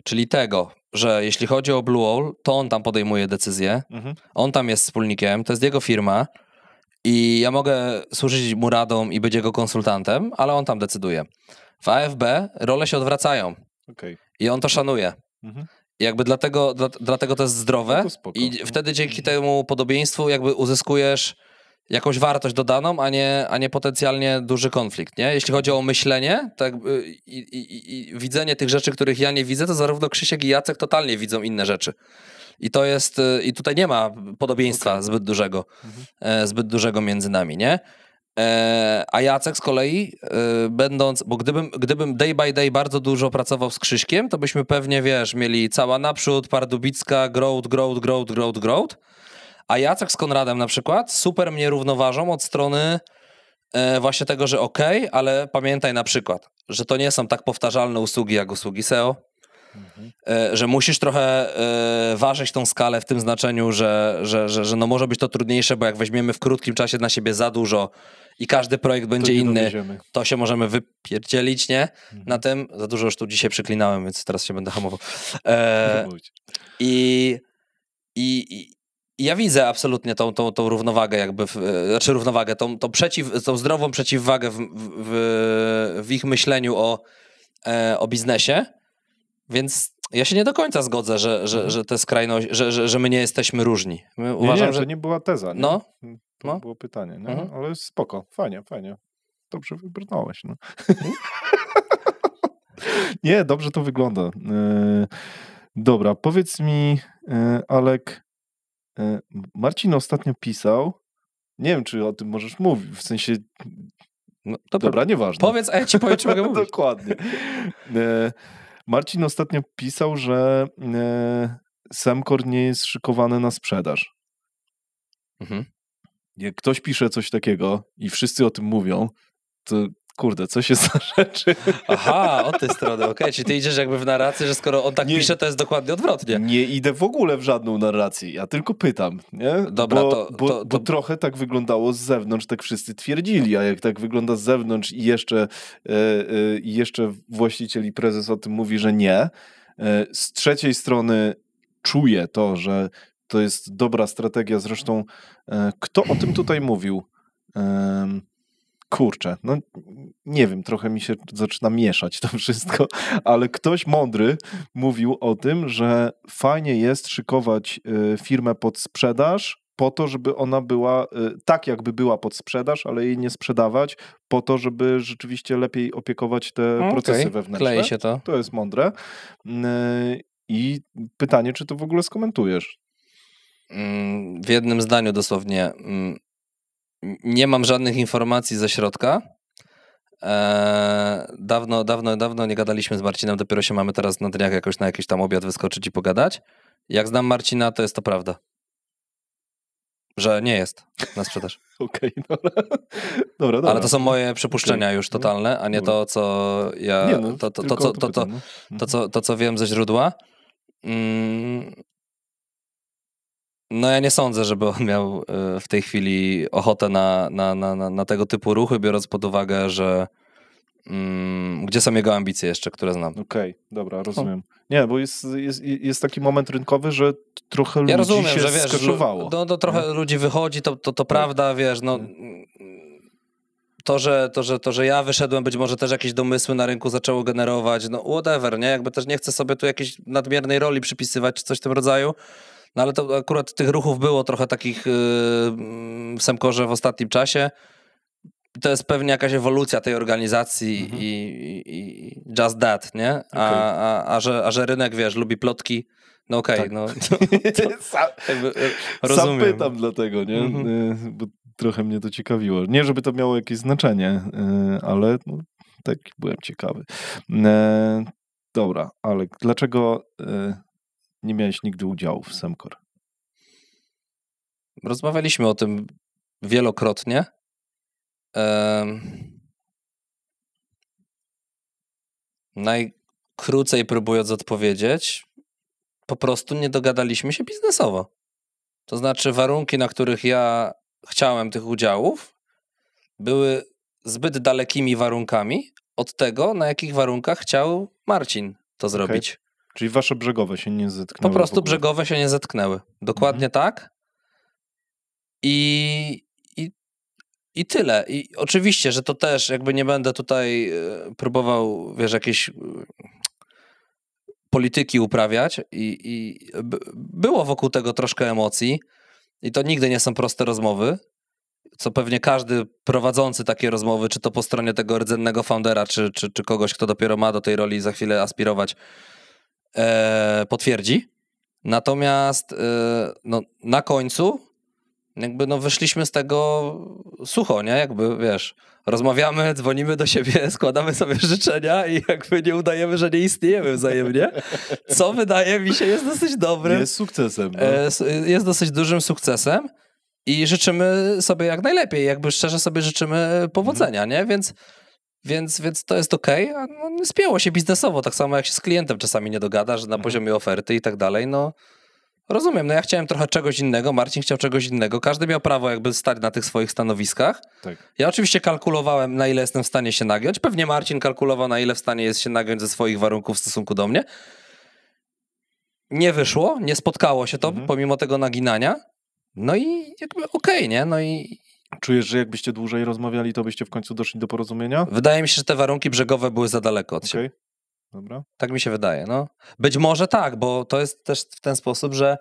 Czyli tego, że jeśli chodzi o Blue Owl, to on tam podejmuje decyzje, on tam jest wspólnikiem, to jest jego firma i ja mogę służyć mu radą i być jego konsultantem, ale on tam decyduje. W AFB role się odwracają i on to szanuje. I jakby dlatego to jest zdrowe i wtedy dzięki temu podobieństwu jakby uzyskujesz jakąś wartość dodaną, a nie potencjalnie duży konflikt, nie? Jeśli chodzi o myślenie tak, i widzenie tych rzeczy, których ja nie widzę, to zarówno Krzysiek i Jacek totalnie widzą inne rzeczy. I to jest, i tutaj nie ma podobieństwa zbyt dużego między nami, nie? A Jacek z kolei, bo gdybym day by day bardzo dużo pracował z Krzyśkiem, to byśmy pewnie, wiesz, mieli cała naprzód, Pardubicka, growth. A Jacek z Konradem na przykład super mnie równoważą od strony właśnie tego, że ale pamiętaj na przykład, że to nie są tak powtarzalne usługi jak usługi SEO, że musisz trochę ważyć tą skalę w tym znaczeniu, że no może być to trudniejsze, bo jak weźmiemy w krótkim czasie na siebie za dużo i każdy projekt będzie inny, to się możemy wypierdzielić, nie? Na tym, za dużo już tu dzisiaj przyklinałem, więc teraz się będę hamował. I ja widzę absolutnie tą równowagę jakby, tą zdrową przeciwwagę w ich myśleniu o biznesie, więc ja się nie do końca zgodzę, że te skrajności, że my nie jesteśmy różni. Uważam, że to nie była teza, nie? To było pytanie, nie? Ale spoko, fajnie. Dobrze wybrnąłeś, no. Nie, dobrze to wygląda. Dobra, powiedz mi, Alek, Marcin ostatnio pisał, nie wiem, czy o tym możesz mówić, w sensie, dobra, nieważne. Powiedz, a ja ci powiem, czy mogę mówić. Dokładnie. Marcin ostatnio pisał, że Semcor nie jest szykowany na sprzedaż. Jak ktoś pisze coś takiego i wszyscy o tym mówią, to kurde, co się za rzeczy? Aha, od tej strony, okej. Czyli ty idziesz jakby w narrację, że skoro on tak pisze, to jest dokładnie odwrotnie. Nie idę w ogóle w żadną narrację, ja tylko pytam, nie? Dobra, bo trochę tak wyglądało z zewnątrz, tak wszyscy twierdzili, a jak tak wygląda z zewnątrz i jeszcze właściciel i prezes o tym mówi, że nie. Z trzeciej strony czuję to, że to jest dobra strategia, zresztą kto o tym tutaj mówił? Kurczę, no nie wiem, trochę mi się zaczyna mieszać to wszystko, ale ktoś mądry mówił o tym, że fajnie jest szykować firmę pod sprzedaż po to, żeby ona była tak, jakby była pod sprzedaż, ale jej nie sprzedawać, po to, żeby rzeczywiście lepiej opiekować te procesy wewnętrzne. Klei się to. To jest mądre. I pytanie, czy to w ogóle skomentujesz? W jednym zdaniu dosłownie. Nie mam żadnych informacji ze środka. Dawno nie gadaliśmy z Marcinem, dopiero się mamy teraz na dniach jakoś na jakiś tam obiad wyskoczyć i pogadać. Jak znam Marcina, to jest to prawda. że nie jest na sprzedaż. Okej, dobra. Ale to są moje przypuszczenia już totalne, a nie to, co ja... Nie, no, to, co wiem ze źródła. No ja nie sądzę, żeby on miał w tej chwili ochotę na tego typu ruchy, biorąc pod uwagę, że gdzie są jego ambicje jeszcze, które znam. Okej, dobra, rozumiem. Nie, bo jest taki moment rynkowy, że trochę ludzi rozumiem, się że wiesz, skaszowało. Trochę ludzi wychodzi, to prawda, wiesz, no... To, że ja wyszedłem, być może też jakieś domysły na rynku zaczęło generować, no whatever, nie? Jakby też nie chcę sobie tu jakiejś nadmiernej roli przypisywać, czy coś w tym rodzaju, no ale to akurat tych ruchów było trochę takich w Semcorze w ostatnim czasie. To jest pewnie jakaś ewolucja tej organizacji i just that, nie? A że rynek, wiesz, lubi plotki, no okej, tak. no rozumiem. Sam pytam dlatego, nie? Bo trochę mnie to ciekawiło. Nie, żeby to miało jakieś znaczenie, ale no, tak byłem ciekawy. Dobra, ale dlaczego nie miałeś nigdy udziału w Semcor? Rozmawialiśmy o tym wielokrotnie. Najkrócej próbując odpowiedzieć, po prostu nie dogadaliśmy się biznesowo. To znaczy warunki, na których ja chciałem tych udziałów, były zbyt dalekimi warunkami od tego, na jakich warunkach chciał Marcin to zrobić. Czyli wasze brzegowe się nie zetknęły? Po prostu brzegowe się nie zetknęły. Dokładnie tak. I tyle. I oczywiście, że to też jakby nie będę tutaj próbował, wiesz, jakieś polityki uprawiać i było wokół tego troszkę emocji i to nigdy nie są proste rozmowy, co pewnie każdy prowadzący takie rozmowy, czy to po stronie tego rdzennego foundera, czy kogoś, kto dopiero ma do tej roli za chwilę aspirować, potwierdzi. Natomiast no, na końcu jakby no wyszliśmy z tego sucho, nie? Jakby, wiesz, rozmawiamy, dzwonimy do siebie, składamy sobie życzenia i jakby nie udajemy, że nie istniejemy wzajemnie, co wydaje mi się jest dosyć dobrym. Jest sukcesem. No. Jest dosyć dużym sukcesem i życzymy sobie jak najlepiej, jakby szczerze sobie życzymy powodzenia, nie? Więc to jest okej, a no, spięło się biznesowo, tak samo jak się z klientem czasami nie dogada, że na poziomie oferty i tak dalej, no rozumiem, no ja chciałem trochę czegoś innego, Marcin chciał czegoś innego, każdy miał prawo jakby stać na tych swoich stanowiskach. Tak. Ja oczywiście kalkulowałem, na ile jestem w stanie się nagiąć, pewnie Marcin kalkulował, na ile w stanie jest się nagiąć ze swoich warunków w stosunku do mnie. Nie wyszło, nie spotkało się to, pomimo tego naginania, no i jakby okej, nie? No i... Czujesz, że jakbyście dłużej rozmawiali, to byście w końcu doszli do porozumienia? Wydaje mi się, że te warunki brzegowe były za daleko od siebie. Dobra. Tak mi się wydaje, no. Być może tak, bo to jest też w ten sposób, że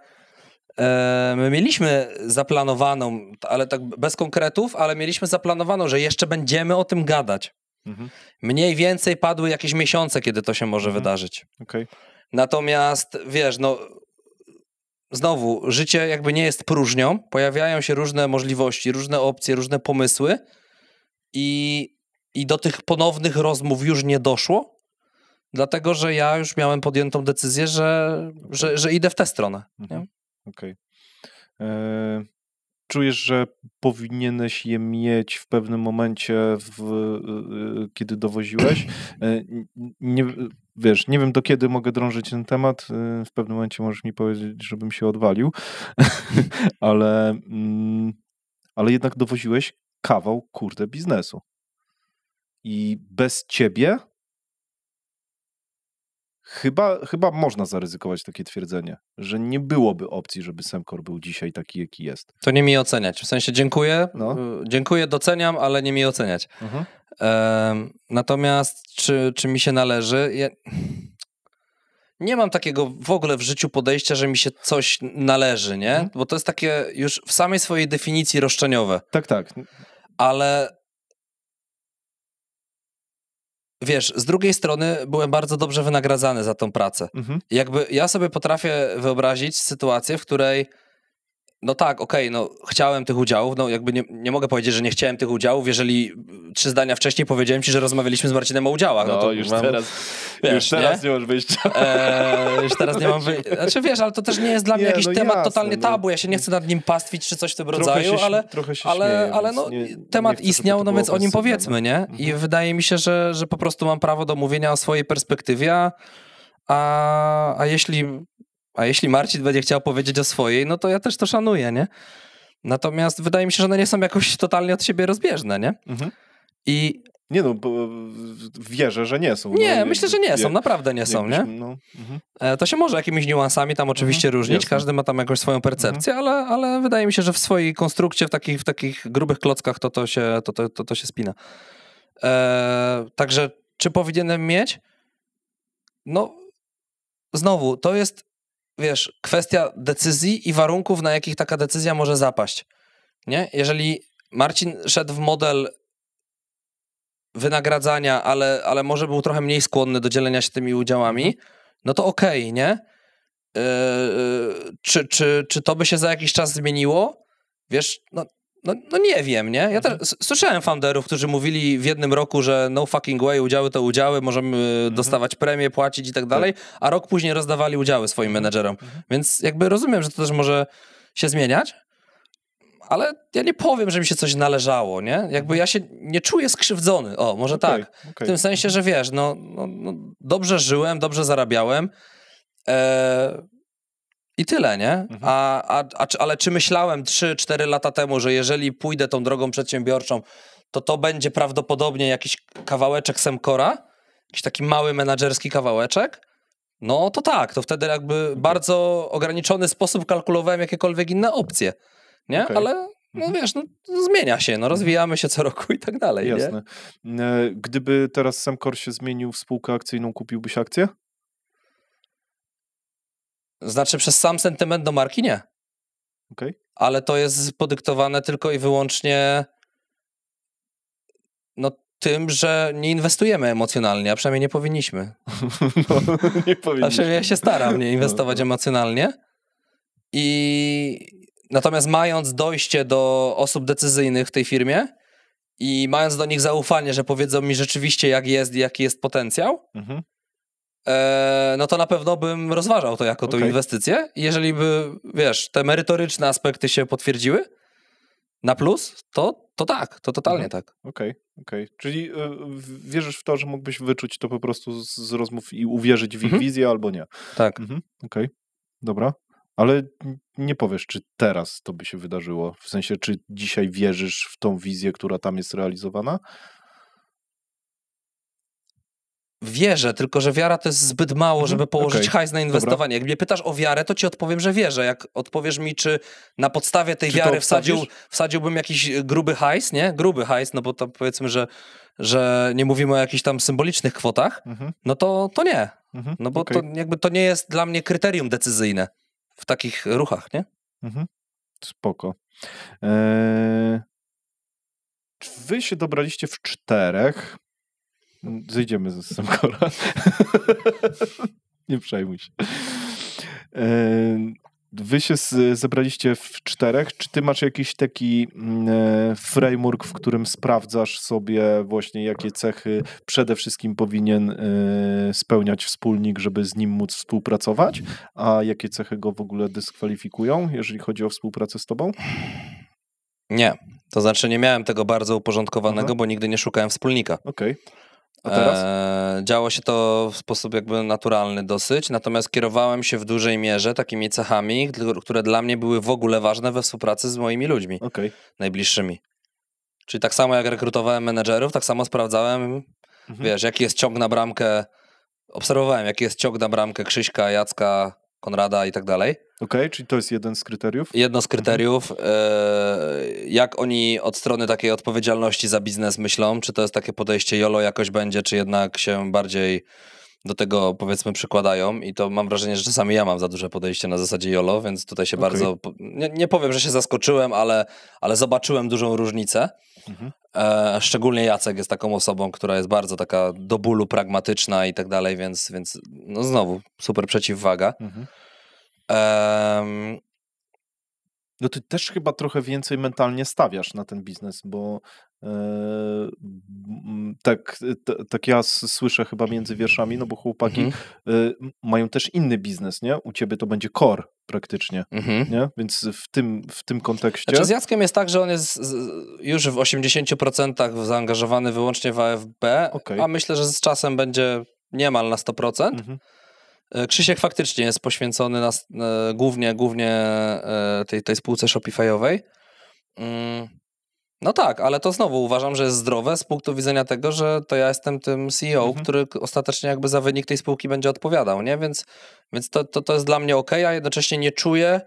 my mieliśmy zaplanowaną, ale tak bez konkretów, ale mieliśmy zaplanowaną, że jeszcze będziemy o tym gadać. Mniej więcej padły jakieś miesiące, kiedy to się może wydarzyć. Natomiast, wiesz, no znowu, życie jakby nie jest próżnią, pojawiają się różne możliwości, różne opcje, różne pomysły i do tych ponownych rozmów już nie doszło, dlatego, że ja już miałem podjętą decyzję, że idę w tę stronę. Okej. Czujesz, że powinieneś je mieć w pewnym momencie, kiedy dowoziłeś? Nie wiem, do kiedy mogę drążyć ten temat. W pewnym momencie możesz mi powiedzieć, żebym się odwalił, ale jednak dowoziłeś kawał, kurde, biznesu. I bez ciebie chyba można zaryzykować takie twierdzenie, że nie byłoby opcji, żeby Semcor był dzisiaj taki, jaki jest. To nie mi oceniać. W sensie dziękuję, dziękuję, doceniam, ale nie mi oceniać. Natomiast czy mi się należy? Ja nie mam takiego w ogóle w życiu podejścia, że mi się coś należy, nie? Bo to jest takie już w samej swojej definicji roszczeniowe. Tak. Ale wiesz, z drugiej strony byłem bardzo dobrze wynagradzany za tą pracę. Jakby ja sobie potrafię wyobrazić sytuację, w której no tak, okej, no chciałem tych udziałów, no jakby nie mogę powiedzieć, że nie chciałem tych udziałów, jeżeli 3 zdania wcześniej powiedziałem ci, że rozmawialiśmy z Marcinem o udziałach. No to już teraz, wiesz, nie masz wyjścia. Już teraz nie mam wyjścia. Znaczy wiesz, ale to też nie jest dla mnie jakiś temat jasne, totalnie tabu, ja się nie chcę nad nim pastwić czy coś w tym rodzaju, ale no, temat istniał, no więc o nim powiedzmy, nie? I wydaje mi się, że po prostu mam prawo do mówienia o swojej perspektywie, a jeśli Marcin będzie chciał powiedzieć o swojej, no to ja też to szanuję, nie? Natomiast wydaje mi się, że one nie są jakoś totalnie od siebie rozbieżne, nie? I... Nie no, bo wierzę, że nie są. Nie, myślę, że nie są, naprawdę nie są, nie? No. To się może jakimiś niuansami tam oczywiście różnić, jasne. każdy ma tam jakąś swoją percepcję, ale wydaje mi się, że w swojej konstrukcie, w takich grubych klockach to się spina. Także czy powinienem mieć? No, znowu, to jest, wiesz, kwestia decyzji i warunków, na jakich taka decyzja może zapaść, nie? Jeżeli Marcin szedł w model wynagradzania, ale może był trochę mniej skłonny do dzielenia się tymi udziałami, no to okej, nie? Czy to by się za jakiś czas zmieniło? Wiesz, no nie wiem, nie? Ja też słyszałem founderów, którzy mówili w jednym roku, że no fucking way, udziały to udziały, możemy dostawać premie, płacić i tak dalej, a rok później rozdawali udziały swoim menedżerom. Więc jakby rozumiem, że to też może się zmieniać, ale ja nie powiem, że mi się coś należało, nie? Jakby ja się nie czuję skrzywdzony. O, może tak. W tym sensie, że wiesz, no dobrze żyłem, dobrze zarabiałem i tyle, nie? Ale czy myślałem 3-4 lata temu, że jeżeli pójdę tą drogą przedsiębiorczą, to będzie prawdopodobnie jakiś kawałeczek Semcora? Jakiś taki mały menadżerski kawałeczek? No to tak, to wtedy jakby bardzo ograniczony sposób kalkulowałem jakiekolwiek inne opcje. Nie? Ale no wiesz, no, zmienia się, no rozwijamy się co roku i tak dalej. Jasne. Nie? Gdyby teraz Semcor się zmienił w spółkę akcyjną, kupiłbyś akcję? Znaczy przez sam sentyment do marki nie. Ale to jest podyktowane tylko i wyłącznie tym, że nie inwestujemy emocjonalnie, a przynajmniej nie powinniśmy. Nie powinniśmy. Znaczy ja się staram nie inwestować emocjonalnie. Natomiast mając dojście do osób decyzyjnych w tej firmie i mając do nich zaufanie, że powiedzą mi rzeczywiście jak jest i jaki jest potencjał, no to na pewno bym rozważał to jako tą inwestycję. I jeżeli by, wiesz, te merytoryczne aspekty się potwierdziły na plus, to tak, to totalnie tak. Okej. Czyli wierzysz w to, że mógłbyś wyczuć to po prostu z rozmów i uwierzyć w ich wizję albo nie. Tak. Dobra. Ale nie powiesz, czy teraz to by się wydarzyło? W sensie, czy dzisiaj wierzysz w tą wizję, która tam jest realizowana? Wierzę, tylko że wiara to jest zbyt mało, żeby położyć hajs na inwestowanie. Dobra. Jak mnie pytasz o wiarę, to ci odpowiem, że wierzę. Jak odpowiesz mi, czy na podstawie tej wiary wsadziłbym jakiś gruby hajs, nie? Gruby hajs, no bo to powiedzmy, że nie mówimy o jakichś tam symbolicznych kwotach, no to nie. No bo to jakby to nie jest dla mnie kryterium decyzyjne w takich ruchach, nie? Spoko. Wy się dobraliście w 4. Zejdziemy ze Semcora. Nie przejmuj się. Wy się zebraliście w 4. Czy ty masz jakiś taki framework, w którym sprawdzasz sobie właśnie, jakie cechy przede wszystkim powinien spełniać wspólnik, żeby z nim móc współpracować, a jakie cechy go w ogóle dyskwalifikują, jeżeli chodzi o współpracę z tobą? Nie. To znaczy nie miałem tego bardzo uporządkowanego, bo nigdy nie szukałem wspólnika. A teraz? Działo się to w sposób jakby naturalny dosyć, natomiast kierowałem się w dużej mierze takimi cechami, które dla mnie były w ogóle ważne we współpracy z moimi ludźmi najbliższymi. Czyli tak samo jak rekrutowałem menedżerów, tak samo sprawdzałem, wiesz, jaki jest ciąg na bramkę, obserwowałem, jaki jest ciąg na bramkę Krzyśka, Jacka, Konrada i tak dalej. Czyli to jest jeden z kryteriów? Jedno z kryteriów, jak oni od strony takiej odpowiedzialności za biznes myślą, czy to jest takie podejście YOLO jakoś będzie, czy jednak się bardziej do tego powiedzmy przykładają i to mam wrażenie, że czasami ja mam za duże podejście na zasadzie YOLO, więc tutaj się bardzo, nie powiem, że się zaskoczyłem, ale zobaczyłem dużą różnicę. Szczególnie Jacek jest taką osobą, która jest bardzo taka do bólu pragmatyczna i tak dalej, więc no znowu super przeciwwaga. No ty też chyba trochę więcej mentalnie stawiasz na ten biznes, bo tak ja słyszę chyba między wierszami, no bo chłopaki mają też inny biznes, nie? U ciebie to będzie core praktycznie, nie? Więc w tym kontekście... Znaczy z Jackiem jest tak, że on jest już w 80% zaangażowany wyłącznie w AFB, a myślę, że z czasem będzie niemal na 100%. Krzysiek faktycznie jest poświęcony głównie tej spółce Shopify'owej. No tak, ale to znowu uważam, że jest zdrowe z punktu widzenia tego, że to ja jestem tym CEO, który ostatecznie jakby za wynik tej spółki będzie odpowiadał, nie? Więc to jest dla mnie okej, a jednocześnie nie czuję...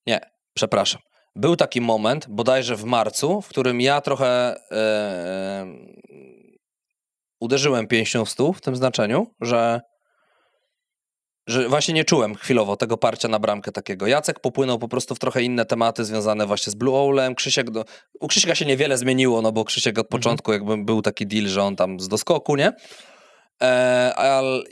Nie, przepraszam. Był taki moment, bodajże w marcu, w którym ja trochę uderzyłem pięścią w stół w tym znaczeniu, że właśnie nie czułem chwilowo tego parcia na bramkę takiego. Jacek popłynął po prostu w trochę inne tematy związane właśnie z Blue Owlem. U Krzysieka się niewiele zmieniło, no bo Krzysiek od początku jakby był taki deal, że on tam z doskoku, nie?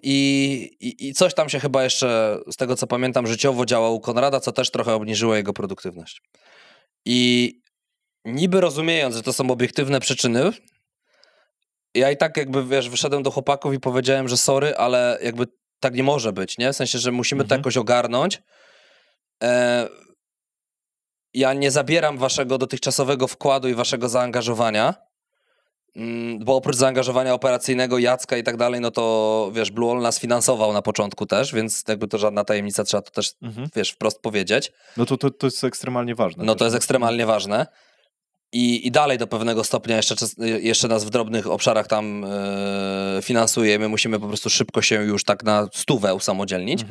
I coś tam się chyba jeszcze, z tego co pamiętam, życiowo działo u Konrada, co też trochę obniżyło jego produktywność. I niby rozumiejąc, że to są obiektywne przyczyny, ja i tak jakby, wiesz, wyszedłem do chłopaków i powiedziałem, że sorry, ale jakby tak nie może być, nie? W sensie, że musimy to jakoś ogarnąć. Ja nie zabieram waszego dotychczasowego wkładu i waszego zaangażowania, bo oprócz zaangażowania operacyjnego Jacka i tak dalej, no to wiesz, Blue Owl nas finansował na początku też, więc jakby to żadna tajemnica, trzeba to też, wiesz, wprost powiedzieć. No to jest ekstremalnie ważne. No to jest ekstremalnie ważne. I dalej do pewnego stopnia jeszcze nas w drobnych obszarach tam finansuje. My musimy po prostu szybko się już tak na 100 usamodzielnić.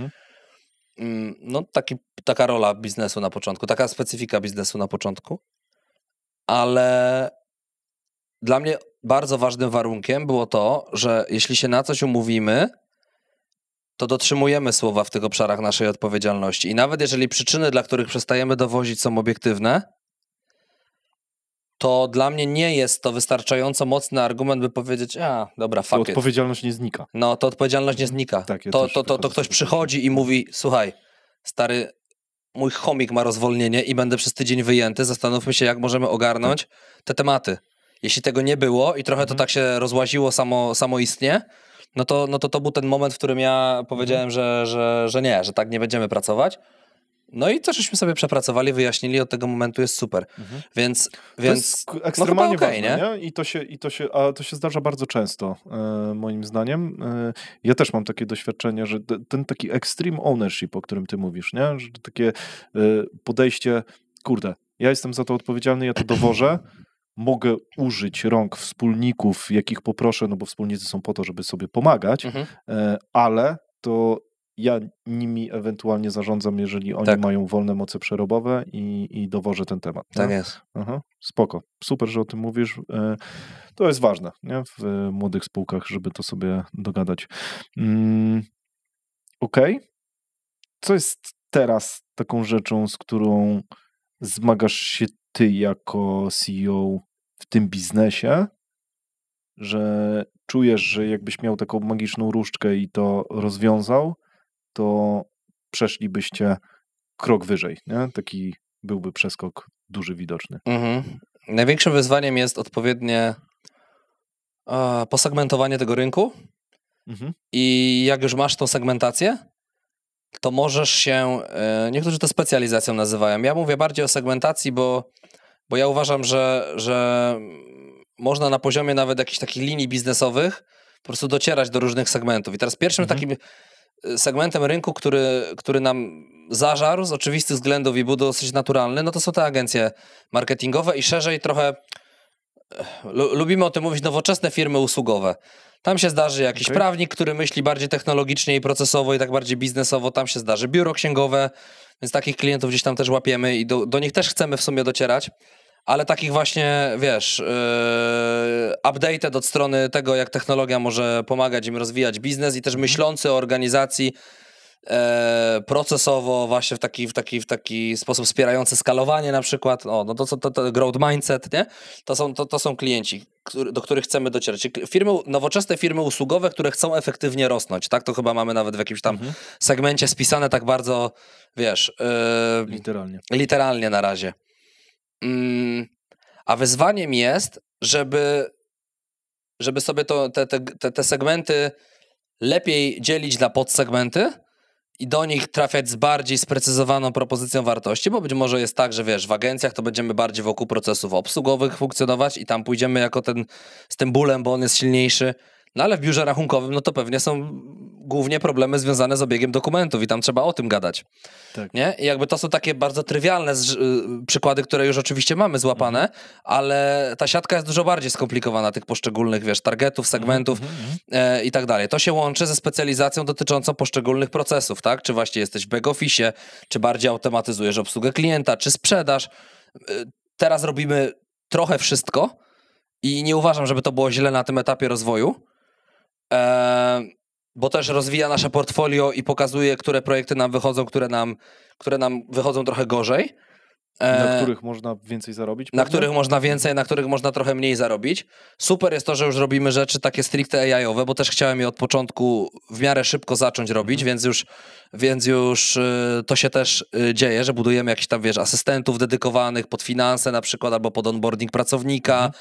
No taka rola biznesu na początku, taka specyfika biznesu na początku. Ale dla mnie bardzo ważnym warunkiem było to, że jeśli się na coś umówimy, to dotrzymujemy słowa w tych obszarach naszej odpowiedzialności. I nawet jeżeli przyczyny, dla których przestajemy dowozić, są obiektywne, to dla mnie nie jest to wystarczająco mocny argument, by powiedzieć, dobra, fuck it. To odpowiedzialność nie znika. No, to odpowiedzialność nie znika. Tak, to ktoś przychodzi i mówi, słuchaj, stary, mój chomik ma rozwolnienie i będę przez tydzień wyjęty, zastanówmy się, jak możemy ogarnąć te tematy. Jeśli tego nie było i trochę to tak się rozłaziło samoistnie, no to był ten moment, w którym ja powiedziałem, że nie, że tak nie będziemy pracować. No i to żeśmy sobie przepracowali, wyjaśnili, od tego momentu jest super. Więc to jest ekstremalnie ważne, nie? A to się zdarza bardzo często, moim zdaniem. Ja też mam takie doświadczenie, że ten taki extreme ownership, o którym ty mówisz, nie? Że takie podejście, kurde, ja jestem za to odpowiedzialny, ja to dowożę, mogę użyć rąk wspólników, jakich poproszę, no bo wspólnicy są po to, żeby sobie pomagać, ale to ja nimi ewentualnie zarządzam, jeżeli oni mają wolne moce przerobowe i dowożę ten temat. Tak jest. Spoko. Super, że o tym mówisz. To jest ważne, nie? W młodych spółkach, żeby to sobie dogadać. Okej. Co jest teraz taką rzeczą, z którą zmagasz się ty jako CEO w tym biznesie, że czujesz, że jakbyś miał taką magiczną różdżkę i to rozwiązał, to przeszlibyście krok wyżej, nie? Taki byłby przeskok duży, widoczny. Największym wyzwaniem jest odpowiednie posegmentowanie tego rynku i jak już masz tą segmentację, to możesz się, niektórzy to specjalizacją nazywają, ja mówię bardziej o segmentacji, bo ja uważam, że można na poziomie nawet jakichś takich linii biznesowych po prostu docierać do różnych segmentów. I teraz pierwszym takim segmentem rynku, który nam zażarł z oczywistych względów i był dosyć naturalny, no to są te agencje marketingowe i szerzej trochę, lubimy o tym mówić, nowoczesne firmy usługowe. Tam się zdarzy jakiś prawnik, który myśli bardziej technologicznie i procesowo i tak bardziej biznesowo, tam się zdarzy biuro księgowe, więc takich klientów gdzieś tam też łapiemy i do nich też chcemy w sumie docierać. Ale takich właśnie, wiesz, updated od strony tego, jak technologia może pomagać im rozwijać biznes i też myślący o organizacji procesowo, właśnie w taki sposób wspierający skalowanie na przykład, no to growth mindset, nie? To są klienci, do których chcemy docierać. Nowoczesne firmy usługowe, które chcą efektywnie rosnąć, tak? To chyba mamy nawet w jakimś tam segmencie spisane tak bardzo, wiesz... Literalnie na razie. A wyzwaniem jest, żeby sobie te segmenty lepiej dzielić na podsegmenty i do nich trafiać z bardziej sprecyzowaną propozycją wartości, bo być może jest tak, że wiesz, w agencjach to będziemy bardziej wokół procesów obsługowych funkcjonować i tam pójdziemy jako z tym bólem, bo on jest silniejszy, no ale w biurze rachunkowym, no to pewnie są głównie problemy związane z obiegiem dokumentów i tam trzeba o tym gadać. Tak. Nie? I jakby to są takie bardzo trywialne przykłady, które już oczywiście mamy złapane, ale ta siatka jest dużo bardziej skomplikowana tych poszczególnych, wiesz, targetów, segmentów i tak dalej. To się łączy ze specjalizacją dotyczącą poszczególnych procesów, tak? Czy właśnie jesteś w back office, czy bardziej automatyzujesz obsługę klienta, czy sprzedaż. Teraz robimy trochę wszystko i nie uważam, żeby to było źle na tym etapie rozwoju, bo też rozwija nasze portfolio i pokazuje, które projekty nam wychodzą, które nam wychodzą trochę gorzej. Na których można więcej zarobić? Na których można więcej, na których można trochę mniej zarobić. Super jest to, że już robimy rzeczy takie stricte AI-owe, bo też chciałem je od początku w miarę szybko zacząć robić, więc już to się też dzieje, że budujemy jakichś tam, wiesz, asystentów dedykowanych pod finanse na przykład, albo pod onboarding pracownika.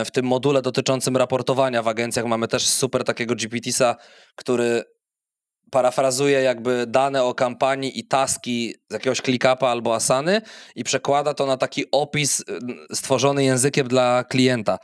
W tym module dotyczącym raportowania w agencjach mamy też super takiego GPT-sa, który parafrazuje jakby dane o kampanii i taski z jakiegoś ClickUpa albo Asany i przekłada to na taki opis stworzony językiem dla klienta.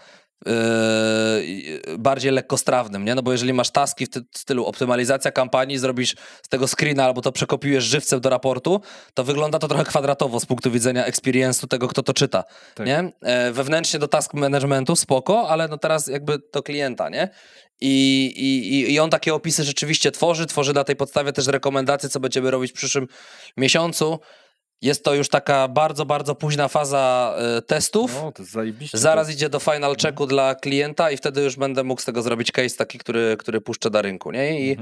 Bardziej lekkostrawnym, nie? No bo jeżeli masz taski w stylu optymalizacja kampanii, zrobisz z tego screena albo to przekopiujesz żywcem do raportu, to wygląda to trochę kwadratowo z punktu widzenia experience'u tego, kto to czyta, tak. Nie? Wewnętrznie do task managementu spoko, ale no teraz jakby do klienta, nie? I on takie opisy rzeczywiście tworzy na tej podstawie też rekomendacje, co będziemy robić w przyszłym miesiącu. Jest to już taka bardzo, bardzo późna faza testów. No, to jest zajebiście. Zaraz idzie do final checku dla klienta i wtedy już będę mógł z tego zrobić case taki, który puszczę na rynku. Nie?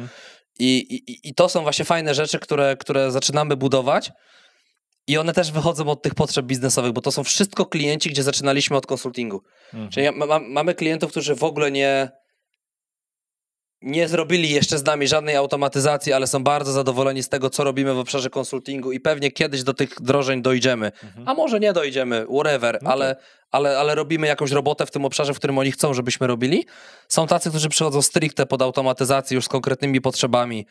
I to są właśnie fajne rzeczy, które zaczynamy budować i one też wychodzą od tych potrzeb biznesowych, bo to są wszystko klienci, gdzie zaczynaliśmy od konsultingu. Czyli mamy klientów, którzy w ogóle nie zrobili jeszcze z nami żadnej automatyzacji, ale są bardzo zadowoleni z tego, co robimy w obszarze konsultingu i pewnie kiedyś do tych wdrożeń dojdziemy. A może nie dojdziemy, whatever, no ale robimy jakąś robotę w tym obszarze, w którym oni chcą, żebyśmy robili. Są tacy, którzy przychodzą stricte pod automatyzację już z konkretnymi potrzebami.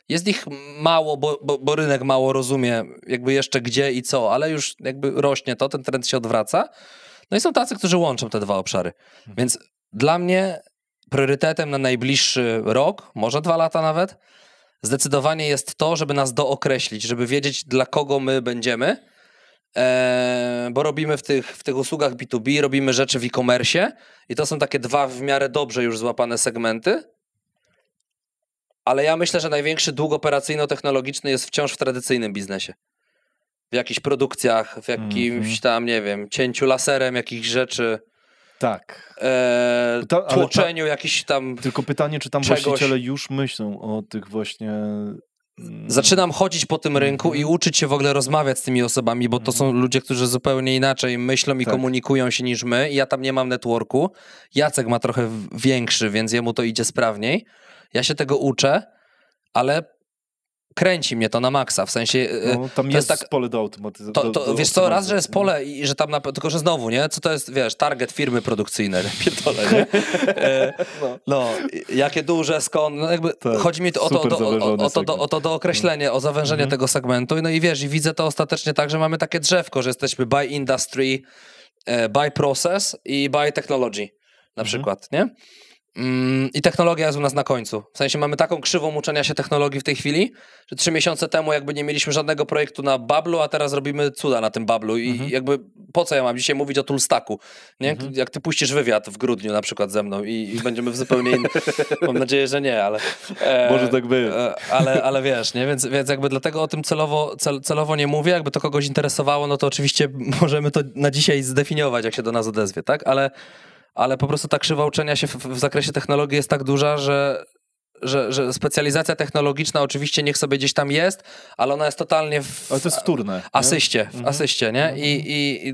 Jest ich mało, bo rynek mało rozumie jakby jeszcze gdzie i co, ale już jakby rośnie to, ten trend się odwraca. No i są tacy, którzy łączą te dwa obszary. Więc dla mnie priorytetem na najbliższy rok, może 2 lata nawet, zdecydowanie jest to, żeby nas dookreślić, żeby wiedzieć, dla kogo my będziemy, bo robimy w tych usługach B2B, robimy rzeczy w e-commerce i to są takie 2 w miarę dobrze już złapane segmenty, ale ja myślę, że największy dług operacyjno-technologiczny jest wciąż w tradycyjnym biznesie. W jakichś produkcjach, w jakimś tam, nie wiem, cięciu laserem jakichś rzeczy. Tak. Tłoczeniu jakiś tam. Tylko pytanie, czy tam właściciele już myślą o tych właśnie. Zaczynam chodzić po tym rynku i uczyć się w ogóle rozmawiać z tymi osobami, bo to są ludzie, którzy zupełnie inaczej myślą i komunikują się niż my. I ja tam nie mam networku. Jacek ma trochę większy, więc jemu to idzie sprawniej. Ja się tego uczę, ale kręci mnie to na maksa, w sensie... No, tam jest tak, pole do automatyzacji. Wiesz co, raz, że jest pole i że tam, tylko że znowu, nie? Co to jest, wiesz, target firmy produkcyjnej, pierdolę, nie? Jakie duże, skąd, no jakby chodzi mi o to dookreślenie, o zawężenie tego segmentu, no i wiesz, i widzę to ostatecznie tak, że mamy takie drzewko, że jesteśmy by industry, by process i by technology, na przykład, nie? I technologia jest u nas na końcu. W sensie mamy taką krzywą uczenia się technologii w tej chwili, że 3 miesiące temu jakby nie mieliśmy żadnego projektu na Bablu, a teraz robimy cuda na tym Bablu i jakby po co ja mam dzisiaj mówić o toolstacku? Nie? Jak ty puścisz wywiad w grudniu na przykład ze mną i będziemy w zupełnie innym... Mam nadzieję, że nie, ale... Może tak być. Ale wiesz, nie? Więc jakby dlatego o tym celowo nie mówię. Jakby to kogoś interesowało, no to oczywiście możemy to na dzisiaj zdefiniować, jak się do nas odezwie, tak? Ale po prostu ta krzywa uczenia się w zakresie technologii jest tak duża, że specjalizacja technologiczna oczywiście niech sobie gdzieś tam jest, ale ona jest totalnie ale to jest wtórne. asyście, nie? I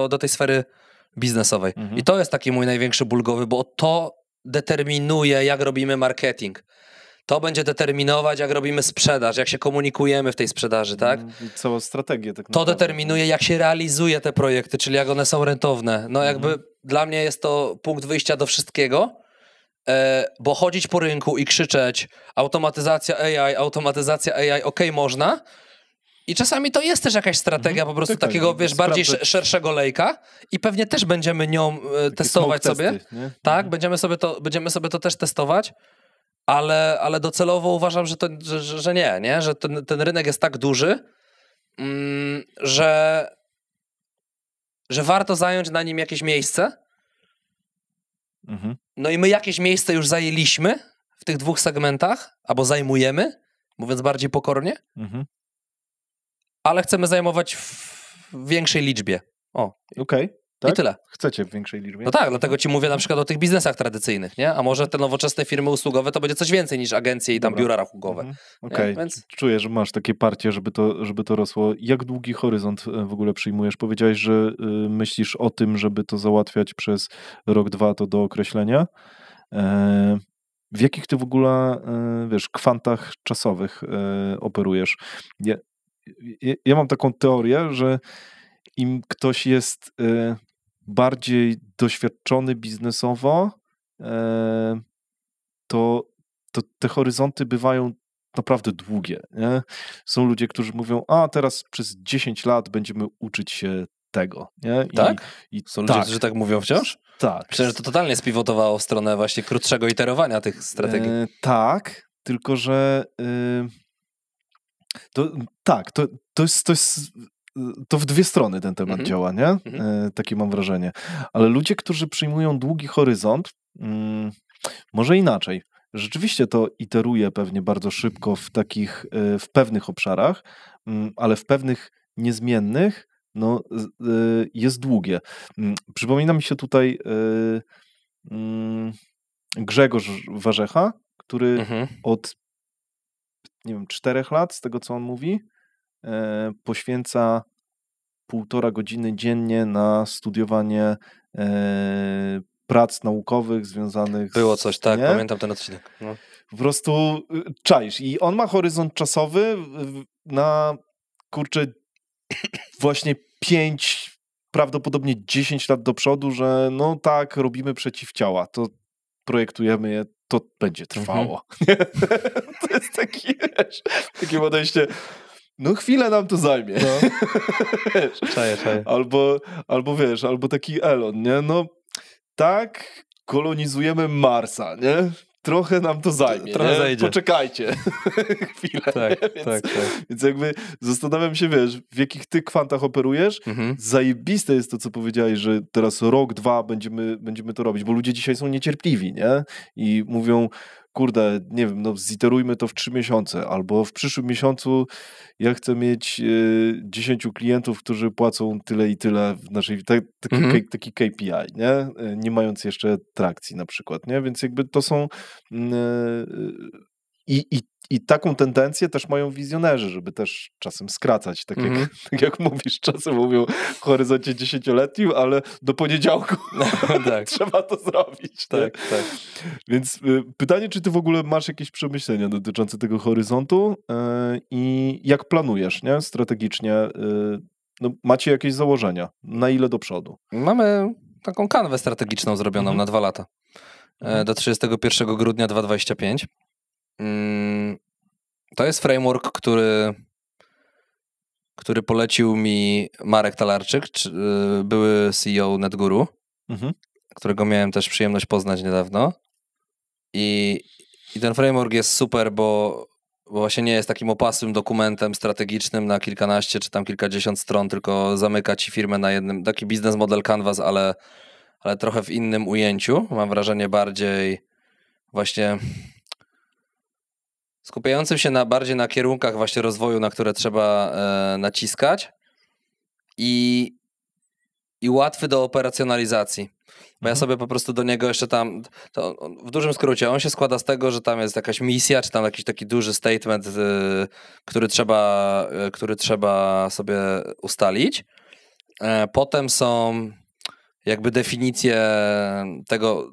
do tej sfery biznesowej. I to jest taki mój największy ból głowy, bo to determinuje, jak robimy marketing. To będzie determinować, jak robimy sprzedaż, jak się komunikujemy w tej sprzedaży, tak? Całą strategię. Tak to determinuje, jak się realizuje te projekty, czyli jak one są rentowne. No jakby dla mnie jest to punkt wyjścia do wszystkiego, bo chodzić po rynku i krzyczeć automatyzacja AI, okej, można. I czasami to jest też jakaś strategia po prostu takiego, wiesz, bardziej szerszego lejka i pewnie też będziemy nią testować sobie. Nie? Tak, będziemy sobie to też testować. Ale docelowo uważam, że nie, że ten rynek jest tak duży, że warto zająć na nim jakieś miejsce. No i my jakieś miejsce już zajęliśmy w tych 2 segmentach, albo zajmujemy, mówiąc bardziej pokornie, ale chcemy zajmować w większej liczbie. Okej. Tak? I tyle. Chcecie w większej liczbie? No tak, dlatego ci mówię na przykład o tych biznesach tradycyjnych, nie? A może te nowoczesne firmy usługowe to będzie coś więcej niż agencje i tam biura rachunkowe. Okej. Więc czuję, że masz takie parcie, żeby to rosło. Jak długi horyzont w ogóle przyjmujesz? Powiedziałeś, że myślisz o tym, żeby to załatwiać przez rok, 2, to do określenia. W jakich ty w ogóle, wiesz, kwantach czasowych operujesz? Ja mam taką teorię, że im ktoś jest bardziej doświadczony biznesowo, to te horyzonty bywają naprawdę długie. Nie? Są ludzie, którzy mówią, a teraz przez 10 lat będziemy uczyć się tego. Nie? Tak? Są ludzie, którzy tak mówią wciąż? Tak. Myślę, że to totalnie spiwotowało w stronę właśnie krótszego iterowania tych strategii. Tak, tylko że to w dwie strony ten temat działa, nie? Takie mam wrażenie. Ale ludzie, którzy przyjmują długi horyzont, może inaczej. Rzeczywiście to iteruje pewnie bardzo szybko w pewnych obszarach, ale w pewnych niezmiennych jest długie. Przypomina mi się tutaj Grzegorz Warzecha, który od 4 lat, z tego co on mówi, poświęca 1,5 godziny dziennie na studiowanie prac naukowych związanych Było coś, tak, pamiętam ten odcinek. No. Po prostu czaisz. I on ma horyzont czasowy na, właśnie 5, prawdopodobnie 10 lat do przodu, że no tak, robimy przeciwciała, to projektujemy je, to będzie trwało. To jest takie podejście, no chwilę nam to zajmie. No. Czaję. Albo taki Elon, nie? No tak, kolonizujemy Marsa, nie? Trochę nam to zajmie. Trochę zajdzie. Poczekajcie chwilę. Tak. Więc jakby zastanawiam się, wiesz, w jakich ty kwantach operujesz. Zajebiste jest to, co powiedziałeś, że teraz rok, 2 będziemy to robić, bo ludzie dzisiaj są niecierpliwi, nie? I mówią, kurde, nie wiem, no ziterujmy to w 3 miesiące, albo w przyszłym miesiącu ja chcę mieć 10 klientów, którzy płacą tyle i tyle w naszej, taki KPI, nie? Nie mając jeszcze trakcji na przykład, nie? Więc jakby to są i taką tendencję też mają wizjonerzy, żeby też czasem skracać, tak jak mówisz, czasem mówią w horyzoncie 10-letnim, ale do poniedziałku trzeba to zrobić. Tak. Więc pytanie, czy ty w ogóle masz jakieś przemyślenia dotyczące tego horyzontu i jak planujesz, nie? Strategicznie, no, macie jakieś założenia? Na ile do przodu? Mamy taką kanwę strategiczną zrobioną na 2 lata. Do 31 grudnia 2025. To jest framework, który polecił mi Marek Talarczyk, były CEO NetGuru, którego miałem też przyjemność poznać niedawno. I ten framework jest super, bo właśnie nie jest takim opasłym dokumentem strategicznym na kilkanaście czy tam kilkadziesiąt stron, tylko zamyka ci firmę na jednym, taki biznes model canvas, ale trochę w innym ujęciu. Mam wrażenie bardziej właśnie skupiającym się bardziej na kierunkach właśnie rozwoju, na które trzeba naciskać i i łatwy do operacjonalizacji. Bo ja sobie po prostu do niego jeszcze tam, to w dużym skrócie, on się składa z tego, że tam jest jakaś misja, czy tam jakiś taki duży statement, który trzeba sobie ustalić. Potem są jakby definicje tego,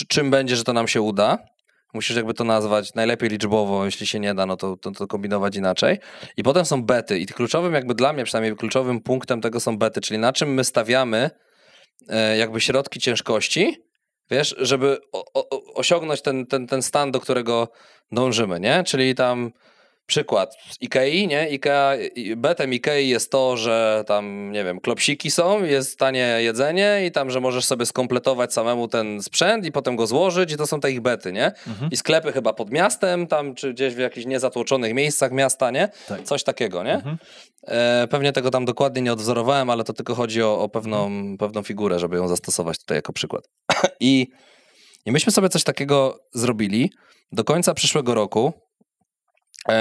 czym będzie, że to nam się uda. Musisz jakby to nazwać najlepiej liczbowo, jeśli się nie da, no to kombinować inaczej. I potem są bety i kluczowym jakby dla mnie, przynajmniej kluczowym punktem tego są bety, czyli na czym my stawiamy jakby środki ciężkości, wiesz, żeby osiągnąć ten stan, do którego dążymy, nie? Czyli tam przykład z Ikei, nie? Betem Ikei jest to, że tam, nie wiem, klopsiki są, jest tanie jedzenie i tam, że możesz sobie skompletować samemu ten sprzęt i potem go złożyć i to są te ich bety, nie? I sklepy chyba pod miastem, tam czy gdzieś w jakichś niezatłoczonych miejscach miasta, nie? Tak. Coś takiego, nie? Pewnie tego tam dokładnie nie odwzorowałem, ale to tylko chodzi o pewną figurę, żeby ją zastosować tutaj jako przykład. I myśmy sobie coś takiego zrobili do końca przyszłego roku.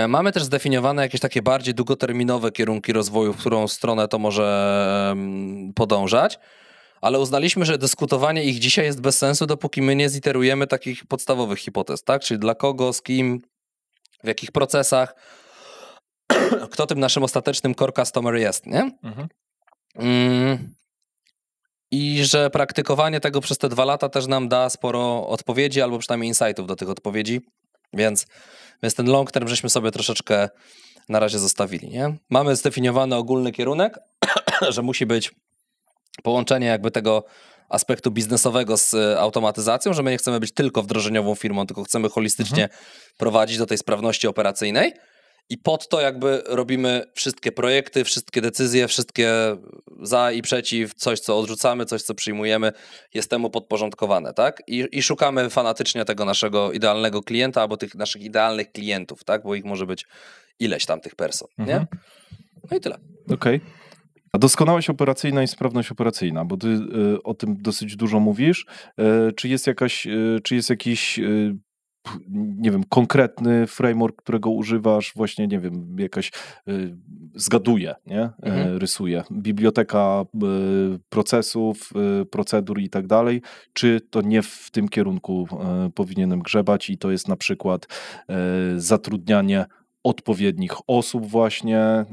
Mamy też zdefiniowane jakieś takie bardziej długoterminowe kierunki rozwoju, w którą stronę to może podążać, ale uznaliśmy, że dyskutowanie ich dzisiaj jest bez sensu, dopóki my nie ziterujemy takich podstawowych hipotez, tak? Czyli dla kogo, z kim, w jakich procesach, kto tym naszym ostatecznym core customer jest, nie? I że praktykowanie tego przez te 2 lata też nam da sporo odpowiedzi, albo przynajmniej insightów do tych odpowiedzi, więc ten long term żeśmy sobie troszeczkę na razie zostawili, nie? Mamy zdefiniowany ogólny kierunek, że musi być połączenie jakby tego aspektu biznesowego z automatyzacją, że my nie chcemy być tylko wdrożeniową firmą, tylko chcemy holistycznie prowadzić do tej sprawności operacyjnej i pod to jakby robimy wszystkie projekty, wszystkie decyzje, wszystkie za i przeciw, coś co odrzucamy, coś co przyjmujemy, jest temu podporządkowane, tak? I szukamy fanatycznie tego naszego idealnego klienta albo tych naszych idealnych klientów, tak? Bo ich może być ileś tam tych person, nie? No i tyle. Okej. A doskonałość operacyjna i sprawność operacyjna, bo ty o tym dosyć dużo mówisz. Czy jest jakiś nie wiem, konkretny framework, którego używasz, właśnie, nie wiem, jakaś zgaduje, nie? Rysuje. Biblioteka procesów, procedur i tak dalej, czy to nie w tym kierunku powinienem grzebać i to jest na przykład zatrudnianie odpowiednich osób właśnie,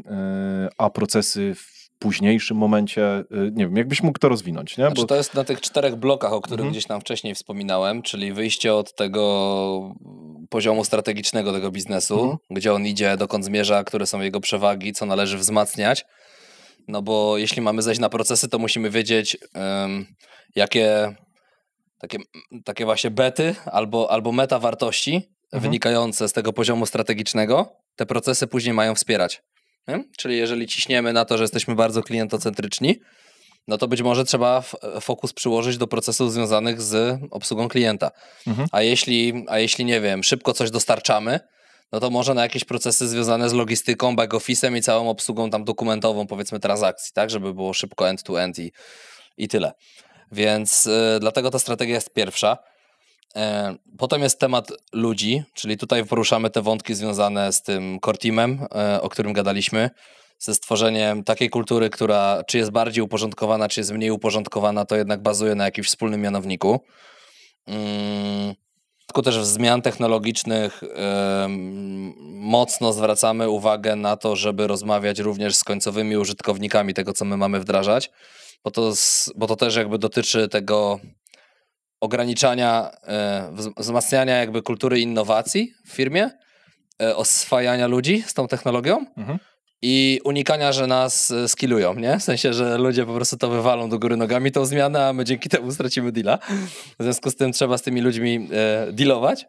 a procesy w późniejszym momencie, nie wiem, jakbyś mógł to rozwinąć, nie? Znaczy, to jest na tych 4 blokach, o których gdzieś tam wcześniej wspominałem, czyli wyjście od tego poziomu strategicznego tego biznesu, gdzie on idzie, dokąd zmierza, które są jego przewagi, co należy wzmacniać, no bo jeśli mamy zejść na procesy, to musimy wiedzieć, jakie takie właśnie bety albo meta wartości wynikające z tego poziomu strategicznego te procesy później mają wspierać. Nie? Czyli jeżeli ciśniemy na to, że jesteśmy bardzo klientocentryczni, no to być może trzeba fokus przyłożyć do procesów związanych z obsługą klienta. A jeśli, nie wiem, szybko coś dostarczamy, no to może na jakieś procesy związane z logistyką, back-office'em i całą obsługą tam dokumentową, powiedzmy, transakcji, tak, żeby było szybko end-to-end i tyle. Więc dlatego ta strategia jest pierwsza. Potem jest temat ludzi, czyli tutaj poruszamy te wątki związane z tym core teamem, o którym gadaliśmy, ze stworzeniem takiej kultury, która czy jest bardziej uporządkowana, czy jest mniej uporządkowana, to jednak bazuje na jakimś wspólnym mianowniku. Też w zmian technologicznych mocno zwracamy uwagę na to, żeby rozmawiać również z końcowymi użytkownikami tego, co my mamy wdrażać, bo to też jakby dotyczy tego ograniczania, wzmacniania jakby kultury innowacji w firmie, oswajania ludzi z tą technologią i unikania, że nas skillują, nie? W sensie, że ludzie po prostu to wywalą do góry nogami tą zmianę, a my dzięki temu stracimy deala. W związku z tym trzeba z tymi ludźmi dealować.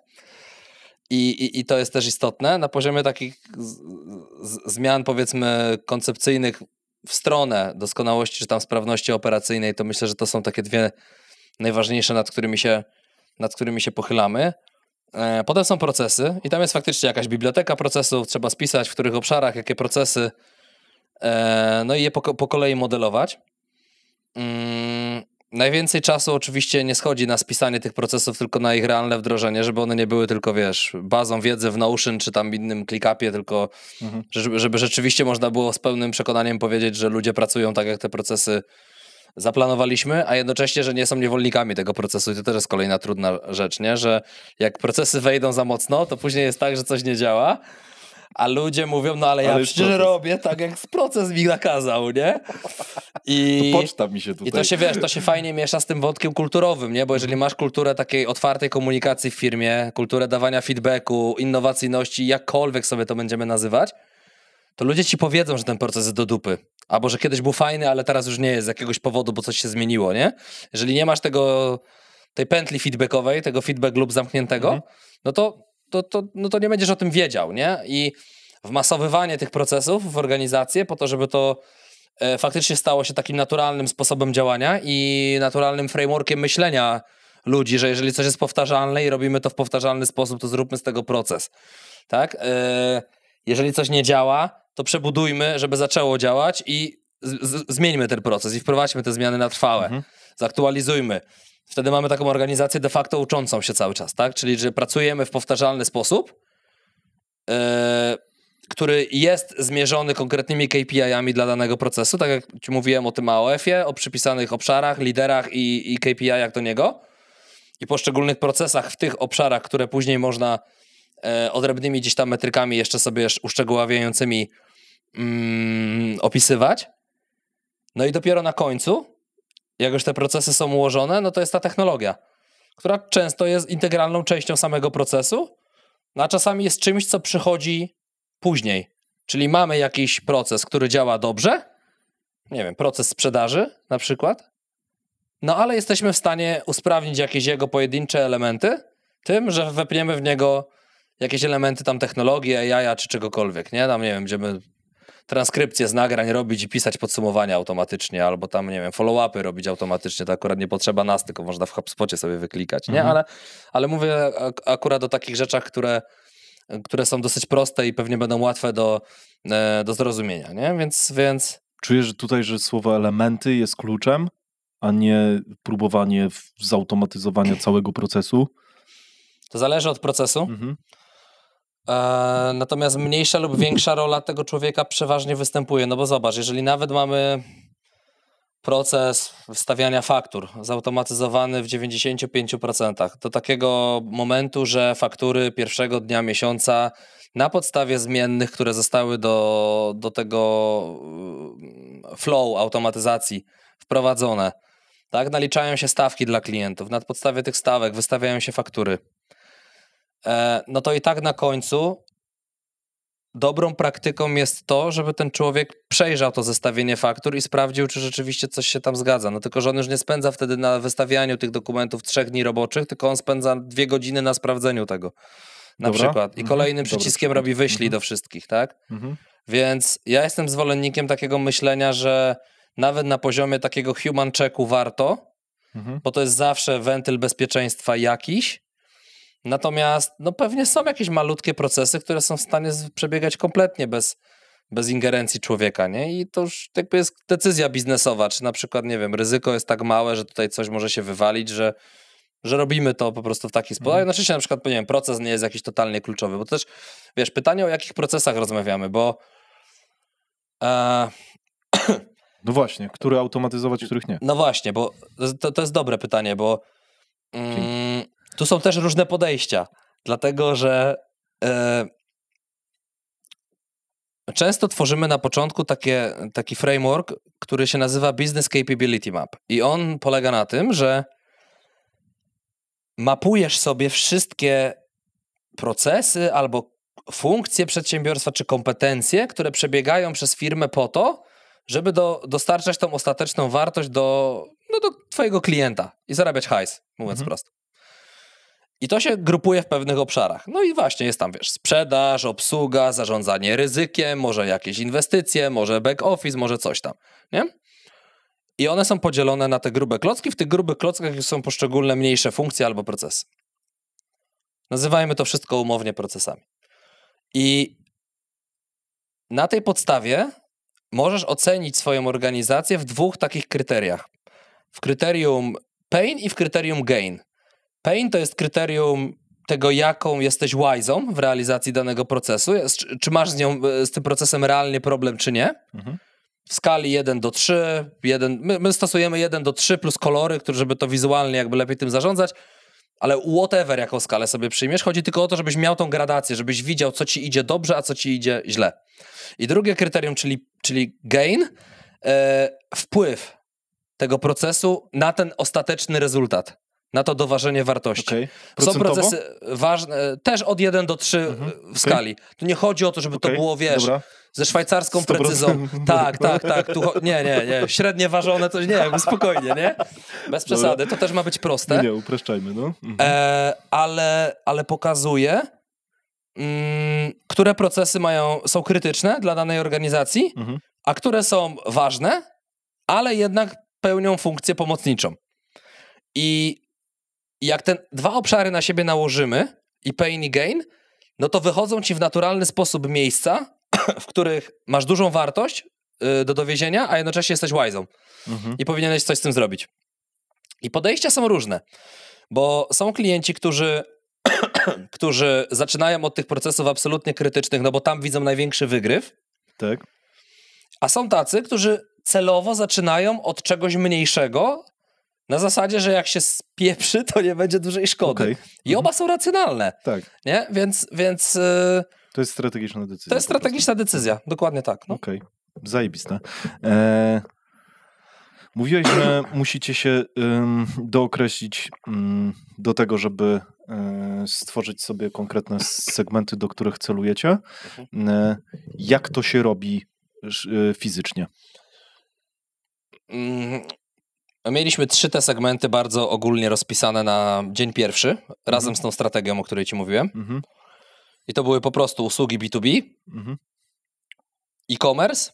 I to jest też istotne. Na poziomie takich zmian, powiedzmy, koncepcyjnych w stronę doskonałości czy tam sprawności operacyjnej, to myślę, że to są takie 2 najważniejsze, nad którymi się pochylamy. Potem są procesy i tam jest faktycznie jakaś biblioteka procesów, trzeba spisać, w których obszarach, jakie procesy, no i je po kolei modelować. Najwięcej czasu oczywiście nie schodzi na spisanie tych procesów, tylko na ich realne wdrożenie, żeby one nie były tylko, wiesz, bazą wiedzy w Notion czy tam innym ClickUpie, tylko żeby rzeczywiście można było z pełnym przekonaniem powiedzieć, że ludzie pracują tak, jak te procesy zaplanowaliśmy, a jednocześnie, że nie są niewolnikami tego procesu. I to też jest kolejna trudna rzecz, nie? Że jak procesy wejdą za mocno, to później jest tak, że coś nie działa, a ludzie mówią, no ale ja przecież robię tak, jak proces mi nakazał, nie? I to poczta mi się tutaj... I to się, wiesz, to się fajnie miesza z tym wątkiem kulturowym, nie? Bo jeżeli masz kulturę takiej otwartej komunikacji w firmie, kulturę dawania feedbacku, innowacyjności, jakkolwiek sobie to będziemy nazywać, to ludzie ci powiedzą, że ten proces jest do dupy. Albo, że kiedyś był fajny, ale teraz już nie jest z jakiegoś powodu, bo coś się zmieniło, nie? Jeżeli nie masz tej pętli feedbackowej, tego feedback loop zamkniętego, no to nie będziesz o tym wiedział, nie? I wmasowywanie tych procesów w organizację po to, żeby to faktycznie stało się takim naturalnym sposobem działania i naturalnym frameworkiem myślenia ludzi, że jeżeli coś jest powtarzalne i robimy to w powtarzalny sposób, to zróbmy z tego proces, tak? Jeżeli coś nie działa, to przebudujmy, żeby zaczęło działać i zmieńmy ten proces i wprowadźmy te zmiany na trwałe. Zaktualizujmy. Wtedy mamy taką organizację de facto uczącą się cały czas, tak? Czyli, że pracujemy w powtarzalny sposób, który jest zmierzony konkretnymi KPI-ami dla danego procesu, tak jak ci mówiłem o tym AOF-ie, o przypisanych obszarach, liderach i KPI-ach do niego i poszczególnych procesach w tych obszarach, które później można odrębnymi gdzieś tam metrykami jeszcze sobie uszczegóławiającymi opisywać. No i dopiero na końcu, jak już te procesy są ułożone, no to jest ta technologia, która często jest integralną częścią samego procesu, no a czasami jest czymś, co przychodzi później. Czyli mamy jakiś proces, który działa dobrze, nie wiem, proces sprzedaży na przykład, no ale jesteśmy w stanie usprawnić jakieś jego pojedyncze elementy tym, że wepniemy w niego jakieś elementy tam technologii, AI czy czegokolwiek, nie? Tam, nie wiem, będziemy transkrypcje z nagrań robić i pisać podsumowania automatycznie, albo tam, nie wiem, follow-upy robić automatycznie, to akurat nie potrzeba nas, tylko można w HubSpocie sobie wyklikać, nie? Ale mówię akurat o takich rzeczach, które są dosyć proste i pewnie będą łatwe do zrozumienia, nie? Więc... Czuję, że tutaj, że słowo elementy jest kluczem, a nie próbowanie zautomatyzowania całego procesu. To zależy od procesu. Natomiast mniejsza lub większa rola tego człowieka przeważnie występuje. No bo zobacz, jeżeli nawet mamy proces wstawiania faktur zautomatyzowany w 95% do takiego momentu, że faktury pierwszego dnia miesiąca na podstawie zmiennych, które zostały do tego flow automatyzacji wprowadzone, tak, naliczają się stawki dla klientów, na podstawie tych stawek wystawiają się faktury. No to i tak na końcu dobrą praktyką jest to, żeby ten człowiek przejrzał to zestawienie faktur i sprawdził, czy rzeczywiście coś się tam zgadza. No tylko, że on już nie spędza wtedy na wystawianiu tych dokumentów 3 dni roboczych, tylko on spędza 2 godziny na sprawdzeniu tego na przykład. I kolejnym przyciskiem robi wyślij do wszystkich, tak? Więc ja jestem zwolennikiem takiego myślenia, że nawet na poziomie takiego human checku warto, bo to jest zawsze wentyl bezpieczeństwa jakiś. Natomiast no pewnie są jakieś malutkie procesy, które są w stanie przebiegać kompletnie bez ingerencji człowieka, nie? I to już jakby jest decyzja biznesowa, czy na przykład, nie wiem, ryzyko jest tak małe, że tutaj coś może się wywalić, że robimy to po prostu w taki sposób. A jednocześnie na przykład, nie wiem, proces nie jest jakiś totalnie kluczowy, bo też, wiesz, pytanie o jakich procesach rozmawiamy, bo no właśnie, które automatyzować, których nie. No właśnie, bo to jest dobre pytanie, bo tu są też różne podejścia, dlatego że często tworzymy na początku taki framework, który się nazywa Business Capability Map i on polega na tym, że mapujesz sobie wszystkie procesy albo funkcje przedsiębiorstwa czy kompetencje, które przebiegają przez firmę po to, żeby dostarczać tą ostateczną wartość do twojego klienta i zarabiać hajs, mówiąc prosto. I to się grupuje w pewnych obszarach. No i właśnie jest tam, wiesz, sprzedaż, obsługa, zarządzanie ryzykiem, może jakieś inwestycje, może back office, może coś tam, nie? I one są podzielone na te grube klocki. W tych grubych klockach są poszczególne mniejsze funkcje albo procesy. Nazywajmy to wszystko umownie procesami. I na tej podstawie możesz ocenić swoją organizację w 2 takich kryteriach. W kryterium pain i w kryterium gain. Pain to jest kryterium tego, jaką jesteś łajzą w realizacji danego procesu, czy masz z tym procesem realnie problem, czy nie. w skali 1:3, my stosujemy 1:3 plus kolory, żeby to wizualnie jakby lepiej tym zarządzać, ale whatever jaką skalę sobie przyjmiesz, chodzi tylko o to, żebyś miał tą gradację, żebyś widział, co ci idzie dobrze, a co ci idzie źle. I drugie kryterium, czyli gain, wpływ tego procesu na ten ostateczny rezultat, na to doważenie wartości. Okay. Są procesy ważne, też od 1:3 w skali. Tu nie chodzi o to, żeby to było, wiesz, dobra, ze szwajcarską 100%. Precyzją. Tak. Nie. Średnie ważone to nie, jakby spokojnie, nie? Bez przesady. Dobra. To też ma być proste. Nie, upraszczajmy, no. Ale pokazuje, które procesy są krytyczne dla danej organizacji, a które są ważne, ale jednak pełnią funkcję pomocniczą. I jak te dwa obszary na siebie nałożymy, i pain i gain, no to wychodzą ci w naturalny sposób miejsca, w których masz dużą wartość do dowiezienia, a jednocześnie jesteś łajzą. I powinieneś coś z tym zrobić. I podejścia są różne, bo są klienci, którzy zaczynają od tych procesów absolutnie krytycznych, no bo tam widzą największy wygryw. Tak. A są tacy, którzy celowo zaczynają od czegoś mniejszego, na zasadzie, że jak się spieprzy, to nie będzie dużej szkody. Okay. I oba są racjonalne. Tak. Nie? Więc to jest strategiczna decyzja. To jest strategiczna decyzja, dokładnie tak. No. Okej, zajebiste. Mówiłeś, że musicie się dookreślić do tego, żeby stworzyć sobie konkretne segmenty, do których celujecie. Jak to się robi fizycznie? Mieliśmy 3 te segmenty bardzo ogólnie rozpisane na dzień pierwszy, razem z tą strategią, o której ci mówiłem. I to były po prostu usługi B2B, e-commerce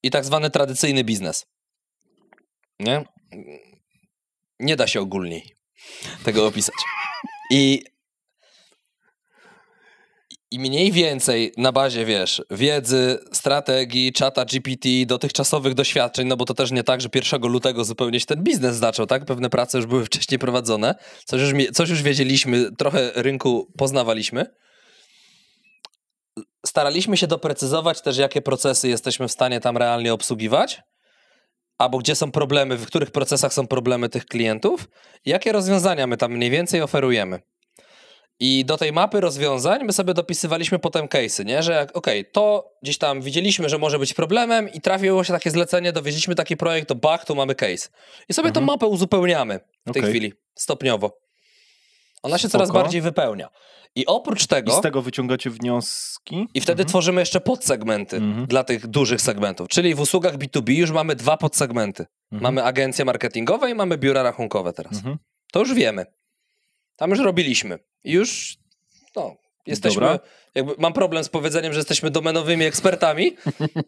i tak zwany tradycyjny biznes. Nie da się ogólniej tego opisać. I mniej więcej na bazie, wiesz, wiedzy, strategii, czata GPT, dotychczasowych doświadczeń, no bo to też nie tak, że 1 lutego zupełnie się ten biznes zaczął, tak? Pewne prace już były wcześniej prowadzone, coś już wiedzieliśmy, trochę rynku poznawaliśmy. Staraliśmy się doprecyzować też, jakie procesy jesteśmy w stanie tam realnie obsługiwać, albo gdzie są problemy, w których procesach są problemy tych klientów, jakie rozwiązania my tam mniej więcej oferujemy. I do tej mapy rozwiązań my sobie dopisywaliśmy potem case'y, nie? Że to gdzieś tam widzieliśmy, że może być problemem i trafiło się takie zlecenie, dowieźliśmy taki projekt, to bach, tu mamy case. I sobie tą mapę uzupełniamy w tej chwili, stopniowo. Ona się coraz bardziej wypełnia. I oprócz tego... I z tego wyciągacie wnioski? I wtedy tworzymy jeszcze podsegmenty dla tych dużych segmentów. Czyli w usługach B2B już mamy 2 podsegmenty. Mamy agencje marketingowe i mamy biura rachunkowe teraz. To już wiemy. Tam już robiliśmy. I już jesteśmy... Mam problem z powiedzeniem, że jesteśmy domenowymi ekspertami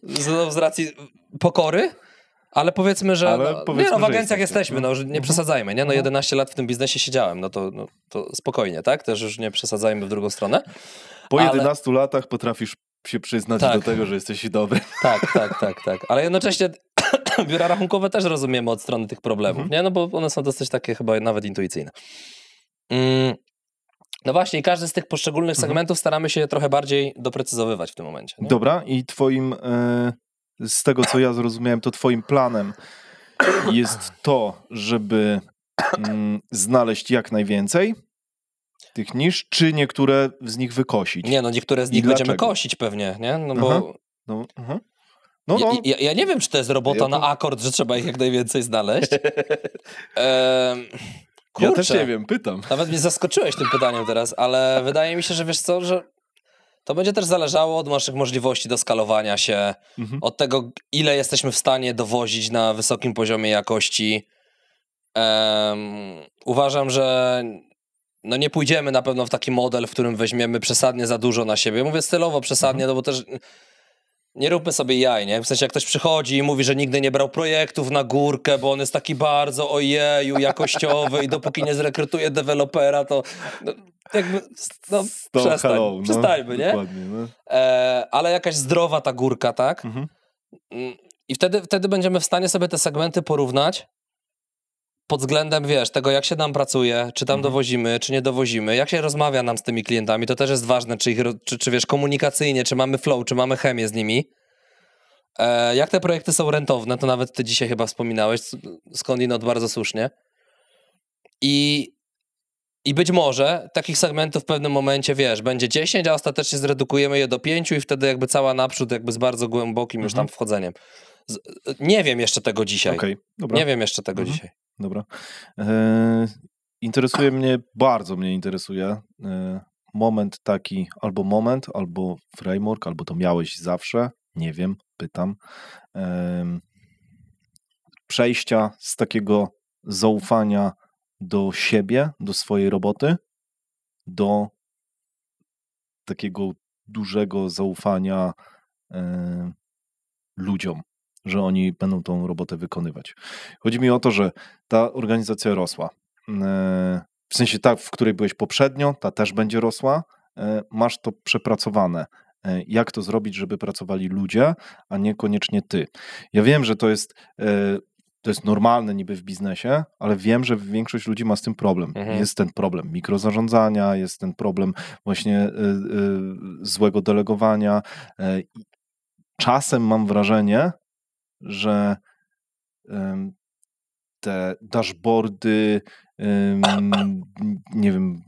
z racji pokory, ale powiedzmy, że w agencjach jesteśmy, już nie przesadzajmy, nie? 11 lat w tym biznesie siedziałem, to spokojnie, tak? Też już nie przesadzajmy w drugą stronę. Po 11 latach potrafisz się przyznać do tego, że jesteś dobry. Tak. Ale jednocześnie biura rachunkowe też rozumiemy od strony tych problemów, nie? No bo one są dosyć takie chyba nawet intuicyjne. No właśnie, i każdy z tych poszczególnych segmentów staramy się trochę bardziej doprecyzowywać w tym momencie. Nie? Dobra, i twoim, z tego co ja zrozumiałem, to twoim planem jest to, żeby znaleźć jak najwięcej tych nisz, czy niektóre z nich wykosić? Nie, niektóre z nich będziemy kosić pewnie, nie? No bo... Ja nie wiem, czy to jest robota na akord, że trzeba ich jak najwięcej znaleźć. Ja też nie wiem, pytam. Nawet mnie zaskoczyłeś tym pytaniem teraz, ale wydaje mi się, że wiesz co, że to będzie też zależało od naszych możliwości do skalowania się, od tego, ile jesteśmy w stanie dowozić na wysokim poziomie jakości. Uważam, że nie pójdziemy na pewno w taki model, w którym weźmiemy przesadnie za dużo na siebie. Mówię stylowo przesadnie, no bo też nie róbmy sobie jaj, nie? W sensie jak ktoś przychodzi i mówi, że nigdy nie brał projektów na górkę, bo on jest taki bardzo ojeju jakościowy i dopóki nie zrekrutuje dewelopera, to przestańmy, nie? Ale jakaś zdrowa ta górka, tak? I wtedy będziemy w stanie sobie te segmenty porównać pod względem, wiesz, tego jak się nam pracuje, czy tam dowozimy, czy nie dowozimy, jak się rozmawia nam z tymi klientami, to też jest ważne, czy wiesz, komunikacyjnie, czy mamy flow, czy mamy chemię z nimi. Jak te projekty są rentowne, to nawet ty dzisiaj chyba wspominałeś, skądinąd bardzo słusznie. I być może takich segmentów w pewnym momencie, wiesz, będzie 10, a ostatecznie zredukujemy je do 5 i wtedy jakby cała naprzód jakby z bardzo głębokim już tam wchodzeniem. Nie wiem jeszcze tego dzisiaj. Okay, dobra. Nie wiem jeszcze tego dzisiaj. Dobra. Bardzo mnie interesuje moment taki, albo framework, albo to miałeś zawsze, nie wiem, pytam. Przejścia z takiego zaufania do siebie, do swojej roboty, do takiego dużego zaufania ludziom, że oni będą tą robotę wykonywać. Chodzi mi o to, że ta organizacja rosła. W sensie ta, w której byłeś poprzednio, ta też będzie rosła. Masz to przepracowane. Jak to zrobić, żeby pracowali ludzie, a niekoniecznie ty. Ja wiem, że to jest normalne niby w biznesie, ale wiem, że większość ludzi ma z tym problem. Jest ten problem mikrozarządzania, jest ten problem właśnie złego delegowania. Czasem mam wrażenie, że te dashboardy, nie wiem,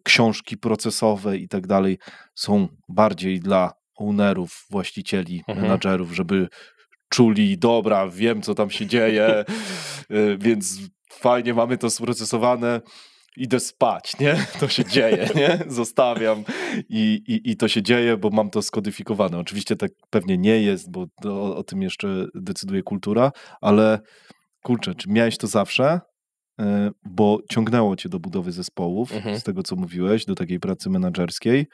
książki procesowe i tak dalej są bardziej dla ownerów, właścicieli, menadżerów, żeby czuli, dobra, wiem co tam się dzieje, więc fajnie mamy to sprocesowane, idę spać, nie? To się dzieje, nie? Zostawiam i to się dzieje, bo mam to skodyfikowane. Oczywiście tak pewnie nie jest, bo o tym jeszcze decyduje kultura, ale kurczę, czy miałeś to zawsze? Bo ciągnęło cię do budowy zespołów, z tego co mówiłeś, do takiej pracy menadżerskiej.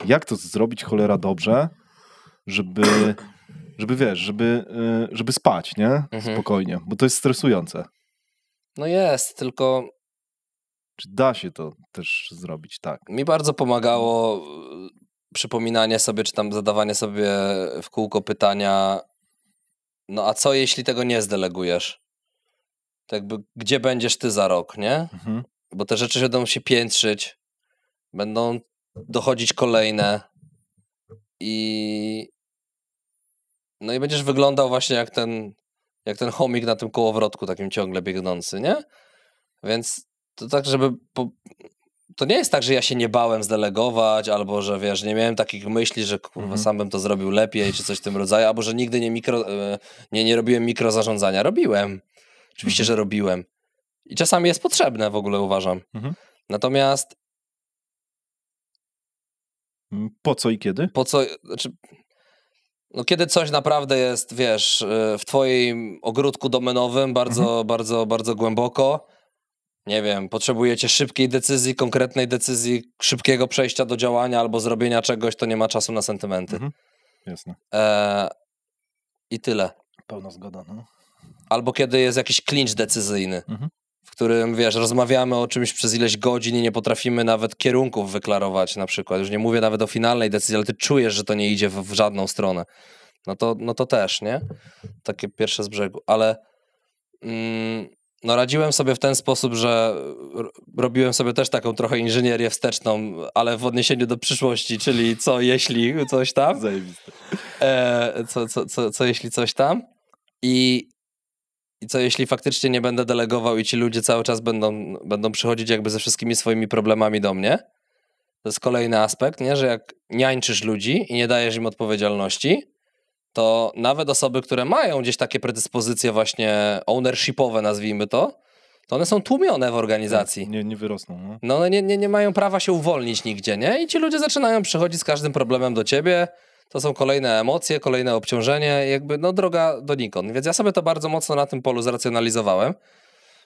Jak to zrobić cholera dobrze, żeby wiesz, żeby spać, nie? Spokojnie, bo to jest stresujące. No jest, tylko... Czy da się to też zrobić tak? Mi bardzo pomagało przypominanie sobie, czy tam zadawanie sobie w kółko pytania, no a co jeśli tego nie zdelegujesz? To jakby, gdzie będziesz ty za rok, nie? Bo te rzeczy będą się piętrzyć, będą dochodzić kolejne i będziesz wyglądał właśnie jak ten chomik na tym kołowrotku takim ciągle biegnący, nie? Więc to tak, to nie jest tak, że ja się nie bałem zdelegować, albo że wiesz, nie miałem takich myśli, że kurwa sam bym to zrobił lepiej, czy coś w tym rodzaju, albo że nigdy nie robiłem mikrozarządzania. Robiłem. Oczywiście, że robiłem. I czasami jest potrzebne w ogóle, uważam. Natomiast... Po co i kiedy? Kiedy coś naprawdę jest, wiesz, w twoim ogródku domenowym bardzo, bardzo, bardzo głęboko, nie wiem, potrzebujecie szybkiej decyzji, konkretnej decyzji, szybkiego przejścia do działania albo zrobienia czegoś, to nie ma czasu na sentymenty. Jasne. I tyle. Pełna zgoda, no. Albo kiedy jest jakiś clinch decyzyjny, w którym, wiesz, rozmawiamy o czymś przez ileś godzin i nie potrafimy nawet kierunków wyklarować na przykład. Już nie mówię nawet o finalnej decyzji, ale ty czujesz, że to nie idzie w żadną stronę. No to też, nie? Takie pierwsze z brzegu. Ale radziłem sobie w ten sposób, że robiłem sobie też taką trochę inżynierię wsteczną, ale w odniesieniu do przyszłości, czyli co jeśli coś tam. Zajebiste. Co jeśli coś tam. I co jeśli faktycznie nie będę delegował i ci ludzie cały czas będą przychodzić jakby ze wszystkimi swoimi problemami do mnie? To jest kolejny aspekt, nie? Że jak niańczysz ludzi i nie dajesz im odpowiedzialności, to nawet osoby, które mają gdzieś takie predyspozycje właśnie ownershipowe, nazwijmy to one są tłumione w organizacji. Nie wyrosną. No, no nie mają prawa się uwolnić nigdzie, nie? I ci ludzie zaczynają przychodzić z każdym problemem do ciebie. To są kolejne emocje, kolejne obciążenie, jakby droga donikąd. Więc ja sobie to bardzo mocno na tym polu zracjonalizowałem,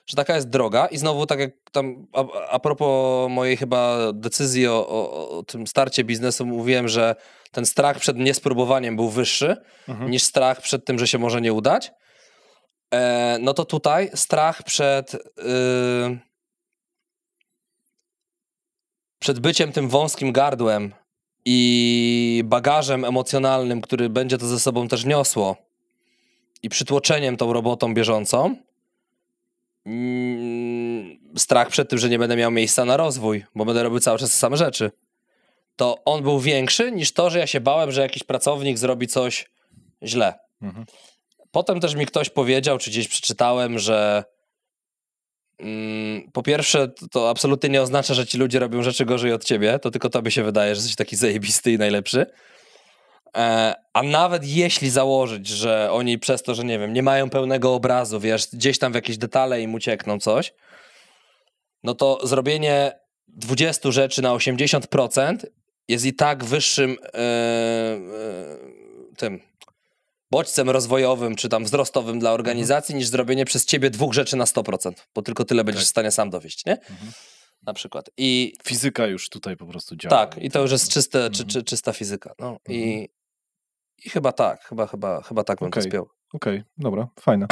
że taka jest droga i znowu tak jak tam a propos mojej chyba decyzji o tym starcie biznesu mówiłem, że ten strach przed niespróbowaniem był wyższy niż strach przed tym, że się może nie udać. No to tutaj strach przed byciem tym wąskim gardłem i bagażem emocjonalnym, który będzie to ze sobą też niosło i przytłoczeniem tą robotą bieżącą, strach przed tym, że nie będę miał miejsca na rozwój, bo będę robił cały czas te same rzeczy, to on był większy niż to, że ja się bałem, że jakiś pracownik zrobi coś źle. Potem też mi ktoś powiedział, czy gdzieś przeczytałem, że po pierwsze, to absolutnie nie oznacza, że ci ludzie robią rzeczy gorzej od ciebie, to tylko tobie się wydaje, że jesteś taki zajebisty i najlepszy. A nawet jeśli założyć, że oni przez to, że nie wiem, nie mają pełnego obrazu, wiesz, gdzieś tam w jakieś detale im uciekną coś, no to zrobienie 20 rzeczy na 80% jest i tak wyższym tym bodźcem rozwojowym, czy tam wzrostowym dla organizacji, niż zrobienie przez ciebie 2 rzeczy na 100%, bo tylko tyle będziesz w stanie sam dowieść, nie? Na przykład. I fizyka już tutaj po prostu działa. Tak, i to już jest czysta fizyka. No. I chyba tak, chyba tak bym to spiął. Okej, dobra, fajne.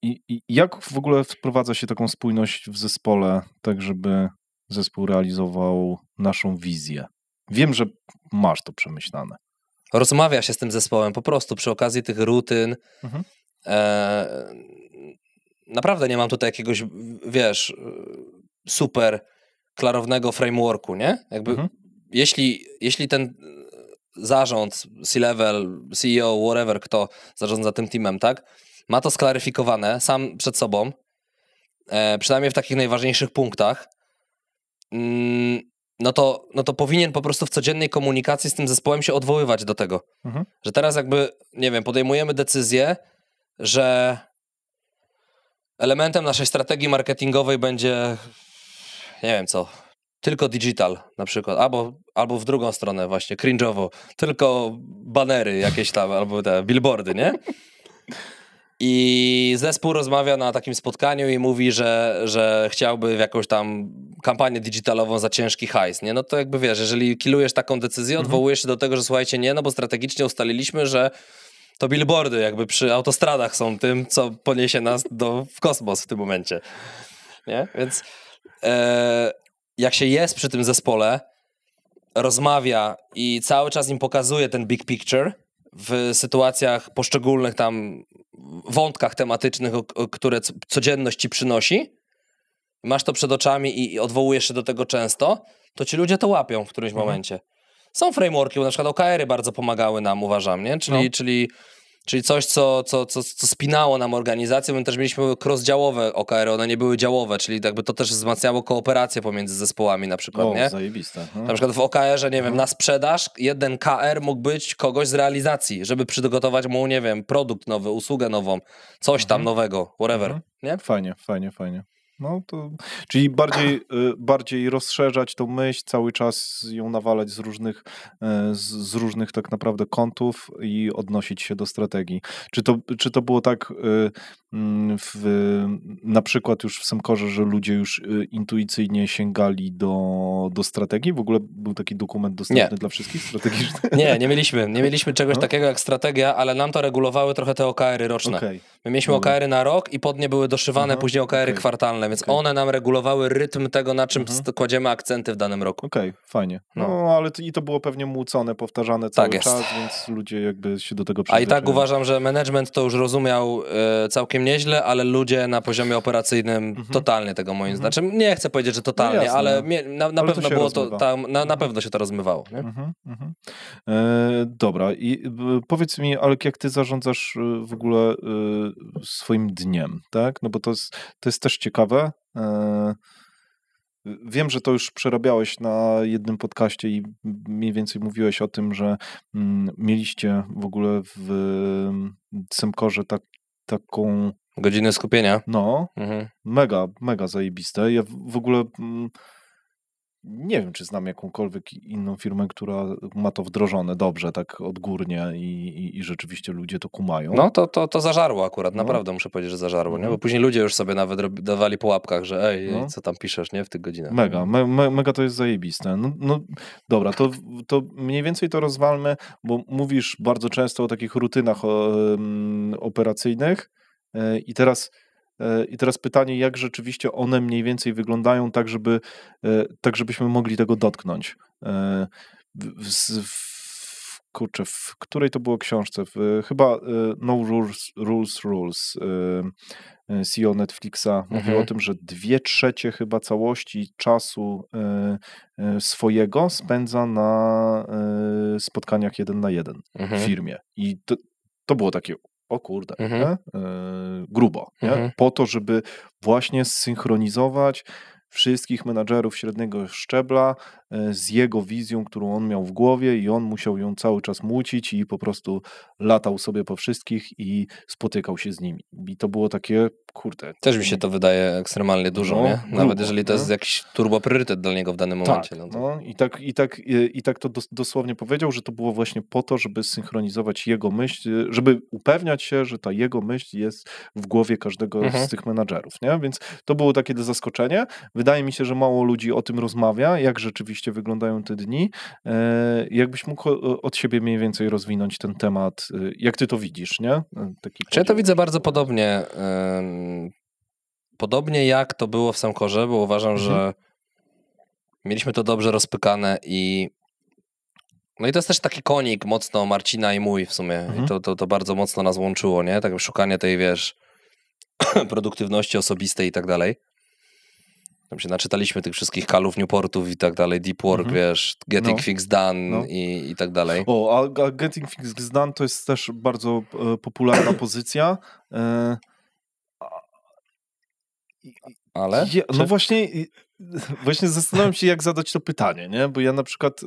I jak w ogóle wprowadza się taką spójność w zespole, tak żeby zespół realizował naszą wizję? Wiem, że masz to przemyślane. Rozmawia się z tym zespołem po prostu przy okazji tych rutyn. Naprawdę nie mam tutaj jakiegoś, wiesz, super klarownego frameworku, nie? Jakby jeśli ten zarząd, C-level, CEO, whatever, kto zarządza tym teamem, tak? Ma to sklaryfikowane sam przed sobą, przynajmniej w takich najważniejszych punktach, no to powinien po prostu w codziennej komunikacji z tym zespołem się odwoływać do tego. Że teraz jakby, nie wiem, podejmujemy decyzję, że elementem naszej strategii marketingowej będzie, nie wiem co, tylko digital na przykład, albo w drugą stronę właśnie, cringe'owo, tylko banery jakieś tam, albo te billboardy, nie? I zespół rozmawia na takim spotkaniu i mówi, że chciałby w jakąś tam kampanię digitalową za ciężki hajs, nie? No to jakby wiesz, jeżeli killujesz taką decyzję, odwołujesz się do tego, że słuchajcie, nie, no bo strategicznie ustaliliśmy, że to billboardy jakby przy autostradach są tym, co poniesie nas w kosmos w tym momencie, nie? Więc jak się jest przy tym zespole, rozmawia i cały czas im pokazuje ten big picture w sytuacjach poszczególnych tam wątkach tematycznych, które codzienność ci przynosi, masz to przed oczami i odwołujesz się do tego często, to ci ludzie to łapią w którymś momencie. Są frameworki, bo na przykład OKR-y bardzo pomagały nam, uważam, nie? Czyli coś, co spinało nam organizację. My też mieliśmy cross-działowe OKR-y, one nie były działowe, czyli jakby to też wzmacniało kooperację pomiędzy zespołami na przykład, nie? Zajebiste. Na przykład w OKR-ze, nie wiem, na sprzedaż jeden KR mógł być kogoś z realizacji, żeby przygotować mu, nie wiem, produkt nowy, usługę nową, coś tam nowego, whatever, nie? Fajnie. No to, czyli bardziej rozszerzać tą myśl, cały czas ją nawalać z różnych tak naprawdę kątów i odnosić się do strategii. Czy to było tak na przykład już w Semkorze, że ludzie już intuicyjnie sięgali do strategii? W ogóle był taki dokument dostępny dla wszystkich strategicznych? Nie mieliśmy czegoś takiego jak strategia, ale nam to regulowały trochę te OKR-y roczne. My mieliśmy OKR-y na rok i pod nie były doszywane później OKR-y kwartalne, więc one nam regulowały rytm tego, na czym kładziemy akcenty w danym roku. Fajnie. No ale to było pewnie młócone, powtarzane cały czas, więc ludzie jakby się do tego przyzwyczają. A i tak uważam, że management to już rozumiał całkiem nieźle, ale ludzie na poziomie operacyjnym totalnie tego moim zdaniem. Nie chcę powiedzieć, że totalnie, jasne, ale na pewno było to tam, na pewno się to rozmywało. Nie? Dobra, i powiedz mi, Alek, jak ty zarządzasz w ogóle swoim dniem, tak? No bo to jest też ciekawe. Wiem, że to już przerabiałeś na jednym podcaście i mniej więcej mówiłeś o tym, że mieliście w ogóle w Semkorze taką... Godzinę skupienia. No, mega zajebiste. Ja w ogóle nie wiem, czy znam jakąkolwiek inną firmę, która ma to wdrożone dobrze, tak odgórnie i rzeczywiście ludzie to kumają. No to zażarło akurat, naprawdę muszę powiedzieć, że zażarło, nie? Bo później ludzie już sobie nawet dawali po łapkach, że ej, co tam piszesz, nie? W tych godzinach. Mega to jest zajebiste. No dobra, to mniej więcej to rozwalmy, bo mówisz bardzo często o takich rutynach operacyjnych i teraz pytanie, jak rzeczywiście one mniej więcej wyglądają, tak żebyśmy mogli tego dotknąć. kurczę, w której to było książce? Chyba No Rules. CEO Netflixa mówił o tym, że 2/3 chyba całości czasu swojego spędza na spotkaniach 1 na 1 w firmie. I to było takie, o kurde, grubo, nie? Po to, żeby właśnie zsynchronizować wszystkich menadżerów średniego szczebla z jego wizją, którą on miał w głowie i on musiał ją cały czas mucić i po prostu latał sobie po wszystkich i spotykał się z nimi. I to było takie, kurde. Też mi się to wydaje ekstremalnie dużo, nie? Nawet jeżeli to jest jakiś turbopriorytet dla niego w danym momencie. Tak, I tak to dosłownie powiedział, że to było właśnie po to, żeby synchronizować jego myśl, żeby upewniać się, że ta jego myśl jest w głowie każdego z tych menadżerów, nie? Więc to było takie zaskoczenie. Wydaje mi się, że mało ludzi o tym rozmawia, jak rzeczywiście wyglądają te dni. Jakbyś mógł od siebie mniej więcej rozwinąć ten temat, jak ty to widzisz, nie? Ja to widzę bardzo podobnie. Podobnie jak to było w Semkorze, bo uważam, że mieliśmy to dobrze rozpykane i no i to jest też taki konik mocno Marcina i mój w sumie. I to bardzo mocno nas łączyło, nie? Tak szukanie tej, wiesz, produktywności osobistej i tak dalej. Tam się naczytaliśmy tych wszystkich kalów Newportów i tak dalej, Deep Work, wiesz, Getting Things Done i tak dalej. A Getting Things Done to jest też bardzo popularna pozycja. Ale? No właśnie zastanawiam się, jak zadać to pytanie, nie? Bo ja na przykład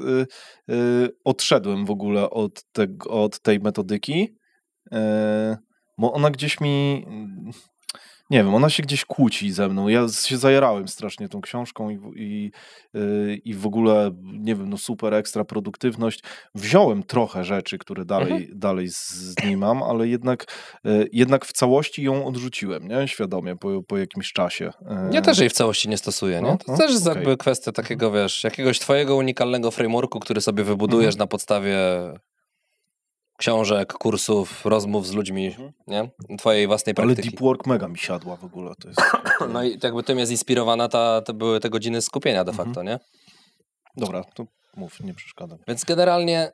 odszedłem w ogóle od tej metodyki, bo ona gdzieś mi... Nie wiem, ona się gdzieś kłóci ze mną. Ja się zajarałem strasznie tą książką i w ogóle, nie wiem, no super ekstra produktywność. Wziąłem trochę rzeczy, które dalej z niej mam, ale jednak w całości ją odrzuciłem, nie? Świadomie po jakimś czasie. Ja też jej w całości nie stosuję, nie? To też jest jakby kwestia takiego, wiesz, jakiegoś twojego unikalnego frameworku, który sobie wybudujesz na podstawie książek, kursów, rozmów z ludźmi, nie? Twojej własnej praktyki. Ale Deep Work mega mi siadła w ogóle. To jest... No i jakby tym jest inspirowana, to były te godziny skupienia de facto, nie? Dobra, to mów, nie przeszkadzam. Więc generalnie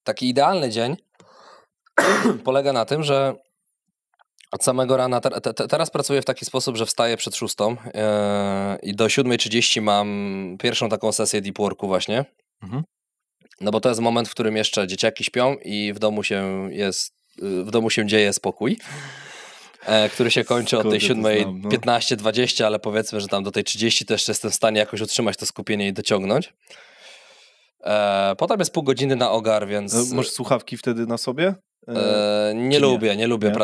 taki idealny dzień polega na tym, że od samego rana, teraz pracuję w taki sposób, że wstaję przed 6:00 i do 7:30 mam pierwszą taką sesję deep worku właśnie. No bo to jest moment, w którym jeszcze dzieciaki śpią i w domu się dzieje spokój, który się kończy od tej 7:15, 20, ale powiedzmy, że tam do tej 30 też jestem w stanie jakoś utrzymać to skupienie i dociągnąć. Potem jest pół godziny na ogar, więc... Masz słuchawki wtedy na sobie? Nie lubię.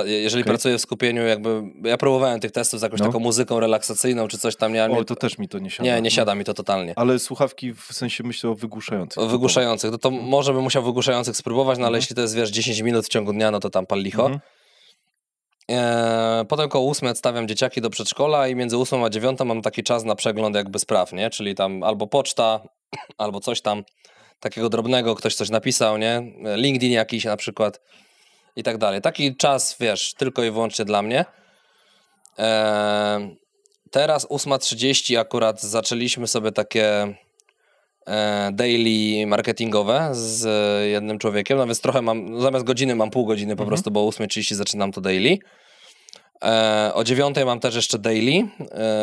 Jeżeli pracuję w skupieniu, jakby ja próbowałem tych testów z jakąś taką muzyką relaksacyjną czy coś tam. To też mi to nie siada. Nie siada mi to totalnie. Ale słuchawki w sensie myślę o wygłuszających. O wygłuszających. No to może bym musiał wygłuszających spróbować, no ale jeśli to jest, wiesz, 10 minut w ciągu dnia, no to tam pal licho. Potem koło 8 odstawiam dzieciaki do przedszkola i między 8 a 9 mam taki czas na przegląd jakby spraw, nie? Czyli tam albo poczta, albo coś tam takiego drobnego, ktoś coś napisał, nie? LinkedIn jakiś na przykład i tak dalej. Taki czas, wiesz, tylko i wyłącznie dla mnie. Teraz 8:30 akurat zaczęliśmy sobie takie daily marketingowe z jednym człowiekiem, no więc trochę mam, zamiast godziny mam pół godziny po prostu, bo o 8:30 zaczynam to daily. O 9 mam też jeszcze daily,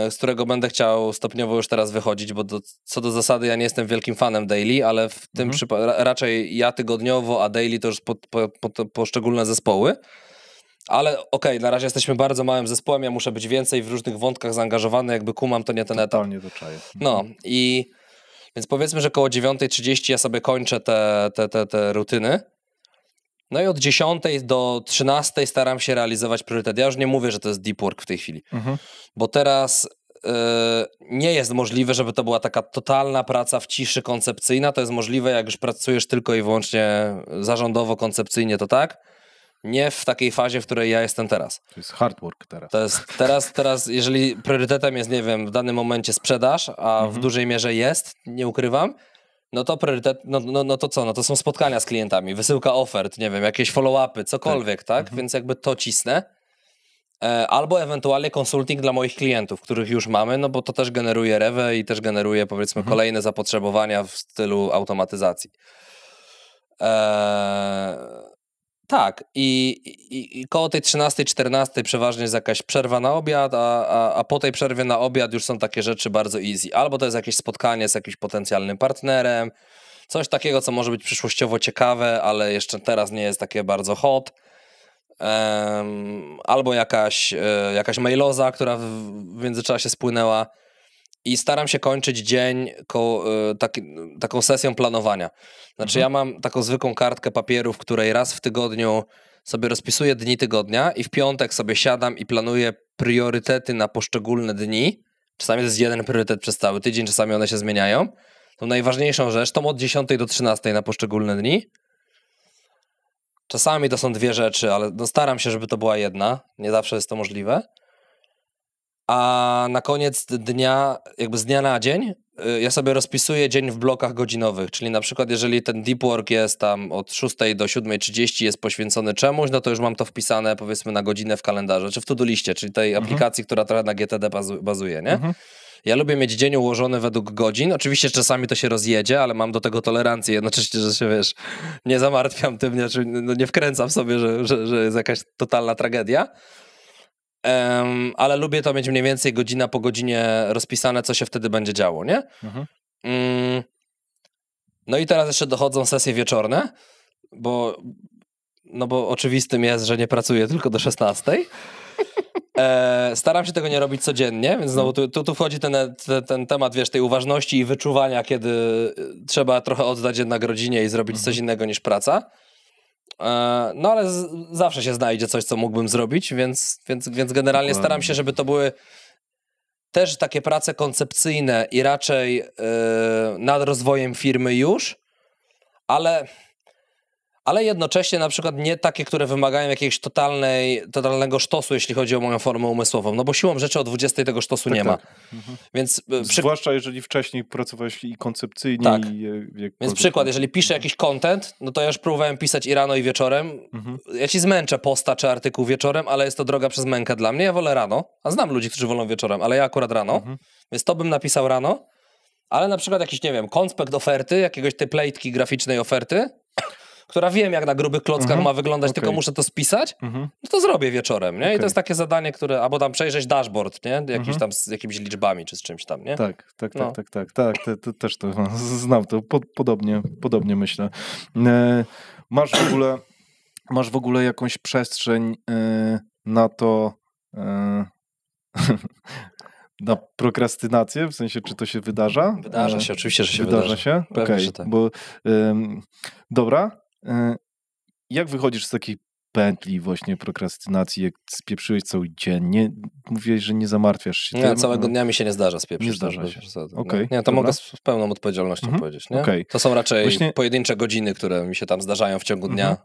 z którego będę chciał stopniowo już teraz wychodzić, bo co do zasady ja nie jestem wielkim fanem daily, ale w tym raczej ja tygodniowo, a daily to już poszczególne zespoły. Ale okej, na razie jesteśmy bardzo małym zespołem, ja muszę być więcej w różnych wątkach zaangażowany, jakby kumam, to nie ten etap. Totalnie do czaje. No i więc powiedzmy, że koło 9:30 ja sobie kończę te rutyny. No i od 10 do 13 staram się realizować priorytet. Ja już nie mówię, że to jest deep work w tej chwili, bo teraz nie jest możliwe, żeby to była taka totalna praca w ciszy koncepcyjna. To jest możliwe, jak już pracujesz tylko i wyłącznie zarządowo, koncepcyjnie, to tak. Nie w takiej fazie, w której ja jestem teraz. To jest hard work teraz. To jest teraz, jeżeli priorytetem jest, nie wiem, w danym momencie sprzedaż, a w dużej mierze jest, nie ukrywam, no to priorytet, no to co? No to są spotkania z klientami, wysyłka ofert, nie wiem, jakieś follow-upy, cokolwiek, tak? Więc jakby to cisnę. Albo ewentualnie konsulting dla moich klientów, których już mamy, no bo to też generuje rewę i też generuje, powiedzmy, kolejne zapotrzebowania w stylu automatyzacji. Tak, i koło tej 13-14 przeważnie jest jakaś przerwa na obiad, a po tej przerwie na obiad już są takie rzeczy bardzo easy. Albo to jest jakieś spotkanie z jakimś potencjalnym partnerem, coś takiego, co może być przyszłościowo ciekawe, ale jeszcze teraz nie jest takie bardzo hot. Albo jakaś mailoza, która w międzyczasie spłynęła. I staram się kończyć dzień taką sesją planowania. Znaczy ja mam taką zwykłą kartkę papieru, w której raz w tygodniu sobie rozpisuję dni tygodnia i w piątek sobie siadam i planuję priorytety na poszczególne dni. Czasami to jest jeden priorytet przez cały tydzień, czasami one się zmieniają. Tą najważniejszą rzecz to od 10 do 13 na poszczególne dni. Czasami to są dwie rzeczy, ale no staram się, żeby to była jedna. Nie zawsze jest to możliwe. A na koniec dnia, jakby z dnia na dzień, ja sobie rozpisuję dzień w blokach godzinowych, czyli na przykład jeżeli ten deep work jest tam od 6 do 7:30 jest poświęcony czemuś, no to już mam to wpisane powiedzmy na godzinę w kalendarzu, czy w to-do liście, czyli tej aplikacji, która trochę na GTD bazuje, nie? Ja lubię mieć dzień ułożony według godzin, oczywiście czasami to się rozjedzie, ale mam do tego tolerancję jednocześnie, że się, wiesz, nie zamartwiam tym, nie wkręcam sobie, że jest jakaś totalna tragedia. Ale lubię to mieć mniej więcej godzina po godzinie rozpisane, co się wtedy będzie działo, nie? No i teraz jeszcze dochodzą sesje wieczorne, bo oczywistym jest, że nie pracuję tylko do 16. Staram się tego nie robić codziennie, więc znowu tu wchodzi ten temat, wiesz, tej uważności i wyczuwania, kiedy trzeba trochę oddać jednak rodzinie i zrobić coś innego niż praca. No ale zawsze się znajdzie coś, co mógłbym zrobić, więc generalnie staram się, żeby to były też takie prace koncepcyjne i raczej nad rozwojem firmy już, ale jednocześnie na przykład nie takie, które wymagają jakiegoś totalnego sztosu, jeśli chodzi o moją formę umysłową, no bo siłą rzeczy o 20 tego sztosu nie ma. Więc zwłaszcza jeżeli wcześniej pracowałeś i koncepcyjnie. Tak. Więc przykład, jeżeli piszę jakiś content, no to ja już próbowałem pisać i rano i wieczorem. Ja ci zmęczę posta czy artykuł wieczorem, ale jest to droga przez mękę dla mnie. Ja wolę rano, a znam ludzi, którzy wolą wieczorem, ale ja akurat rano. Więc to bym napisał rano, ale na przykład jakiś, nie wiem, konspekt oferty, jakiegoś template'ki graficznej oferty, która wiem, jak na grubych klockach ma wyglądać, tylko muszę to spisać, no to zrobię wieczorem, nie? I to jest takie zadanie, które, albo tam przejrzeć dashboard, nie? Jakiś tam z jakimiś liczbami, czy z czymś tam, nie? Tak, też to znam, to podobnie myślę. Masz w ogóle jakąś przestrzeń na to, na prokrastynację? W sensie, czy to się wydarza? Wydarza się, oczywiście, że się wydarza. Się? Pewnie, że tak. Bo, dobra. Jak wychodzisz z takiej pętli właśnie prokrastynacji, jak spieprzyłeś cały dzień? Nie, mówiłeś, że nie zamartwiasz się tym? Całego dnia mi się nie zdarza spieprzyć. Nie zdarza się. Nie, to mogę z pełną odpowiedzialnością powiedzieć. Nie? To są raczej pojedyncze godziny, które mi się tam zdarzają w ciągu dnia.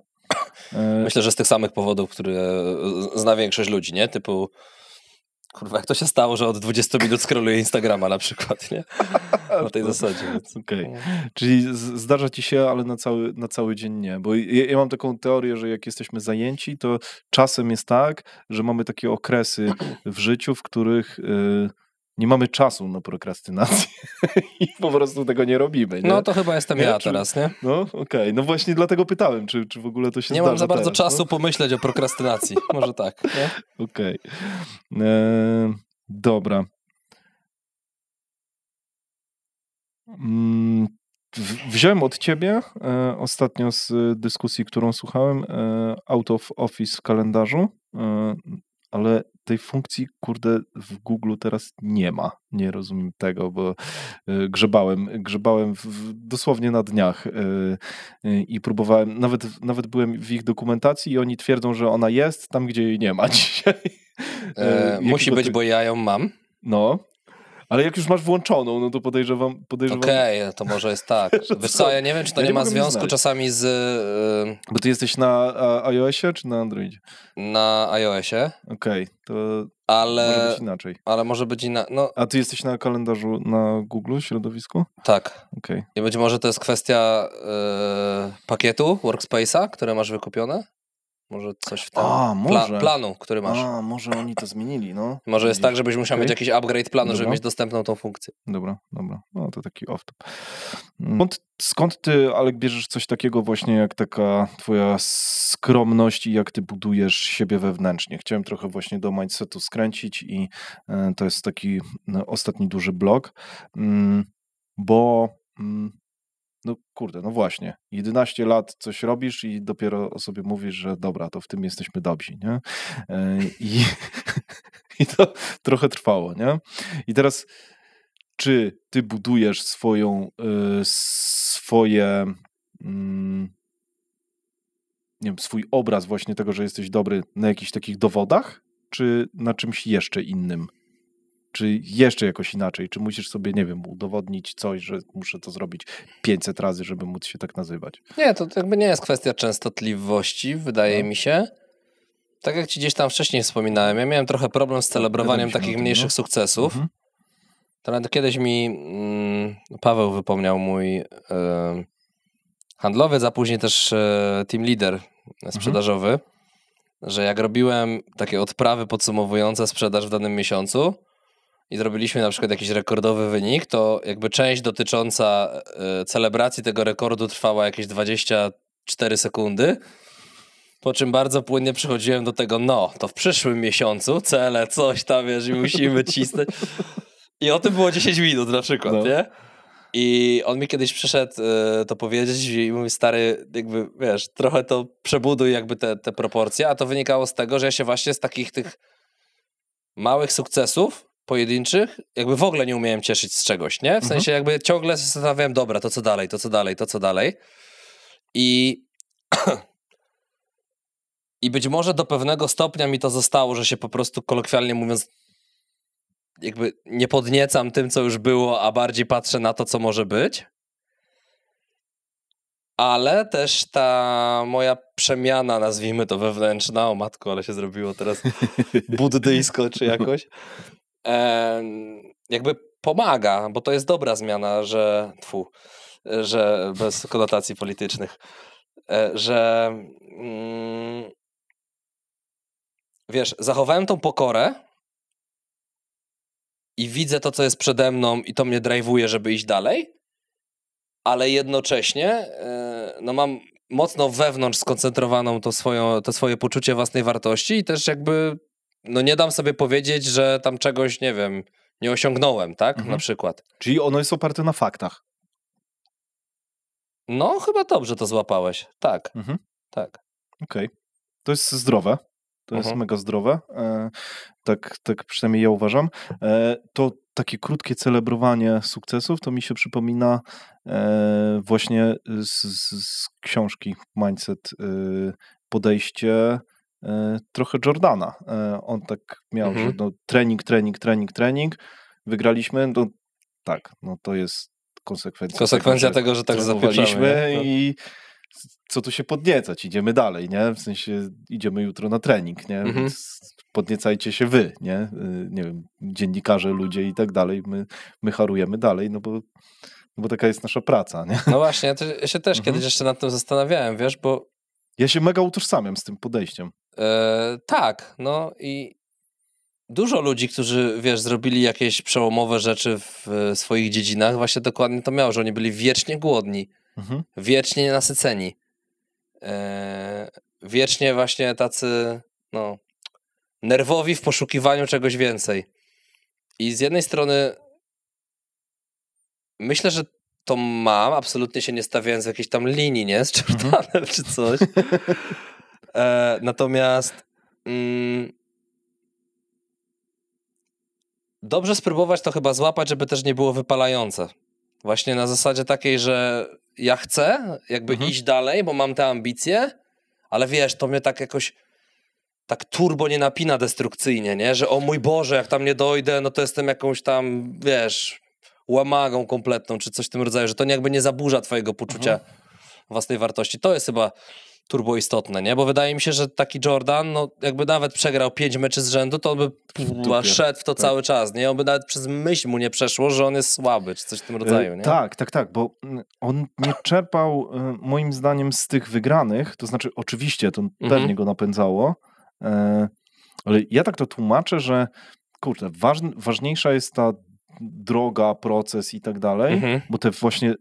Myślę, że z tych samych powodów, które zna większość ludzi, nie? Typu kurwa, jak to się stało, że od 20 minut scrolluję Instagrama na przykład, nie? Na tej zasadzie. Czyli zdarza ci się, ale na cały dzień nie. Bo ja mam taką teorię, że jak jesteśmy zajęci, to czasem jest tak, że mamy takie okresy w życiu, w których nie mamy czasu na prokrastynację i po prostu tego nie robimy. Nie? No to chyba jestem ja teraz, nie? No no właśnie dlatego pytałem, czy w ogóle to się nie zdarza. Nie mam za bardzo teraz, czasu pomyśleć o prokrastynacji. Może tak, nie? Dobra. Wziąłem od ciebie ostatnio z dyskusji, którą słuchałem, out of office w kalendarzu, ale tej funkcji, kurde, w Google teraz nie ma. Nie rozumiem tego, bo grzebałem dosłownie na dniach i próbowałem, nawet byłem w ich dokumentacji i oni twierdzą, że ona jest tam, gdzie jej nie ma dzisiaj. Musi być, bo ja ją mam. No. Ale jak już masz włączoną, no to podejrzewam... Okej, to może jest tak. Wiesz co, ja nie wiem, czy to nie ma związku czasami z... Bo ty jesteś na iOSie czy na Androidzie? Na iOSie. Okej, to może być inaczej. Ale może być inaczej. No. A ty jesteś na kalendarzu na Google środowisku? Tak. Okej. I być może to jest kwestia pakietu Workspace'a, które masz wykupione? Może coś w tym planu, który masz. Może oni to zmienili, no. Może jest tak, żebyś musiał mieć jakiś upgrade planu, żeby mieć dostępną tą funkcję. Dobra. No to taki off-top. Skąd ty, Alek, bierzesz coś takiego właśnie jak taka twoja skromność i jak ty budujesz siebie wewnętrznie? Chciałem trochę właśnie do mindsetu skręcić i to jest taki ostatni duży blok, bo no kurde, no właśnie, 11 lat coś robisz i dopiero o sobie mówisz, że dobra, to w tym jesteśmy dobrzy, nie? I to trochę trwało, nie? I teraz, czy ty budujesz nie wiem, swój obraz właśnie tego, że jesteś dobry na jakichś takich dowodach, czy na czymś jeszcze innym? Czy jeszcze jakoś inaczej? Czy musisz sobie, nie wiem, udowodnić coś, że muszę to zrobić 500 razy, żeby móc się tak nazywać? Nie, to jakby nie jest kwestia częstotliwości, wydaje mi się. Tak jak ci gdzieś tam wcześniej wspominałem, ja miałem trochę problem z celebrowaniem takich mniejszych sukcesów. To nawet kiedyś mi Paweł wypomniał, mój handlowiec, a później też team leader sprzedażowy, że jak robiłem takie odprawy podsumowujące sprzedaż w danym miesiącu i zrobiliśmy na przykład jakiś rekordowy wynik, to jakby część dotycząca celebracji tego rekordu trwała jakieś 24 sekundy, po czym bardzo płynnie przechodziłem do tego, to w przyszłym miesiącu cele, coś tam, wiesz, i musimy cisnąć. I o tym było 10 minut na przykład, nie? I on mi kiedyś przyszedł to powiedzieć i mówi, stary, jakby, wiesz, trochę to przebuduj jakby te proporcje, a to wynikało z tego, że ja się właśnie z takich tych małych sukcesów pojedynczych jakby w ogóle nie umiałem cieszyć z czegoś, nie? W sensie jakby ciągle zastanawiałem, dobra, to co dalej. I być może do pewnego stopnia mi to zostało, że się po prostu kolokwialnie mówiąc jakby nie podniecam tym, co już było, a bardziej patrzę na to, co może być. Ale też ta moja przemiana, nazwijmy to wewnętrzna, o matko, ale się zrobiło teraz buddyjsko czy jakoś, jakby pomaga, bo to jest dobra zmiana, że bez konotacji politycznych, że wiesz, zachowałem tą pokorę i widzę to, co jest przede mną i to mnie drive'uje, żeby iść dalej, ale jednocześnie mam mocno wewnątrz skoncentrowaną to swoje poczucie własnej wartości i też jakby nie dam sobie powiedzieć, że tam czegoś, nie wiem, nie osiągnąłem, tak? Na przykład. Czyli ono jest oparte na faktach. No, chyba dobrze to złapałeś. Tak. Tak. Okej. To jest zdrowe. To jest mega zdrowe. Tak przynajmniej ja uważam. To takie krótkie celebrowanie sukcesów, to mi się przypomina właśnie z książki Mindset podejście trochę Jordana. On tak miał, że trening, wygraliśmy, to jest konsekwencja tego, że tak zapieprzamy. I co tu się podniecać? Idziemy dalej, nie? W sensie idziemy jutro na trening, nie? Więc podniecajcie się wy, nie? Nie wiem, dziennikarze, ludzie i tak dalej. My harujemy dalej, bo taka jest nasza praca, nie? No właśnie, ja się też kiedyś jeszcze nad tym zastanawiałem, wiesz, bo... Ja się mega utożsamiam z tym podejściem. Tak, i dużo ludzi, którzy, wiesz, zrobili jakieś przełomowe rzeczy w swoich dziedzinach, właśnie dokładnie to miało, że oni byli wiecznie głodni, wiecznie nienasyceni, wiecznie właśnie tacy, nerwowi w poszukiwaniu czegoś więcej. I z jednej strony myślę, że to mam, absolutnie się nie stawiając w jakiejś tam linii, nie? Z Jordanem czy coś. Natomiast dobrze spróbować to chyba złapać, żeby też nie było wypalające. Właśnie na zasadzie takiej, że ja chcę jakby iść dalej, bo mam te ambicje, ale wiesz, to mnie tak jakoś tak turbo nie napina destrukcyjnie, nie? Że o mój Boże, jak tam nie dojdę, no to jestem jakąś tam, wiesz, łamagą kompletną, czy coś w tym rodzaju, że to jakby nie zaburza twojego poczucia własnej wartości. To jest chyba turbo istotne, nie? Bo wydaje mi się, że taki Jordan, no jakby nawet przegrał 5 meczy z rzędu, to on by szedł w to cały czas, nie? On by nawet przez myśl mu nie przeszło, że on jest słaby, czy coś w tym rodzaju, nie? Tak, bo on nie czerpał moim zdaniem z tych wygranych, to znaczy oczywiście to pewnie go napędzało, ale ja tak to tłumaczę, że kurczę, ważniejsza jest ta droga, proces i tak dalej, bo te właśnie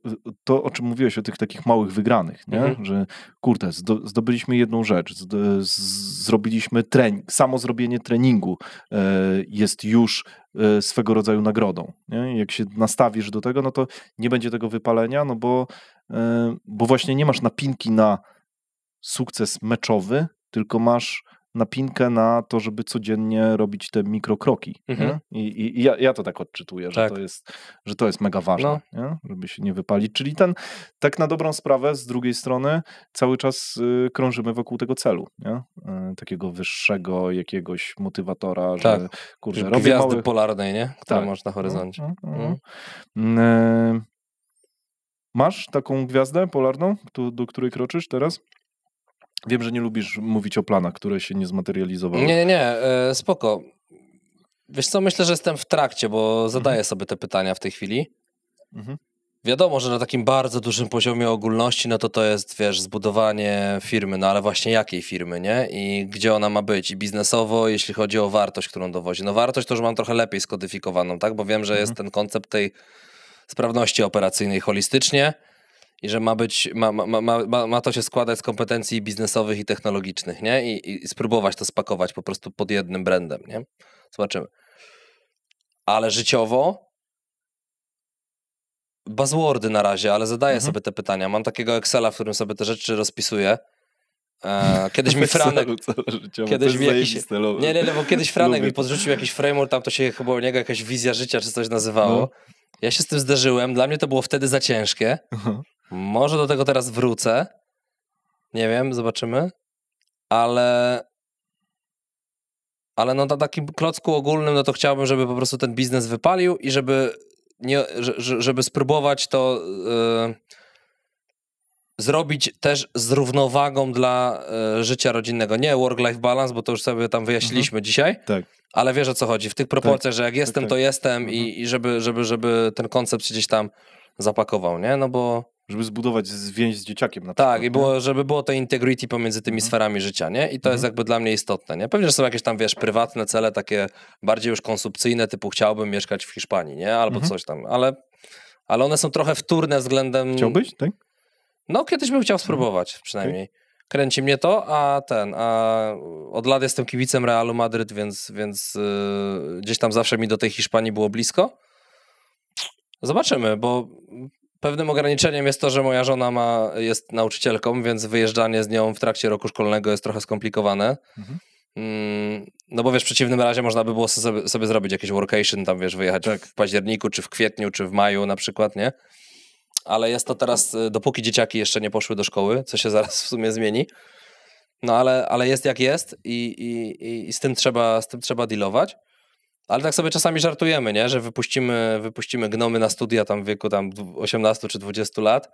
to, o czym mówiłeś, o tych takich małych wygranych, nie? Że kurde, zdobyliśmy jedną rzecz, zrobiliśmy trening, samo zrobienie treningu jest już swego rodzaju nagrodą, nie? Jak się nastawisz do tego, no to nie będzie tego wypalenia, no bo właśnie nie masz napinki na sukces meczowy, tylko masz napinkę na to, żeby codziennie robić te mikrokroki. I ja to tak odczytuję, że to jest mega ważne, nie? Żeby się nie wypalić. Czyli tak na dobrą sprawę, z drugiej strony cały czas krążymy wokół tego celu, nie? Takiego wyższego jakiegoś motywatora, że kurczę, robię gwiazdy polarnej, nie? Która masz na horyzoncie. Masz taką gwiazdę polarną, do której kroczysz teraz? Wiem, że nie lubisz mówić o planach, które się nie zmaterializowały. Nie, spoko. Wiesz co, myślę, że jestem w trakcie, bo zadaję sobie te pytania w tej chwili. Wiadomo, że na takim bardzo dużym poziomie ogólności, no to jest, wiesz, zbudowanie firmy, no ale właśnie jakiej firmy, nie? I gdzie ona ma być? I biznesowo, jeśli chodzi o wartość, którą dowozi. No wartość to już mam trochę lepiej skodyfikowaną, tak? Bo wiem, że jest ten koncept tej sprawności operacyjnej holistycznie i że ma to się składać z kompetencji biznesowych i technologicznych, nie? I spróbować to spakować po prostu pod jednym brandem, nie? Zobaczymy. Ale życiowo buzzwordy na razie, ale zadaję sobie te pytania. Mam takiego Excela, w którym sobie te rzeczy rozpisuję. Kiedyś mi Franek... Kiedyś mi jakiś... Nie, bo kiedyś Franek mi podrzucił jakiś framework, tam to się chyba u niego jakaś wizja życia czy coś nazywało. No. Ja się z tym zderzyłem, dla mnie to było wtedy za ciężkie. Może do tego teraz wrócę. Nie wiem, zobaczymy. Ale no na takim klocku ogólnym, no to chciałbym, żeby po prostu ten biznes wypalił i żeby spróbować to zrobić też z równowagą dla życia rodzinnego. Nie work-life balance, bo to już sobie tam wyjaśniliśmy dzisiaj, tak. Ale wiesz o co chodzi. W tych proporcjach, że jak jestem, to jestem i żeby ten koncept się gdzieś tam zapakował, nie? No bo... Żeby zbudować więź z dzieciakiem na przykład. Tak, żeby było to integrity pomiędzy tymi sferami życia, nie? I to jest jakby dla mnie istotne, nie? Pewnie, że są jakieś tam, wiesz, prywatne cele, takie bardziej już konsumpcyjne, typu chciałbym mieszkać w Hiszpanii, nie? Albo coś tam, ale one są trochę wtórne względem... Chciałbyś, tak? No, kiedyś bym chciał spróbować, przynajmniej. Kręci mnie to, a od lat jestem kibicem Realu Madryt, więc gdzieś tam zawsze mi do tej Hiszpanii było blisko. Zobaczymy, bo pewnym ograniczeniem jest to, że moja żona jest nauczycielką, więc wyjeżdżanie z nią w trakcie roku szkolnego jest trochę skomplikowane. No bo wiesz, w przeciwnym razie można by było sobie zrobić jakieś workation, tam wiesz, wyjechać w październiku, czy w kwietniu, czy w maju na przykład, nie? Ale jest to teraz, dopóki dzieciaki jeszcze nie poszły do szkoły, co się zaraz w sumie zmieni. No ale jest jak jest i z tym trzeba dealować. Ale tak sobie czasami żartujemy, nie? Że wypuścimy gnomy na studia tam w wieku tam 18 czy 20 lat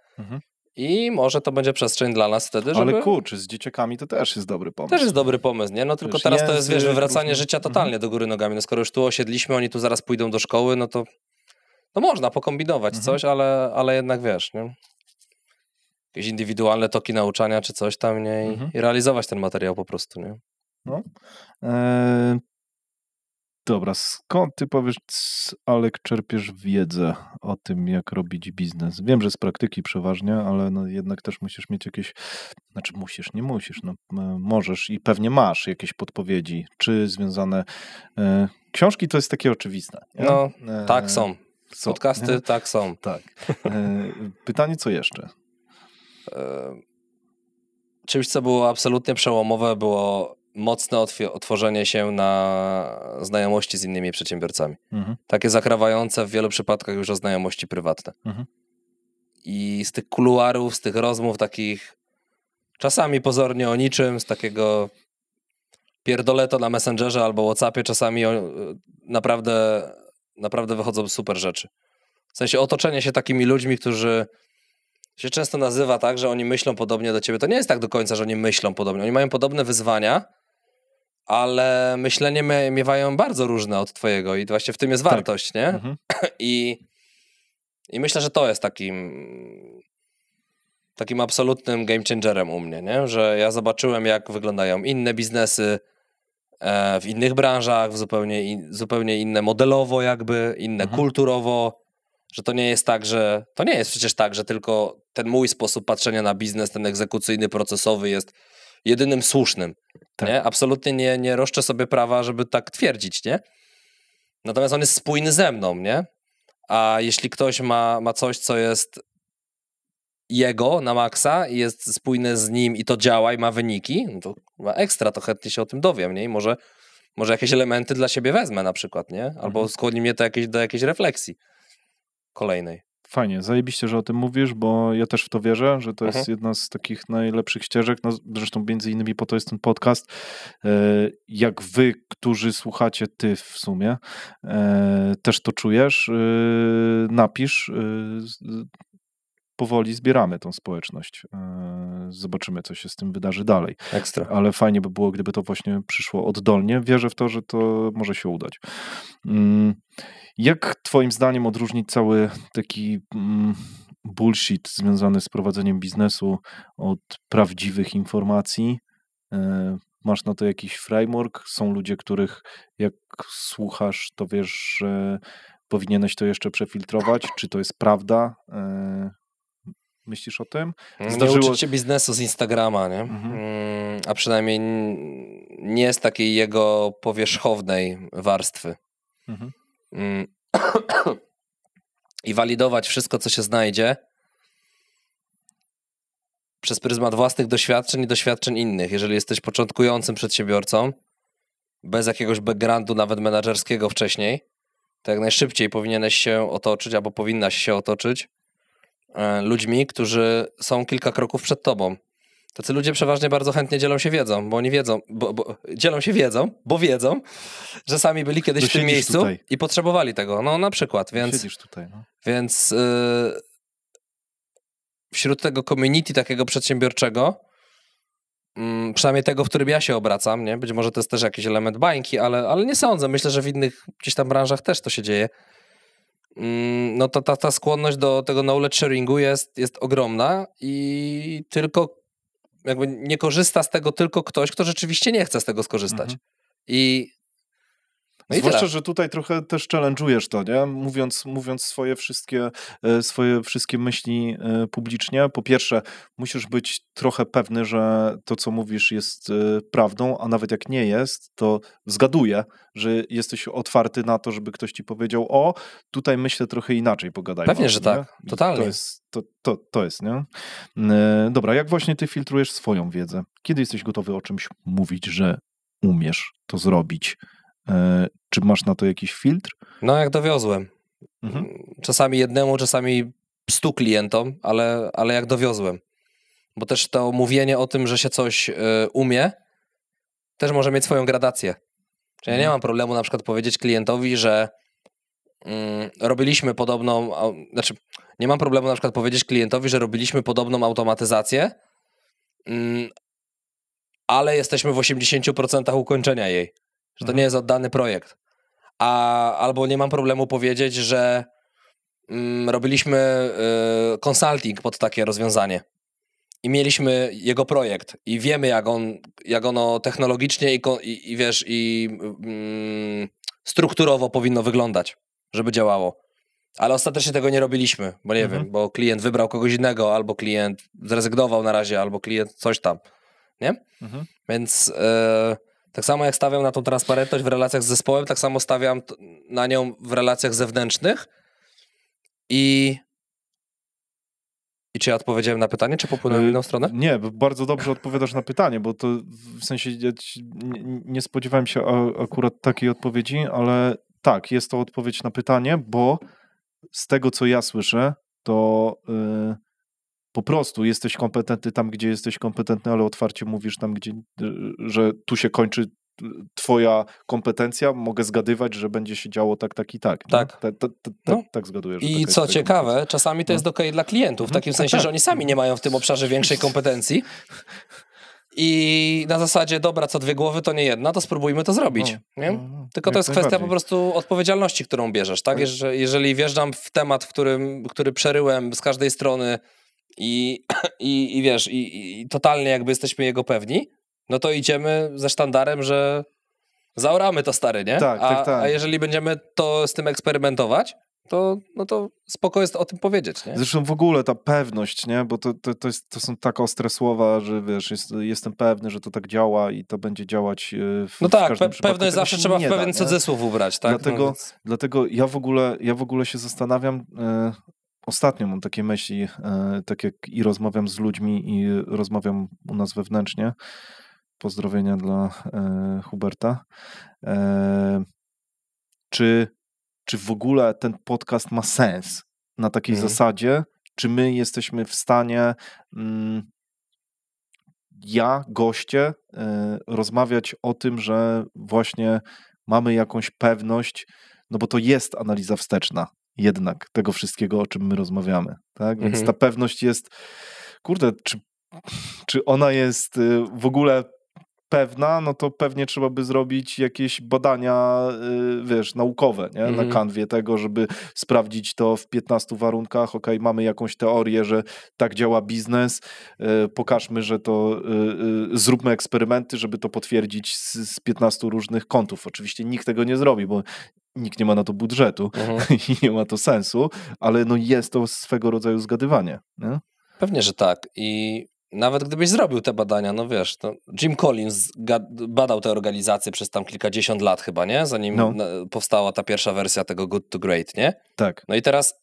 i może to będzie przestrzeń dla nas wtedy, żeby... Ale kurczę, z dzieciakami to też jest dobry pomysł. Też jest dobry pomysł, nie? No tylko wiesz, teraz to jest, wiesz, wywracanie życia totalnie do góry nogami. No skoro już tu osiedliśmy, oni tu zaraz pójdą do szkoły, no to można pokombinować coś, ale jednak wiesz, nie? Jakieś indywidualne toki nauczania czy coś tam, nie? I realizować ten materiał po prostu, nie? No. Dobra, skąd ty powiesz, Alek, czerpiesz wiedzę o tym, jak robić biznes? Wiem, że z praktyki przeważnie, ale no jednak też musisz mieć jakieś, znaczy nie musisz, no możesz i pewnie masz jakieś podpowiedzi, czy związane, książki to jest takie oczywiste. Nie? No, tak są. Podcasty, nie? Tak są. Tak. Pytanie, co jeszcze? Czymś, co było absolutnie przełomowe, było mocne otworzenie się na znajomości z innymi przedsiębiorcami. Takie zakrawające w wielu przypadkach już o znajomości prywatne. I z tych kuluarów, z tych rozmów takich czasami pozornie o niczym, z takiego pierdoleto na Messengerze albo WhatsAppie, czasami naprawdę wychodzą super rzeczy. W sensie otoczenie się takimi ludźmi, którzy się często nazywa tak, że oni myślą podobnie do ciebie. To nie jest tak do końca, że oni myślą podobnie. Oni mają podobne wyzwania, ale myślenie miewają bardzo różne od twojego i właśnie w tym jest wartość, nie? Mhm. I myślę, że to jest takim absolutnym game changerem u mnie, nie? Że ja zobaczyłem, jak wyglądają inne biznesy w innych branżach, zupełnie inne modelowo jakby, inne kulturowo, że to nie jest tak, że to nie jest przecież tak, że tylko ten mój sposób patrzenia na biznes, ten egzekucyjny, procesowy jest jedynym słusznym, Tak. nie? Absolutnie nie roszczę sobie prawa, żeby tak twierdzić, nie? Natomiast on jest spójny ze mną, nie? A jeśli ktoś ma coś, co jest jego na maksa i jest spójne z nim i to działa i ma wyniki, no to ma ekstra, to chętnie się o tym dowiem, nie? I może jakieś elementy dla siebie wezmę na przykład, nie? Albo skłoni mnie to do jakiejś refleksji kolejnej. Fajnie, zajebiście, że o tym mówisz, bo ja też w to wierzę, że to jest jedna z takich najlepszych ścieżek, no zresztą między innymi po to jest ten podcast. Jak wy, którzy słuchacie, ty w sumie, też to czujesz, napisz, powoli zbieramy tą społeczność. Zobaczymy, co się z tym wydarzy dalej. Ekstra. Ale fajnie by było, gdyby to właśnie przyszło oddolnie. Wierzę w to, że to może się udać. Jak twoim zdaniem odróżnić cały taki bullshit związany z prowadzeniem biznesu od prawdziwych informacji? Masz na to jakiś framework? Są ludzie, których jak słuchasz, to wiesz, że powinieneś to jeszcze przefiltrować? Czy to jest prawda? Myślisz o tym? Nie uczyć się biznesu z Instagrama, nie? A przynajmniej nie z takiej jego powierzchownej warstwy. I walidować wszystko, co się znajdzie przez pryzmat własnych doświadczeń i doświadczeń innych. Jeżeli jesteś początkującym przedsiębiorcą, bez jakiegoś backgroundu, nawet menadżerskiego wcześniej, to jak najszybciej powinieneś się otoczyć, albo powinnaś się otoczyć ludźmi, którzy są kilka kroków przed tobą. Tacy ludzie przeważnie bardzo chętnie dzielą się wiedzą, bo oni wiedzą, dzielą się wiedzą, bo wiedzą, że sami byli kiedyś w tym miejscu tutaj i potrzebowali tego. No na przykład, więc siedzisz tutaj, no. Więc wśród tego community takiego przedsiębiorczego, przynajmniej tego, w którym ja się obracam, nie? Być może to jest też jakiś element bańki, ale nie sądzę. Myślę, że w innych gdzieś tam branżach też to się dzieje. No to ta skłonność do tego knowledge sharingu jest ogromna i tylko jakby nie korzysta z tego tylko ktoś, kto rzeczywiście nie chce z tego skorzystać. Zwłaszcza, że tutaj trochę też challenge'ujesz to, nie? Mówiąc swoje wszystkie myśli publicznie. Po pierwsze, musisz być trochę pewny, że to, co mówisz, jest prawdą, a nawet jak nie jest, to zgaduję, że jesteś otwarty na to, żeby ktoś ci powiedział, o, tutaj myślę trochę inaczej, pogadajmy. Pewnie, że tak. Totalnie. To jest, nie? Dobra, jak właśnie ty filtrujesz swoją wiedzę? Kiedy jesteś gotowy o czymś mówić, że umiesz to zrobić? Czy masz na to jakiś filtr? No jak dowiozłem. Czasami jednemu, czasami 100 klientom, ale jak dowiozłem. Bo też to mówienie o tym, że się coś umie, też może mieć swoją gradację. Czyli ja nie mam problemu na przykład powiedzieć klientowi, że robiliśmy podobną, znaczy nie mam problemu na przykład powiedzieć klientowi, że robiliśmy podobną automatyzację, ale jesteśmy w 80% ukończenia jej. Że to nie jest oddany projekt. Albo nie mam problemu powiedzieć, że robiliśmy consulting pod takie rozwiązanie i mieliśmy jego projekt i wiemy, jak ono technologicznie i wiesz, strukturowo powinno wyglądać, żeby działało. Ale ostatecznie tego nie robiliśmy, bo nie wiem, bo klient wybrał kogoś innego, albo klient zrezygnował na razie, albo klient coś tam, nie? Więc tak samo jak stawiam na tą transparentność w relacjach z zespołem, tak samo stawiam na nią w relacjach zewnętrznych. I czy ja odpowiedziałem na pytanie, czy popłynąłem w inną stronę? Nie, bardzo dobrze odpowiadasz na pytanie, bo to w sensie ja nie spodziewałem się akurat takiej odpowiedzi, ale tak, jest to odpowiedź na pytanie, bo z tego, co ja słyszę, to po prostu jesteś kompetentny tam, gdzie jesteś kompetentny, ale otwarcie mówisz tam, że tu się kończy twoja kompetencja, mogę zgadywać, że będzie się działo tak i tak. Tak. Tak zgaduję. Że I co ciekawe, czasami to jest okej dla klientów, w takim sensie, że oni sami nie mają w tym obszarze większej kompetencji i na zasadzie, dobra, co 2 głowy, to nie jedna, to spróbujmy to zrobić. Nie? Tylko to jest kwestia po prostu odpowiedzialności, którą bierzesz. Tak? Jeżeli wjeżdżam w temat, który przeryłem z każdej strony i wiesz, i totalnie jakby jesteśmy jego pewni, no to idziemy ze sztandarem, że zaoramy to, stary, nie? Tak. A jeżeli będziemy to z tym eksperymentować, to spoko jest o tym powiedzieć, nie? Zresztą w ogóle ta pewność, nie? Bo to są tak ostre słowa, że wiesz, jestem pewny, że to tak działa i to będzie działać no tak, każdym przypadku. Pewność zawsze trzeba w pewien cudzysłów ubrać, tak? Dlatego ja w ogóle się zastanawiam, ostatnio mam takie myśli, tak jak i rozmawiam z ludźmi i rozmawiam u nas wewnętrznie. Pozdrowienia dla Huberta. Czy w ogóle ten podcast ma sens na takiej zasadzie? Czy my jesteśmy w stanie, goście, rozmawiać o tym, że właśnie mamy jakąś pewność, no bo to jest analiza wsteczna jednak tego wszystkiego, o czym my rozmawiamy, tak? Więc ta pewność jest, kurde, czy ona jest w ogóle pewna, no to pewnie trzeba by zrobić jakieś badania, wiesz, naukowe, nie? Na kanwie tego, żeby sprawdzić to w 15 warunkach. Okej, mamy jakąś teorię, że tak działa biznes, pokażmy, że to zróbmy eksperymenty, żeby to potwierdzić z 15 różnych kątów. Oczywiście nikt tego nie zrobi, bo nikt nie ma na to budżetu i nie ma to sensu, ale no jest to swego rodzaju zgadywanie, nie? Pewnie, że tak. I nawet gdybyś zrobił te badania, no wiesz, Jim Collins badał te organizacje przez tam kilkadziesiąt lat chyba, nie? Zanim powstała ta pierwsza wersja tego Good to Great, nie? Tak. No i teraz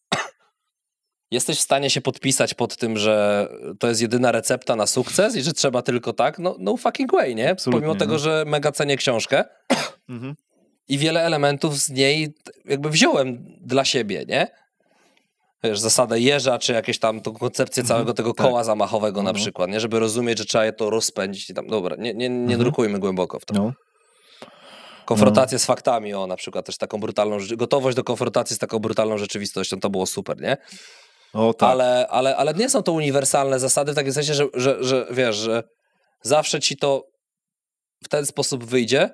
jesteś w stanie się podpisać pod tym, że to jest jedyna recepta na sukces i że trzeba tylko tak? No fucking way, nie? Absolutnie, pomimo tego, że mega cenię książkę i wiele elementów z niej jakby wziąłem dla siebie, nie? Wiesz, zasadę jeża, czy jakieś tam tą koncepcję całego tego koła zamachowego na przykład, nie? Żeby rozumieć, że trzeba je to rozpędzić i tam, dobra, nie drukujmy głęboko w to. Konfrontację z faktami, na przykład też taką brutalną, gotowość do konfrontacji z taką brutalną rzeczywistością, to było super, nie? O, tak. Ale nie są to uniwersalne zasady w takim sensie, że wiesz, że zawsze ci to w ten sposób wyjdzie,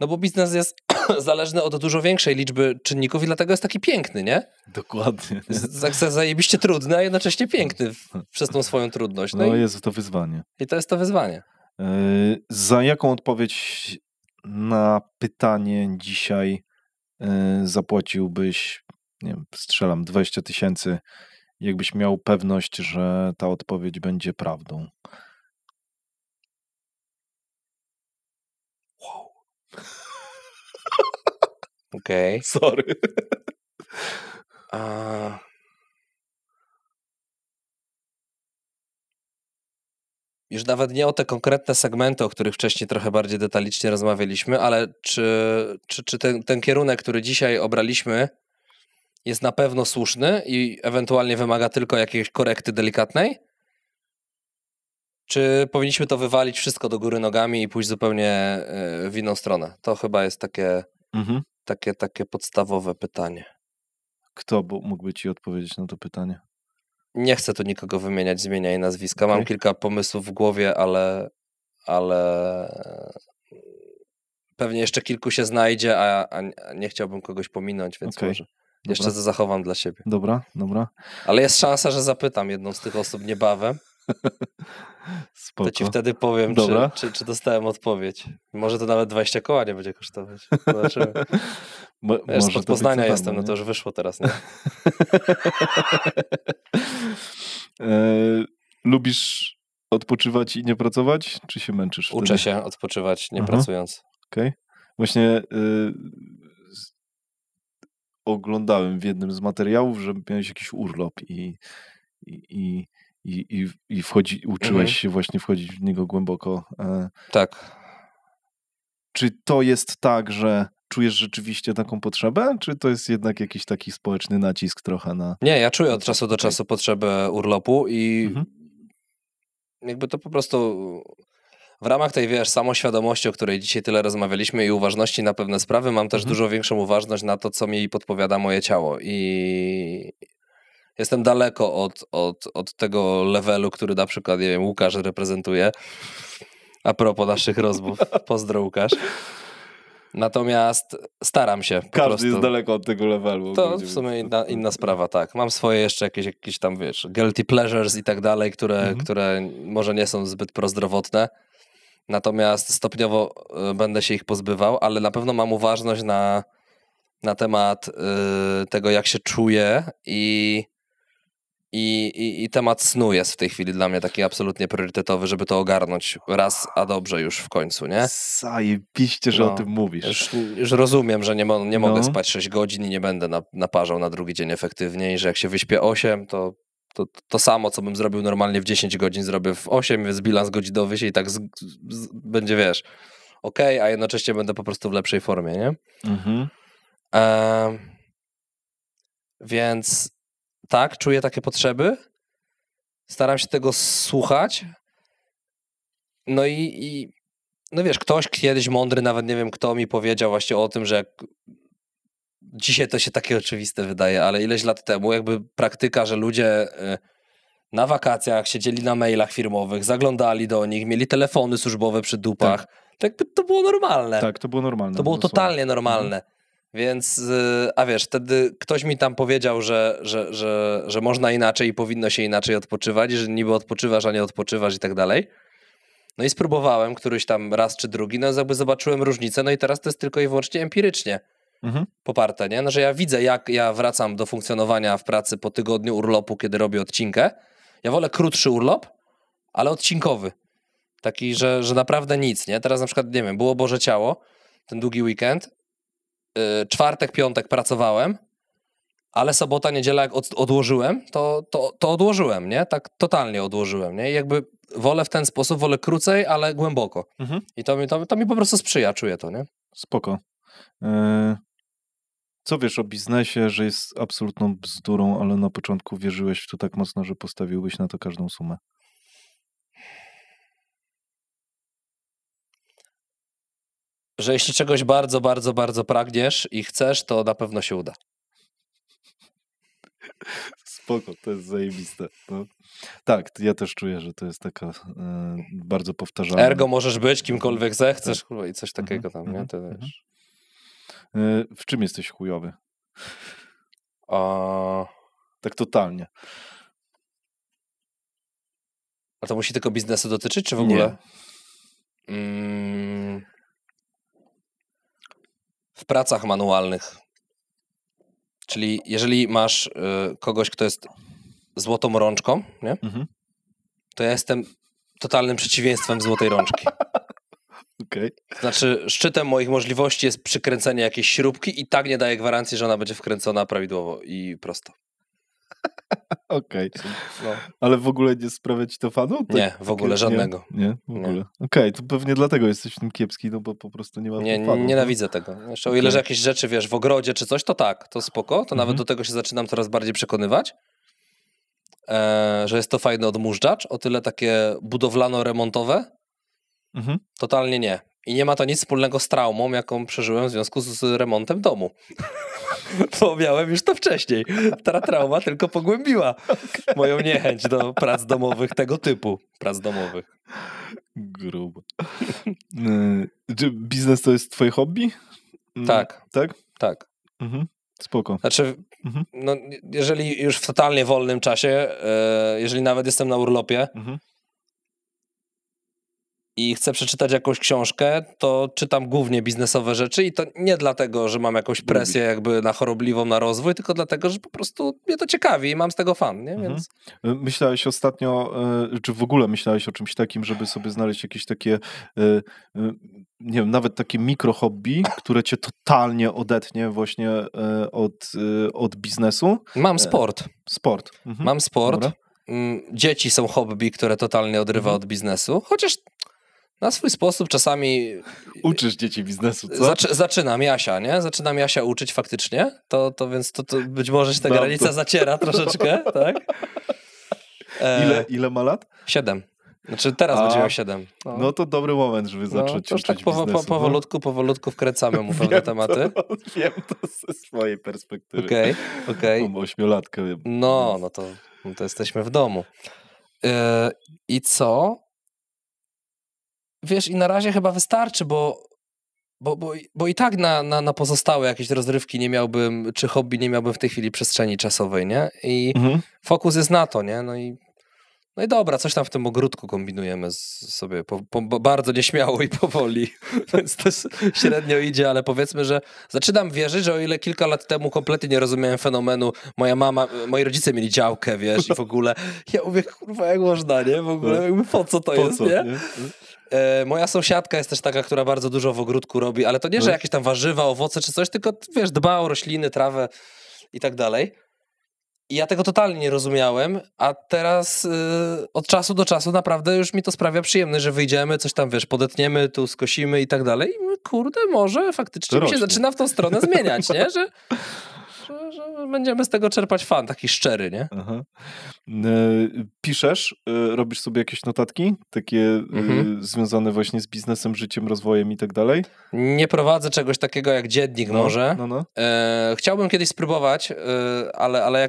no bo biznes jest zależny od dużo większej liczby czynników i dlatego jest taki piękny, nie? Dokładnie. Jest zajebiście trudny, a jednocześnie piękny przez tą swoją trudność. No jest to wyzwanie. I to jest to wyzwanie. Za jaką odpowiedź na pytanie dzisiaj zapłaciłbyś, nie wiem, strzelam 20 000, jakbyś miał pewność, że ta odpowiedź będzie prawdą? Wow. Okej. Sorry. Już nawet nie o te konkretne segmenty, o których wcześniej trochę bardziej detalicznie rozmawialiśmy, ale czy ten kierunek, który dzisiaj obraliśmy, jest na pewno słuszny i ewentualnie wymaga tylko jakiejś korekty delikatnej? Czy powinniśmy to wywalić wszystko do góry nogami i pójść zupełnie w inną stronę? To chyba jest takie podstawowe pytanie. Kto mógłby ci odpowiedzieć na to pytanie? Nie chcę tu nikogo wymieniać z imienia i nazwiska. Mam kilka pomysłów w głowie, ale pewnie jeszcze kilku się znajdzie, a nie chciałbym kogoś pominąć, więc może jeszcze to zachowam dla siebie. Dobra. Ale jest szansa, że zapytam jedną z tych osób niebawem. Spoko. To ci wtedy powiem, czy dostałem odpowiedź. Może to nawet 20 koła nie będzie kosztować. Zobaczymy. Wiesz, spod Poznania jestem, no to już wyszło teraz, nie? Lubisz odpoczywać i nie pracować? Czy się męczysz wtedy? Uczę się odpoczywać nie pracując. Okej. Właśnie oglądałem w jednym z materiałów, że miałeś jakiś urlop i uczyłeś się właśnie wchodzić w niego głęboko. Tak. Czy to jest tak, że czujesz rzeczywiście taką potrzebę, czy to jest jednak jakiś taki społeczny nacisk trochę na... Nie, ja czuję od czasu do czasu potrzebę urlopu i jakby to po prostu w ramach tej, wiesz, samoświadomości, o której dzisiaj tyle rozmawialiśmy i uważności na pewne sprawy, mam też dużo większą uważność na to, co mi podpowiada moje ciało i jestem daleko od tego levelu, który na przykład, nie wiem, Łukasz reprezentuje. A propos naszych rozmów. Pozdro, Łukasz. Natomiast staram się. Każdy jest daleko od tego levelu. To w sumie inna sprawa, tak. Mam swoje jeszcze jakieś tam, wiesz, guilty pleasures i tak dalej, które może nie są zbyt prozdrowotne. Natomiast stopniowo będę się ich pozbywał, ale na pewno mam uważność na temat tego, jak się czuję i temat snu jest w tej chwili dla mnie taki absolutnie priorytetowy, żeby to ogarnąć raz, a dobrze już w końcu, nie? Zajebiście, że o tym mówisz. Już rozumiem, że nie mogę spać 6 godzin i nie będę naparzał na drugi dzień efektywnie i że jak się wyśpię 8, to samo, co bym zrobił normalnie w 10 godzin, zrobię w 8, więc bilans godzinowy się i tak będzie, wiesz, okej, a jednocześnie będę po prostu w lepszej formie, nie? Więc tak, czuję takie potrzeby, staram się tego słuchać, no i no wiesz, ktoś kiedyś mądry, nawet nie wiem kto, mi powiedział właśnie o tym, że jak dzisiaj to się takie oczywiste wydaje, ale ileś lat temu jakby praktyka, że ludzie na wakacjach siedzieli na mailach firmowych, zaglądali do nich, mieli telefony służbowe przy dupach, to jakby to było normalne. Tak, to było normalne. To było totalnie normalne. Więc, a wiesz, wtedy ktoś mi tam powiedział, że można inaczej i powinno się inaczej odpoczywać, że niby odpoczywasz, a nie odpoczywasz i tak dalej. No i spróbowałem któryś tam raz czy drugi, no jakby zobaczyłem różnicę, no i teraz to jest tylko i wyłącznie empirycznie poparte, nie? No, że ja widzę, jak ja wracam do funkcjonowania w pracy po tygodniu urlopu, kiedy robię odcinkę. Ja wolę krótszy urlop, ale odcinkowy. Taki, że naprawdę nic, nie? Teraz na przykład, nie wiem, było Boże Ciało, ten długi weekend, czwartek, piątek pracowałem, ale sobota, niedziela jak odłożyłem, to odłożyłem, nie? Tak totalnie odłożyłem, nie? I jakby wolę w ten sposób, wolę krócej, ale głęboko. I to mi po prostu sprzyja, czuję to, nie? Spoko. Co wiesz o biznesie, że jest absolutną bzdurą, ale na początku wierzyłeś w to tak mocno, że postawiłbyś na to każdą sumę? Że jeśli czegoś bardzo, bardzo, bardzo pragniesz i chcesz, to na pewno się uda. Spoko, to jest zajebiste. No. Tak, ja też czuję, że to jest taka bardzo powtarzalna. Ergo możesz być kimkolwiek zechcesz i coś takiego tam, nie? To wiesz. W czym jesteś chujowy? A Tak totalnie. A to musi tylko biznesu dotyczyć, czy w ogóle? W pracach manualnych. Czyli jeżeli masz kogoś, kto jest złotą rączką, nie? To ja jestem totalnym przeciwieństwem złotej rączki. Okay. Znaczy, szczytem moich możliwości jest przykręcenie jakiejś śrubki i tak nie daje gwarancji, że ona będzie wkręcona prawidłowo i prosto. Okej. No. Ale w ogóle nie sprawia ci to fanu? Tak, nie, w ogóle żadnego. Nie, w ogóle. Okej, to pewnie dlatego jesteś w tym kiepski, no bo po prostu nie ma fanu. Nienawidzę tego. Jeszcze o ile, że jakieś rzeczy, wiesz, w ogrodzie czy coś, to tak, to spoko, to nawet do tego się zaczynam coraz bardziej przekonywać, że jest to fajny odmurzacz, o tyle takie budowlano-remontowe, totalnie nie. I nie ma to nic wspólnego z traumą, jaką przeżyłem w związku z remontem domu. Bo miałem już to wcześniej. Ta trauma tylko pogłębiła moją niechęć do prac domowych tego typu. Prac domowych. Grubo. Czy biznes to jest twoje hobby? Tak. Tak? Tak. Spoko. Znaczy, no, jeżeli już w totalnie wolnym czasie, jeżeli nawet jestem na urlopie, i chcę przeczytać jakąś książkę, to czytam głównie biznesowe rzeczy i to nie dlatego, że mam jakąś presję jakby na chorobliwą na rozwój, tylko dlatego, że po prostu mnie to ciekawi i mam z tego fan, nie? Więc... Myślałeś ostatnio, czy w ogóle myślałeś o czymś takim, żeby sobie znaleźć jakieś takie, nie wiem, nawet takie mikro hobby, które cię totalnie odetnie właśnie od biznesu? Mam sport. Sport. Mam sport. Dobra. Dzieci są hobby, które totalnie odrywa od biznesu, chociaż na swój sposób czasami... Uczysz dzieci biznesu, co? Zaczynam Jasia, nie? Zaczynam Jasia uczyć faktycznie, więc to być może się ta granica zaciera troszeczkę, tak? Ile ma lat? 7. Znaczy teraz będzie miał 7. No to dobry moment, żeby zacząć to już tak biznesu. powolutku wkręcamy mu pewne tematy. Wiem to ze swojej perspektywy. Okej. Mam 8-latkę. No to jesteśmy w domu. I co? Wiesz, i na razie chyba wystarczy, bo i tak na pozostałe jakieś rozrywki nie miałbym, czy hobby nie miałbym w tej chwili przestrzeni czasowej, nie? I fokus jest na to, nie? No i dobra, coś tam w tym ogródku kombinujemy sobie bardzo nieśmiało i powoli, więc to średnio idzie, ale powiedzmy, że zaczynam wierzyć, że o ile kilka lat temu kompletnie nie rozumiałem fenomenu, moi rodzice mieli działkę, wiesz, i w ogóle, ja mówię, kurwa, jak można, nie? W ogóle, jakby po co to jest, nie? Moja sąsiadka jest też taka, która bardzo dużo w ogródku robi, ale to nie, że jakieś tam warzywa, owoce czy coś, tylko, wiesz, dba o rośliny, trawę i tak dalej. I ja tego totalnie nie rozumiałem, a teraz od czasu do czasu naprawdę już mi to sprawia przyjemność, że wyjdziemy, coś tam, wiesz, podetniemy, tu skosimy i tak dalej. I mówię, kurde, może faktycznie mi się zaczyna w tą stronę zmieniać, nie? Że będziemy z tego czerpać fan, taki szczery, nie? Aha. Piszesz, robisz sobie jakieś notatki, takie związane właśnie z biznesem, życiem, rozwojem i tak dalej? Nie prowadzę czegoś takiego jak dziennik może. Chciałbym kiedyś spróbować, ale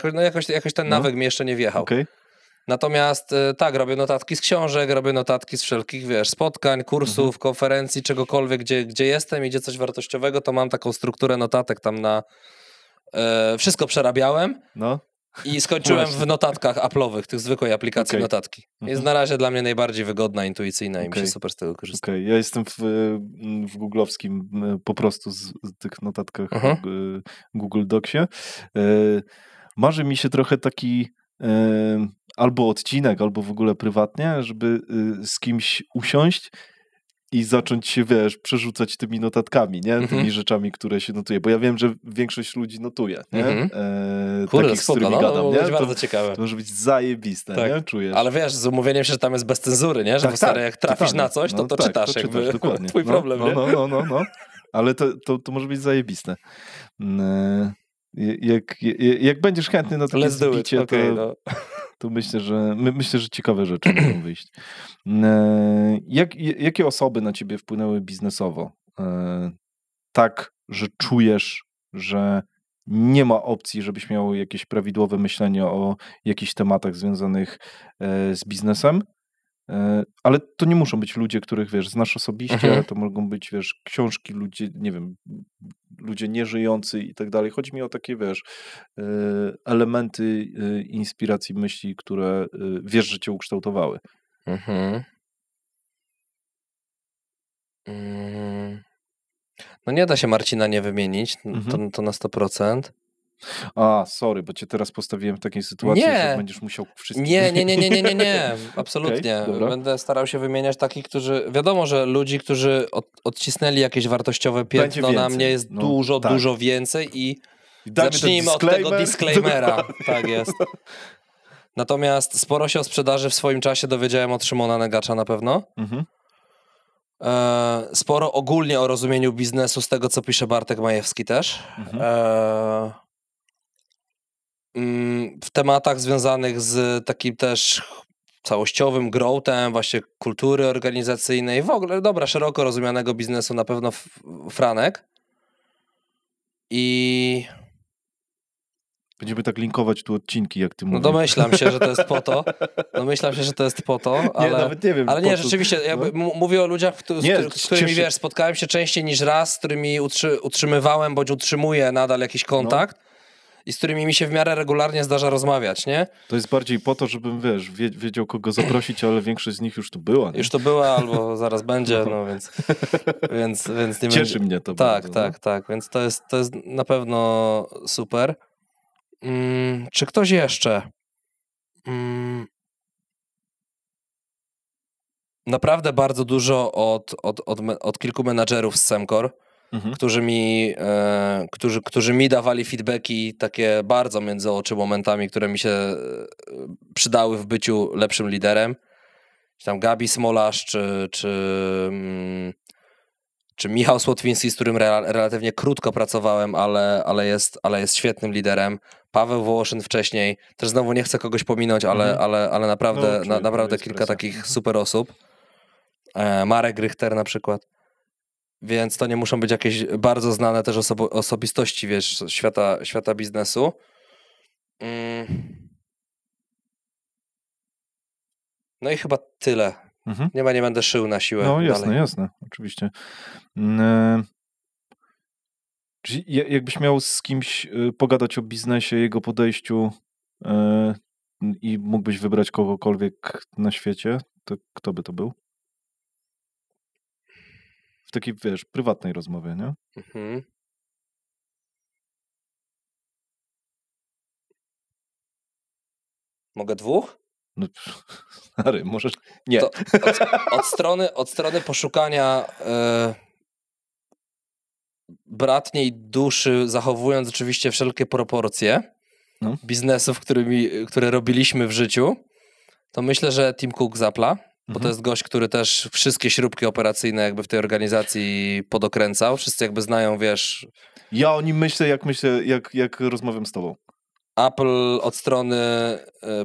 jakoś ten nawyk mi jeszcze nie wjechał. Okay. Natomiast tak, robię notatki z książek, robię notatki z wszelkich, wiesz, spotkań, kursów, konferencji, czegokolwiek, gdzie jestem, idzie coś wartościowego, to mam taką strukturę notatek tam na... wszystko przerabiałem i skończyłem w notatkach Apple'owych, tych zwykłej aplikacji notatki. Jest na razie dla mnie najbardziej wygodna, intuicyjna i mi się super z tego korzysta. Ja jestem w googlowskim po prostu z tych notatkach Google Docsie. Marzy mi się trochę taki albo odcinek, albo w ogóle prywatnie, żeby z kimś usiąść i zacząć się, wiesz, przerzucać tymi notatkami, nie? Tymi rzeczami, które się notuje. Bo ja wiem, że większość ludzi notuje, nie? Kurde, takich, z którymi gadam, nie? To bardzo ciekawe. To może być zajebiste, tak. Nie? Czujesz? Ale wiesz, z umówieniem się, że tam jest bez cenzury, nie? Że jak trafisz na coś, to czytasz, jakby dokładnie. twój problem, nie? No. Ale to może być zajebiste. Jak będziesz chętny na takie zbicie, to myślę, że ciekawe rzeczy mogą wyjść. Jakie osoby na ciebie wpłynęły biznesowo? Tak, że czujesz, że nie ma opcji, żebyś miał jakieś prawidłowe myślenie o jakichś tematach związanych z biznesem, ale to nie muszą być ludzie, których, wiesz, znasz osobiście, to mogą być, wiesz, książki, ludzie, nie wiem, ludzie nieżyjący i tak dalej. Chodzi mi o takie, wiesz, elementy inspiracji myśli, które wiesz, że cię ukształtowały. No nie da się Marcina nie wymienić, to na 100%. Sorry, bo cię teraz postawiłem w takiej sytuacji, że będziesz musiał wszystkich... Nie, absolutnie. Okay, będę starał się wymieniać takich, którzy... Wiadomo, że ludzi, którzy odcisnęli jakieś wartościowe piętno na mnie jest dużo więcej i zacznijmy od tego disclaimera. Tak jest. Natomiast sporo się o sprzedaży w swoim czasie dowiedziałem od Szymona Negacza na pewno. Sporo ogólnie o rozumieniu biznesu z tego, co pisze Bartek Majewski też. W tematach związanych z takim też całościowym growthem, właśnie kultury organizacyjnej, w ogóle, szeroko rozumianego biznesu na pewno Franek. I... Będziemy tak linkować tu odcinki, jak ty mówisz. No domyślam się, że to jest po to. Ale, nie, nawet nie wiem. Ale nie, rzeczywiście, mówię o ludziach, z którymi, wiesz, spotkałem się częściej niż raz, z którymi utrzymywałem, bądź utrzymuję nadal jakiś kontakt i z którymi mi się w miarę regularnie zdarza rozmawiać, nie? To jest bardziej po to, żebym, wiesz, wiedział kogo zaprosić, ale większość z nich już tu była. Nie? Już to była, albo zaraz będzie, więc nie cieszy mnie to bardzo. Tak. Więc to jest na pewno super. Czy ktoś jeszcze? Naprawdę bardzo dużo od kilku menadżerów z Semcor, którzy mi dawali feedbacki takie bardzo między oczy momentami, które mi się przydały w byciu lepszym liderem. Tam Gabi Smolarz, czy czy Michał Słotwiński, z którym relatywnie krótko pracowałem, ale jest świetnym liderem. Paweł Wołoszyn wcześniej. Też znowu nie chcę kogoś pominąć, ale naprawdę, No, naprawdę kilka takich super osób. Marek Richter na przykład. Więc to nie muszą być jakieś bardzo znane też osobistości, wiesz, świata biznesu. No i chyba tyle. Nie będę szył na siłę. No dalej. jasne, oczywiście. Czyli jakbyś miał z kimś pogadać o biznesie, jego podejściu i mógłbyś wybrać kogokolwiek na świecie, to kto by to był? W takiej, wiesz, prywatnej rozmowie, nie? Mogę dwóch? No, stary, możesz... Nie. To od strony poszukania bratniej duszy, zachowując oczywiście wszelkie proporcje biznesów, które robiliśmy w życiu, to myślę, że Tim Cook z Apple'a, bo to jest gość, który też wszystkie śrubki operacyjne jakby w tej organizacji podokręcał. Wszyscy jakby znają, wiesz... Ja o nim myślę, jak rozmawiam z tobą. Apple od strony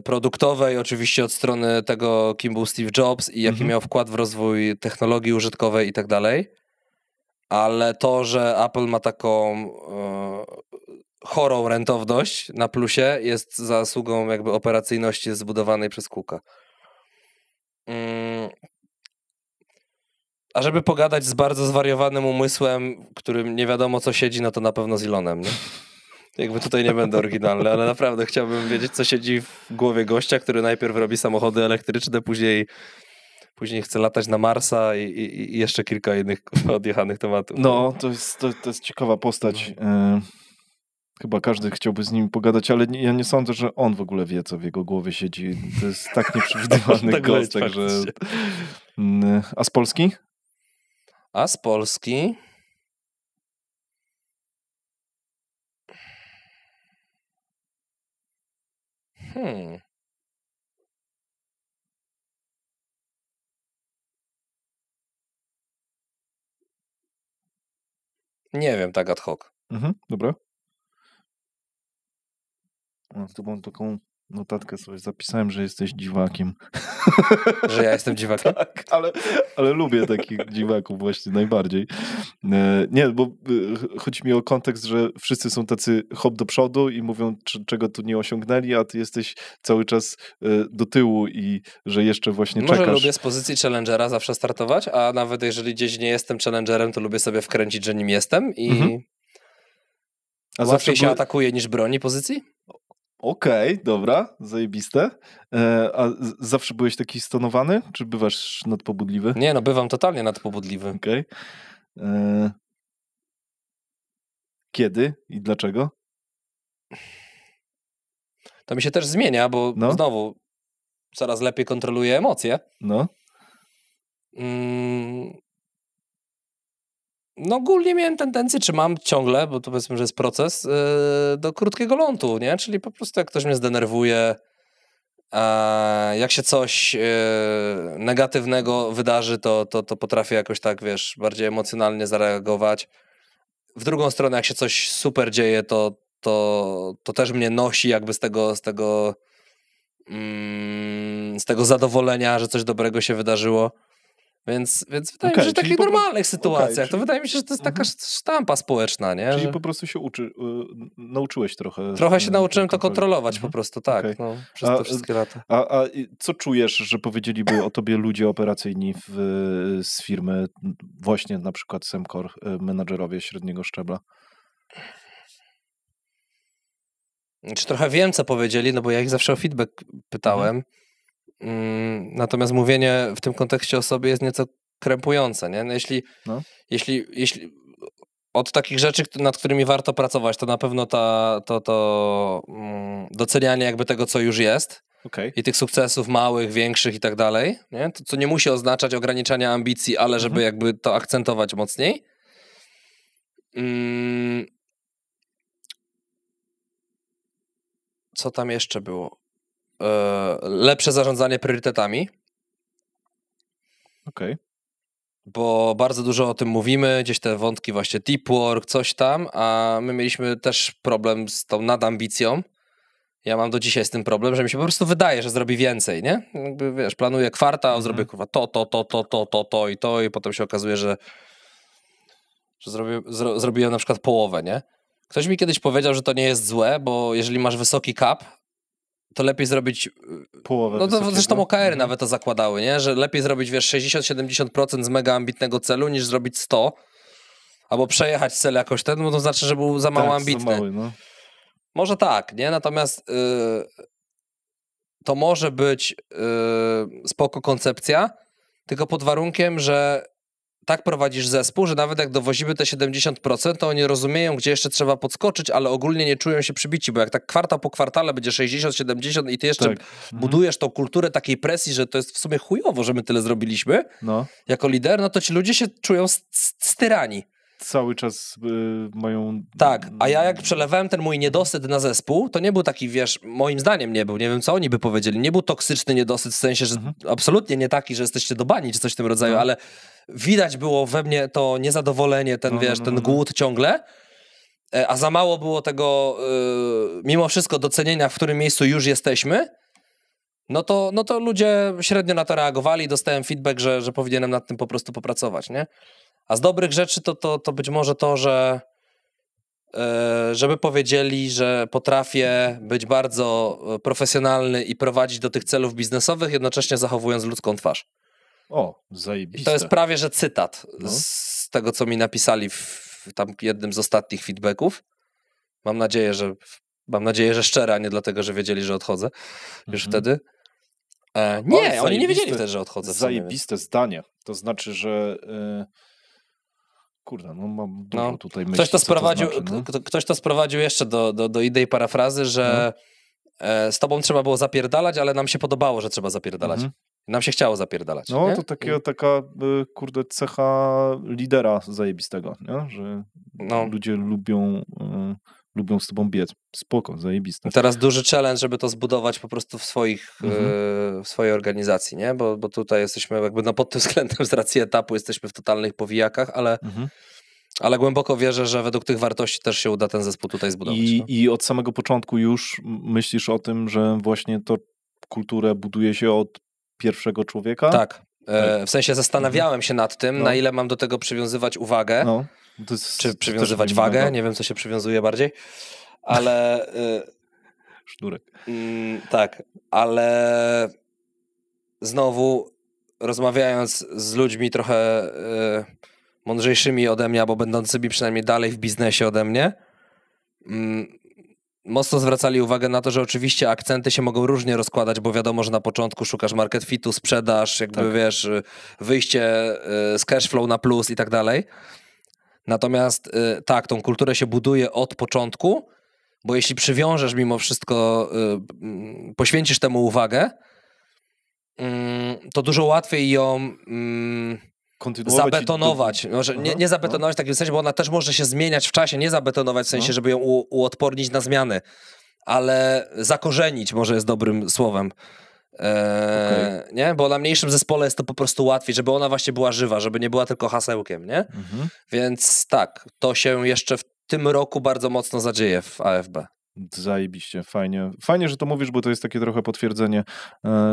produktowej, oczywiście od strony tego, kim był Steve Jobs i jaki miał wkład w rozwój technologii użytkowej i tak dalej. Ale to, że Apple ma taką chorą rentowność na plusie, jest zasługą jakby operacyjności zbudowanej przez Cooka. A żeby pogadać z bardzo zwariowanym umysłem, którym nie wiadomo co siedzi, no to na pewno z Elonem, nie? Jakby tutaj nie będę oryginalny, ale naprawdę chciałbym wiedzieć, co siedzi w głowie gościa, który najpierw robi samochody elektryczne, później chce latać na Marsa i jeszcze kilka innych odjechanych tematów. No, to jest ciekawa postać. Chyba każdy chciałby z nim pogadać, ale ja nie sądzę, że on w ogóle wie, co w jego głowie siedzi. To jest tak nieprzewidywalny tak gość, także... A z Polski? A z Polski... Nie wiem, tak ad hoc. Dobra. Tu mam taką notatkę sobie zapisałem, że jesteś dziwakiem. Że ja jestem dziwakiem? Tak, ale lubię takich dziwaków właśnie najbardziej. Nie, bo chodzi mi o kontekst, że wszyscy są tacy hop do przodu i mówią, czego tu nie osiągnęli, a ty jesteś cały czas do tyłu i że jeszcze właśnie czekasz. Może lubię z pozycji challengera zawsze startować, a nawet jeżeli gdzieś nie jestem challengerem, to lubię sobie wkręcić, że nim jestem i a łatwiej się atakuje niż broni pozycji? Okej, dobra, zajebiste. A zawsze byłeś taki stonowany? Czy bywasz nadpobudliwy? Nie, no bywam totalnie nadpobudliwy. Okej. Kiedy i dlaczego? To mi się też zmienia, bo znowu coraz lepiej kontroluję emocje. No ogólnie miałem tendencję, czy mam ciągle, bo to powiedzmy, że jest proces, do krótkiego lądu, nie? Czyli po prostu jak ktoś mnie zdenerwuje, jak się coś negatywnego wydarzy, to potrafię jakoś tak, wiesz, bardziej emocjonalnie zareagować. W drugą stronę, jak się coś super dzieje, to też mnie nosi jakby z tego zadowolenia, że coś dobrego się wydarzyło. Więc wydaje mi się, że w takich normalnych sytuacjach, to wydaje mi się, że to jest taka sztampa społeczna, nie? Czyli po prostu się nauczyłeś trochę. Trochę się nauczyłem to kontrolować po prostu, tak, przez te wszystkie lata. A co czujesz, że powiedzieliby o tobie ludzie operacyjni z firmy, właśnie na przykład Semcor, menadżerowie średniego szczebla? Czy trochę wiem, co powiedzieli, no bo ja ich zawsze o feedback pytałem. Natomiast mówienie w tym kontekście o sobie jest nieco krępujące, nie? No jeśli od takich rzeczy, nad którymi warto pracować, to na pewno to docenianie jakby tego, co już jest i tych sukcesów małych, większych i tak dalej, nie? To, co nie musi oznaczać ograniczania ambicji, ale żeby jakby to akcentować mocniej. Co tam jeszcze było? Lepsze zarządzanie priorytetami. bo bardzo dużo o tym mówimy, gdzieś te wątki właśnie deep work, coś tam, a my mieliśmy też problem z tą nadambicją. Ja mam do dzisiaj z tym problem, że mi się po prostu wydaje, że zrobi więcej, nie? Jakby, wiesz, planuję kwartał, zrobię kurwa to i potem się okazuje, że zrobiłem na przykład połowę, nie? Ktoś mi kiedyś powiedział, że to nie jest złe, bo jeżeli masz wysoki cap, to lepiej zrobić połowę. No to zresztą OKR nawet to zakładały, nie? Że lepiej zrobić, wiesz, 60-70% z mega ambitnego celu, niż zrobić 100, albo przejechać cel jakoś ten, bo to znaczy, że był za mało ambitny. Za mały, no. Może tak, nie? Natomiast to może być spoko koncepcja, tylko pod warunkiem, że tak prowadzisz zespół, że nawet jak dowozimy te 70%, to oni rozumieją, gdzie jeszcze trzeba podskoczyć, ale ogólnie nie czują się przybici, bo jak tak kwartał po kwartale będzie 60-70 i ty jeszcze budujesz tą kulturę takiej presji, że to jest w sumie chujowo, że my tyle zrobiliśmy jako lider, no to ci ludzie się czują styrani. Cały czas mają... Tak, a ja jak przelewałem ten mój niedosyt na zespół, to nie był taki, wiesz, moim zdaniem nie był, nie wiem co oni by powiedzieli, nie był toksyczny niedosyt w sensie, że absolutnie nie taki, że jesteście do bani czy coś w tym rodzaju, ale widać było we mnie to niezadowolenie, ten ten głód ciągle, a za mało było tego mimo wszystko docenienia, w którym miejscu już jesteśmy, no to ludzie średnio na to reagowali, dostałem feedback, że powinienem nad tym po prostu popracować, nie? A z dobrych rzeczy to być może to, że żeby powiedzieli, że potrafię być bardzo profesjonalny i prowadzić do tych celów biznesowych, jednocześnie zachowując ludzką twarz. O, zajebiste. To jest prawie, że cytat z tego, co mi napisali w tam jednym z ostatnich feedbacków. Mam nadzieję, że szczere, a nie dlatego, że wiedzieli, że odchodzę już wtedy. Nie, oni nie wiedzieli wtedy, że odchodzę. Zajebiste zdanie. To znaczy, że... Kurde, no mam dużo tutaj myśli. Ktoś to sprowadził jeszcze do idei parafrazy, że z tobą trzeba było zapierdalać, ale nam się podobało, że trzeba zapierdalać. Nam się chciało zapierdalać. No nie? to taka, kurde, cecha lidera zajebistego, nie? Że ludzie lubią z tobą biec. Spoko, zajebiste. Teraz duży challenge, żeby to zbudować po prostu w swojej organizacji, nie? Bo tutaj jesteśmy jakby pod tym względem z racji etapu jesteśmy w totalnych powijakach, ale głęboko wierzę, że według tych wartości też się uda ten zespół tutaj zbudować. I od samego początku już myślisz o tym, że właśnie to kulturę buduje się od pierwszego człowieka? Tak. W sensie zastanawiałem się nad tym, na ile mam do tego przywiązywać uwagę. Czy przywiązywać wagę? Nie wiem, co się przywiązuje bardziej. Ale... Sznurek. Tak, ale znowu rozmawiając z ludźmi trochę mądrzejszymi ode mnie, albo będącymi przynajmniej dalej w biznesie ode mnie, mocno zwracali uwagę na to, że oczywiście akcenty się mogą różnie rozkładać, bo wiadomo, że na początku szukasz market fitu, sprzedaż, jakby wiesz, wyjście z cashflow na plus i tak dalej. Natomiast tak, tą kulturę się buduje od początku, bo jeśli przywiążesz mimo wszystko, poświęcisz temu uwagę, to dużo łatwiej ją zabetonować. Nie zabetonować w takim sensie, bo ona też może się zmieniać w czasie, nie zabetonować w sensie, żeby ją uodpornić na zmiany, ale zakorzenić może jest dobrym słowem. Nie? Bo na mniejszym zespole jest to po prostu łatwiej, żeby ona właśnie była żywa, żeby nie była tylko hasełkiem, nie? Więc tak, to się jeszcze w tym roku bardzo mocno zadzieje w AFB. Zajebiście, fajnie. Fajnie, że to mówisz, bo to jest takie trochę potwierdzenie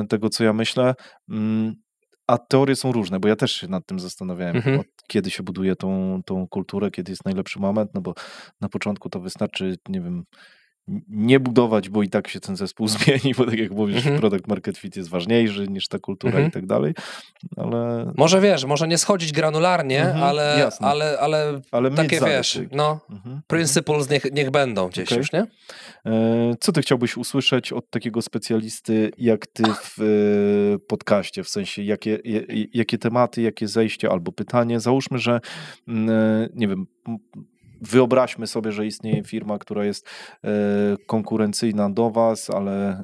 tego, co ja myślę. A teorie są różne, bo ja też się nad tym zastanawiałem, kiedy się buduje tą kulturę, kiedy jest najlepszy moment, no bo na początku to wystarczy, nie wiem, nie budować, bo i tak się ten zespół zmieni, bo tak jak mówisz, product market fit jest ważniejszy niż ta kultura i tak dalej, ale... Może wiesz, może nie schodzić granularnie, ale takie wiesz, principles niech będą gdzieś już, nie? Co ty chciałbyś usłyszeć od takiego specjalisty, jak ty w podcaście, w sensie jakie tematy, jakie zejście albo pytanie? Załóżmy, że nie wiem, wyobraźmy sobie, że istnieje firma, która jest konkurencyjna do was, ale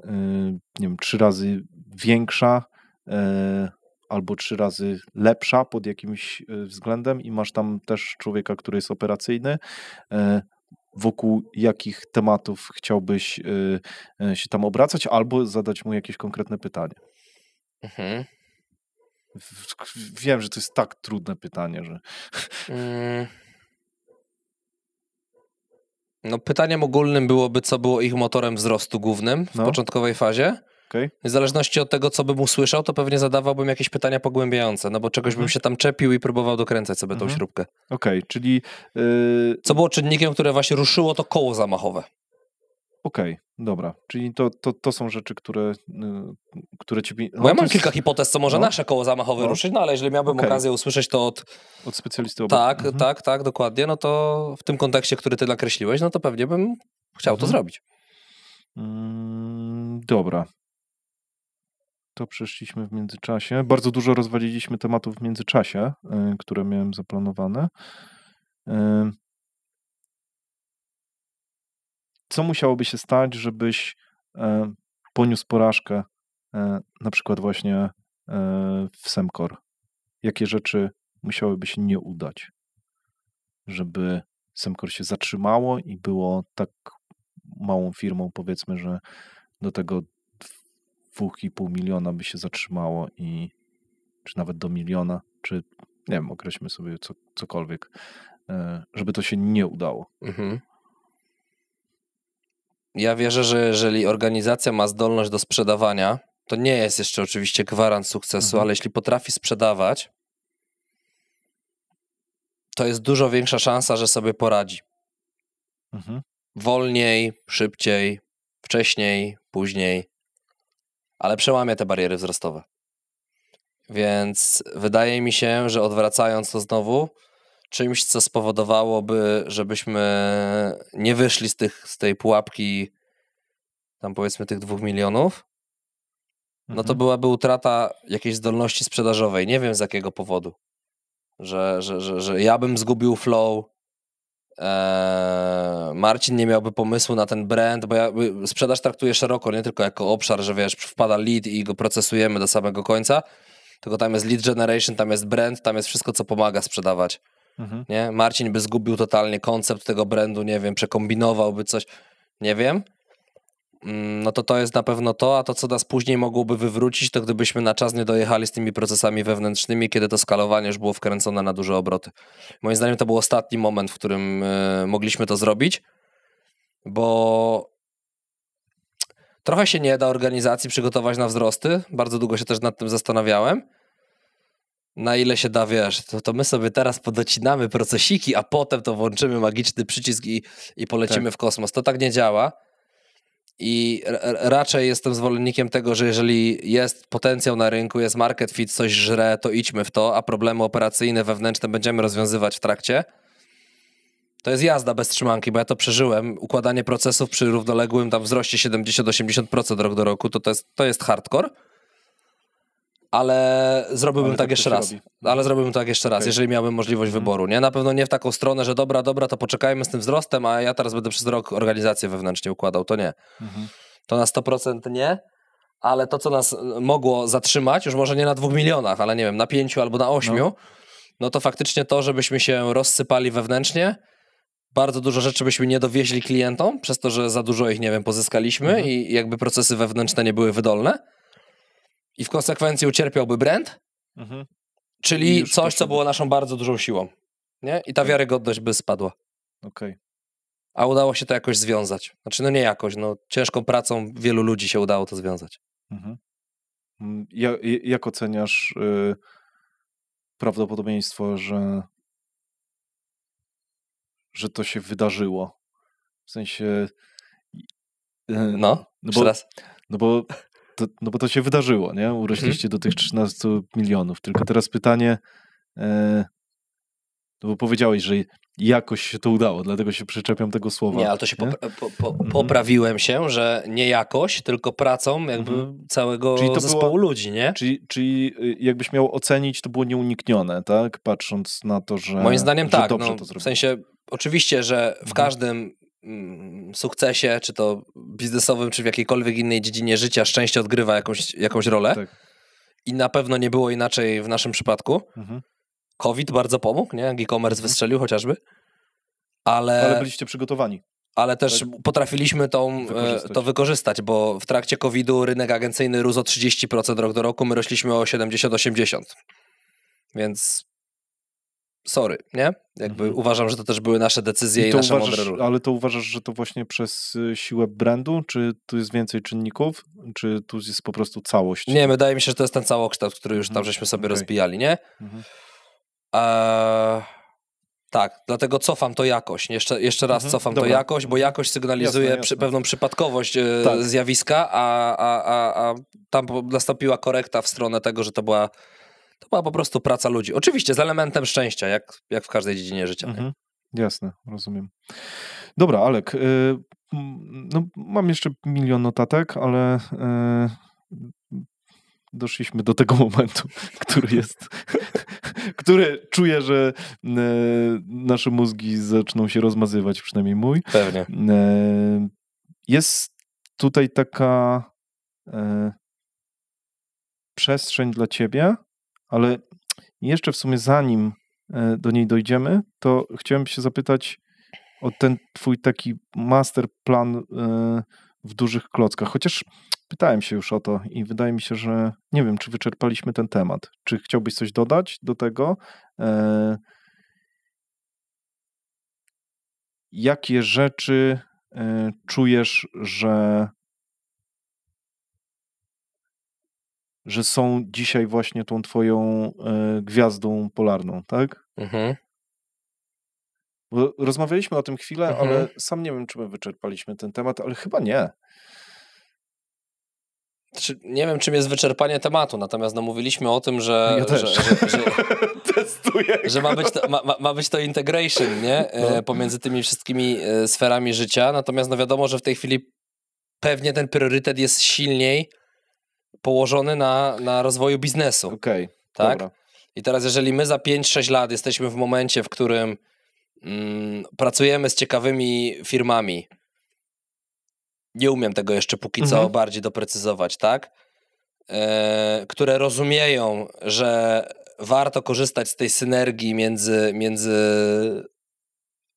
nie wiem, 3 razy większa albo 3 razy lepsza pod jakimś względem i masz tam też człowieka, który jest operacyjny. Wokół jakich tematów chciałbyś się tam obracać albo zadać mu jakieś konkretne pytanie? Wiem, że to jest tak trudne pytanie, że... No pytaniem ogólnym byłoby, co było ich motorem wzrostu głównym w początkowej fazie. Okay. W zależności od tego, co bym usłyszał, to pewnie zadawałbym jakieś pytania pogłębiające, no bo czegoś bym się tam czepił i próbował dokręcać sobie tą śrubkę. Okej, czyli... Co było czynnikiem, które właśnie ruszyło to koło zamachowe. Okej, dobra. Czyli to są rzeczy, które ciebie... Bo ja mam kilka hipotez, co może nasze koło zamachowe ruszyć, no ale jeżeli miałbym okazję usłyszeć to od specjalisty Tak, dokładnie, no to w tym kontekście, który ty nakreśliłeś, no to pewnie bym chciał to zrobić. Dobra. To przeszliśmy w międzyczasie. Bardzo dużo rozwaliliśmy tematów w międzyczasie, które miałem zaplanowane. Co musiałoby się stać, żebyś poniósł porażkę na przykład właśnie w Semcor? Jakie rzeczy musiałyby się nie udać, żeby Semcor się zatrzymało i było tak małą firmą, powiedzmy, że do tego 2,5 miliona by się zatrzymało czy nawet do miliona, czy nie wiem, określmy sobie cokolwiek, żeby to się nie udało. Ja wierzę, że jeżeli organizacja ma zdolność do sprzedawania, to nie jest jeszcze oczywiście gwarant sukcesu, ale jeśli potrafi sprzedawać, to jest dużo większa szansa, że sobie poradzi. Wolniej, szybciej, wcześniej, później, ale przełamie te bariery wzrostowe. Więc wydaje mi się, że odwracając to znowu, czymś, co spowodowałoby, żebyśmy nie wyszli z tej pułapki, tam powiedzmy tych 2 milionów, no to byłaby utrata jakiejś zdolności sprzedażowej. Nie wiem z jakiego powodu. Że ja bym zgubił flow, Marcin nie miałby pomysłu na ten brand, bo ja sprzedaż traktuję szeroko, nie tylko jako obszar, że wiesz, wpada lead i go procesujemy do samego końca, tylko tam jest lead generation, tam jest brand, tam jest wszystko, co pomaga sprzedawać. Nie? Marcin by zgubił totalnie koncept tego brandu, nie wiem, przekombinowałby coś, nie wiem. No to jest na pewno to, a to, co nas później mogłoby wywrócić, to gdybyśmy na czas nie dojechali z tymi procesami wewnętrznymi, kiedy to skalowanie już było wkręcone na duże obroty. Moim zdaniem to był ostatni moment, w którym mogliśmy to zrobić, bo trochę się nie da organizacji przygotować na wzrosty, bardzo długo się też nad tym zastanawiałem. Na ile się da, wiesz, to my sobie teraz podocinamy procesiki, a potem to włączymy magiczny przycisk i polecimy w kosmos. To tak nie działa. I raczej jestem zwolennikiem tego, że jeżeli jest potencjał na rynku, jest market fit, coś żre, to idźmy w to, a problemy operacyjne, wewnętrzne będziemy rozwiązywać w trakcie. To jest jazda bez trzymanki, bo ja to przeżyłem. Układanie procesów przy równoległym tam wzroście 70-80% rok do roku, to jest hardcore. Ale zrobiłbym tak jeszcze raz. Jeżeli miałbym możliwość wyboru. Nie? Na pewno nie w taką stronę, że dobra, to poczekajmy z tym wzrostem, a ja teraz będę przez rok organizację wewnętrznie układał. To nie. To na 100% nie, ale to, co nas mogło zatrzymać, już może nie na 2 milionach, ale nie wiem, na 5 albo na 8, no to faktycznie to, żebyśmy się rozsypali wewnętrznie, bardzo dużo rzeczy byśmy nie dowieźli klientom, przez to, że za dużo ich, nie wiem, pozyskaliśmy i jakby procesy wewnętrzne nie były wydolne. I w konsekwencji ucierpiałby brand, czyli coś, co było naszą bardzo dużą siłą. Nie? I ta wiarygodność by spadła. A udało się to jakoś związać. Znaczy, no nie jakoś, no ciężką pracą wielu ludzi się udało to związać. Jak oceniasz prawdopodobieństwo, że to się wydarzyło? W sensie... jeszcze raz. No bo to się wydarzyło, nie? Urośliście do tych 13 milionów. Tylko teraz pytanie, no bo powiedziałeś, że jakoś się to udało, dlatego się przyczepiam tego słowa. Nie, ale to się poprawiłem się, że nie jakoś, tylko pracą jakby całego zespołu ludzi, nie? Czyli jakbyś miał ocenić, to było nieuniknione, tak? Patrząc na to, że moim zdaniem że tak, dobrze no, to zrobiłeś. w sensie oczywiście, że w każdym sukcesie, czy to biznesowym, czy w jakiejkolwiek innej dziedzinie życia szczęście odgrywa jakąś rolę. I na pewno nie było inaczej w naszym przypadku. COVID bardzo pomógł, nie? E-commerce wystrzelił chociażby. Ale byliście przygotowani. ale też potrafiliśmy to wykorzystać, bo w trakcie COVID-u rynek agencyjny rósł o 30% rok do roku, my rośliśmy o 70-80%. Więc sorry, nie? Jakby uważam, że to też były nasze decyzje i nasze mądre ruchy. Ale to uważasz, że to właśnie przez siłę brandu, czy tu jest więcej czynników, czy tu jest po prostu całość? Nie, wydaje mi się, że to jest ten całokształt, który już tam żeśmy sobie rozbijali, nie? Tak, dlatego cofam to jakość. Jeszcze raz cofam to jakość, bo jakość sygnalizuje pewną przypadkowość zjawiska, a tam nastąpiła korekta w stronę tego, że to była po prostu praca ludzi. Oczywiście z elementem szczęścia, jak w każdej dziedzinie życia. Jasne, rozumiem. Dobra, Alek, no, mam jeszcze milion notatek, ale doszliśmy do tego momentu, który czuję, że nasze mózgi zaczną się rozmazywać, przynajmniej mój. Pewnie. Jest tutaj taka przestrzeń dla ciebie, ale jeszcze w sumie zanim do niej dojdziemy, to chciałem się zapytać o ten twój taki master plan w dużych klockach. Chociaż pytałem się już o to i wydaje mi się, że nie wiem, czy wyczerpaliśmy ten temat. Czy chciałbyś coś dodać do tego? Jakie rzeczy czujesz, że są dzisiaj właśnie tą twoją gwiazdą polarną, tak? Bo rozmawialiśmy o tym chwilę, ale sam nie wiem, czy my wyczerpaliśmy ten temat, ale chyba nie. Nie wiem, czym jest wyczerpanie tematu, natomiast mówiliśmy o tym, że ma być to integration, nie? Pomiędzy tymi wszystkimi sferami życia, natomiast wiadomo, że w tej chwili pewnie ten priorytet jest silniej położony na rozwoju biznesu. Okej, tak? Dobra. I teraz jeżeli my za 5-6 lat jesteśmy w momencie, w którym pracujemy z ciekawymi firmami, nie umiem tego jeszcze póki co bardziej doprecyzować, tak? Które rozumieją, że warto korzystać z tej synergii między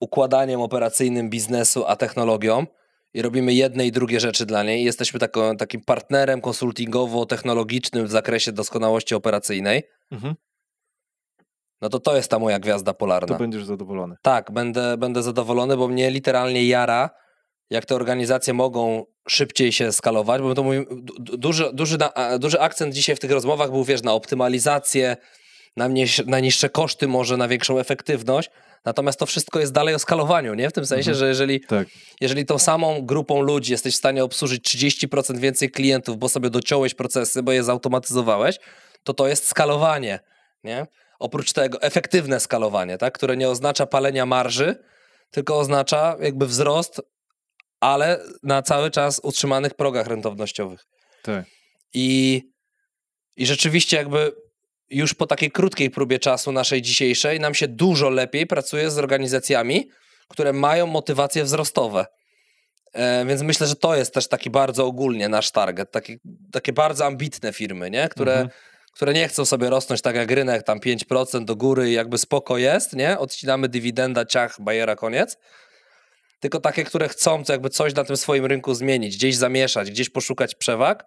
układaniem operacyjnym biznesu a technologią i robimy jedne i drugie rzeczy dla niej. Jesteśmy takim partnerem konsultingowo-technologicznym w zakresie doskonałości operacyjnej. No to jest ta moja gwiazda polarna. To będziesz zadowolony. Tak, będę zadowolony, bo mnie literalnie jara, jak te organizacje mogą szybciej się skalować, bo to mówię, duży akcent dzisiaj w tych rozmowach był, wiesz, na optymalizację, na niższe koszty, może na większą efektywność, natomiast to wszystko jest dalej o skalowaniu, nie? W tym sensie, że jeżeli tą samą grupą ludzi jesteś w stanie obsłużyć 30% więcej klientów, bo sobie dociąłeś procesy, bo je zautomatyzowałeś, to jest skalowanie, nie? Oprócz tego efektywne skalowanie, tak? Które nie oznacza palenia marży, tylko oznacza jakby wzrost, ale na cały czas utrzymanych progach rentownościowych. Tak. I rzeczywiście jakby już po takiej krótkiej próbie czasu naszej dzisiejszej nam się dużo lepiej pracuje z organizacjami, które mają motywacje wzrostowe. Więc myślę, że to jest też taki bardzo ogólnie nasz target. Takie bardzo ambitne firmy, nie? Które nie chcą sobie rosnąć tak jak rynek, tam 5% do góry i jakby spoko jest, nie? Odcinamy dywidenda, ciach, bajera, koniec. Tylko takie, które chcą jakby coś na tym swoim rynku zmienić, gdzieś zamieszać, gdzieś poszukać przewag.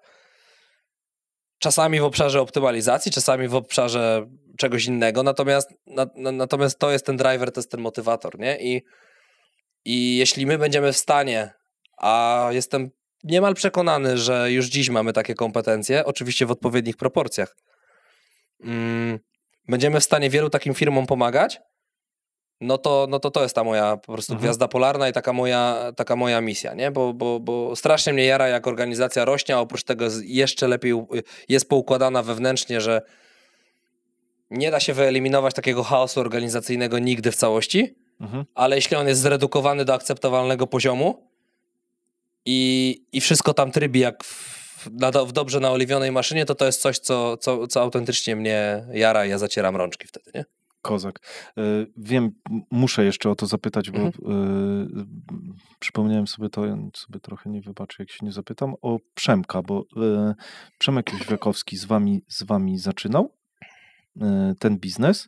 Czasami w obszarze optymalizacji, czasami w obszarze czegoś innego, natomiast to jest ten driver, to jest ten motywator, nie? I jeśli my będziemy w stanie, a jestem niemal przekonany, że już dziś mamy takie kompetencje, oczywiście w odpowiednich proporcjach, będziemy w stanie wielu takim firmom pomagać, no to jest ta moja po prostu gwiazda polarna i taka moja misja, nie? Bo strasznie mnie jara, jak organizacja rośnie, a oprócz tego jeszcze lepiej jest poukładana wewnętrznie, że nie da się wyeliminować takiego chaosu organizacyjnego nigdy w całości, ale jeśli on jest zredukowany do akceptowalnego poziomu i wszystko tam trybi jak w dobrze naoliwionej maszynie, to jest coś, co autentycznie mnie jara i ja zacieram rączki wtedy, nie? Kozak. Wiem, muszę jeszcze o to zapytać, bo przypomniałem sobie to, sobie trochę nie wybaczę, jak się nie zapytam, o Przemka, bo Przemek Jóźwiakowski z wami zaczynał ten biznes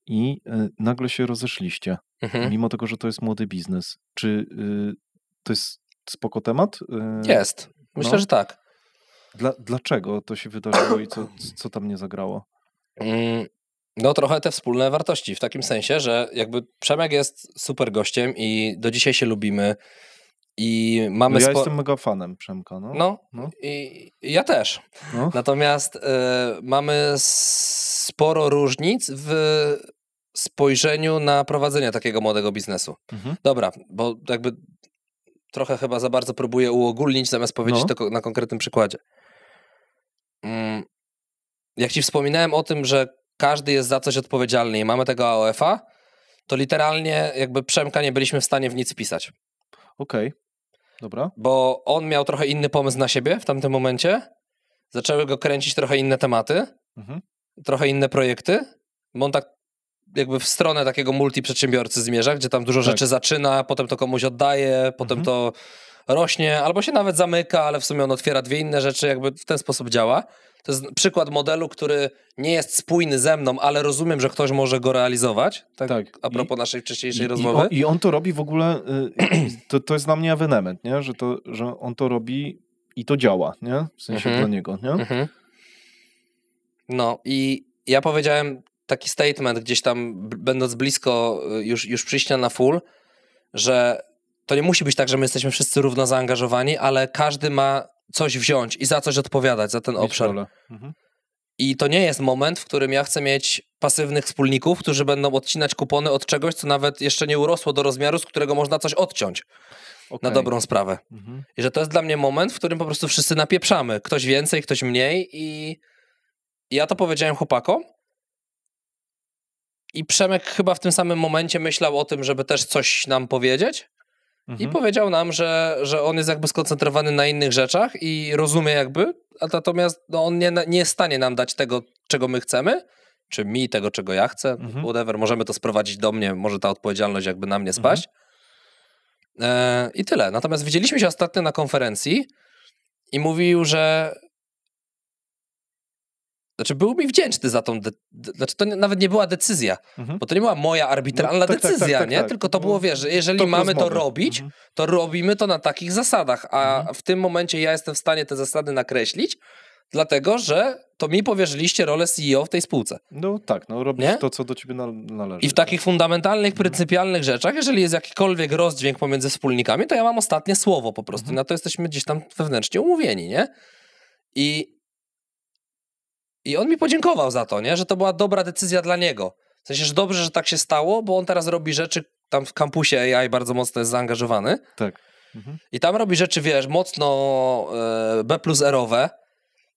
i nagle się rozeszliście, mimo tego, że to jest młody biznes. Czy to jest spoko temat? Jest. Myślę, że tak. Dlaczego to się wydarzyło i co tam nie zagrało? No trochę te wspólne wartości, w takim sensie, że jakby Przemek jest super gościem i do dzisiaj się lubimy i mamy... Ja jestem mega fanem Przemka. No. I ja też. No. Natomiast mamy sporo różnic w spojrzeniu na prowadzenie takiego młodego biznesu. Dobra, bo jakby trochę chyba za bardzo próbuję uogólnić, zamiast powiedzieć to na konkretnym przykładzie. Jak ci wspominałem o tym, że każdy jest za coś odpowiedzialny i mamy tego AOF-a, to literalnie jakby Przemka nie byliśmy w stanie w nic wpisać. Okej, dobra. Bo on miał trochę inny pomysł na siebie w tamtym momencie, zaczęły go kręcić trochę inne tematy, trochę inne projekty, bo on tak jakby w stronę takiego multiprzedsiębiorcy zmierza, gdzie tam dużo rzeczy zaczyna, potem to komuś oddaje, potem to rośnie, albo się nawet zamyka, ale w sumie on otwiera dwie inne rzeczy, jakby w ten sposób działa. To jest przykład modelu, który nie jest spójny ze mną, ale rozumiem, że ktoś może go realizować. Tak. A propos naszej wcześniejszej rozmowy. I on to robi w ogóle, to jest dla mnie ewenement, nie? Że on to robi i to działa, nie? W sensie dla niego, nie? No i ja powiedziałem taki statement gdzieś tam, będąc blisko już przyjścia na full, że to nie musi być tak, że my jesteśmy wszyscy równo zaangażowani, ale każdy ma coś wziąć i za coś odpowiadać, za ten obszar. I to nie jest moment, w którym ja chcę mieć pasywnych wspólników, którzy będą odcinać kupony od czegoś, co nawet jeszcze nie urosło do rozmiaru, z którego można coś odciąć na dobrą sprawę. I że to jest dla mnie moment, w którym po prostu wszyscy napieprzamy. Ktoś więcej, ktoś mniej i ja to powiedziałem chłopakom i Przemek chyba w tym samym momencie myślał o tym, żeby też coś nam powiedzieć. I powiedział nam, że on jest jakby skoncentrowany na innych rzeczach i rozumie jakby, a natomiast on nie jest w stanie nam dać tego, czego my chcemy, czy mi tego, czego ja chcę, whatever, możemy to sprowadzić do mnie, może ta odpowiedzialność jakby na mnie spaść. I tyle. Natomiast widzieliśmy się ostatnio na konferencji i mówił, że był mi wdzięczny za tą... to nawet nie była decyzja, bo to nie była moja arbitralna decyzja, nie? Tylko to było, wiesz, że jeżeli mamy to robić, to robimy to na takich zasadach, a w tym momencie ja jestem w stanie te zasady nakreślić, dlatego, że to mi powierzyliście rolę CEO w tej spółce. No tak, robisz to, co do ciebie należy. I w takich fundamentalnych, pryncypialnych rzeczach, jeżeli jest jakikolwiek rozdźwięk pomiędzy wspólnikami, to ja mam ostatnie słowo po prostu. Na to jesteśmy gdzieś tam wewnętrznie umówieni, nie? I on mi podziękował za to, nie? Że to była dobra decyzja dla niego. W sensie, że dobrze, że tak się stało, bo on teraz robi rzeczy, tam w kampusie AI bardzo mocno jest zaangażowany. Tak. I tam robi rzeczy, wiesz, mocno B+R-owe,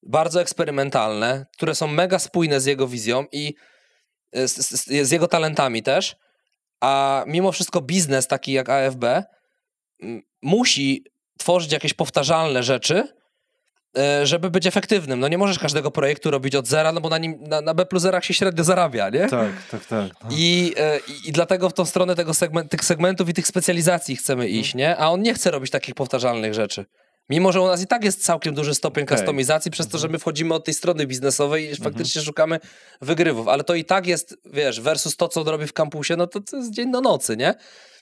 bardzo eksperymentalne, które są mega spójne z jego wizją i z jego talentami też. A mimo wszystko biznes taki jak AFB musi tworzyć jakieś powtarzalne rzeczy, żeby być efektywnym. No nie możesz każdego projektu robić od zera, no bo na B+R-ach się średnio zarabia, nie? Tak. No. I dlatego w tą stronę tych segmentów i tych specjalizacji chcemy iść, nie? A on nie chce robić takich powtarzalnych rzeczy. Mimo, że u nas i tak jest całkiem duży stopień kustomizacji, przez to, że my wchodzimy od tej strony biznesowej i faktycznie szukamy wygrywów. Ale to i tak jest, wiesz, versus to, co on robi w kampusie, no to jest dzień do nocy, nie?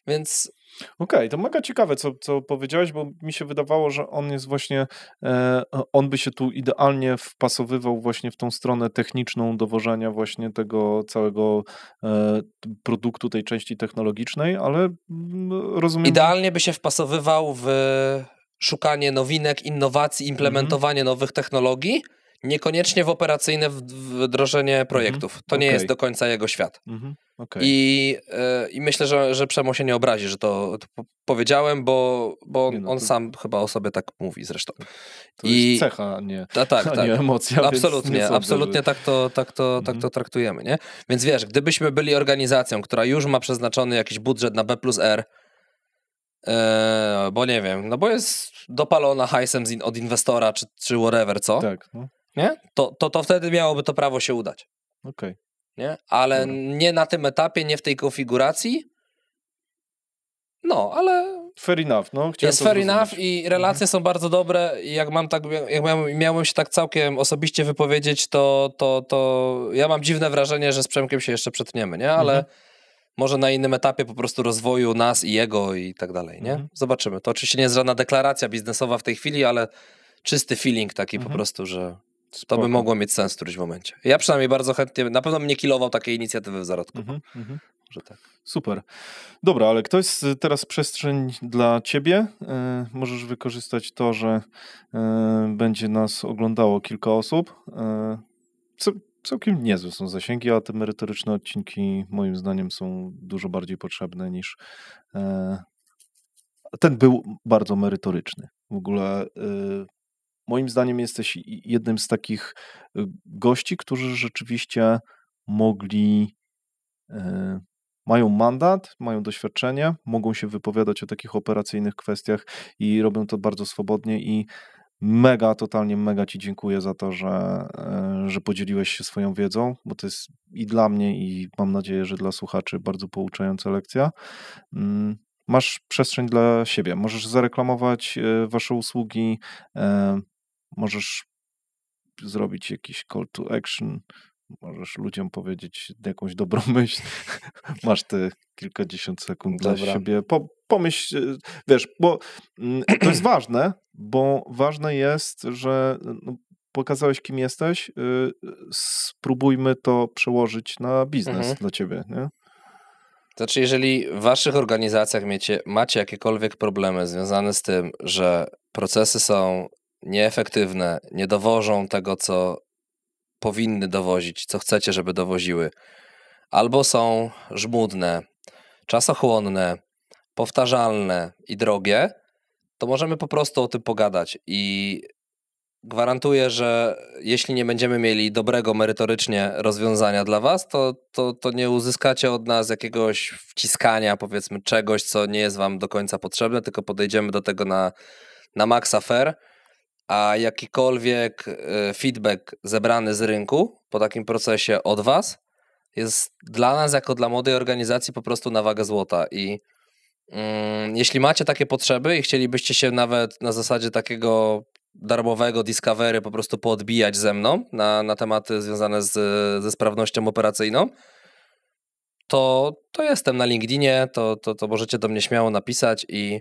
Więc... Okej, to mega ciekawe, co powiedziałeś, bo mi się wydawało, że on jest właśnie, on by się tu idealnie wpasowywał właśnie w tą stronę techniczną dowożenia właśnie tego całego produktu, tej części technologicznej, ale rozumiem... Idealnie by się wpasowywał w szukanie nowinek, innowacji, implementowanie nowych technologii, niekoniecznie w operacyjne wdrożenie projektów. To nie jest do końca jego świat. I myślę, że Przemo się nie obrazi, że to powiedziałem, bo on sam chyba o sobie tak mówi zresztą. To jest cecha, nie emocja. Absolutnie tak to traktujemy, nie? Więc wiesz, gdybyśmy byli organizacją, która już ma przeznaczony jakiś budżet na B+R, bo nie wiem, no bo jest dopalona hajsem od inwestora, czy whatever, co? Tak. No. Nie? To wtedy miałoby to prawo się udać. Okej. Nie? Ale nie na tym etapie, nie w tej konfiguracji. No, ale... Fair enough, no. Jest fair enough i relacje są bardzo dobre i jak miałem się tak całkiem osobiście wypowiedzieć, to ja mam dziwne wrażenie, że z Przemkiem się jeszcze przetniemy, nie? może na innym etapie po prostu rozwoju nas i jego i tak dalej, nie? Zobaczymy. To oczywiście nie jest żadna deklaracja biznesowa w tej chwili, ale czysty feeling taki po prostu, że to by mogło mieć sens w którymś momencie. Ja przynajmniej bardzo chętnie, na pewno mnie kilował takiej inicjatywy w zarodku. Że tak. Super. Dobra, ale to jest teraz przestrzeń dla ciebie. Możesz wykorzystać to, że będzie nas oglądało kilka osób. Całkiem niezłe są zasięgi, a te merytoryczne odcinki moim zdaniem są dużo bardziej potrzebne niż ten był bardzo merytoryczny. W ogóle moim zdaniem jesteś jednym z takich gości, którzy rzeczywiście mają mandat, mają doświadczenie, mogą się wypowiadać o takich operacyjnych kwestiach i robią to bardzo swobodnie i totalnie mega ci dziękuję za to, że podzieliłeś się swoją wiedzą, bo to jest i dla mnie i mam nadzieję, że dla słuchaczy bardzo pouczająca lekcja. Masz przestrzeń dla siebie, możesz zareklamować wasze usługi, możesz zrobić jakiś call to action, możesz ludziom powiedzieć jakąś dobrą myśl. Masz te kilkadziesiąt sekund dla siebie. Pomyśl, wiesz, bo to jest ważne, bo ważne jest, że pokazałeś, kim jesteś, spróbujmy to przełożyć na biznes dla ciebie, nie? Znaczy, jeżeli w waszych organizacjach macie jakiekolwiek problemy związane z tym, że procesy są nieefektywne, nie dowożą tego, co powinny dowozić, co chcecie, żeby dowoziły, albo są żmudne, czasochłonne, powtarzalne i drogie, to możemy po prostu o tym pogadać i gwarantuję, że jeśli nie będziemy mieli dobrego merytorycznie rozwiązania dla was, to nie uzyskacie od nas jakiegoś wciskania, powiedzmy, czegoś, co nie jest wam do końca potrzebne, tylko podejdziemy do tego na maksa fair, a jakikolwiek feedback zebrany z rynku po takim procesie od was jest dla nas, jako dla młodej organizacji, po prostu na wagę złota. I jeśli macie takie potrzeby i chcielibyście się nawet na zasadzie takiego darmowego discovery po prostu poodbijać ze mną na tematy związane ze sprawnością operacyjną, to jestem na LinkedInie, to możecie do mnie śmiało napisać i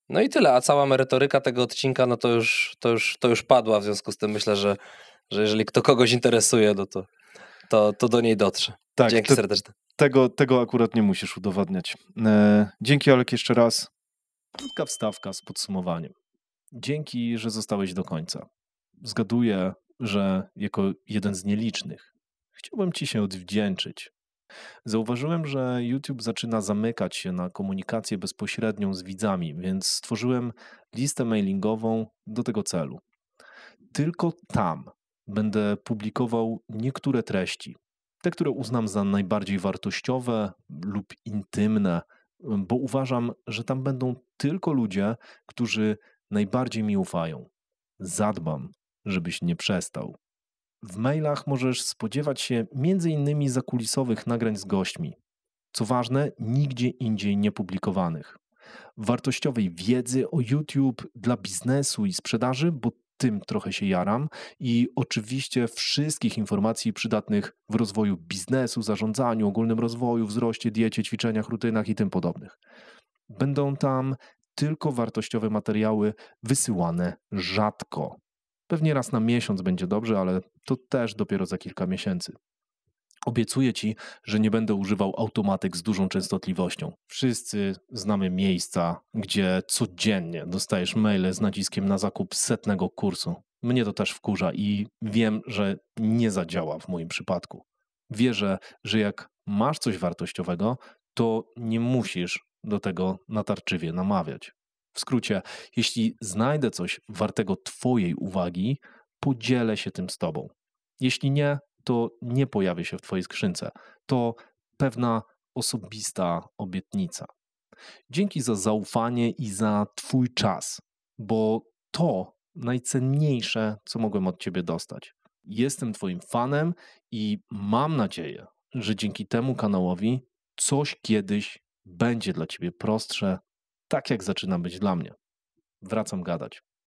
no i tyle, a cała merytoryka tego odcinka, no to już padła, w związku z tym myślę, że jeżeli kto kogoś interesuje, no to do niej dotrze. Tak, dzięki serdeczne. Tego akurat nie musisz udowadniać. Dzięki, Olek, jeszcze raz. Krótka wstawka z podsumowaniem. Dzięki, że zostałeś do końca. Zgaduję, że jako jeden z nielicznych chciałbym ci się odwdzięczyć. Zauważyłem, że YouTube zaczyna zamykać się na komunikację bezpośrednią z widzami, więc stworzyłem listę mailingową do tego celu. Tylko tam będę publikował niektóre treści, te, które uznam za najbardziej wartościowe lub intymne, bo uważam, że tam będą tylko ludzie, którzy najbardziej mi ufają. Zadbam, żebyś nie przestał. W mailach możesz spodziewać się m.in. zakulisowych nagrań z gośćmi. Co ważne, nigdzie indziej niepublikowanych. Wartościowej wiedzy o YouTube dla biznesu i sprzedaży, bo tym trochę się jaram, i oczywiście wszystkich informacji przydatnych w rozwoju biznesu, zarządzaniu, ogólnym rozwoju, wzroście, diecie, ćwiczeniach, rutynach i tym podobnych. Będą tam tylko wartościowe materiały wysyłane rzadko. Pewnie raz na miesiąc będzie dobrze, ale to też dopiero za kilka miesięcy. Obiecuję ci, że nie będę używał automatyk z dużą częstotliwością. Wszyscy znamy miejsca, gdzie codziennie dostajesz maile z naciskiem na zakup 100 kursu. Mnie to też wkurza i wiem, że nie zadziała w moim przypadku. Wierzę, że jak masz coś wartościowego, to nie musisz do tego natarczywie namawiać. W skrócie, jeśli znajdę coś wartego twojej uwagi, podzielę się tym z tobą. Jeśli nie, to nie pojawię się w twojej skrzynce. To pewna osobista obietnica. Dzięki za zaufanie i za twój czas, bo to najcenniejsze, co mogłem od ciebie dostać. Jestem twoim fanem i mam nadzieję, że dzięki temu kanałowi coś kiedyś będzie dla ciebie prostsze, tak jak zaczyna być dla mnie. Wracam gadać.